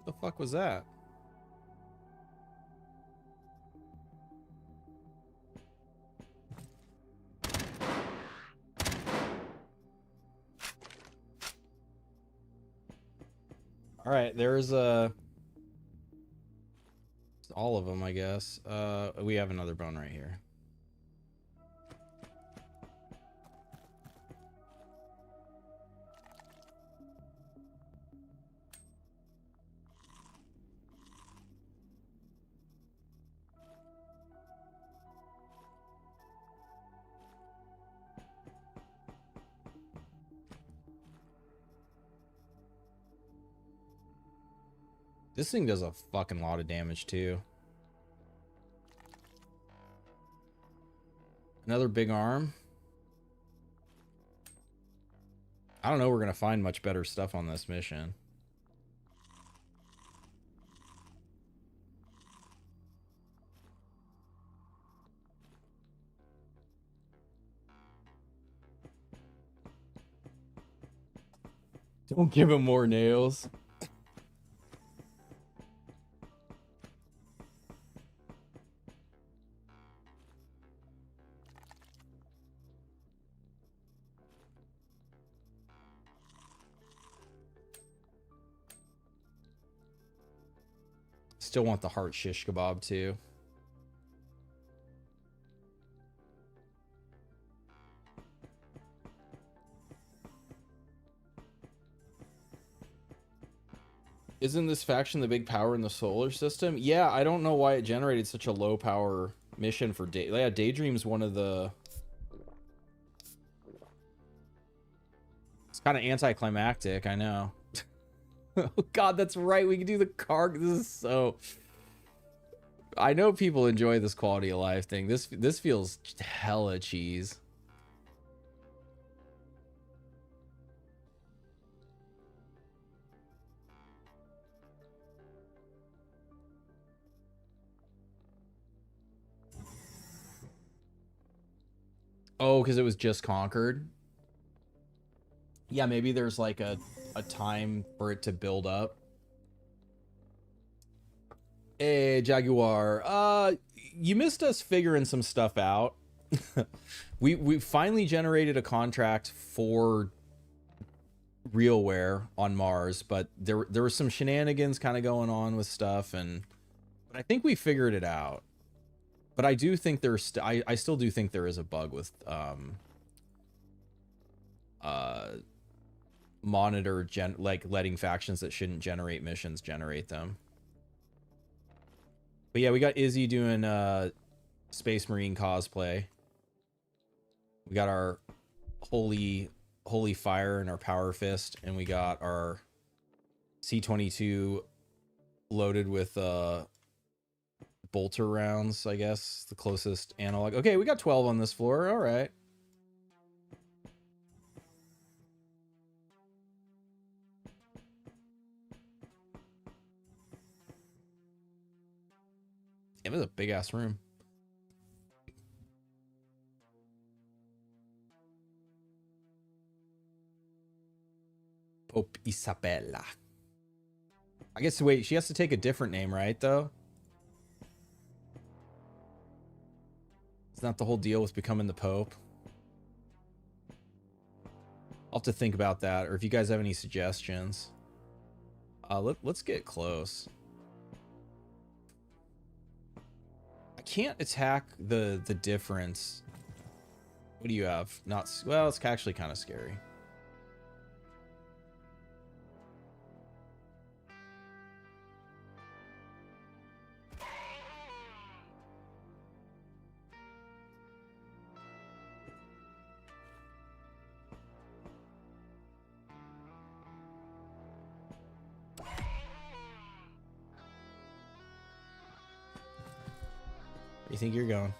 The fuck was that? All right, there's all of them, I guess. We have another bone right here. This thing does a fucking lot of damage too. Another big arm. I don't know we're gonna find much better stuff on this mission. Don't give him more nails. Still want the heart shish kebab too. Isn't this faction the big power in the solar system? Yeah, I don't know why it generated such a low power mission for yeah, Daydream's one of the... It's kind of anticlimactic, I know. Oh god, that's right, we can do the car. This is so... I know people enjoy this quality of life thing. This feels hella cheese. Oh, because it was just conquered? Yeah, maybe there's like a time for it to build up. Hey, Jaguar. You missed us figuring some stuff out. we finally generated a contract for RealWare on Mars, but there were some shenanigans kind of going on with stuff, but I think we figured it out. But I do think I still do think there is a bug with monitor like letting factions that shouldn't generate missions generate them. But yeah, we got Izzy doing Space Marine cosplay. We got our holy fire and our power fist, and we got our C-22 loaded with bolter rounds, I guess, the closest analog. Okay, we got 12 on this floor. All right. It was a big ass room. Pope Isabella. I guess, wait, she has to take a different name, right, though? It's not the whole deal with becoming the Pope. I'll have to think about that, or if you guys have any suggestions. Let's get close. I can't attack the difference. What do you have? Not well, it's actually kind of scary. Where do you think you're going?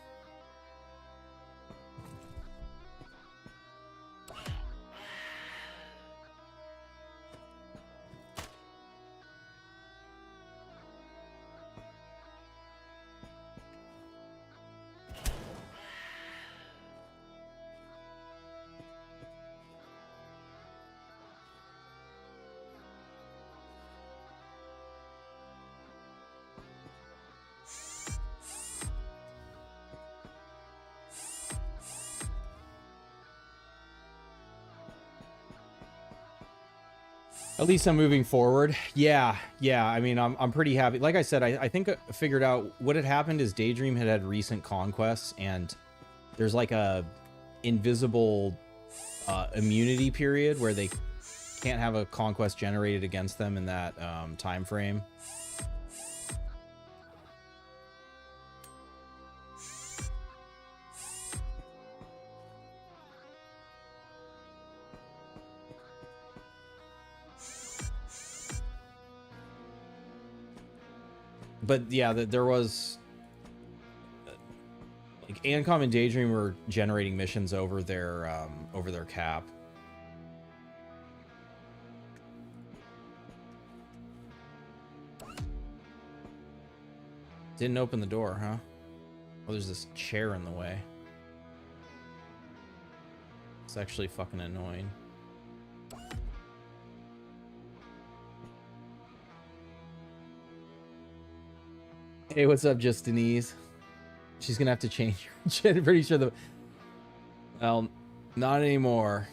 At least I'm moving forward. Yeah. I mean, I'm pretty happy. Like I said, I think I figured out what had happened is Daydream had recent conquests, and there's like a invisible immunity period where they can't have a conquest generated against them in that time frame. But yeah, there was like Ancom and Daydream were generating missions over their cap. Didn't open the door, huh? Oh, there's this chair in the way. It's actually fucking annoying. Hey, what's up, just Denise? She's gonna have to change her. Pretty sure the... Well, not anymore.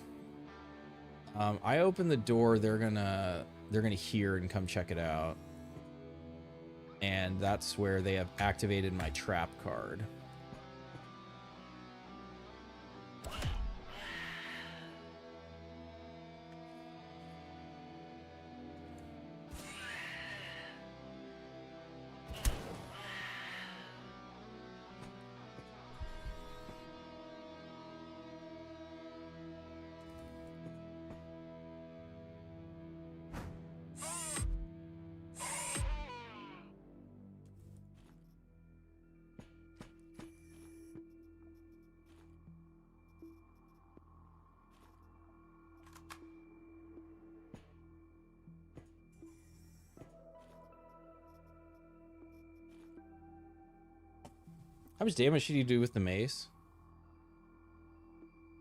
I open the door, they're gonna hear and come check it out. And that's where they have activated my trap card. How much damage should you do with the mace?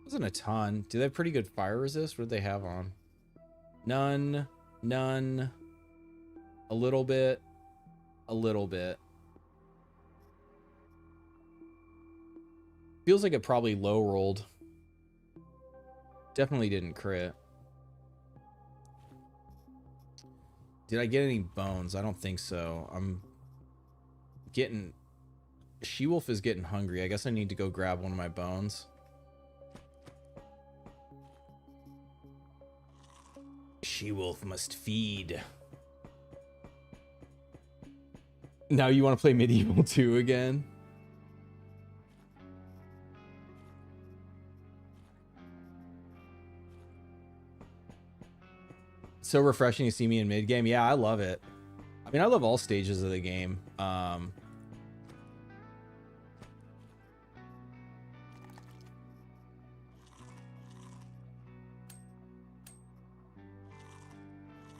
Wasn't a ton. Do they have pretty good fire resist? What do they have on? None. None. A little bit. A little bit. Feels like it probably low rolled. Definitely didn't crit. Did I get any bones? I don't think so. I'm getting... She-Wolf is getting hungry. I guess I need to go grab one of my bones. She-Wolf must feed. Now you want to play Medieval 2 again? So refreshing to see me in mid-game. Yeah, I love it. I mean, I love all stages of the game.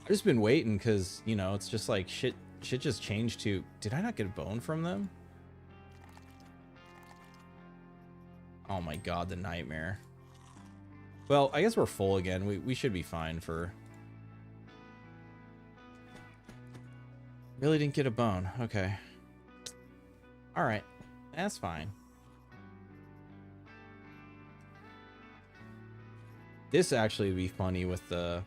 I've just been waiting because, you know, it's just like shit just changed to... Did I not get a bone from them? Oh my god, the nightmare. Well, I guess we're full again. We should be fine for... Really didn't get a bone. Okay. Alright. That's fine. This actually would be funny with the...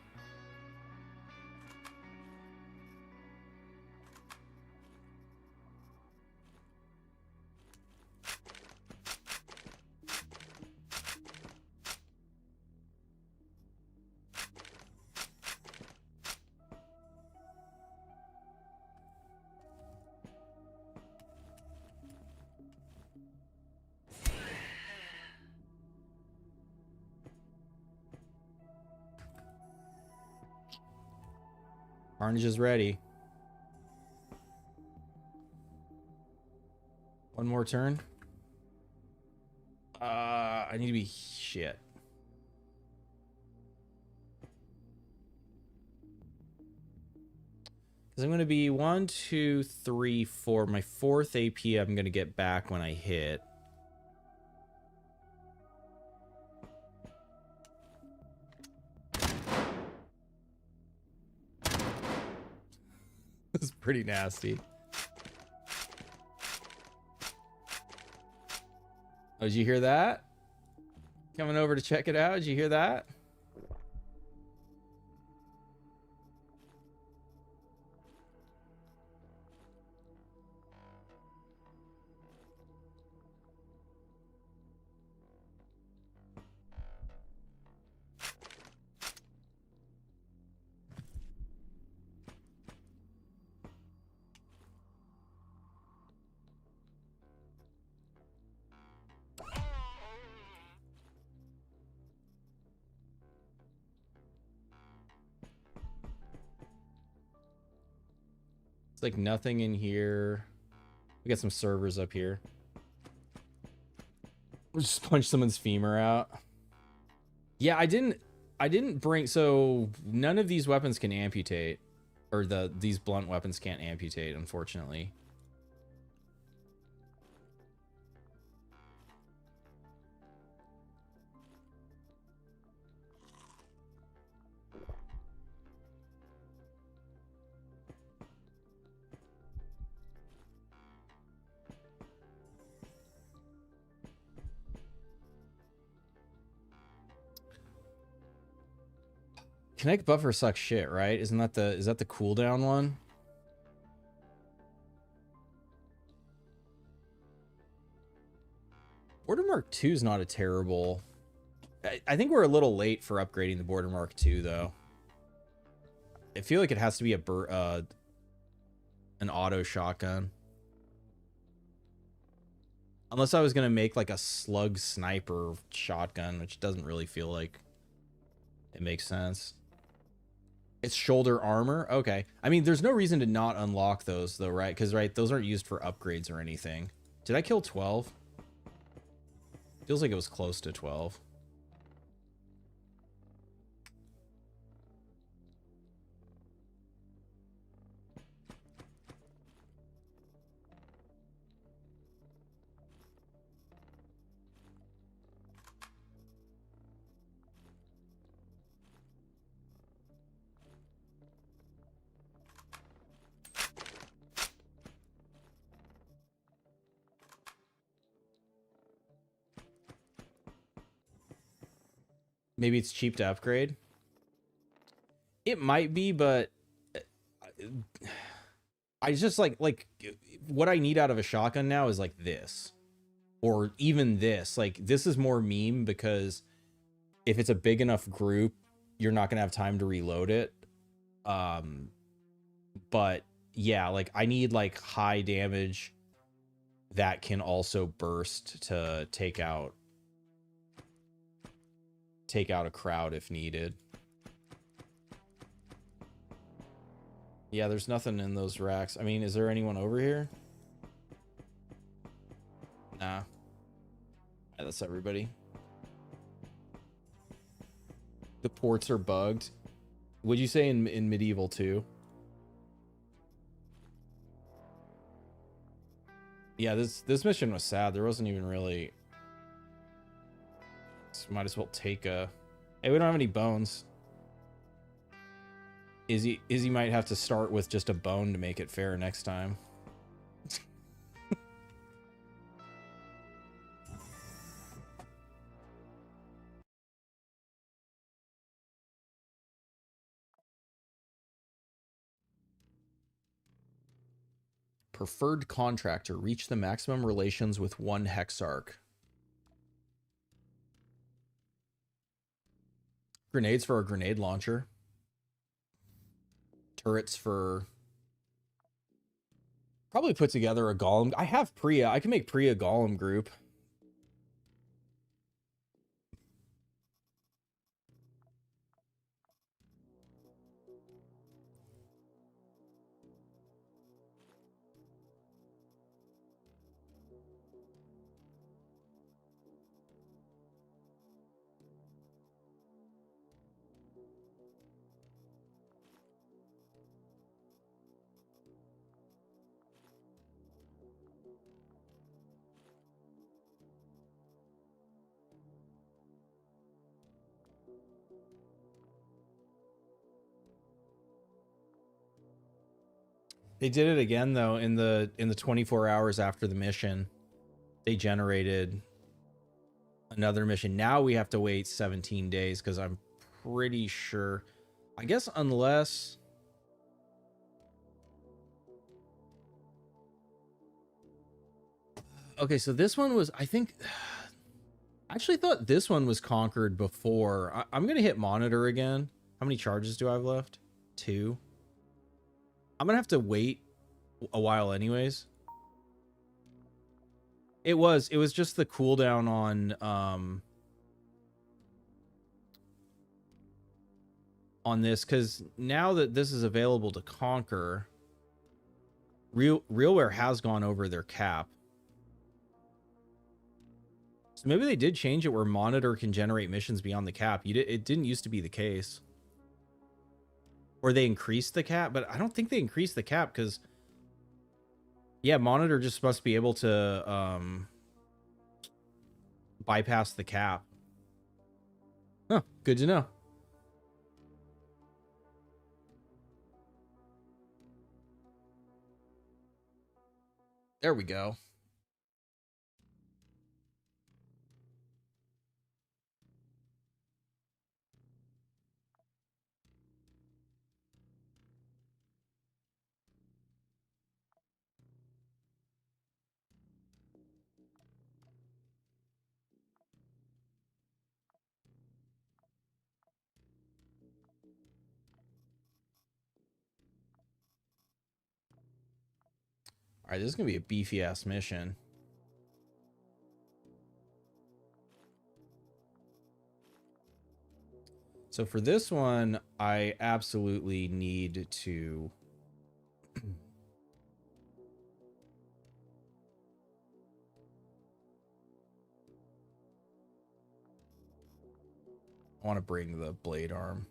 Carnage is ready. One more turn. I need to be shit. Because I'm going to be 1, 2, 3, 4. My 4th AP I'm going to get back when I hit. This is pretty nasty. Oh, did you hear that? Coming over to check it out. Did you hear that? Like nothing in here. We got some servers up here. We'll just punch someone's femur out. Yeah, I didn't bring, so none of these weapons can amputate, or these blunt weapons can't amputate, unfortunately. Kinetic buffer sucks shit, right? Isn't that the is that the cooldown one? Border Mark II is not a terrible. I think we're a little late for upgrading the Border Mark II though. I feel like it has to be an auto shotgun. Unless I was gonna make like a slug sniper shotgun, which doesn't really feel like it makes sense. It's shoulder armor. Okay. I mean, there's no reason to not unlock those though, right? Because right, those aren't used for upgrades or anything. Did I kill 12? Feels like it was close to 12. Maybe it's cheap to upgrade. It might be, but I just like what I need out of a shotgun now is like this, or even this. Like this is more meme because if it's a big enough group, you're not gonna have time to reload it. But yeah, like I need like high damage that can also burst to take out a crowd if needed. Yeah, there's nothing in those racks. I mean, is there anyone over here? Nah. Yeah, that's everybody. The ports are bugged. Would you say in medieval too? Yeah, this mission was sad. There wasn't even really. So might as well take a. Hey, we don't have any bones. Izzy might have to start with just a bone to make it fair next time. Preferred contractor. Reach the maximum relations with 1 hexarch. Grenades for a grenade launcher. Turrets for... Probably put together a golem. I have Priya. I can make Priya golem group. They did it again though in the 24 hours after the mission. They generated another mission. Now we have to wait 17 days because I'm pretty sure. I guess unless. Okay, so this one was, I think. I actually thought this one was conquered before. I'm gonna hit monitor again. How many charges do I have left? 2. I'm gonna have to wait a while anyways. It was just the cooldown on this, because now that this is available to conquer, RealWare has gone over their cap. So maybe they did change it where monitor can generate missions beyond the cap. It didn't used to be the case. Or they increased the cap, but I don't think they increased the cap because, yeah, monitor just must be able to bypass the cap. Huh, good to know. There we go. right, this is gonna be a beefy ass mission. So for this one, I absolutely need to I want to bring the blade arm.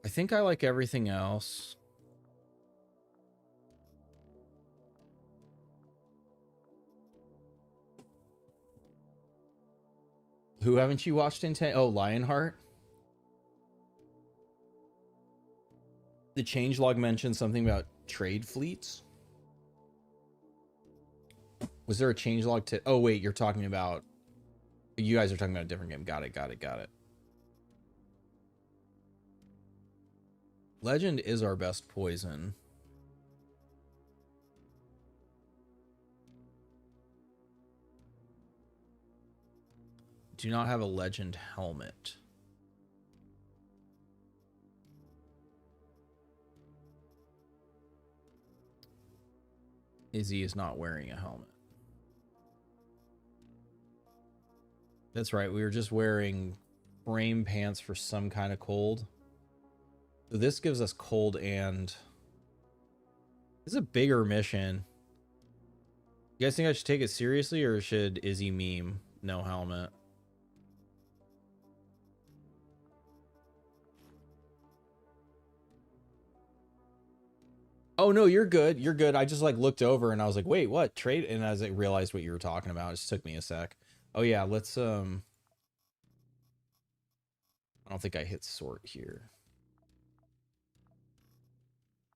I think I like everything else. Who haven't you watched in 10? Oh, Lionheart. The changelog mentioned something about trade fleets. Was there a changelog to... Oh, wait, you're talking about... You guys are talking about a different game. Got it, got it, got it. Legend is our best poison. Do not have a legend helmet. Izzy is not wearing a helmet. That's right. We were just wearing frame pants for some kind of cold. So this gives us cold and... This is a bigger mission. You guys think I should take it seriously or should Izzy meme no helmet? Oh no, you're good. You're good. I just like looked over and I was like, wait, what? Trade? And as I realized what you were talking about, it just took me a sec. Oh yeah, let's I don't think I hit sort here.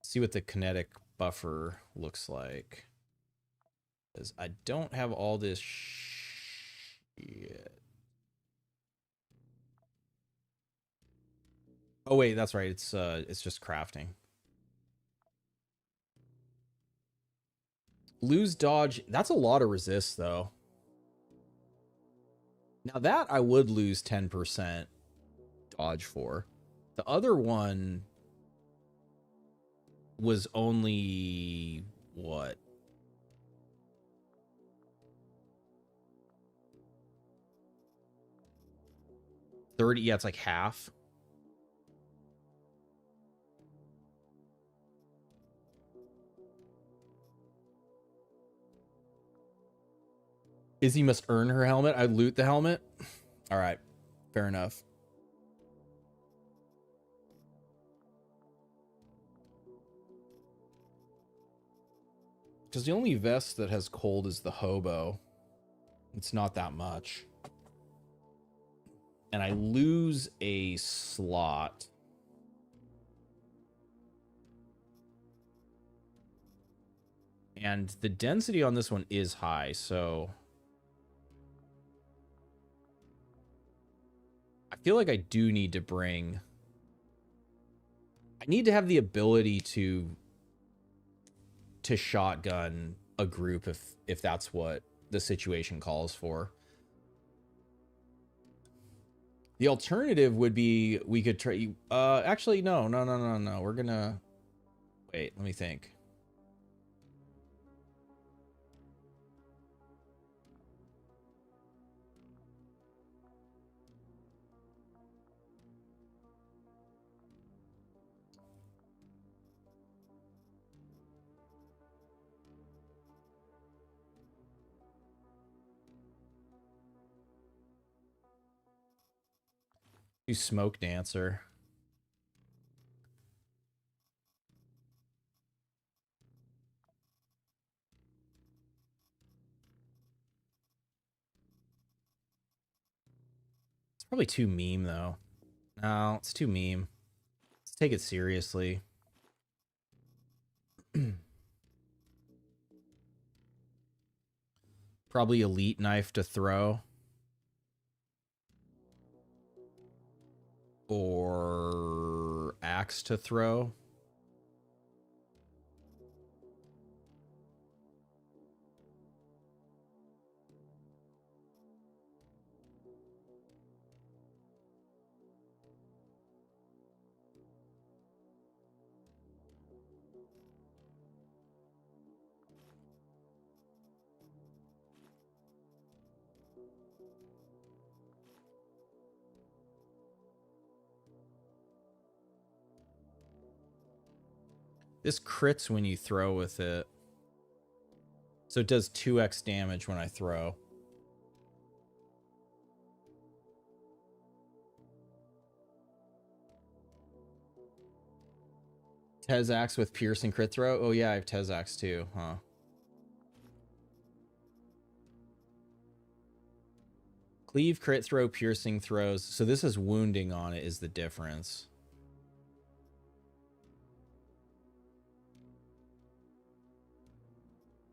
See what the kinetic buffer looks like. Because I don't have all this shit. Oh wait, that's right. It's just crafting. Lose dodge. That's a lot of resist though. Now that I would lose 10% dodge for. The other one was only what? 30, yeah, it's like half. Izzy must earn her helmet. I loot the helmet. All right, fair enough. Because the only vest that has cold is the hobo. It's not that much. And I lose a slot. And the density on this one is high, so... I feel like I do need to bring... I need to have the ability to shotgun a group if that's what the situation calls for. The alternative would be we could try... actually, no. We're gonna... Wait, let me think. Do Smoke Dancer. It's probably too meme, though. No, it's too meme. Let's take it seriously. Probably elite knife to throw. Or axe to throw. This crits when you throw with it. So it does 2x damage when I throw. Tezax with piercing crit throw? Oh yeah, I have Tezax too, huh? Cleave, crit throw, piercing throws. So this is wounding on it is the difference.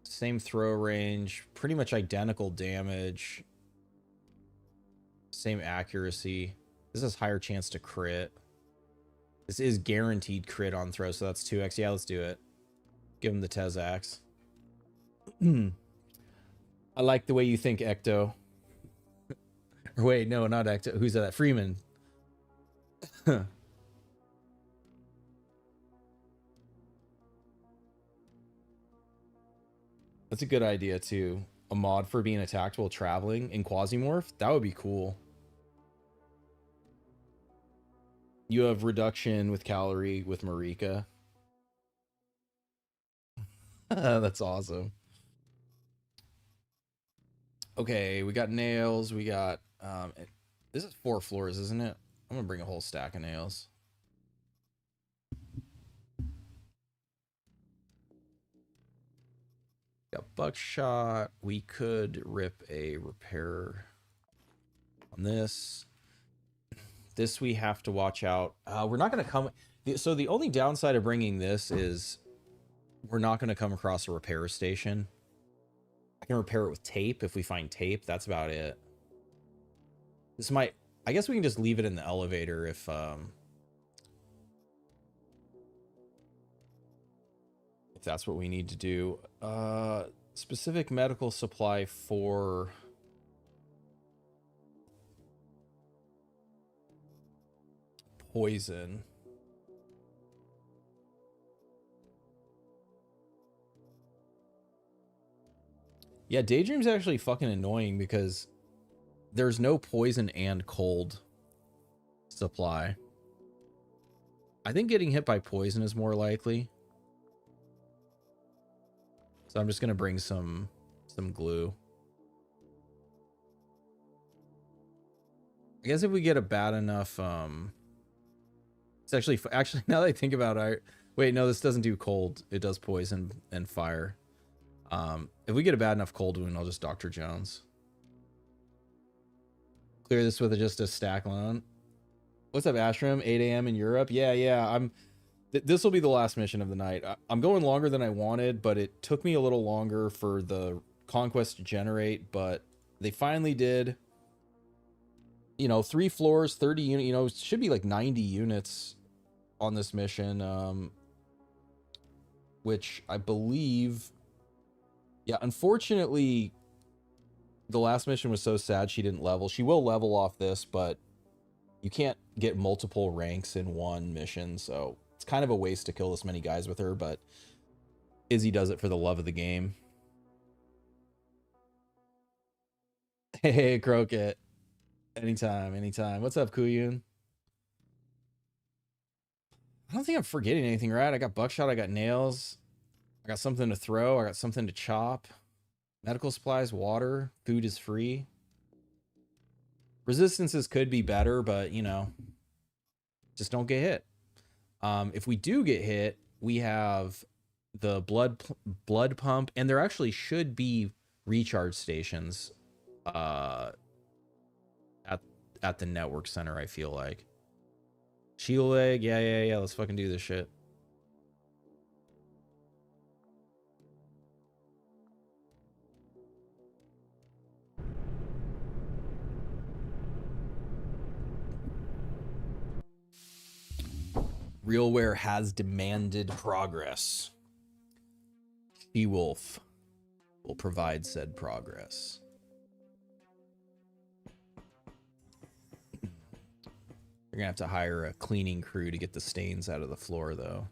Same throw range, pretty much identical damage. Same accuracy. This has higher chance to crit. This is guaranteed crit on throw, so that's 2x. Yeah, let's do it. Give him the Tezax. I like the way you think, Ecto. Or wait, no, not Ecto. Who's that? Freeman. That's a good idea, too. A mod for being attacked while traveling in QUASIMORPH? That would be cool. You have reduction with calorie with Marika. That's awesome. Okay, we got nails. We got... this is 4 floors, isn't it? I'm gonna bring a whole stack of nails. Got buckshot. We could rip a repair on this. This we have to watch out. We're not going to come... So the only downside of bringing this is we're not going to come across a repair station. I can repair it with tape if we find tape. That's about it. This might... I guess we can just leave it in the elevator if that's what we need to do. Specific medical supply for... poison. Yeah, Daydream's actually fucking annoying because there's no poison and cold supply. I think getting hit by poison is more likely. So I'm just gonna bring some glue. I guess if we get a bad enough it's actually now that I think about it, wait, no, this doesn't do cold. It does poison and fire. If we get a bad enough cold wound, I'll just Dr. Jones. Clear this with just a stack alone. What's up, Ashram? 8 a.m. in Europe? Yeah. This will be the last mission of the night. I'm going longer than I wanted, but it took me a little longer for the conquest to generate, but they finally did. You know, 3 floors, 30 units, you know, it should be like 90 units on this mission, which I believe, yeah, unfortunately, the last mission was so sad she didn't level. She will level off this, but you can't get multiple ranks in one mission, so it's kind of a waste to kill this many guys with her, but Izzy does it for the love of the game. Hey, Croaked. Anytime. What's up, Kuyun? I don't think I'm forgetting anything, right? I got buckshot, I got nails, I got something to throw, I got something to chop. Medical supplies, water, food is free. Resistances could be better, but, you know, just don't get hit. If we do get hit, we have the blood pump, and there actually should be recharge stations at the network center, I feel like. Shield leg, yeah, let's fucking do this shit. RealWare has demanded progress. She-Wolf will provide said progress. You're gonna have to hire a cleaning crew to get the stains out of the floor, though.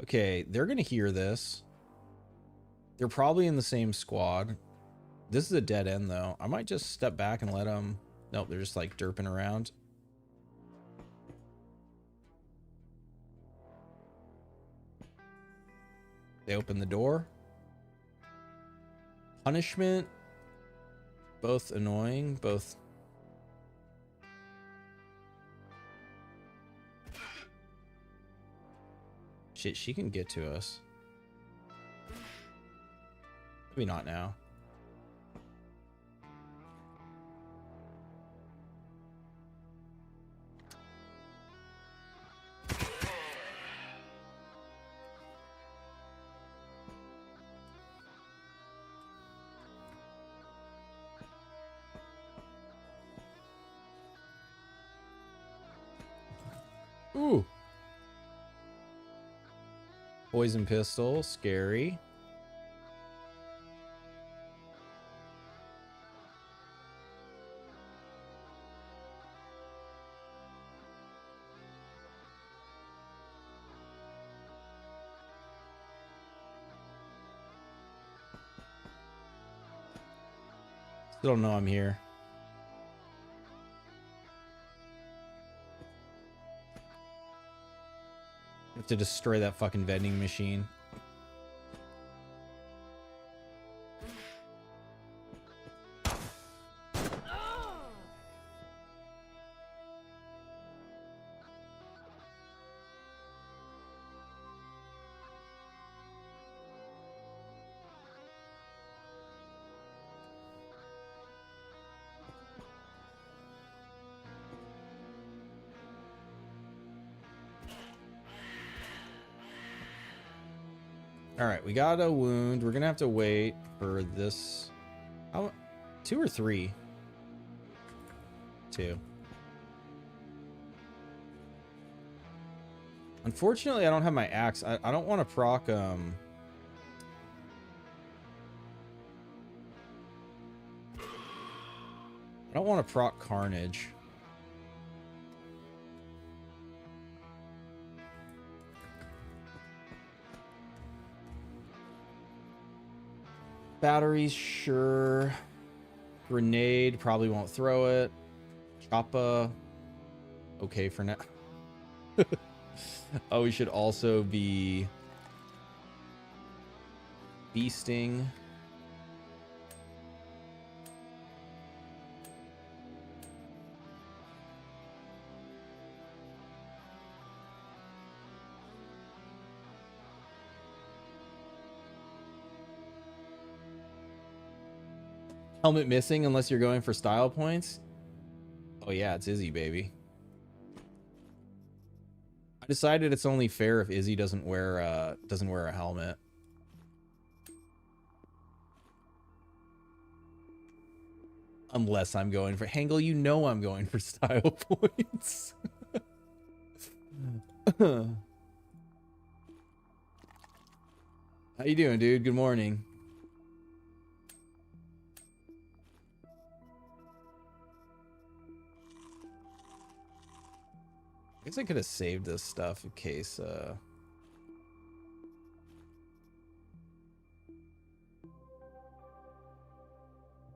Okay, they're gonna hear this. They're probably in the same squad. This is a dead end, though. I might just step back and let them... Nope, they're just, like, derping around. They open the door. Punishment. Both annoying, both... Shit, she can get to us. Maybe not now. Ooh. Poison pistol, scary. Still don't know I'm here. Have to destroy that fucking vending machine. All right, we got a wound. We're gonna have to wait for this. How, 2 or 3? 2. Unfortunately, I don't have my axe. I don't want to proc I don't want to proc Carnage. Batteries, sure. Grenade, probably won't throw it. Choppa, okay for now. Oh, we should also be beasting. Helmet missing unless you're going for style points. Oh yeah, it's Izzy, baby. I decided it's only fair if Izzy doesn't wear a helmet. Unless I'm going for Hangle, you know I'm going for style points. How you doing, dude? Good morning. I guess I could have saved this stuff in case,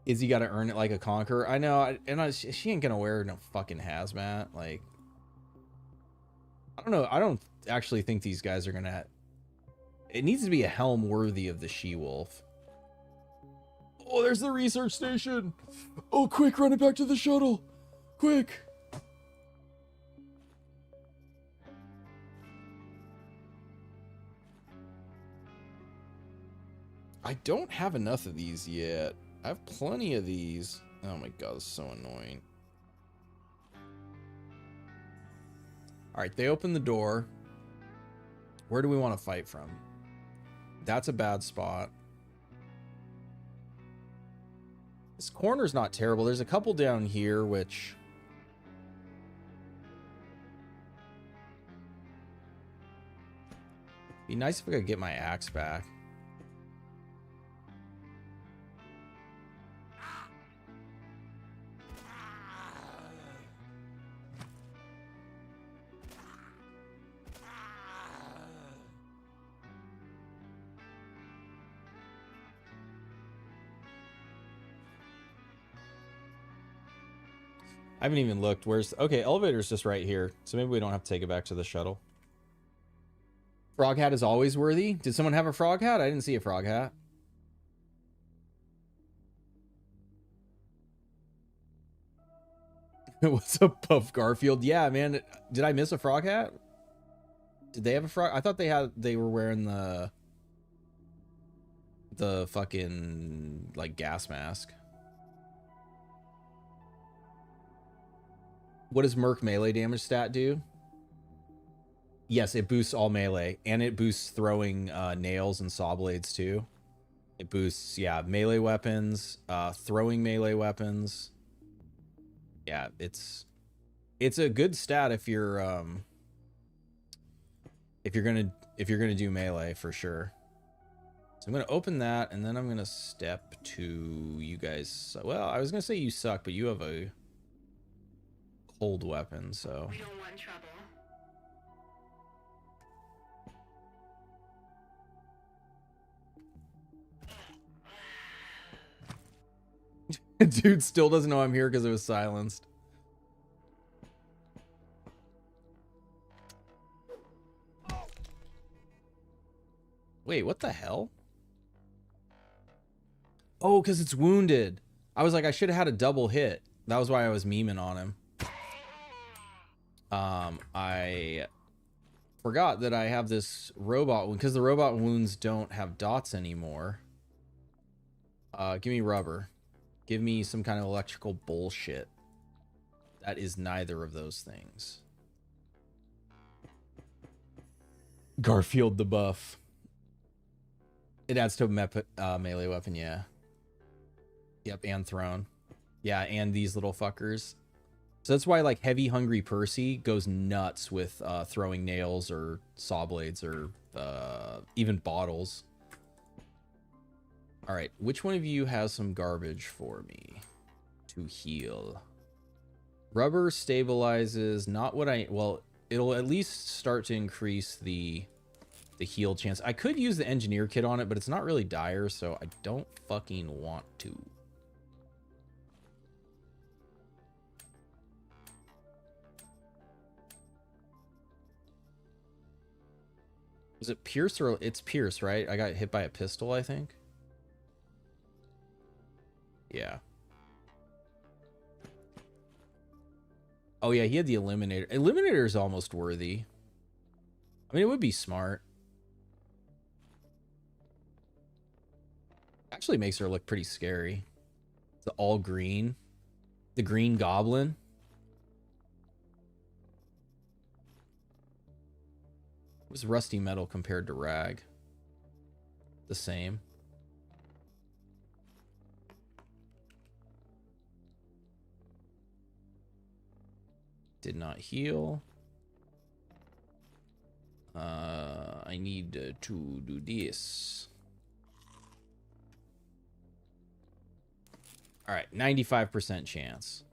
Izzy got to earn it like a conqueror. I know, she ain't gonna wear no fucking hazmat. Like, I don't know. I don't actually think these guys are gonna... It needs to be a helm worthy of the she-wolf. Oh, there's the research station. Oh, quick, run it back to the shuttle. Quick. I don't have enough of these yet. I have plenty of these. Oh my god, it's so annoying. Alright, they open the door. Where do we want to fight from? That's a bad spot. This corner's not terrible. There's a couple down here, which... Be nice if I could get my axe back. I haven't even looked. Where's... Okay, elevator's just right here. So maybe we don't have to take it back to the shuttle. Frog hat is always worthy. Did someone have a frog hat? I didn't see a frog hat. What's up, Puff Garfield? Yeah, man. Did I miss a frog hat? Did they have a frog? I thought they were wearing the fucking like gas mask. What does Merc melee damage stat do? Yes, it boosts all melee, and it boosts throwing nails and saw blades too. It boosts, yeah, melee weapons, throwing melee weapons. Yeah, it's a good stat if you're gonna do melee for sure. So I'm gonna open that, and then I'm gonna step to you guys. Well, I was gonna say you suck, but you have a cold weapon, so. We don't want trouble. Dude still doesn't know I'm here because it was silenced. Wait, what the hell? Oh, because it's wounded. I was like, I should have had a double hit. That was why I was memeing on him. I forgot that I have this robot wound, because the robot wounds don't have dots anymore. Give me rubber. Give me some kind of electrical bullshit. That is neither of those things. Garfield the buff. It adds to a melee weapon, yeah. Yep, and thrown. Yeah, and these little fuckers. So that's why, like, Heavy Hungry Percy goes nuts with throwing nails or saw blades or even bottles. All right, which one of you has some garbage for me to heal? Rubber stabilizes, not what I... Well, it'll at least start to increase the heal chance. I could use the engineer kit on it, but it's not really dire, so I don't fucking want to. Is it Pierce or... It's Pierce, right? I got hit by a pistol, I think. Yeah. Oh, yeah, he had the Eliminator. Eliminator is almost worthy. I mean, it would be smart. Actually makes her look pretty scary. The all green. The green goblin. What's rusty metal compared to rag? The same. Did not heal. I need to do this. All right, 95% chance.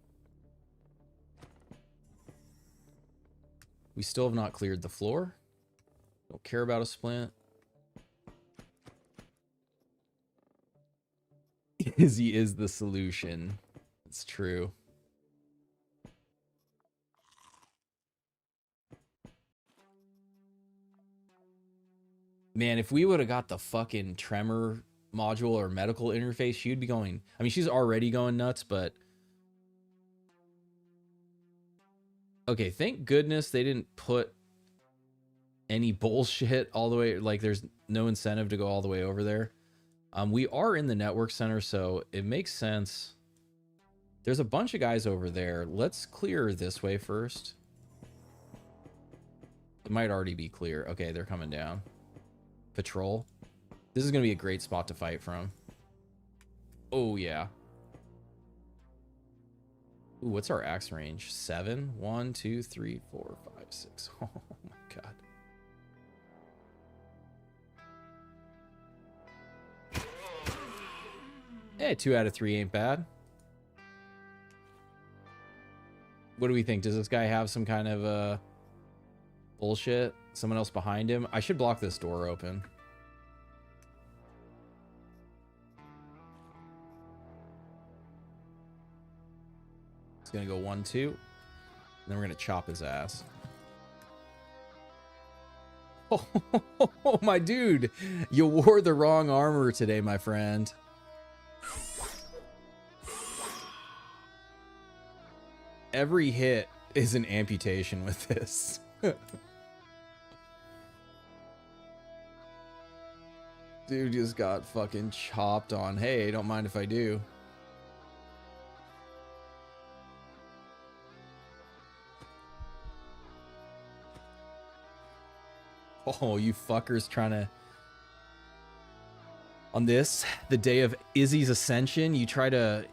We still have not cleared the floor. Don't care about a splint. Izzy is the solution. It's true. Man, if we would have got the fucking tremor module or medical interface, she'd be going... I mean, she's already going nuts, but... Okay, thank goodness they didn't put any bullshit all the way... Like, there's no incentive to go all the way over there. We are in the network center, so it makes sense. There's a bunch of guys over there. Let's clear this way first. It might already be clear. Okay, they're coming down. Patrol. This is going to be a great spot to fight from. Oh, yeah. Ooh, what's our axe range? 7? 1, 2, 3, 4, 5, 6. Oh, my God. Eh, 2 out of 3 ain't bad. What do we think? Does this guy have some kind of bullshit? Someone else behind him? I should block this door open. It's gonna go 1-2. And then we're gonna chop his ass. Oh, my dude. You wore the wrong armor today, my friend. Every hit is an amputation with this. Dude just got fucking chopped on. Hey, don't mind if I do. Oh, you fuckers trying to... On this, the day of Izzy's ascension, you try to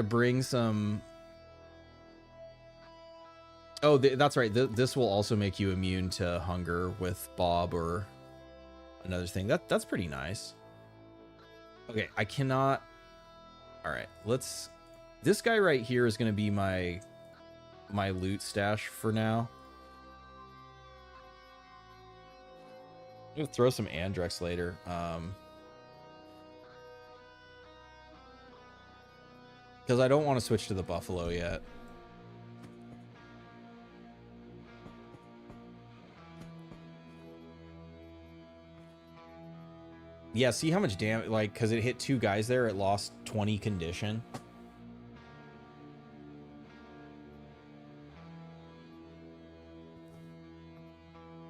bring some... Oh, that's right. This will also make you immune to hunger with Bob or another thing. That's pretty nice. Okay, I cannot... All right, let's... This guy right here is going to be my loot stash for now. I'm going to throw some Andrex later. Because I don't want to switch to the Buffalo yet. Yeah, see how much damage, like, because it hit 2 guys there, it lost 20 condition.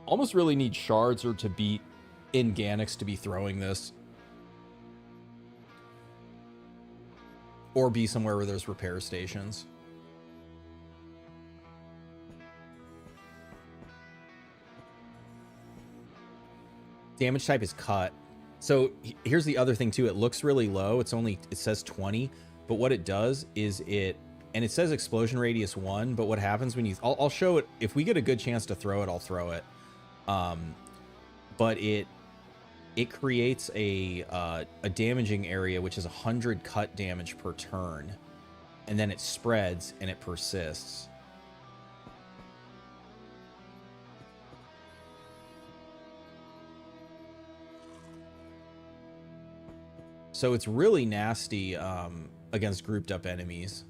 Almost really need shards or to beat Inganix to be throwing this. Or be somewhere where there's repair stations. Damage type is cut. So here's the other thing too. It looks really low. It says 20, but what it does is and it says explosion radius 1, but what happens when you, I'll show it. If we get a good chance to throw it, I'll throw it. But it creates a damaging area, which is 100 cut damage per turn. And then it spreads and it persists. So it's really nasty against grouped up enemies.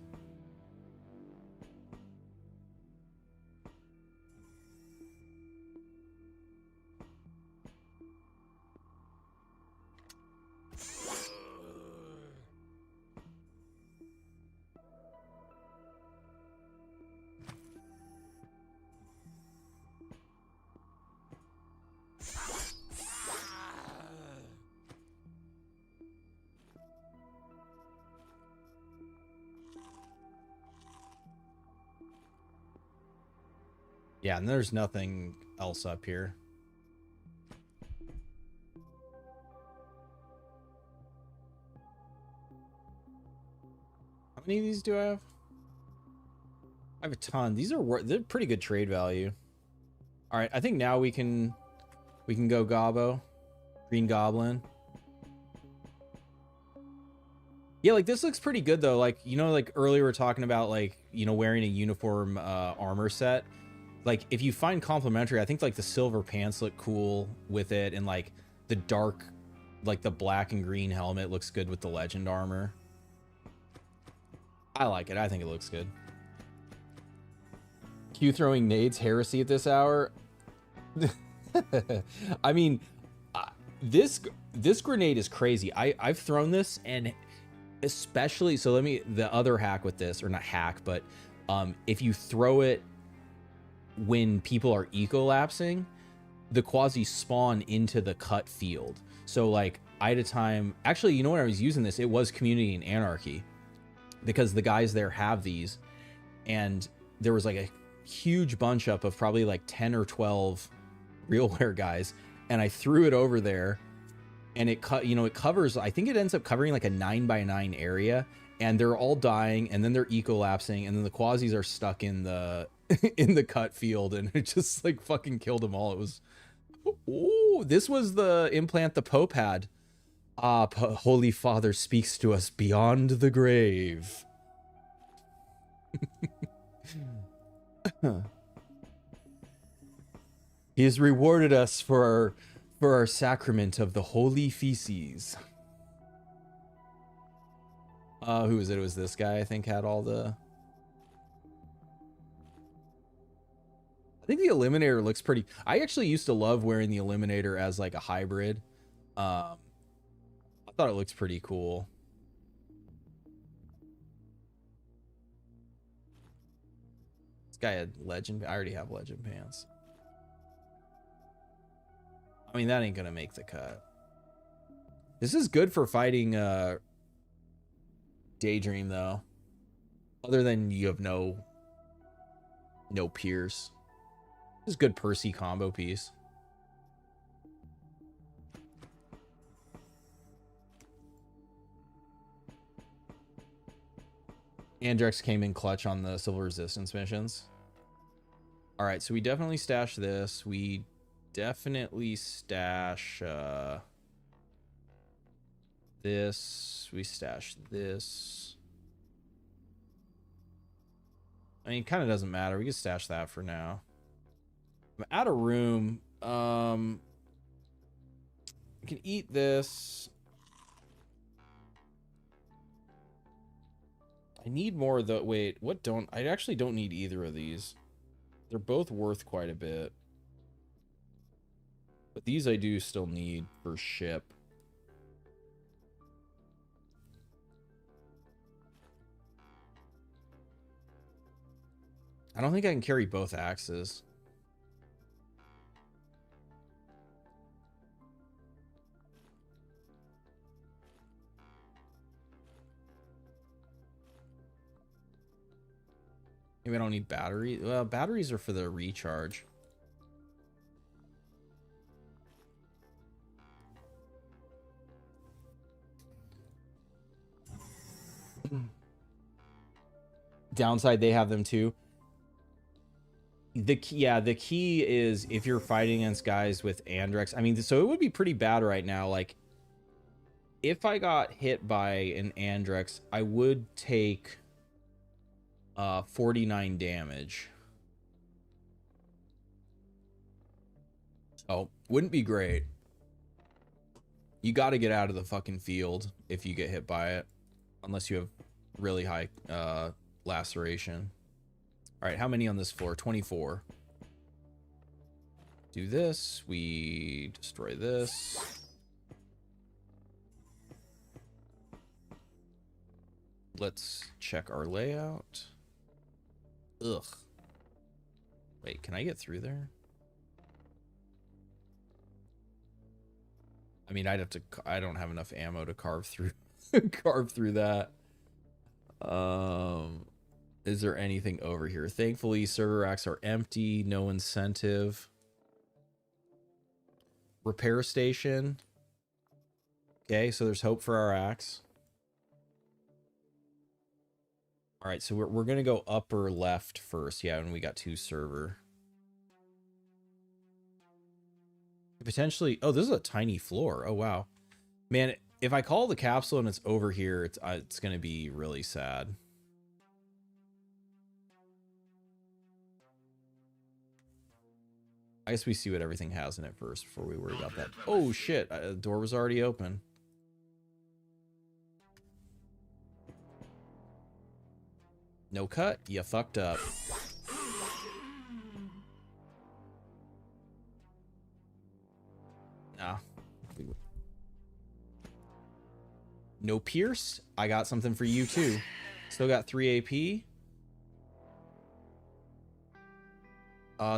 Yeah, and there's nothing else up here. How many of these do I have? I have a ton. They're pretty good trade value. All right, I think now we can go Gobbo, Green Goblin. Yeah, like this looks pretty good though. Like, you know, like earlier we were talking about like, you know, wearing a uniform armor set. Like if you find complementary, I think like the silver pants look cool with it, and like the dark, like the black and green helmet looks good with the legend armor. I like it. I think it looks good. Q throwing nades heresy at this hour. I mean, this grenade is crazy. I've thrown this, and especially, so the other hack with this, or not hack, but if you throw it when people are ecolapsing, the quasi spawn into the cut field. So like I had a time, actually, you know, when I was using this, it was Community and Anarchy, because the guys there have these, and there was like a huge bunch up of probably like 10 or 12 RealWare guys, and I threw it over there, and it covers, I think it ends up covering like a 9x9 area, and they're all dying, and then they're ecolapsing, and then the quasis are stuck in the in the cut field, and it just like fucking killed them all. It was, oh, this was the implant the Pope had. Holy Father speaks to us beyond the grave. He has rewarded us for our sacrament of the holy feces. Who was it? It was this guy, I think, had all the I think the Eliminator looks pretty. I actually used to love wearing the Eliminator as like a hybrid. I thought it looks pretty cool. This guy had legend. I already have legend pants. I mean, that ain't gonna make the cut. This is good for fighting Daydream though. Other than you have no Pierce. This is good Percy combo piece. Andrex came in clutch on the Civil Resistance missions. All right, so we definitely stash this. We definitely stash this. We stash this. I mean, it kind of doesn't matter. We can stash that for now. I'm out of room. I can eat this. I need more of the... Wait, what don't... I actually don't need either of these. They're both worth quite a bit. But these I do still need for ship. I don't think I can carry both axes. Maybe I don't need batteries. Well, batteries are for the recharge. Downside, they have them too. The key is if you're fighting against guys with Andrex. I mean, so it would be pretty bad right now. Like, if I got hit by an Andrex, I would take 49 damage. Oh, wouldn't be great. You got to get out of the fucking field if you get hit by it, unless you have really high laceration. All right, how many on this floor? 24. Do this. We destroy this. Let's check our layout. Ugh. Wait, can I get through there? I mean, I'd have to... I don't have enough ammo to carve through carve through that. Is there anything over here? Thankfully, server racks are empty. No incentive. Repair station. Okay, so there's hope for our axe. All right, so we're going to go upper left first. Yeah, and we got 2 server. Potentially... Oh, this is a tiny floor. Oh, wow. Man, if I call the capsule and it's over here, it's going to be really sad. I guess we see what everything has in it first before we worry about that. Oh, shit. The door was already open. No cut? You fucked up. Nah. No pierce? I got something for you, too. Still got 3 AP.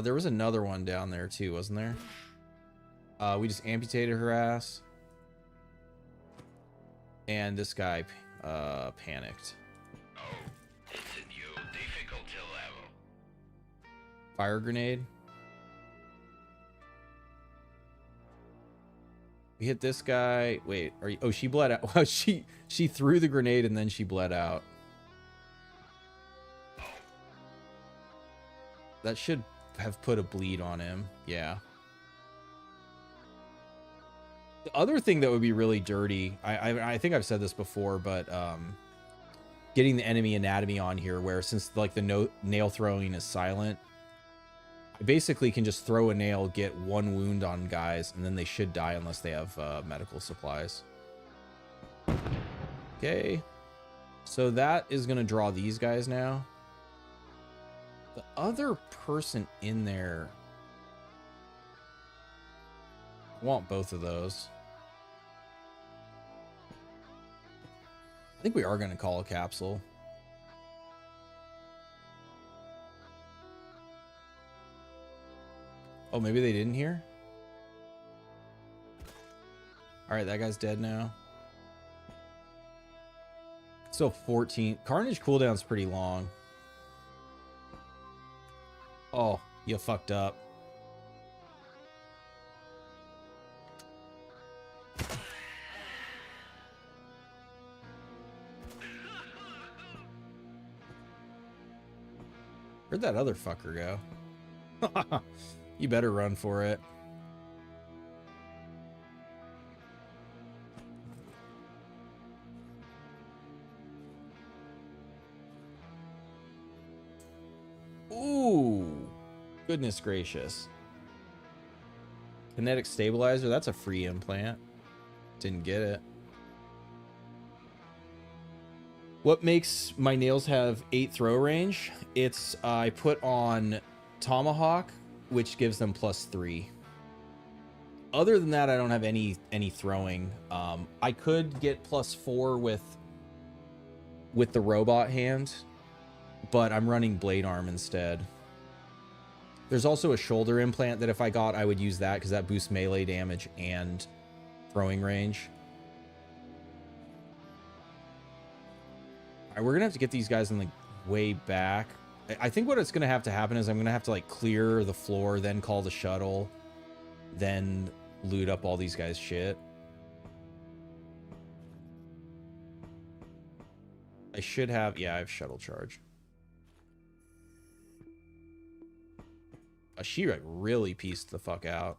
There was another one down there too, wasn't there? We just amputated her ass. And this guy panicked. Oh, it's a new difficulty level. Fire grenade. We hit this guy. Wait, are you... Oh, she bled out. Well, she threw the grenade and then she bled out. That should have put a bleed on him. Yeah. The other thing that would be really dirty, I think I've said this before, but getting the enemy anatomy on here, where since like the nail throwing is silent, I basically can just throw a nail, get 1 wound on guys, and then they should die unless they have medical supplies. Okay. So that is going to draw these guys now. The other person in there, I want both of those. I think we are going to call a capsule. Oh, maybe they didn't hear? Alright, that guy's dead now. Still 14. Carnage cooldown's pretty long. Oh, you fucked up. Where'd that other fucker go? You better run for it. Ooh, goodness gracious. Kinetic stabilizer, that's a free implant. Didn't get it. What makes my nails have 8 throw range? It's I put on Tomahawk, which gives them +3. Other than that, I don't have any throwing. I could get +4 with the robot hand, but I'm running blade arm instead. There's also a shoulder implant that if I got, I would use that because that boosts melee damage and throwing range. All right, we're gonna have to get these guys in the way back. I think what it's gonna have to happen is I'm gonna have to like clear the floor, then call the shuttle, then loot up all these guys' shit. I should have, yeah, I have shuttle charge. She like really pieced the fuck out.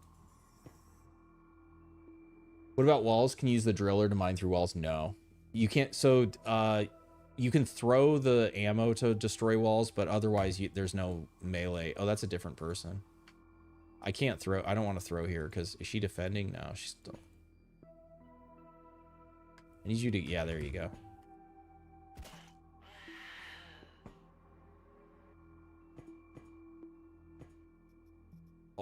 What about walls? Can you use the driller to mine through walls? No, you can't. So you can throw the ammo to destroy walls, but otherwise there's no melee. Oh, that's a different person. I can't throw. I don't want to throw here because is she defending? No, she's still. I need you to. Yeah, there you go.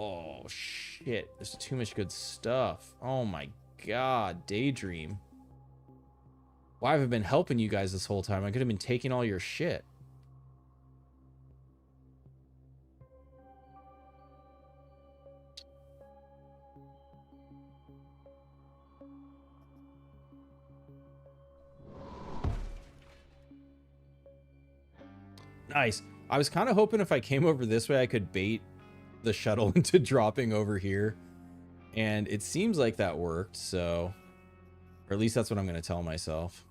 Oh shit, there's too much good stuff. Oh my god, Daydream. Why have I been helping you guys this whole time? I could have been taking all your shit. Nice. I was kind of hoping if I came over this way, I could bait the shuttle into dropping over here. And it seems like that worked, so... Or at least that's what I'm going to tell myself.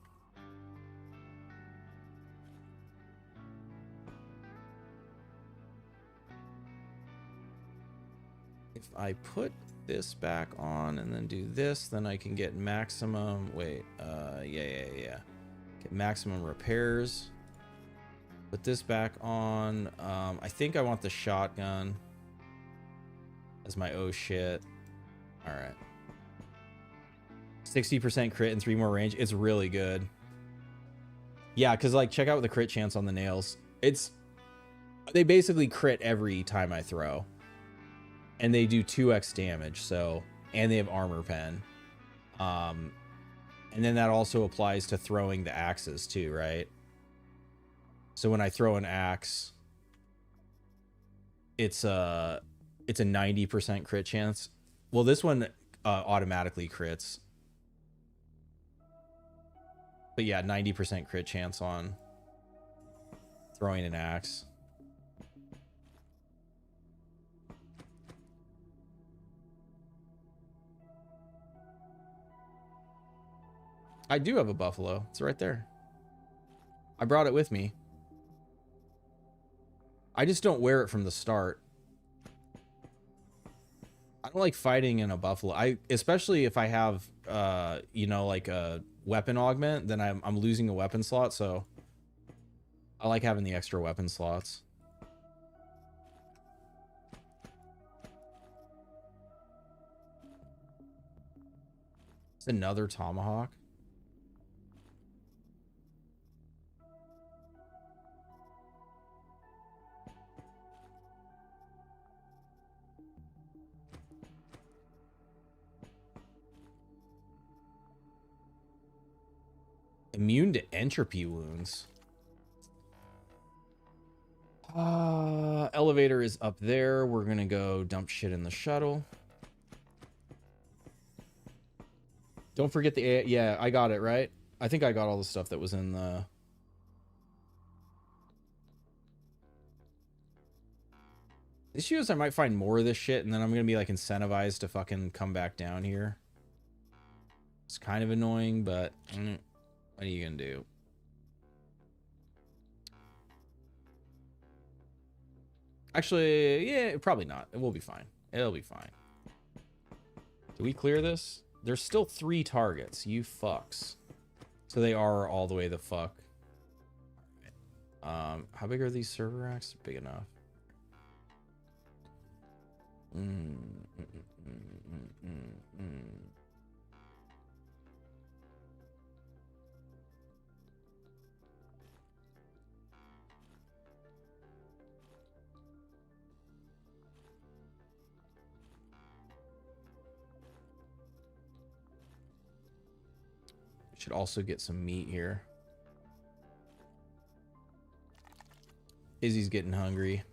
If I put this back on and then do this, then I can get maximum... Wait, yeah. Get maximum repairs. Put this back on. I think I want the shotgun as my oh shit. All right. 60% crit and 3 more range. It's really good. Yeah, because like check out the crit chance on the nails. They basically crit every time I throw. And they do 2x damage, so and they have armor pen. And then that also applies to throwing the axes too, right? So when I throw an axe, it's a 90% crit chance. Well, this one automatically crits. But yeah, 90% crit chance on throwing an axe. I do have a buffalo. It's right there. I brought it with me. I just don't wear it from the start. I don't like fighting in a buffalo. Especially if I have, you know, like a weapon augment, then I'm losing a weapon slot. So I like having the extra weapon slots. It's another tomahawk. Immune to entropy wounds. Elevator is up there. We're gonna go dump shit in the shuttle. Don't forget the... Yeah, I got it, right? I think I got all the stuff that was in the... The issue is I might find more of this shit, and then I'm gonna be, like, incentivized to fucking come back down here. It's kind of annoying, but... what are you gonna do? Actually, yeah, probably not. It will be fine. It'll be fine. Do we clear this? There's still 3 targets. You fucks. So they are all the way the fuck. How big are these server racks? They're big enough. Should also get some meat here. Izzy's getting hungry.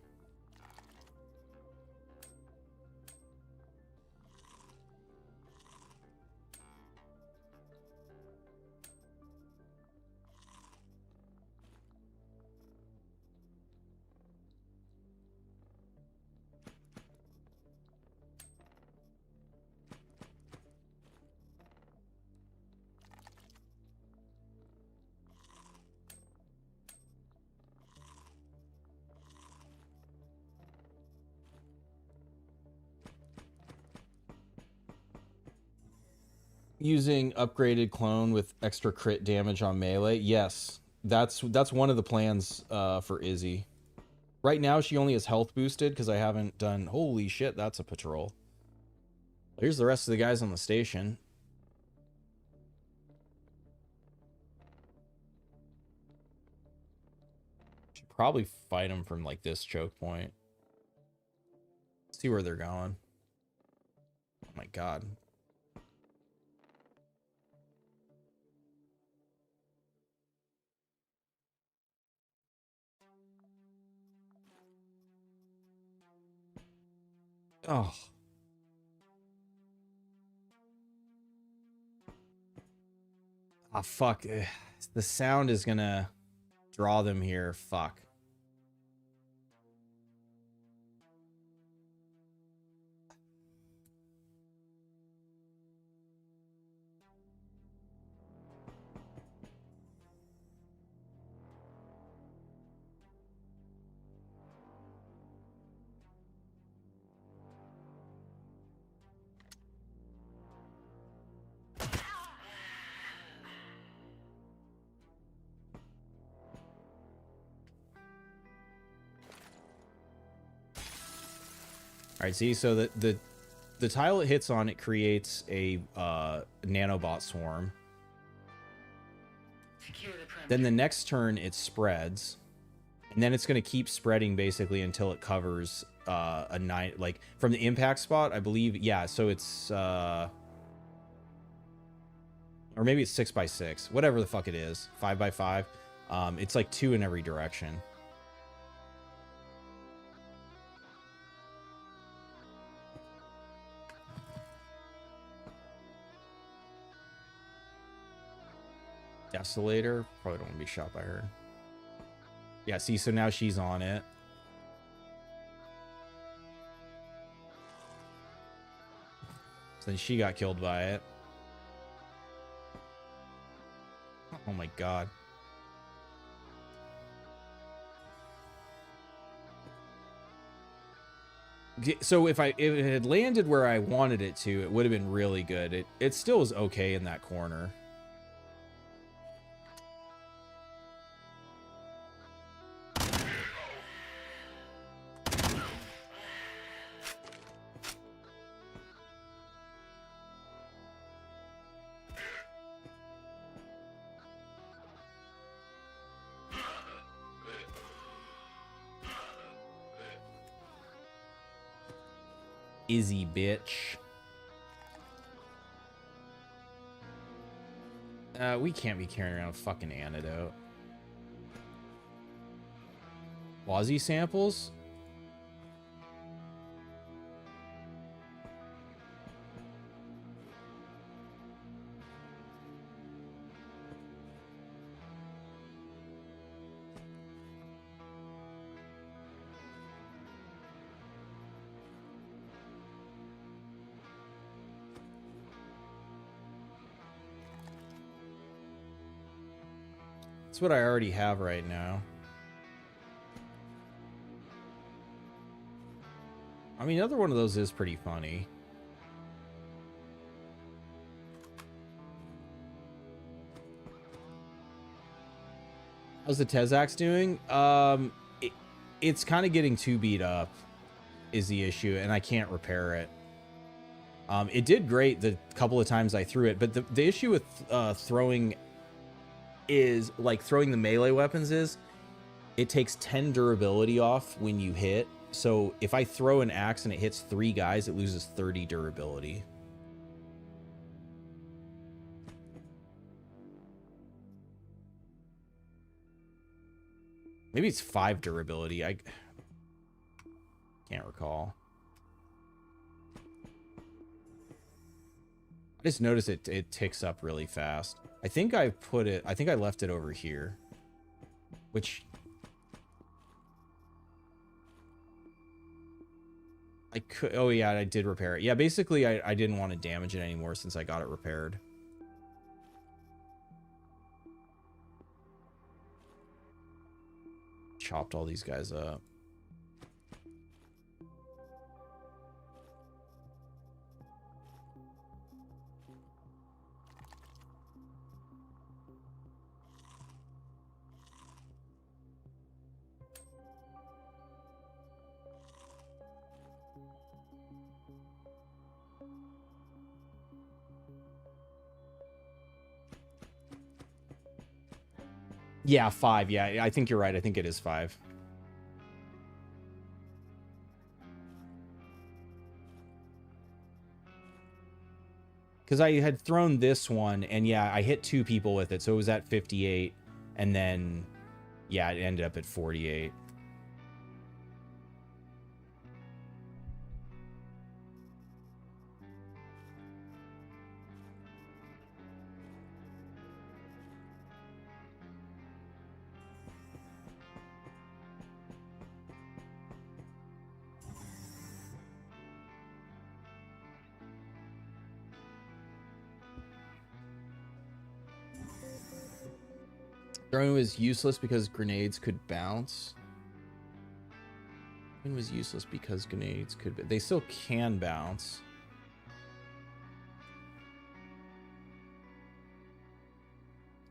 Using upgraded clone with extra crit damage on melee. Yes, that's one of the plans for Izzy. Right now she only has health boosted because I haven't done... Holy shit, that's a patrol. Here's the rest of the guys on the station. Should probably fight them from like this choke point. See where they're going. Oh my god. Oh. Ah, fuck. The sound is gonna draw them here. Fuck. All right, see, so the tile it hits on, it creates a nanobot swarm. Then the next turn it spreads, and then it's going to keep spreading basically until it covers a 9, like from the impact spot, I believe. Yeah, so it's or maybe it's 6x6, whatever the fuck it is, 5x5. It's like 2 in every direction. Desolator, probably don't want to be shot by her. Yeah, see, so now she's on it. So then she got killed by it. Oh my god. So if it had landed where I wanted it to, it would have been really good. It still is okay in that corner. Izzy, bitch. We can't be carrying around a fucking antidote. Quasi samples? That's what I already have right now. I mean, another one of those is pretty funny. How's the Tezax doing? It's kind of getting too beat up is the issue, and I can't repair it. It did great the couple of times I threw it, but the issue with throwing is, like, throwing the melee weapons is, it takes 10 durability off when you hit. So if I throw an axe and it hits 3 guys, it loses 30 durability. Maybe it's 5 durability. I can't recall. I just noticed it ticks up really fast. I think I left it over here. Which I could, oh yeah, I did repair it. Yeah, basically I didn't want to damage it anymore since I got it repaired. Chopped all these guys up. Yeah, 5. Yeah, I think you're right. I think it is 5. Because I had thrown this one, and yeah, I hit 2 people with it, so it was at 58, and then, yeah, it ended up at 48. Throwing was useless because grenades could bounce. It was useless because grenades could... They still can bounce.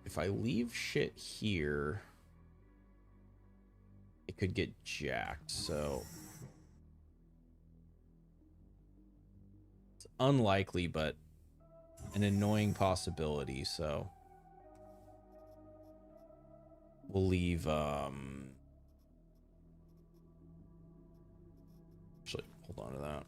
If I leave shit here, it could get jacked, so... It's unlikely, but an annoying possibility, so... We'll leave, actually, hold on to that.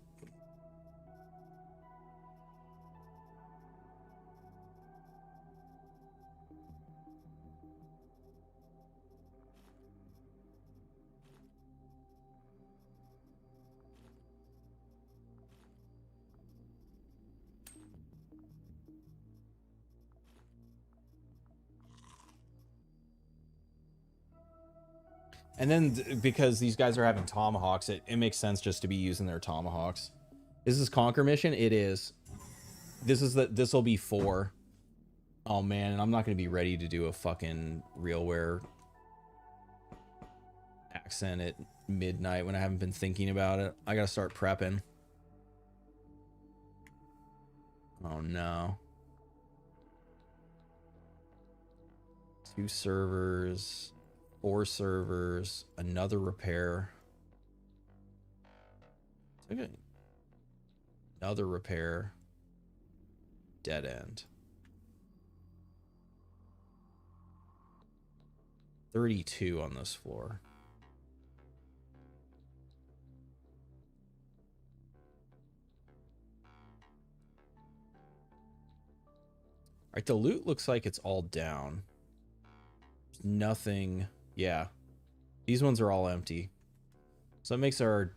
And then because these guys are having tomahawks, it makes sense just to be using their tomahawks. Is this Conquer mission? It is. This will be 4. Oh man, and I'm not gonna be ready to do a fucking RealWare accent at midnight when I haven't been thinking about it. I gotta start prepping. Oh no. 2 servers. 4 servers, another repair. Okay. Another repair. Dead end. 32 on this floor. Right, the loot looks like it's all down. There's nothing. Yeah. These ones are all empty. So it makes our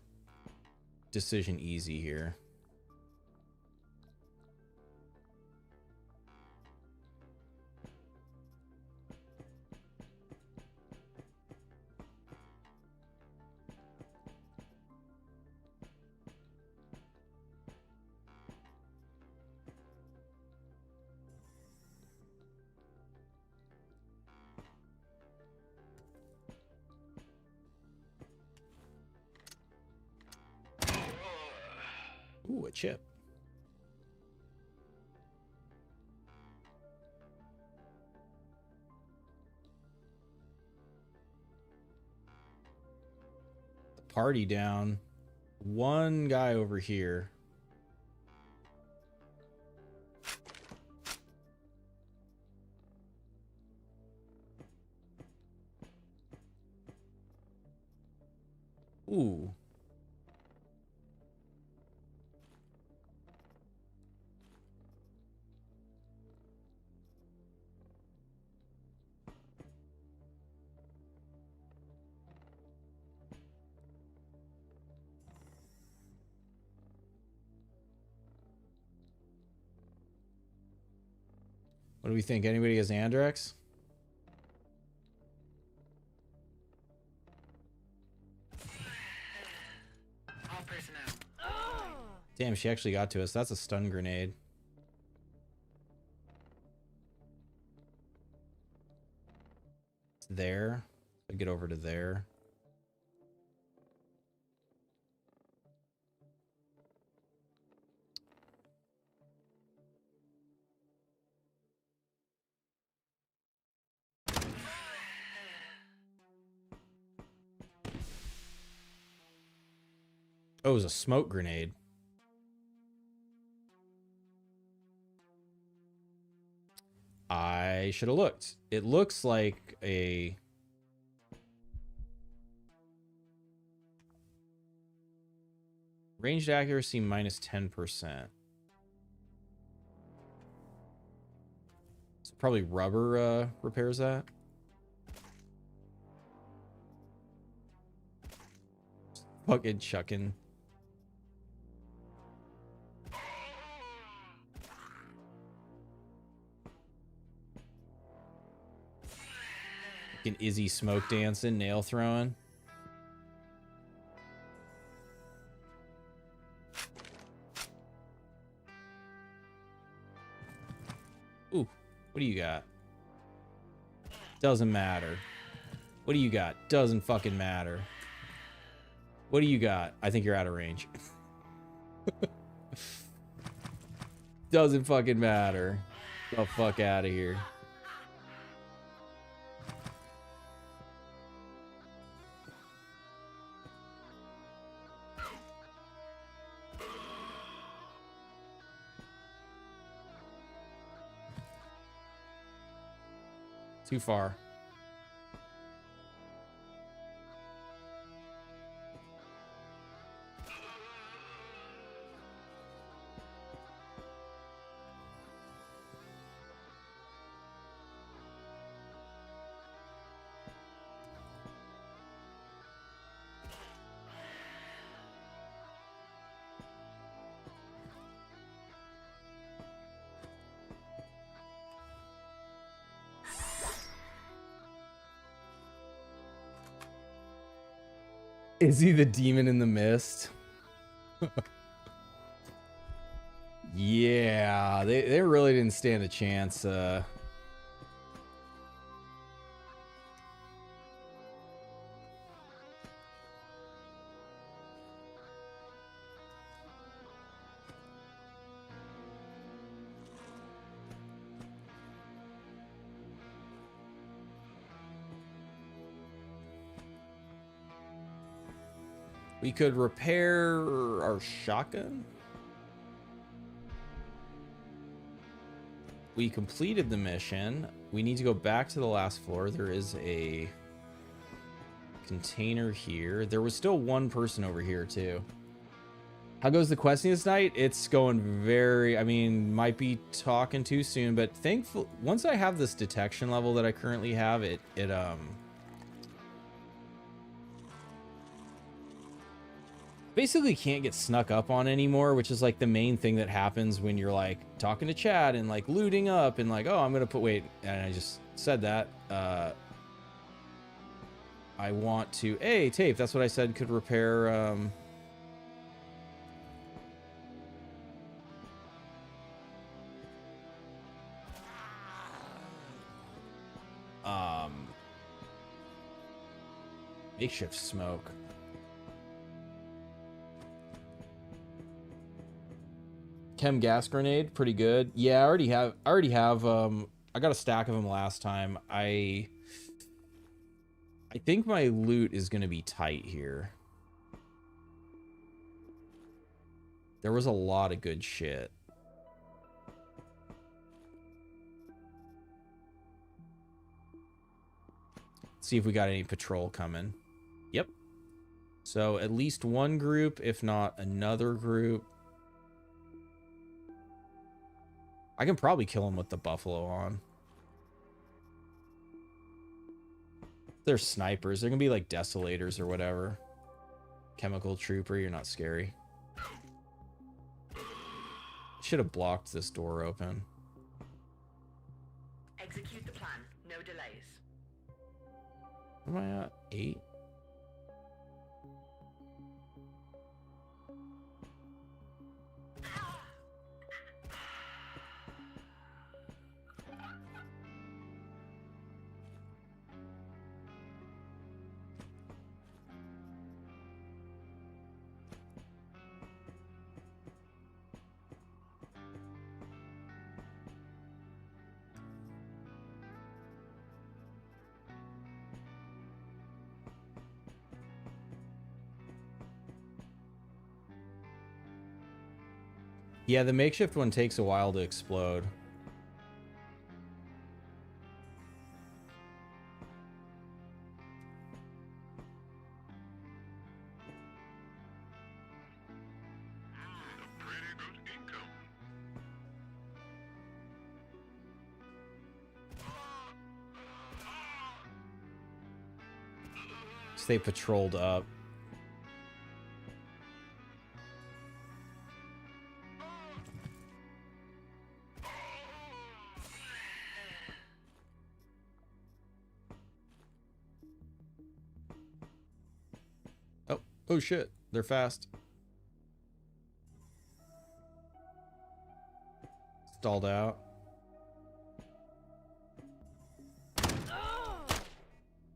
decision easy here. Ooh, a chip. The party down. One guy over here. Ooh. What do we think? Anybody has Andrex? All personnel. Damn, she actually got to us. That's a stun grenade. It's there. I get over to there. Oh, it was a smoke grenade. I should have looked. It looks like a... Ranged accuracy minus 10%. So probably rubber repairs that. Fucking chucking. Fucking Izzy smoke dancing, nail throwing. Ooh, what do you got? Doesn't matter. What do you got? Doesn't fucking matter. What do you got? I think you're out of range. Doesn't fucking matter. Get the fuck out of here. Too far. Is he the demon in the mist? Yeah, they really didn't stand a chance. We could repair our shotgun. We completed the mission. We need to go back to the last floor. There is a container here. There was still one person over here too. How goes the questing this night? It's going very, I mean, might be talking too soon, but thankful once I have this detection level that I currently have, it basically can't get snuck up on anymore, which is like the main thing that happens when you're like talking to chat and like looting up and like, oh, I'm gonna put, wait, and I just said that. I want to, hey, tape, that's what I said could repair, makeshift smoke. Chem gas grenade, pretty good. Yeah, I already have I got a stack of them last time. I think my loot is gonna be tight here. There was a lot of good shit. See if we got any patrol coming. Yep. So at least one group, if not another group. I can probably kill them with the buffalo on. They're snipers. They're gonna be like desolators or whatever. Chemical trooper, you're not scary. Should have blocked this door open. Execute the plan. No delays. Am I at 8? Yeah, the makeshift one takes a while to explode. Pretty good income. Stay patrolled up. Oh shit, they're fast. Stalled out.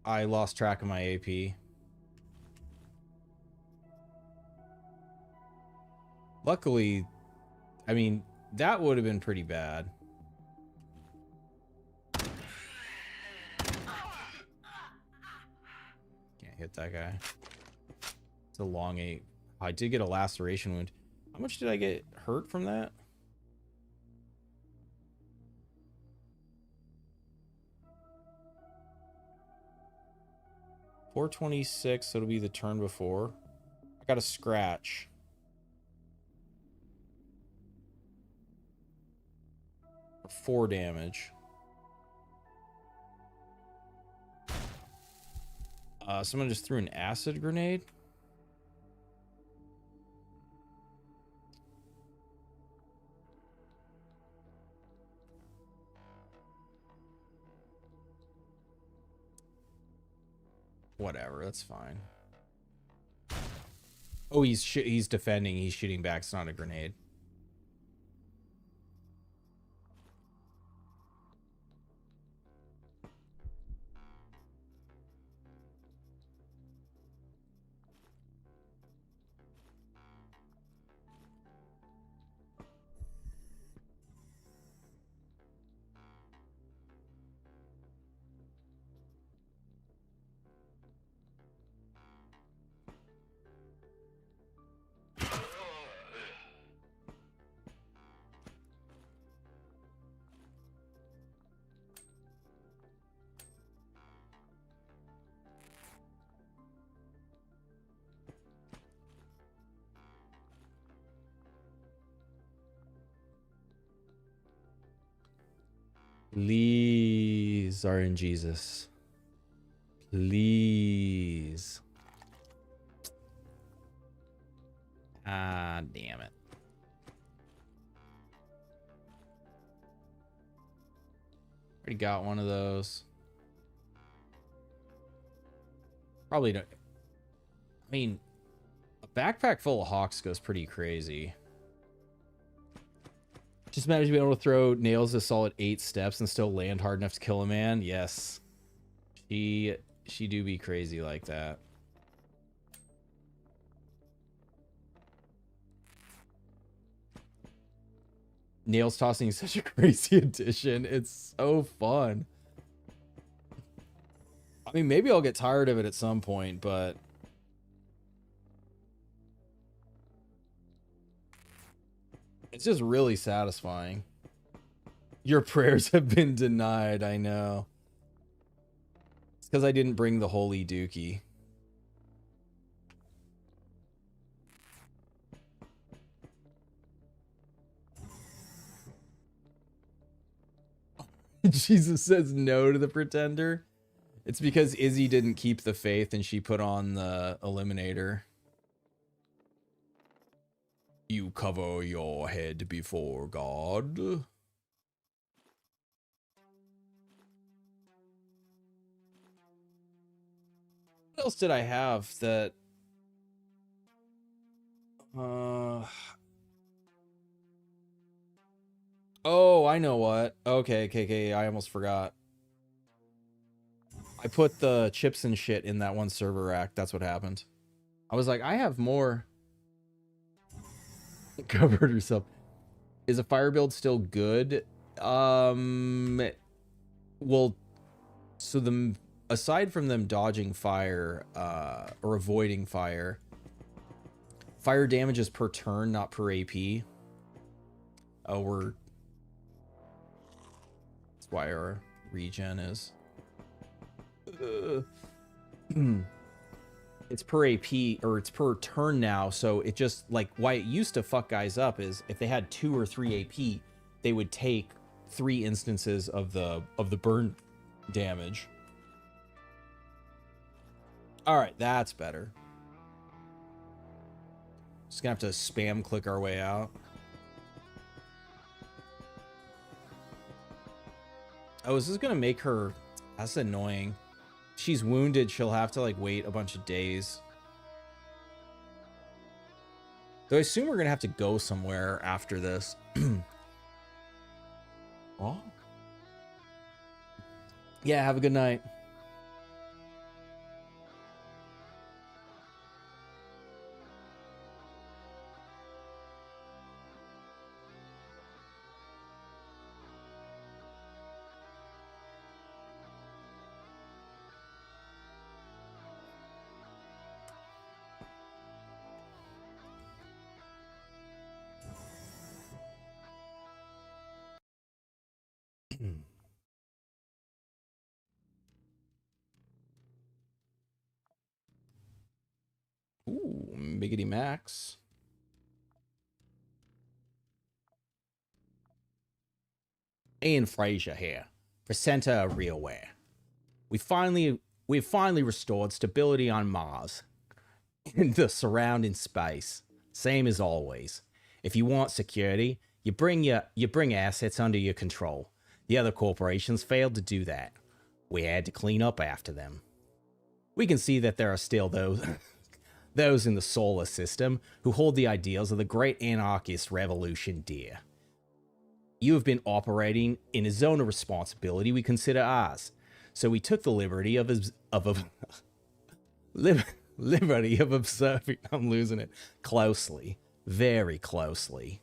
I lost track of my AP. Luckily, I mean, that would have been pretty bad. Can't hit that guy. It's a long 8. I did get a laceration wound. How much did I get hurt from that? $426, so it'll be the turn before. I got a scratch. For 4 damage. Someone just threw an acid grenade. Whatever, that's fine. Oh, he's defending. He's shooting back. It's not a grenade. Please, RNGesus. Please. Ah, damn it. Already got one of those. Probably don't. I mean, a backpack full of hawks goes pretty crazy. Just imagine being able to throw nails a solid 8 steps and still land hard enough to kill a man. Yes. She do be crazy like that. Nails tossing is such a crazy addition. It's so fun. I mean, maybe I'll get tired of it at some point, but it's just really satisfying. Your prayers have been denied, I know. It's because I didn't bring the holy dookie. Jesus says no to the pretender. It's because Izzy didn't keep the faith and she put on the eliminator. You cover your head before God. What else did I have that... Oh, I know what. Okay, I almost forgot. I put the chips and shit in that one server rack. That's what happened. I was like, I have more. Covered herself. Is a fire build still good? Well, so aside from them dodging fire, or avoiding fire, fire damage is per turn, not per AP. Oh, that's why our regen is. It's per AP, or it's per turn now, so it just, like, why it used to fuck guys up is if they had 2 or 3 AP, they would take 3 instances of the burn damage. Alright, that's better. Just gonna have to spam click our way out. Oh, is this gonna make her... That's annoying. She's wounded, she'll have to, like, wait a bunch of days. Though I assume we're gonna have to go somewhere after this. Oh. Yeah, have a good night. Ooh, Miggity Max. Ian Fraser here, presenter of RealWare. We've finally restored stability on Mars and the surrounding space. Same as always. If you want security, you bring assets under your control. The other corporations failed to do that. We had to clean up after them. We can see that there are still those in the solar system who hold the ideals of the great anarchist revolution dear. You have been operating in a zone of responsibility we consider ours, so we took the liberty of observing. I'm losing it. Closely, very closely.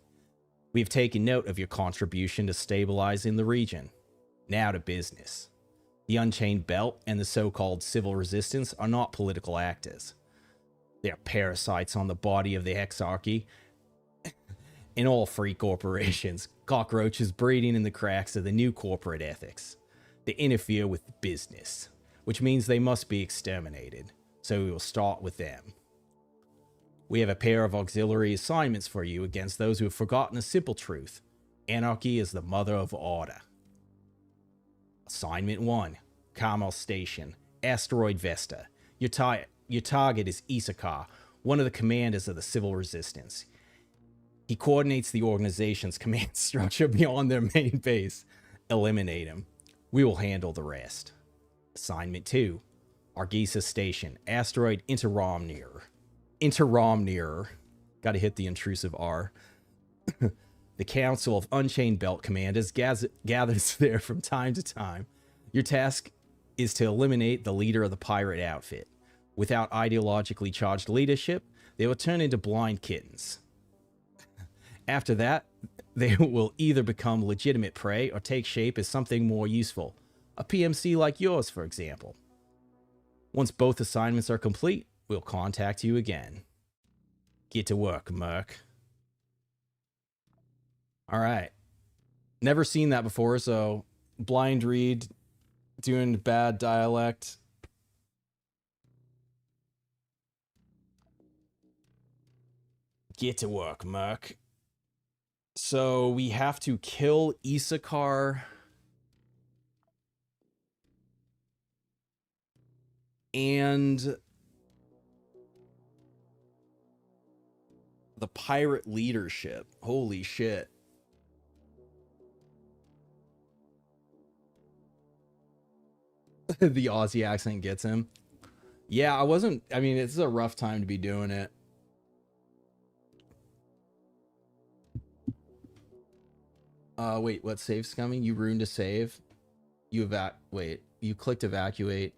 We have taken note of your contribution to stabilizing the region. Now to business. The Unchained Belt and the so-called civil resistance are not political actors. They are parasites on the body of the Exarchy. In all free corporations, cockroaches breeding in the cracks of the new corporate ethics. They interfere with business, which means they must be exterminated. So we will start with them. We have a pair of auxiliary assignments for you against those who have forgotten a simple truth. Anarchy is the mother of order. Assignment 1, Carmel Station, Asteroid Vesta. Your target is Issachar, one of the commanders of the Civil Resistance. He coordinates the organization's command structure beyond their main base. Eliminate him. We will handle the rest. Assignment 2, Argisa Station, Asteroid Interomnier. Gotta hit the intrusive R. The Council of Unchained Belt Commanders gathers there from time to time. Your task is to eliminate the leader of the pirate outfit. Without ideologically charged leadership, they will turn into blind kittens. After that, they will either become legitimate prey or take shape as something more useful. A PMC like yours, for example. Once both assignments are complete, we'll contact you again. Get to work, Merc. All right. Never seen that before, so blind read, doing bad dialect. Get to work, Merc. So we have to kill Issachar and the pirate leadership. Holy shit. The Aussie accent gets him. Yeah, I mean, it's a rough time to be doing it. Wait, what save's coming? You ruined a save? You clicked evacuate.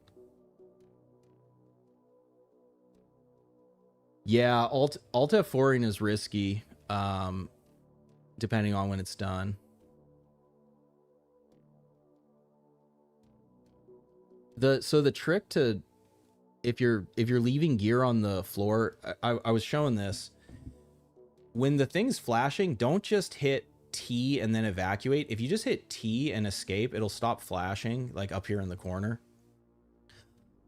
Yeah, Alt F4ing is risky, depending on when it's done. So the trick to, if you're leaving gear on the floor, I was showing this. When the thing's flashing, don't just hit T and then evacuate. If you just hit T and escape, it'll stop flashing, like up here in the corner.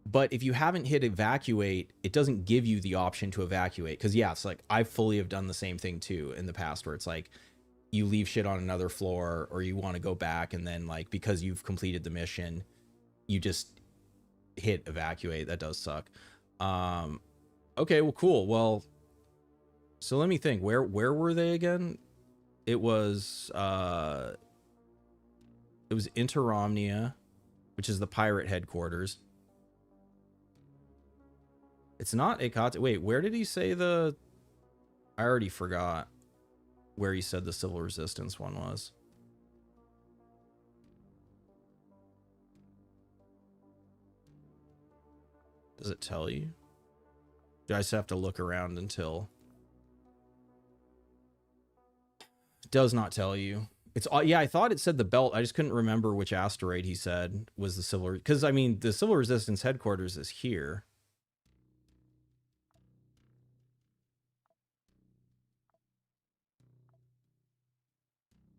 But if you haven't hit evacuate, it doesn't give you the option to evacuate. Because yeah, it's like I fully have done the same thing too in the past, where it's like you leave shit on another floor, or you want to go back, and then like because you've completed the mission, you just hit evacuate. That does suck. Okay, well, cool. Well, so let me think. Where were they again? It was Interomnia, which is the pirate headquarters. It's not Ekate. Wait, where did he say the... I already forgot where he said the Civil Resistance one was. Does it tell you? Do I just have to look around until... It does not tell you. It's... Yeah, I thought it said the belt. I just couldn't remember which asteroid he said was the Civil... Because, I mean, the Civil Resistance headquarters is here.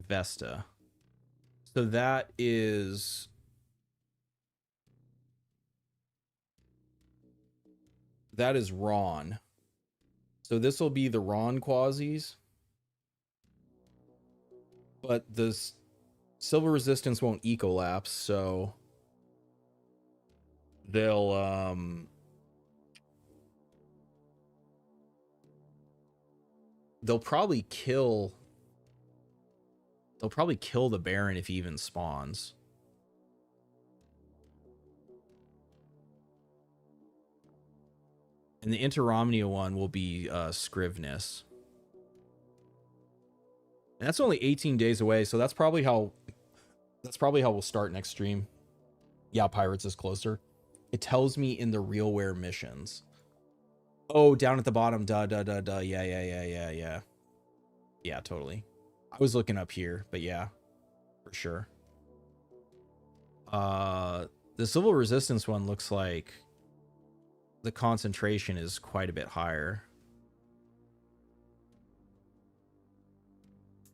Vesta. So that is... That is Ron. So this will be the Ron quasis. But the Civil Resistance won't ecolapse, so... They'll, They'll probably kill... They'll probably kill the Baron if he even spawns. And the Interomnia one will be Scrivenus. And that's only 18 days away, so that's probably how we'll start next stream. Yeah, Pirates is closer. It tells me in the RealWare missions. Oh, down at the bottom. Duh. Yeah. Yeah, totally. I was looking up here, but yeah, for sure. The Civil Resistance one looks like the concentration is quite a bit higher.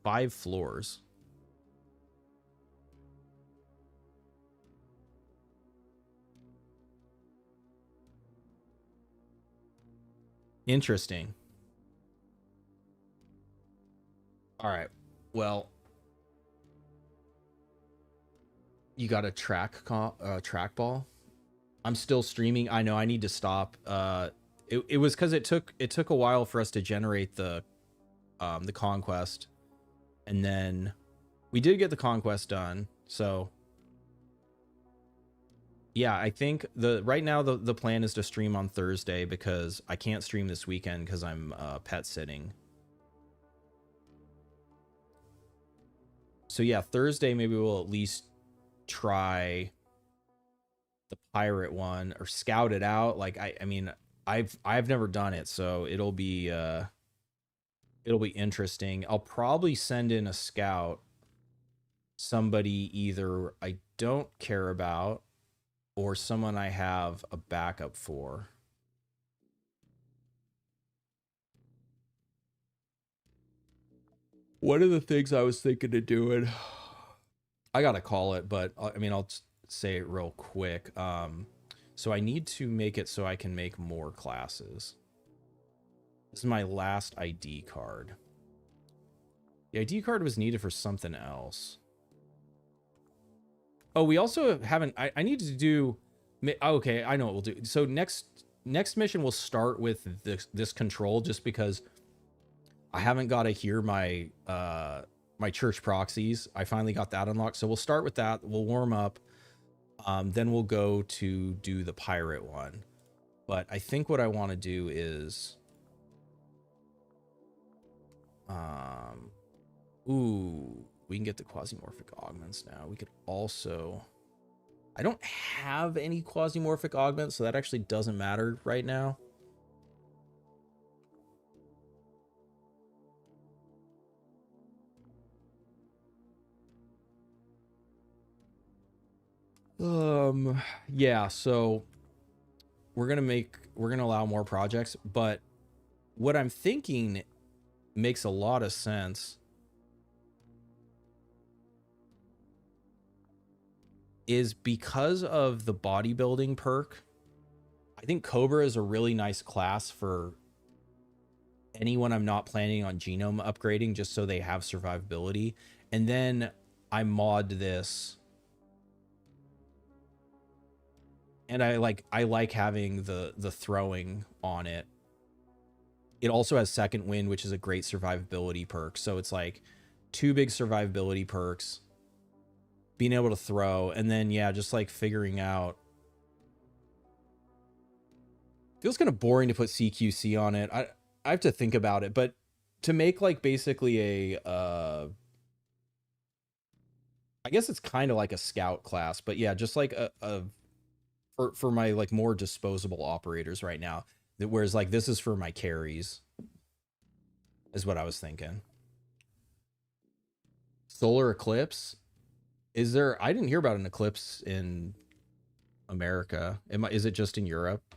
5 floors. Interesting. All right. Well, You got a trackball? I'm still streaming. I know I need to stop. It was because it took a while for us to generate the conquest, and then we did get the conquest done. So yeah, I think right now the plan is to stream on Thursday because I can't stream this weekend because I'm pet sitting. So yeah, Thursday maybe we'll at least try the pirate one or scout it out. Like I mean I've never done it, so it'll be interesting. I'll probably send in a scout, somebody either I don't care about or someone I have a backup for. One of the things I was thinking of doing, I gotta call it, but I mean I'll say it real quick. So I need to make it so I can make more classes. This is my last ID card. The ID card was needed for something else. Oh, we also haven't, I need to do, okay, I know what we'll do. So next mission we'll start with this control, just because I haven't got to hear my my church proxies. I finally got that unlocked, so we'll start with that. We'll warm up. Then we'll go to do the pirate one. But I think what I want to do is, ooh, we can get the quasimorphic augments now. We could also, I don't have any quasimorphic augments, so that actually doesn't matter right now. Yeah, so we're gonna allow more projects, but what I'm thinking makes a lot of sense is because of the bodybuilding perk. I think Cobra is a really nice class for anyone I'm not planning on genome upgrading, just so they have survivability. And then I mod this, and I like having the throwing on it. It also has second wind, which is a great survivability perk. So it's like 2 big survivability perks, being able to throw, and then yeah, just like figuring out. Feels kind of boring to put CQC on it. I have to think about it, but to make like basically a I guess it's kind of like a scout class, but yeah, just like a for my like more disposable operators right now. Whereas like this is for my carries, is what I was thinking. Solar eclipse? Is there? I didn't hear about an eclipse in America. Is it just in Europe?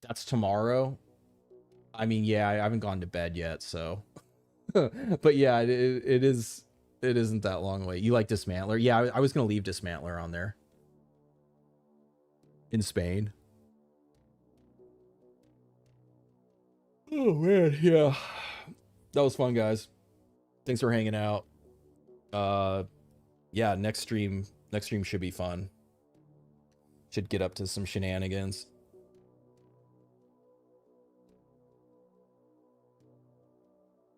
That's tomorrow. I mean, yeah, I haven't gone to bed yet, so. But yeah, it is. It isn't that long away. You like Dismantler? Yeah, I was gonna leave Dismantler on there. In Spain. Oh man, yeah. That was fun, guys. Thanks for hanging out. Yeah, next stream should be fun. Should get up to some shenanigans.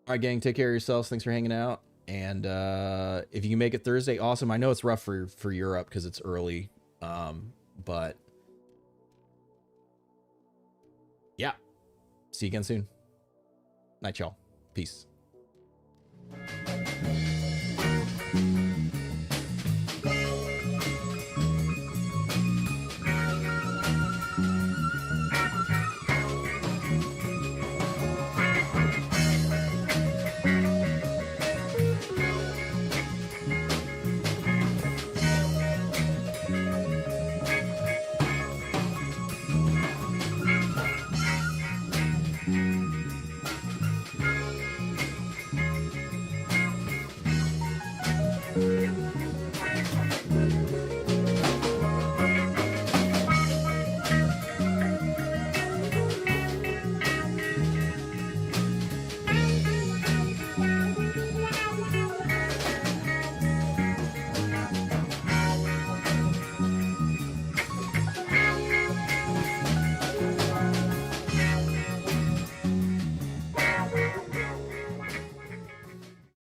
All right, gang, take care of yourselves. Thanks for hanging out. And if you can make it Thursday, awesome. I know it's rough for Europe because it's early. But yeah. See you again soon. Night, y'all. Peace.